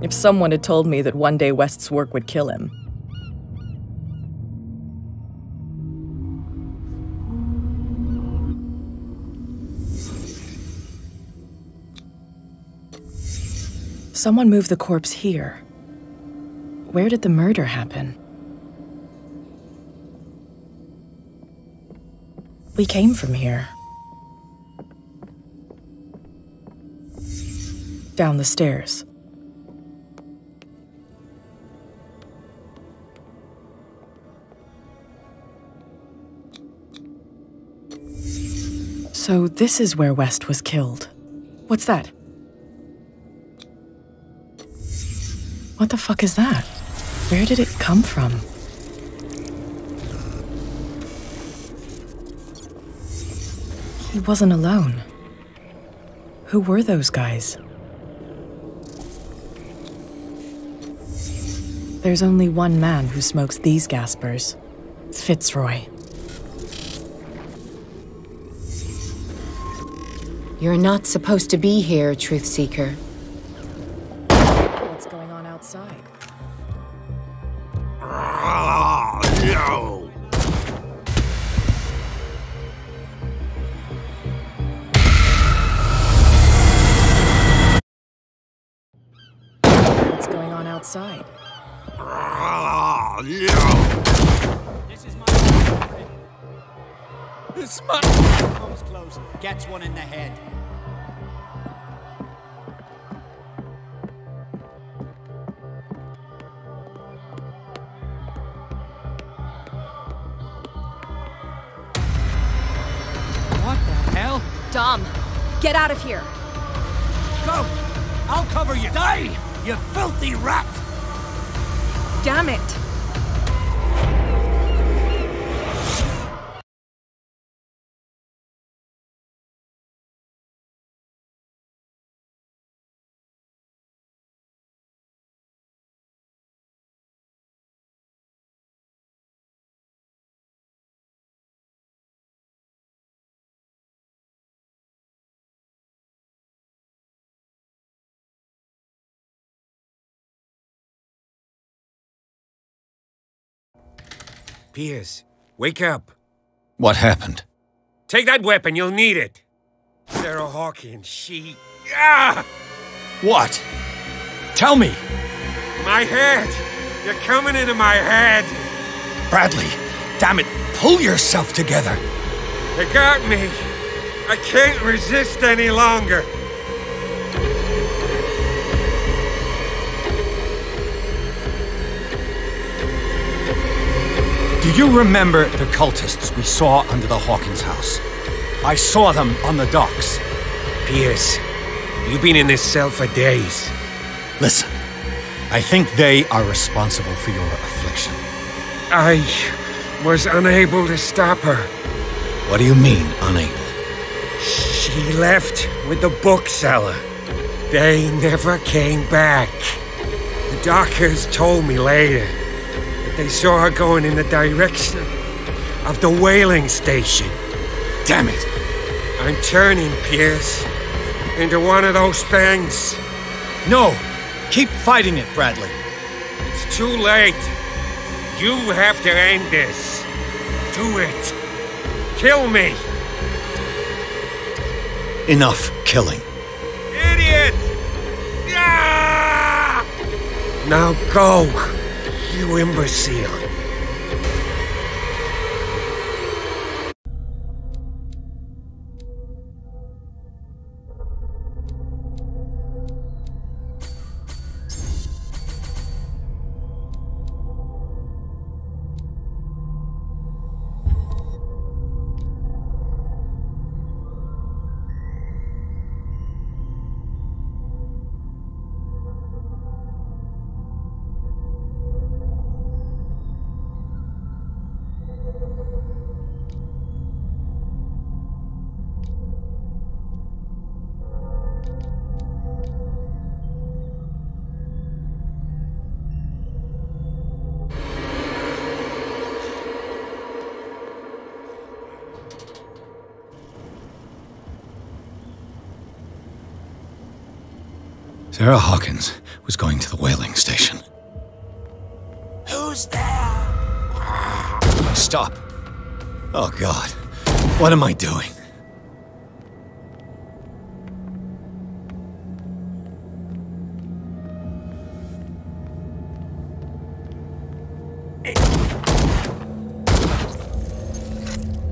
If someone had told me that one day West's work would kill him. Someone moved the corpse here. Where did the murder happen? We came from here. Down the stairs. So this is where West was killed. What's that? What the fuck is that? Where did it come from? He wasn't alone. Who were those guys? There's only one man who smokes these gaspers. Fitzroy. You're not supposed to be here, Truth Seeker. What's going on outside? No! What's going on outside? No! This is my... It's my... Comes close, gets one in the head. What the hell? Dom, get out of here. Go! I'll cover you! Die, you filthy rat! Damn it. Piers, wake up. What happened? Take that weapon, you'll need it. Sarah Hawkins, she... Ah! What? Tell me! My head! You're coming into my head! Bradley, damn it, pull yourself together! They got me! I can't resist any longer! Do you remember the cultists we saw under the Hawkins house? I saw them on the docks. Piers, you've been in this cell for days. Listen, I think they are responsible for your affliction. I was unable to stop her. What do you mean, unable? She left with the bookseller. They never came back. The doctors told me later that they saw her going in the direction of the whaling station. Damn it! I'm turning, Piers, into one of those things. No! Keep fighting it, Bradley. It's too late. You have to end this. Do it. Kill me. Enough killing. Idiot! Ah! Now go, you imbecile. Sarah Hawkins was going to the whaling station. Who's there? Stop. Oh, God. What am I doing?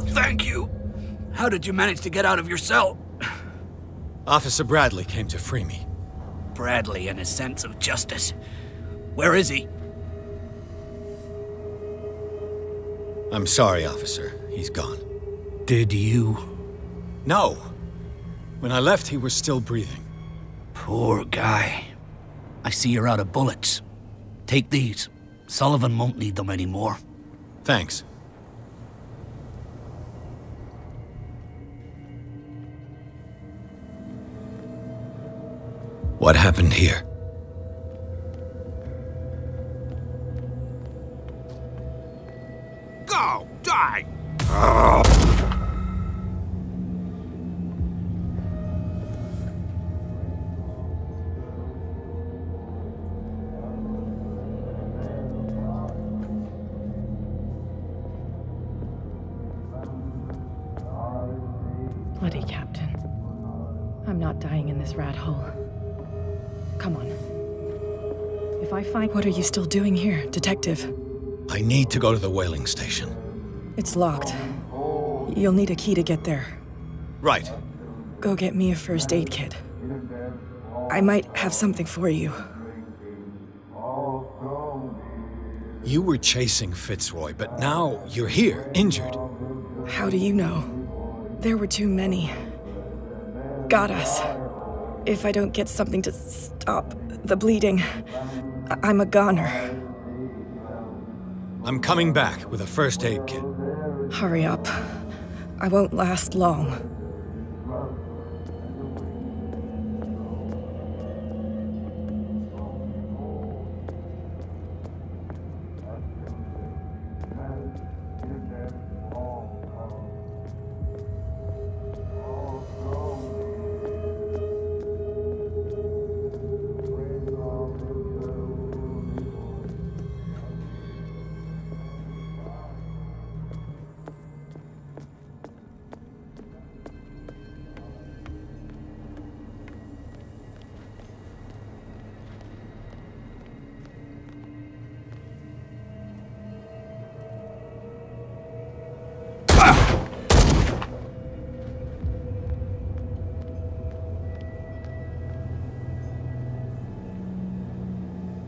Thank you. How did you manage to get out of your cell? Officer Bradley came to free me. Bradley and his sense of justice. Where is he? I'm sorry, officer. He's gone. Did you No. When I left, he was still breathing. Poor guy. I see you're out of bullets. Take these. Sullivan won't need them anymore. Thanks. What happened here? Go! Die! Bloody Captain. I'm not dying in this rat hole. Come on. If I find... What are you still doing here, Detective? I need to go to the whaling station. It's locked. You'll need a key to get there. Right. Go get me a first aid kit. I might have something for you. You were chasing Fitzroy, but now you're here, injured. How do you know? There were too many. Got us. If I don't get something to stop the bleeding, I'm a goner. I'm coming back with a first aid kit. Hurry up. I won't last long.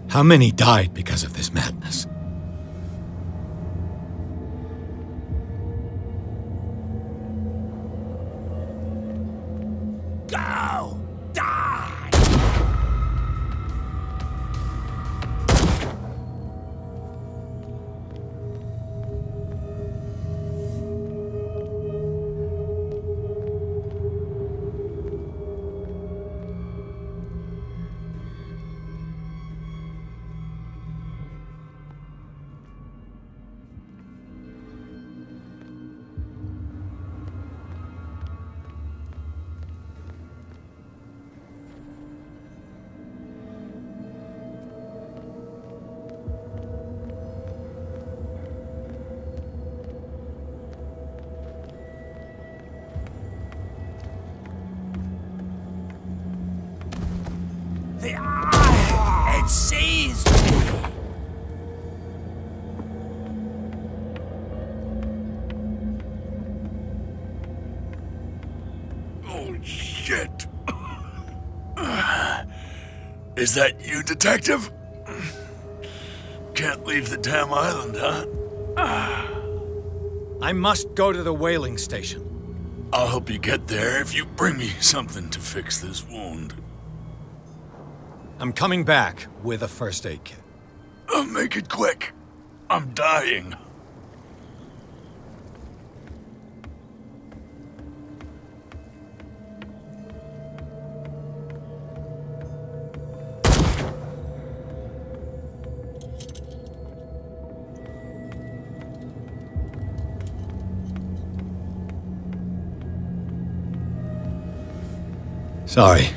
How many died because of this madness? Go! Die! The eye! It seized me! Oh, shit. Is that you, Detective? Can't leave the damn island, huh? I must go to the whaling station. I'll help you get there if you bring me something to fix this wound. I'm coming back with a first aid kit. Make it quick. I'm dying. Sorry.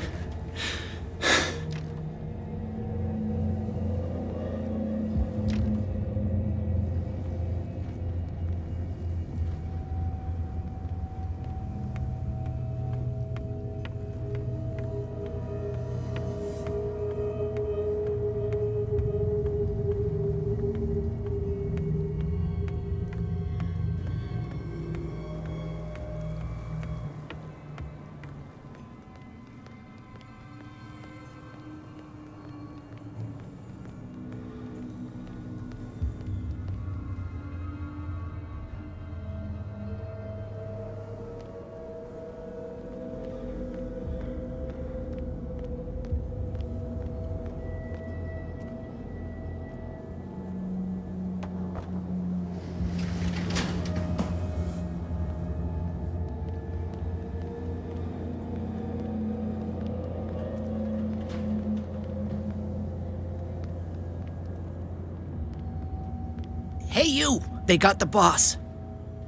Hey, you! They got the boss.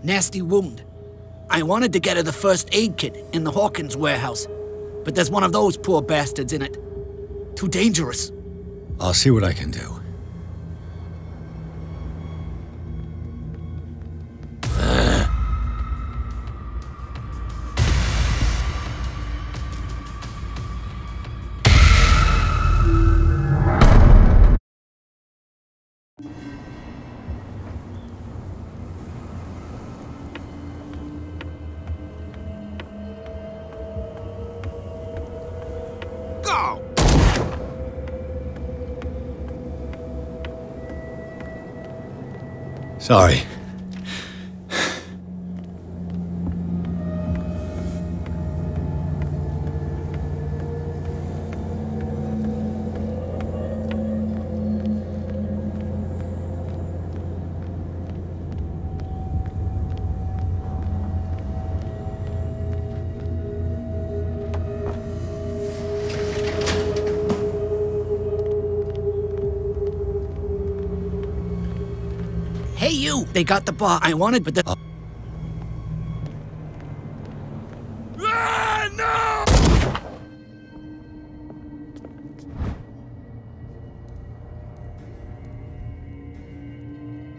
Nasty wound. I wanted to get her the first aid kit in the Hawkins warehouse, but there's one of those poor bastards in it. Too dangerous. I'll see what I can do. Sorry. Hey, you! They got the boss. I wanted, but the...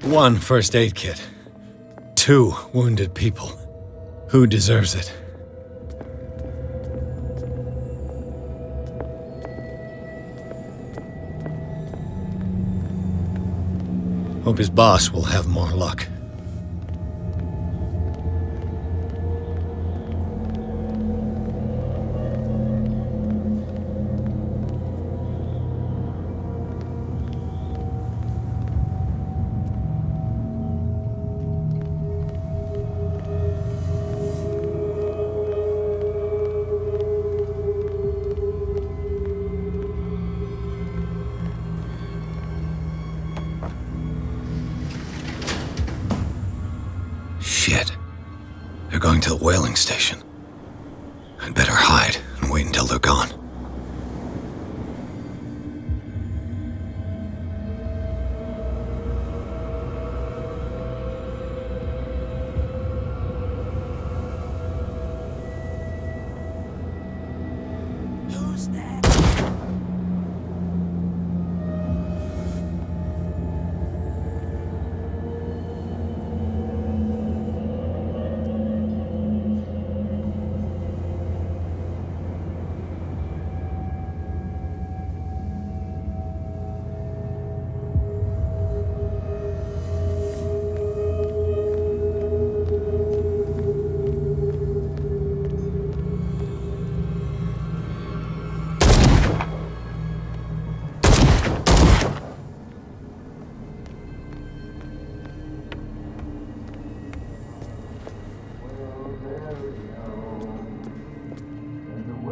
One first aid kit. 2 wounded people. Who deserves it? Hope his boss will have more luck. Shit. They're going to the whaling station. I'd better hide and wait until they're gone.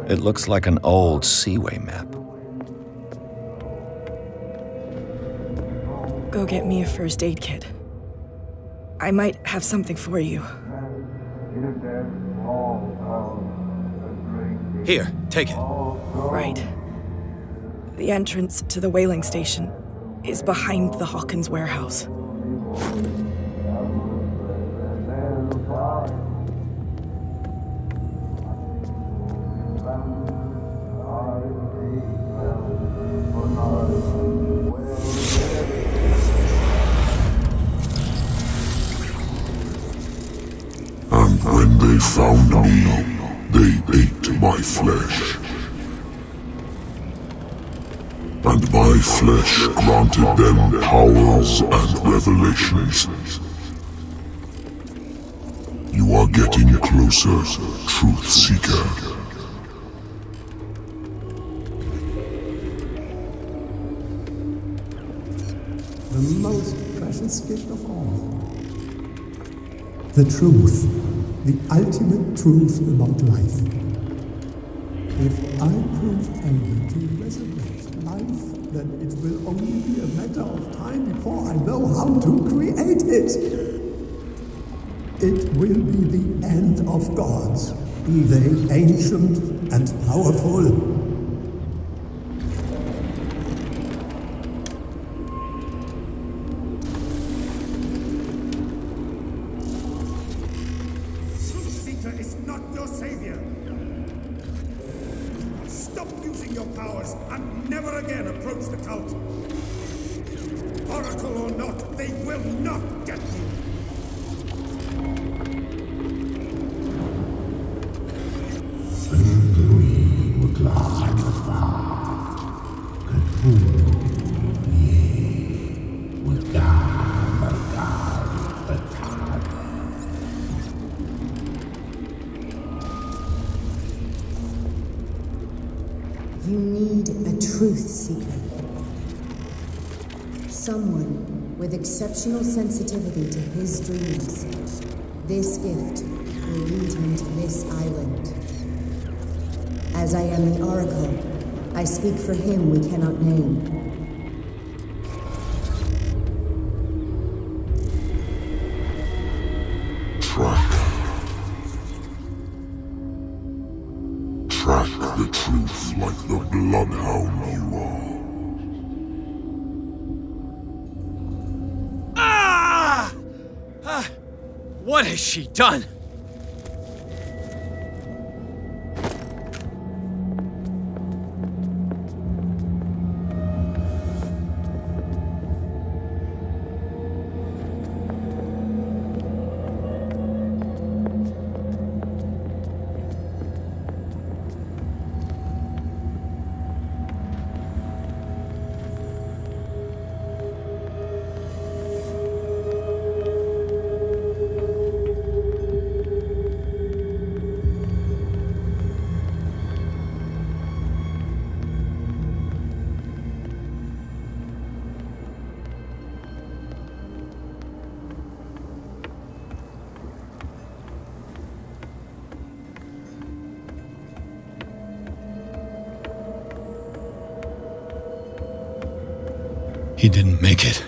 It looks like an old seaway map. Go get me a first aid kit. I might have something for you. Here, take it. Right. The entrance to the whaling station is behind the Hawkins warehouse. And when they found me, they ate my flesh. And my flesh granted them powers and revelations. You are getting closer, Truth Seeker. The most precious gift of all. The truth. The ultimate truth about life. If I prove able to resurrect life, then it will only be a matter of time before I know how to create it. It will be the end of gods, be they ancient and powerful. savior. Stop using your powers and never again approach the cult. Oracle or not, they will not get you. You need a truth seeker. Someone with exceptional sensitivity to his dreams. This gift will lead him to this island. As I am the Oracle, I speak for him we cannot name. Track the truth like the bloodhound you are. What has she done? He didn't make it.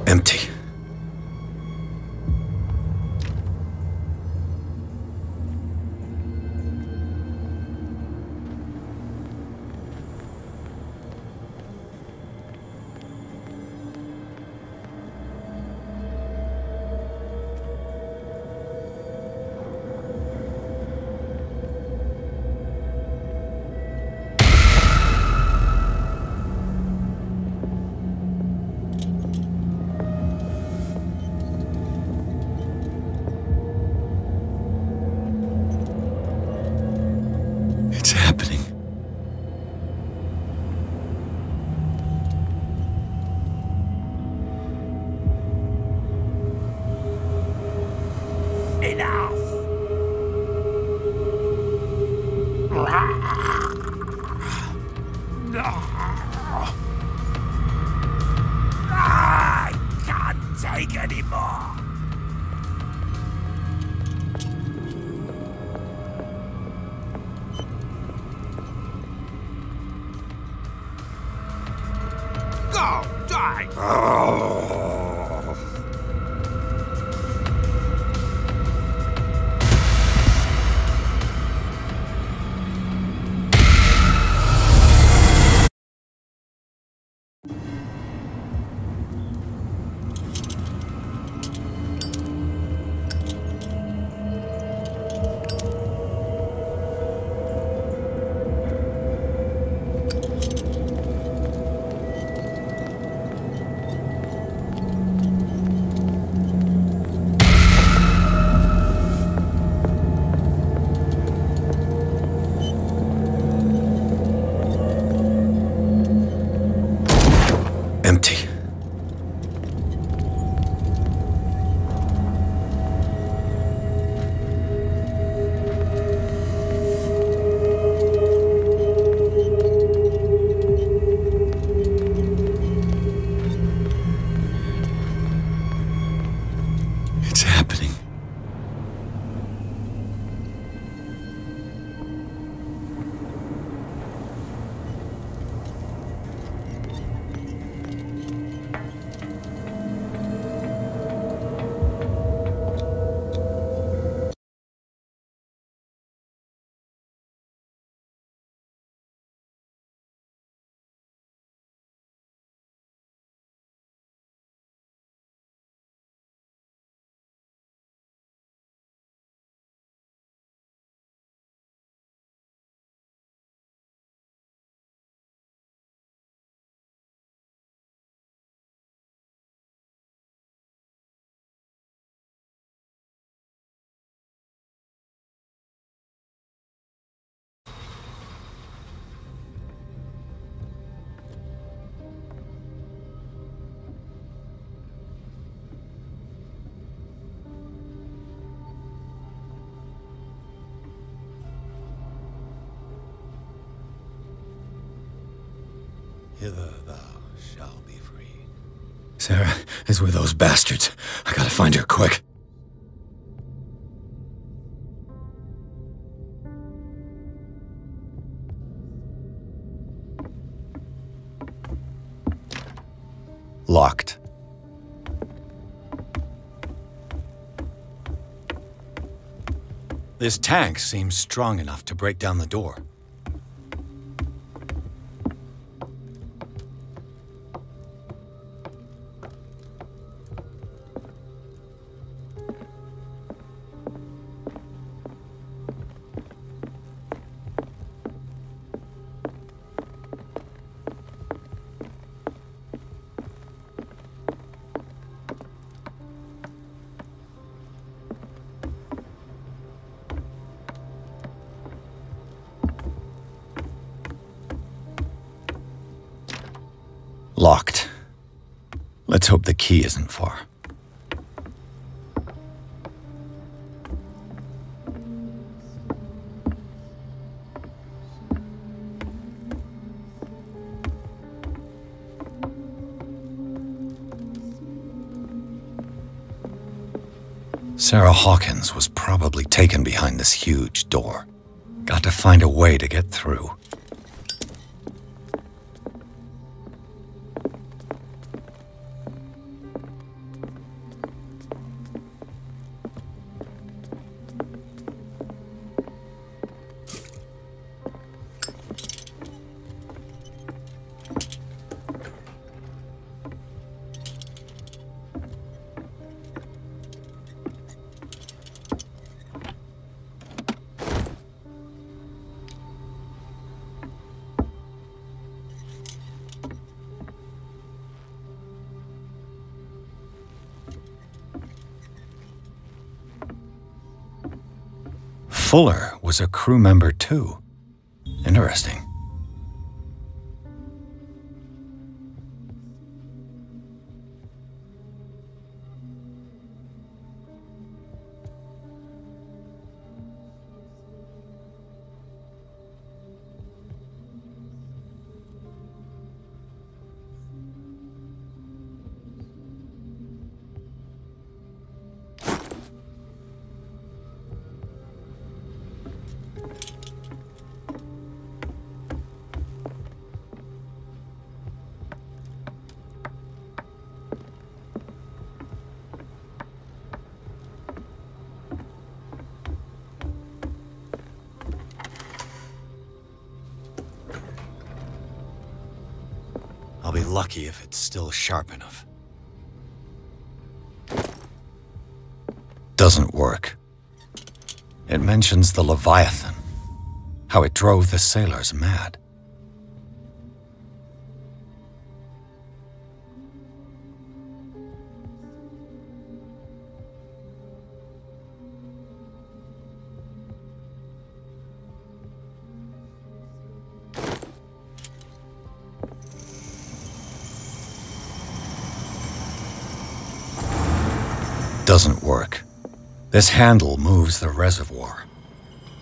Empty. It's happening. Enough! I take anymore. Go! Die! Empty. It's happening. Hither thou shalt be free. Sarah is with those bastards. I gotta find her quick. Locked. This tank seems strong enough to break down the door. Locked. Let's hope the key isn't far. Sarah Hawkins was probably taken behind this huge door. Got to find a way to get through. Fuller was a crew member too. Interesting. I'll be lucky if it's still sharp enough. Doesn't work. It mentions the Leviathan, how it drove the sailors mad. Doesn't work. This handle moves the reservoir.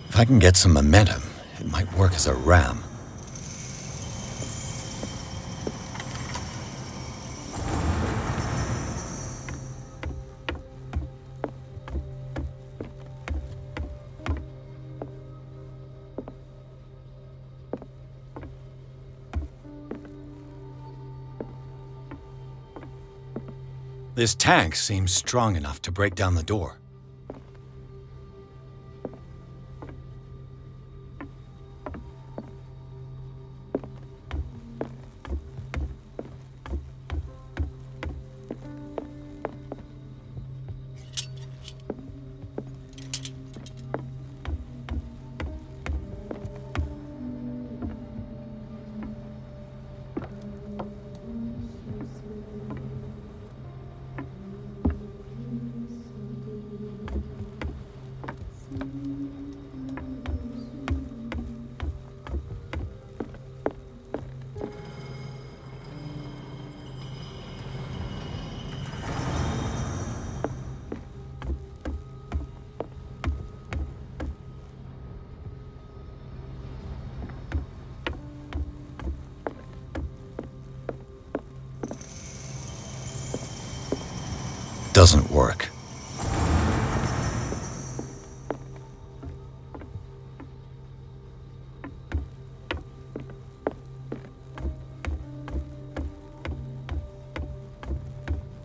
If I can get some momentum, it might work as a ram. This tank seems strong enough to break down the door. Doesn't work.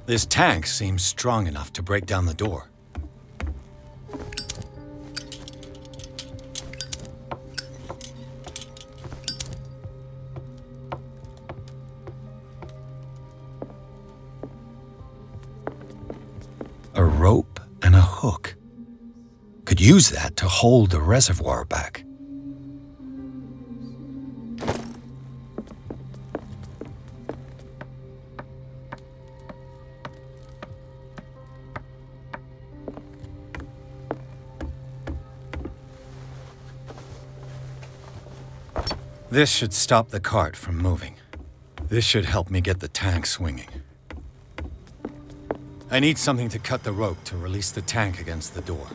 This tank seems strong enough to break down the door. A rope and a hook. Could use that to hold the reservoir back. This should stop the cart from moving. This should help me get the tank swinging. I need something to cut the rope to release the tank against the door.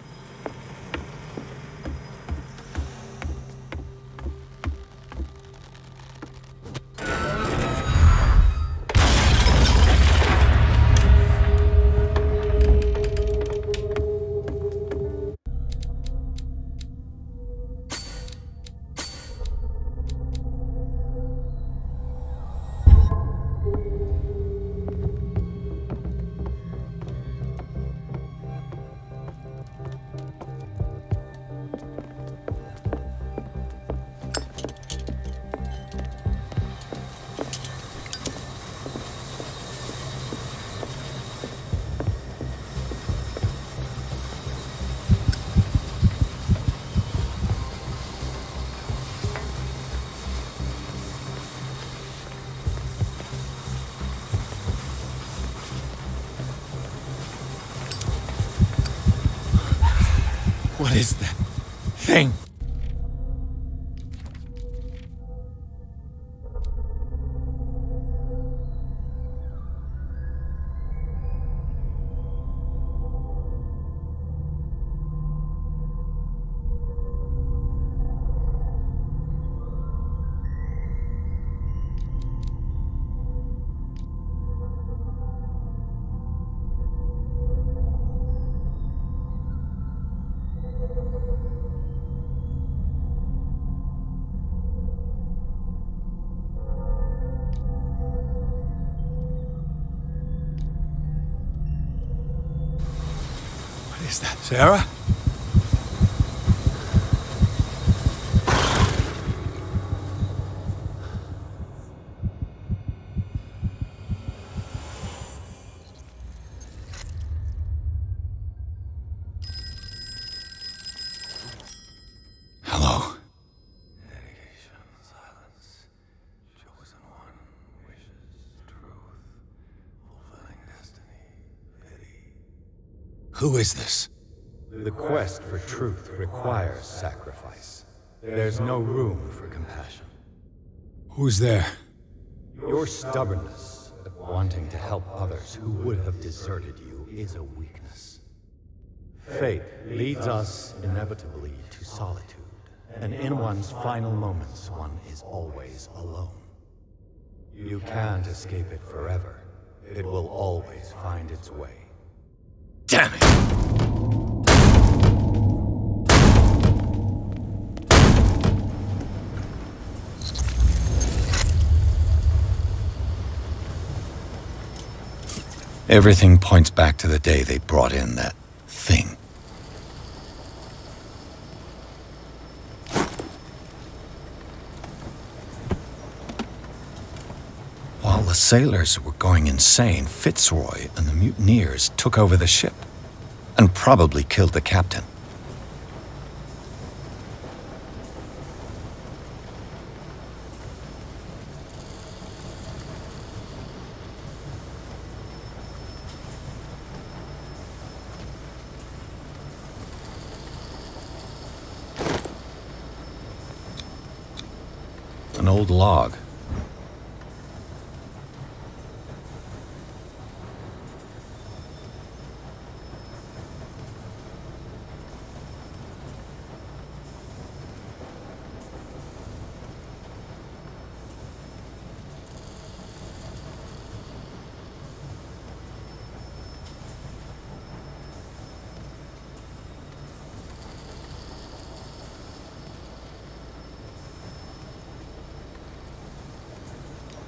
What is that thing? What is that, Sarah? Who is this? The quest for truth requires sacrifice. There's no room for compassion. Who's there? Your stubbornness at wanting to help others who would have deserted you is a weakness. Fate leads us inevitably to solitude, and in one's final moments, one is always alone. You can't escape it forever. It will always find its way. Damn it! Everything points back to the day they brought in that thing. While the sailors were going insane, Fitzroy and the mutineers took over the ship and probably killed the captain. An old log.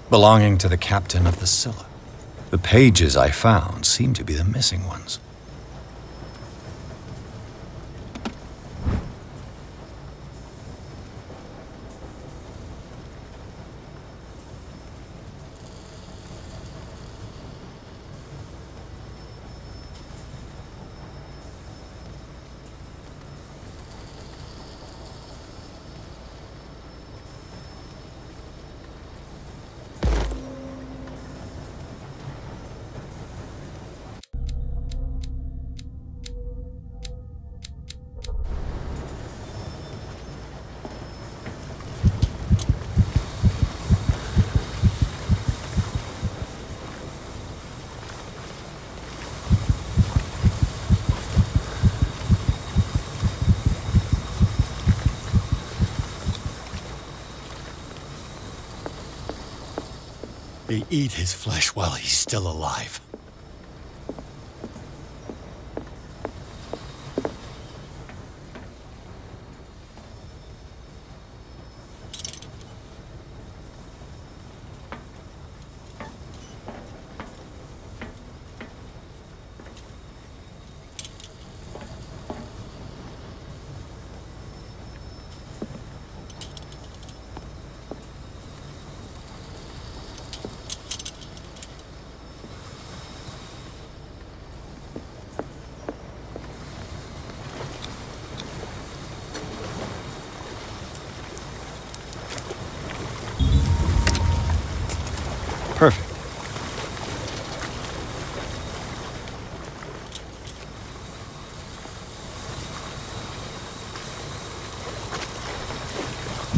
Belonging to the captain of the Scylla. The pages I found seem to be the missing ones. They eat his flesh while he's still alive. Perfect.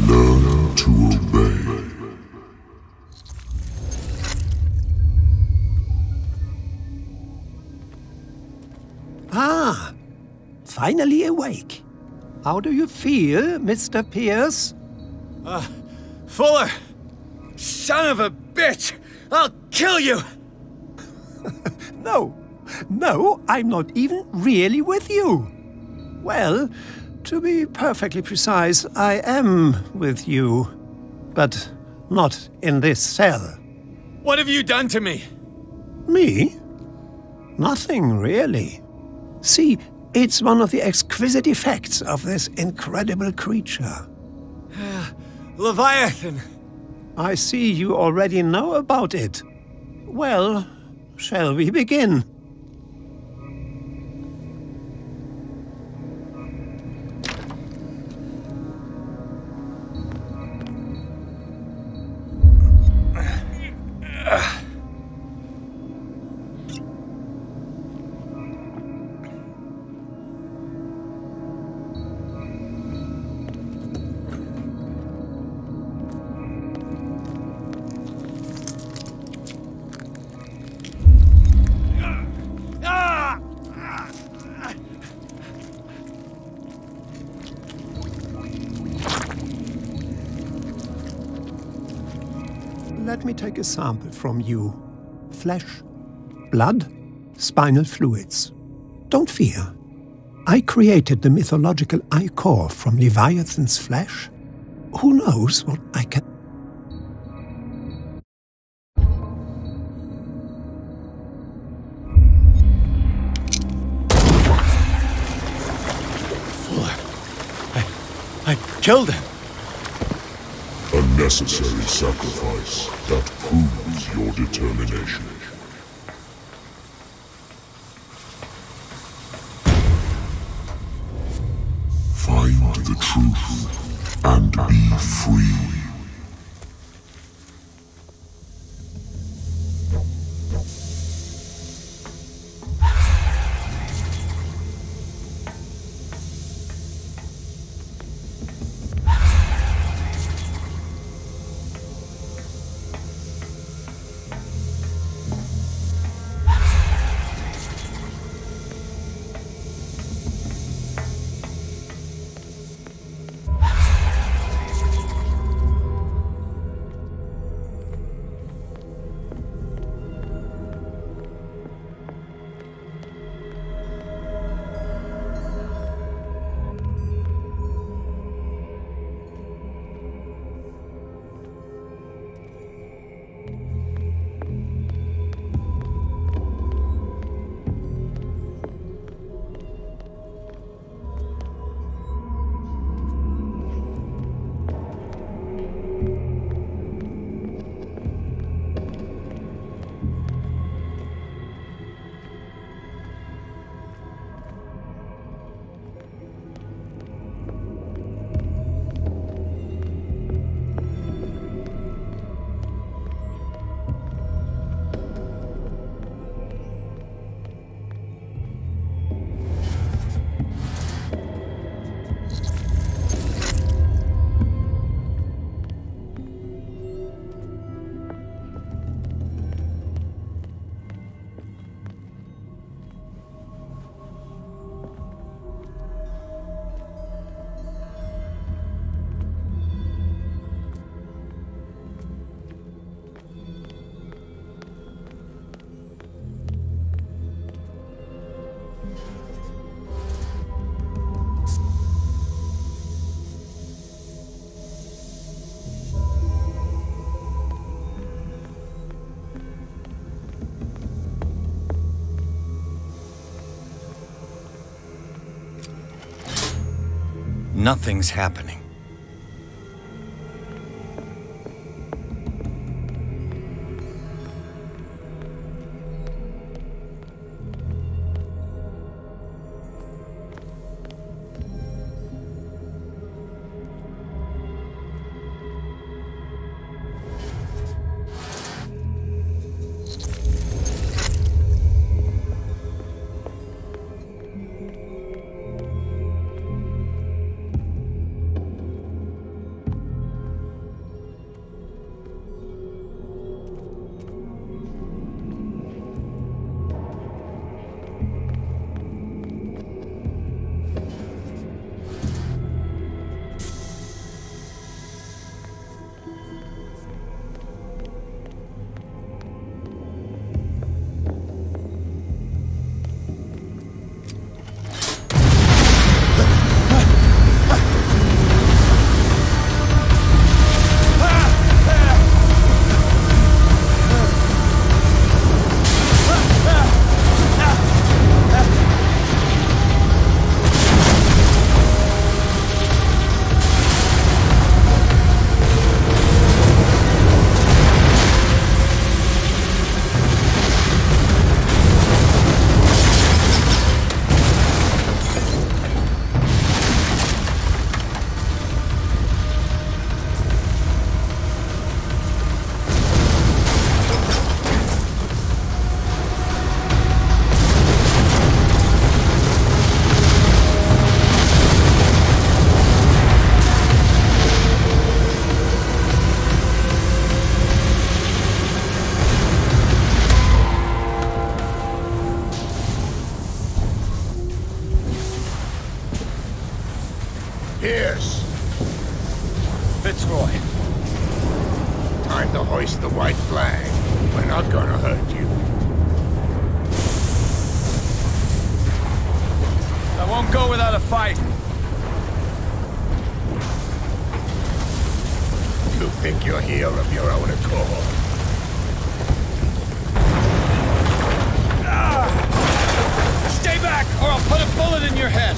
Learn to obey. Ah, finally awake. How do you feel, Mr. Pierce? Fuller! Son of a bitch! I'll kill you! No, I'm not even really with you. Well, to be perfectly precise, I am with you. But not in this cell. What have you done to me? Me? Nothing, really. See, it's one of the exquisite effects of this incredible creature. Leviathan! I see you already know about it. Well, shall we begin? Let me take a sample from you. Flesh, blood, spinal fluids. Don't fear. I created the mythological ichor from Leviathan's flesh. Who knows what I can... I killed him. A necessary sacrifice that proves your determination. Find the truth and be free. Nothing's happening. to hoist the white flag. We're not gonna hurt you. I won't go without a fight. You think you're here of your own accord? Stay back, or I'll put a bullet in your head.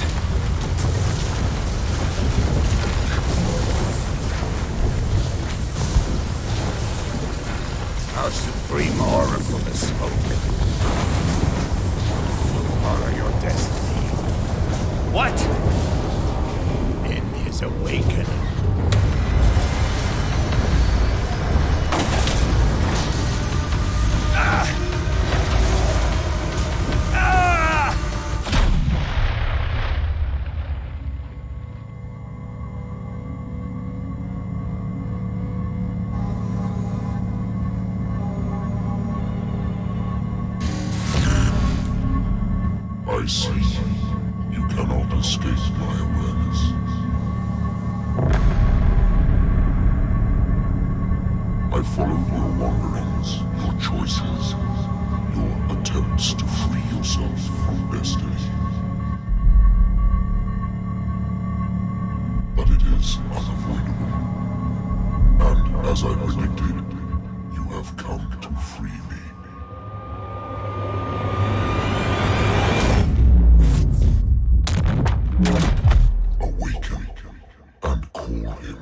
Our supreme oracle has spoken. You'll follow your destiny. What? In his awakening. I see. You cannot escape my awareness. I followed your wanderings, your choices, your attempts to free yourself from destiny. But it is unavoidable. And as I predicted, you have come to free me. Awaken and call him.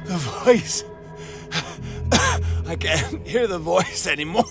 The voice. I can't hear the voice anymore.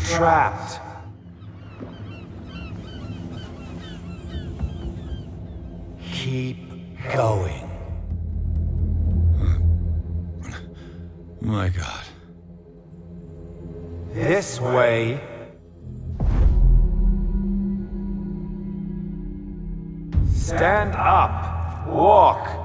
Trapped. Keep going. My God. This way. Stand up. Walk.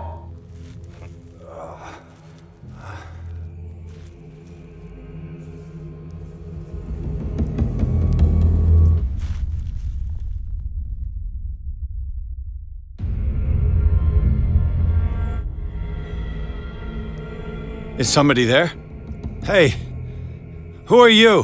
Is somebody there? Hey, who are you?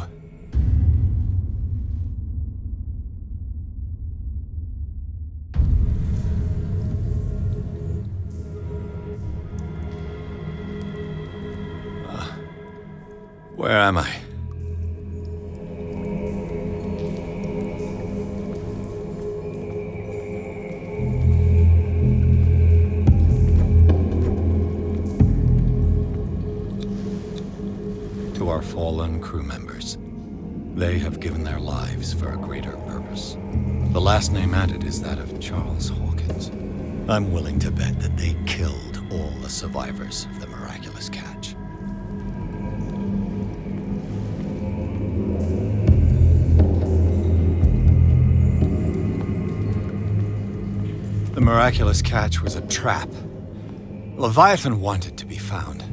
Where am I? to our fallen crew members. They have given their lives for a greater purpose. The last name added is that of Charles Hawkins. I'm willing to bet that they killed all the survivors of the miraculous catch. The miraculous catch was a trap. Leviathan wanted to be found.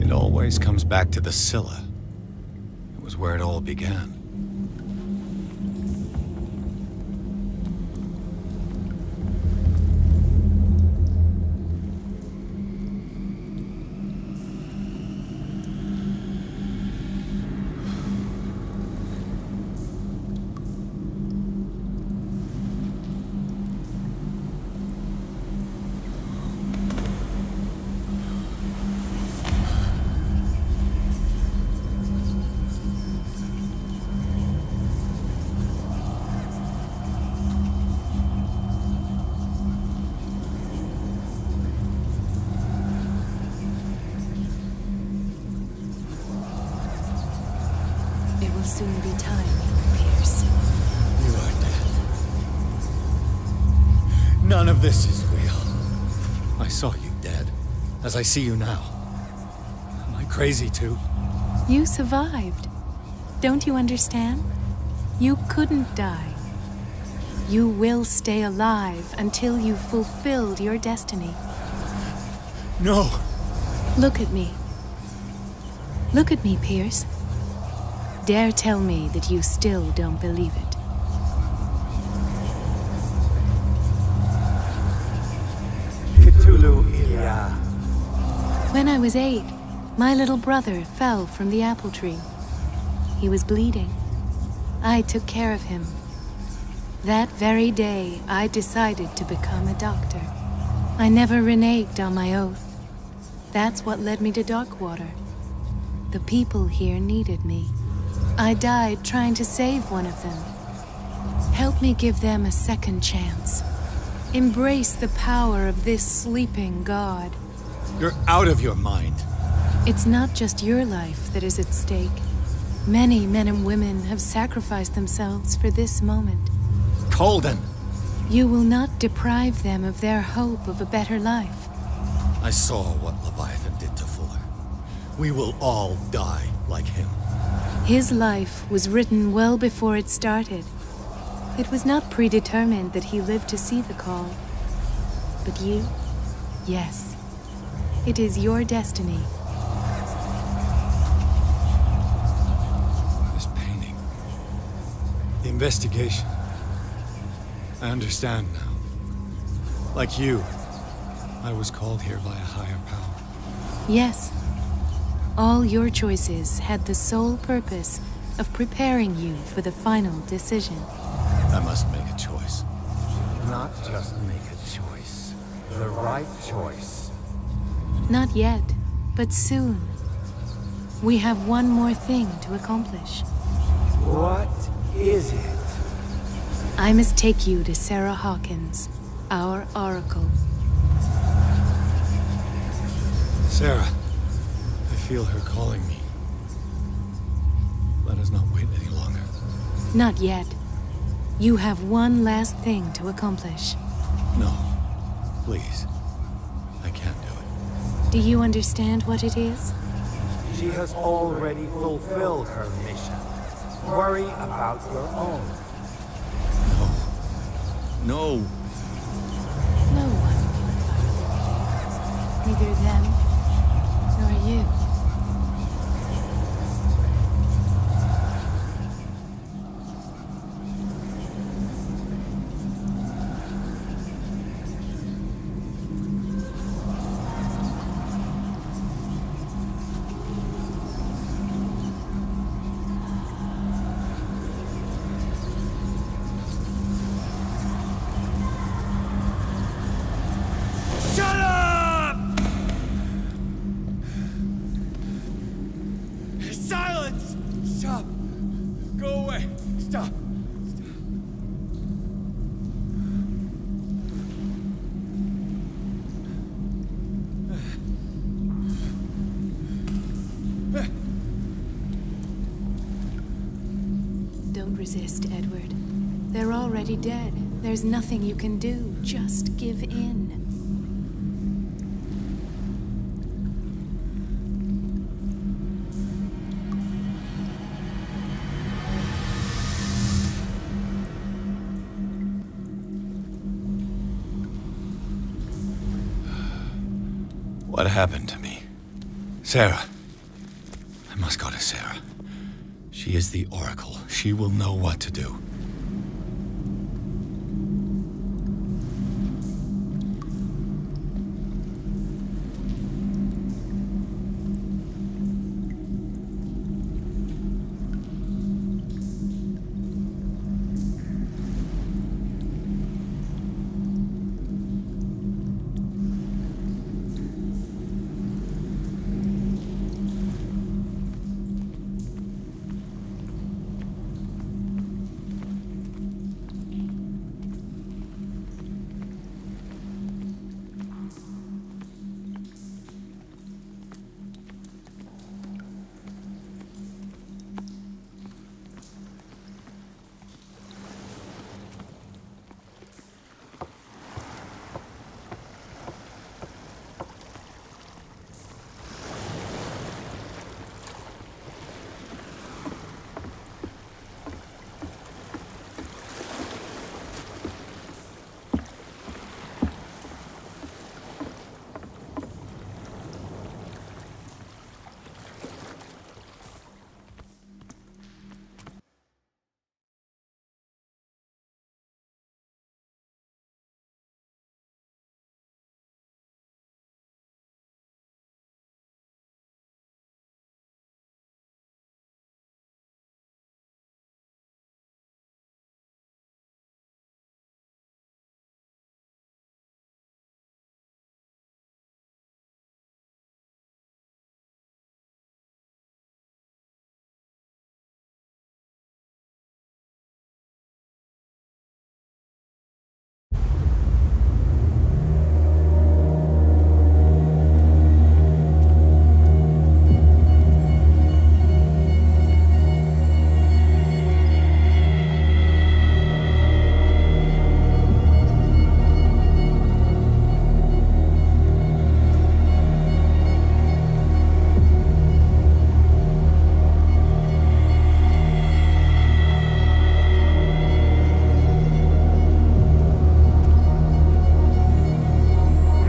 It always comes back to the Scylla. It was where it all began. Soon be time, Pierce. You are dead. None of this is real. I saw you dead, as I see you now. Am I crazy too? You survived. Don't you understand? You couldn't die. You will stay alive until you've fulfilled your destiny. No! Look at me. Look at me, Pierce. Dare tell me that you still don't believe it. Cthulhu, Ilya. When I was 8, my little brother fell from the apple tree. He was bleeding. I took care of him. That very day, I decided to become a doctor. I never reneged on my oath. That's what led me to Darkwater. The people here needed me. I died trying to save one of them. Help me give them a second chance. Embrace the power of this sleeping god. You're out of your mind. It's not just your life that is at stake. Many men and women have sacrificed themselves for this moment. Colden! You will not deprive them of their hope of a better life. I saw what Leviathan did to Fuller. We will all die like him. His life was written well before it started. It was not predetermined that he lived to see the call. But you? Yes. It is your destiny. This painting. The investigation. I understand now. Like you, I was called here by a higher power. Yes. All your choices had the sole purpose of preparing you for the final decision. I must make a choice. Not just make a choice. The right choice. Not yet, but soon. We have one more thing to accomplish. What is it? I must take you to Sarah Hawkins, our oracle. Sarah. I feel her calling me. Let us not wait any longer. Not yet. You have one last thing to accomplish. No. Please. I can't do it. Do you understand what it is? She has already fulfilled her mission. Worry about your own. No. No one can fight their fate. Neither them nor you. resist, Edward. They're already dead. There's nothing you can do. Just give in. What happened to me? Sarah. I must go to Sarah. She is the Oracle. She will know what to do.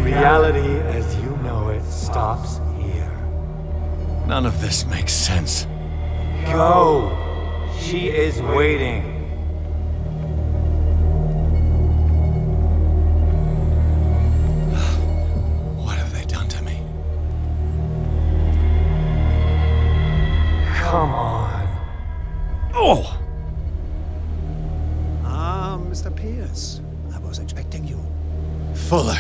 Reality as you know it stops here. None of this makes sense. Go! She is waiting. What have they done to me? Come on. Oh! Ah, Mr. Pierce. I was expecting you. Fuller.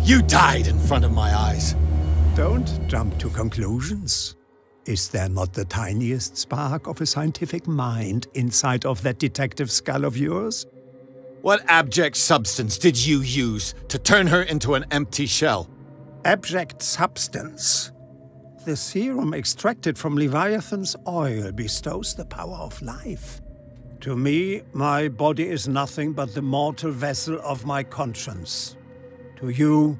You died in front of my eyes. Don't jump to conclusions. Is there not the tiniest spark of a scientific mind inside of that detective skull of yours? What abject substance did you use to turn her into an empty shell? Abject substance. The serum extracted from Leviathan's oil bestows the power of life. To me, my body is nothing but the mortal vessel of my conscience. To you,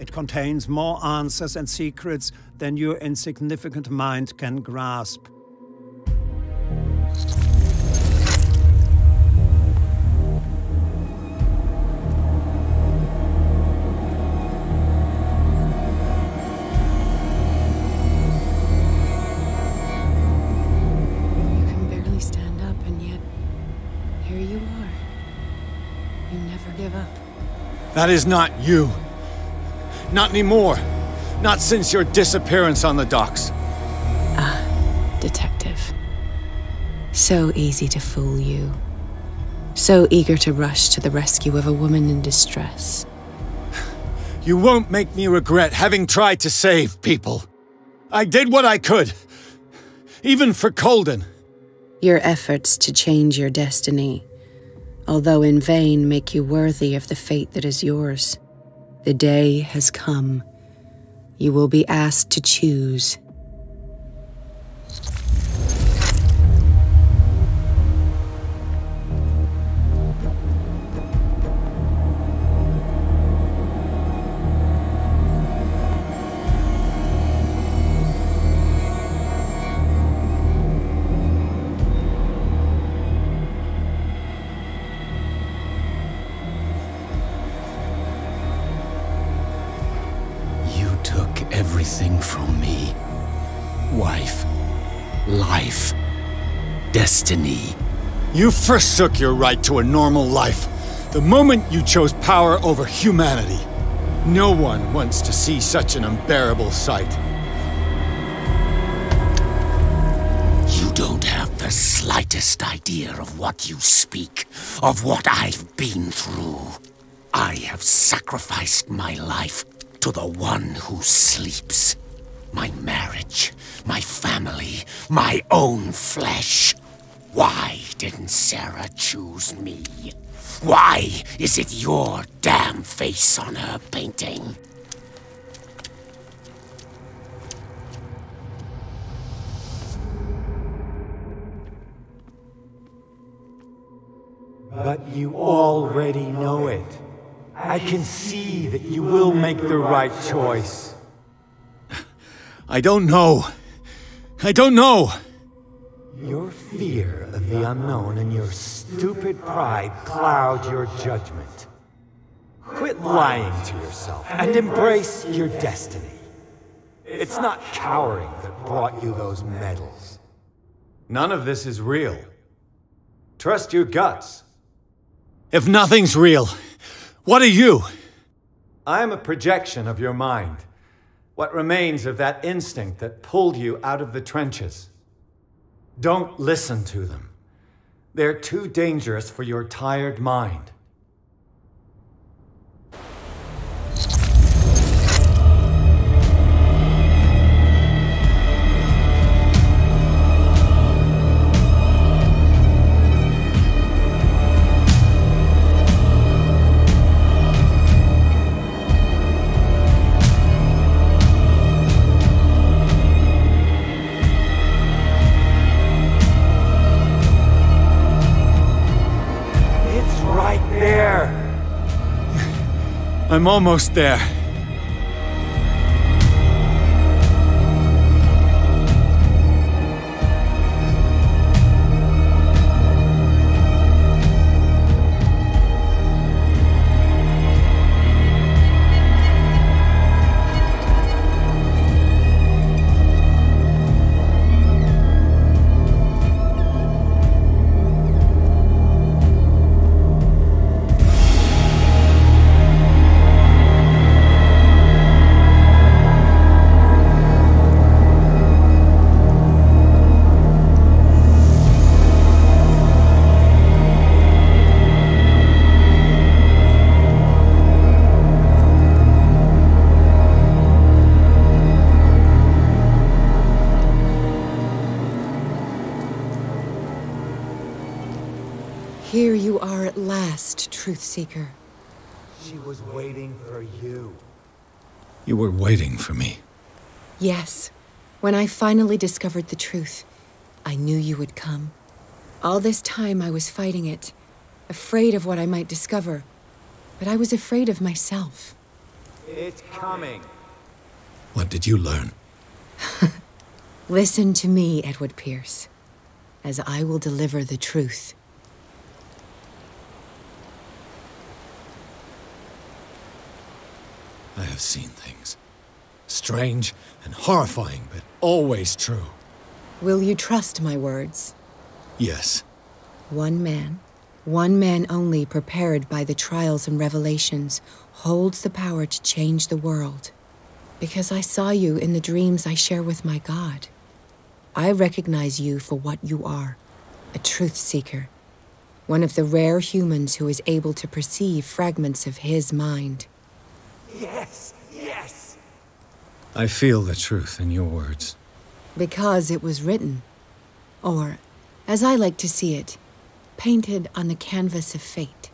it contains more answers and secrets than your insignificant mind can grasp. You can barely stand up, and yet here you are. You never give up. That is not you. Not anymore. Not since your disappearance on the docks. Ah, detective. So easy to fool you. So eager to rush to the rescue of a woman in distress. You won't make me regret having tried to save people. I did what I could. Even for Colden. Your efforts to change your destiny, although in vain, make you worthy of the fate that is yours. The day has come. You will be asked to choose. everything from me. Wife, life, destiny. You forsook your right to a normal life the moment you chose power over humanity. No one wants to see such an unbearable sight. You don't have the slightest idea of what you speak, of what I've been through. I have sacrificed my life to the one who sleeps. My marriage, my family, my own flesh. Why didn't Sarah choose me? Why is it your damn face on her painting? But you already know it. I can see that you will make the right choice. I don't know. I don't know. Your fear of the unknown and your stupid pride cloud your judgment. Quit lying to yourself and embrace your destiny. It's not cowering that brought you those medals. None of this is real. Trust your guts. If nothing's real, what are you? I am a projection of your mind. What remains of that instinct that pulled you out of the trenches. Don't listen to them. They're too dangerous for your tired mind. I'm almost there. Here you are at last, Truth Seeker. She was waiting for you. You were waiting for me. Yes. When I finally discovered the truth, I knew you would come. All this time I was fighting it, afraid of what I might discover. But I was afraid of myself. It's coming. What did you learn? Listen to me, Edward Pierce, as I will deliver the truth. I have seen things. Strange and horrifying, but always true. Will you trust my words? Yes. One man only prepared by the trials and revelations, holds the power to change the world. Because I saw you in the dreams I share with my God. I recognize you for what you are, a truth seeker. One of the rare humans who is able to perceive fragments of his mind. Yes, yes! I feel the truth in your words. Because it was written. Or, as I like to see it, painted on the canvas of fate.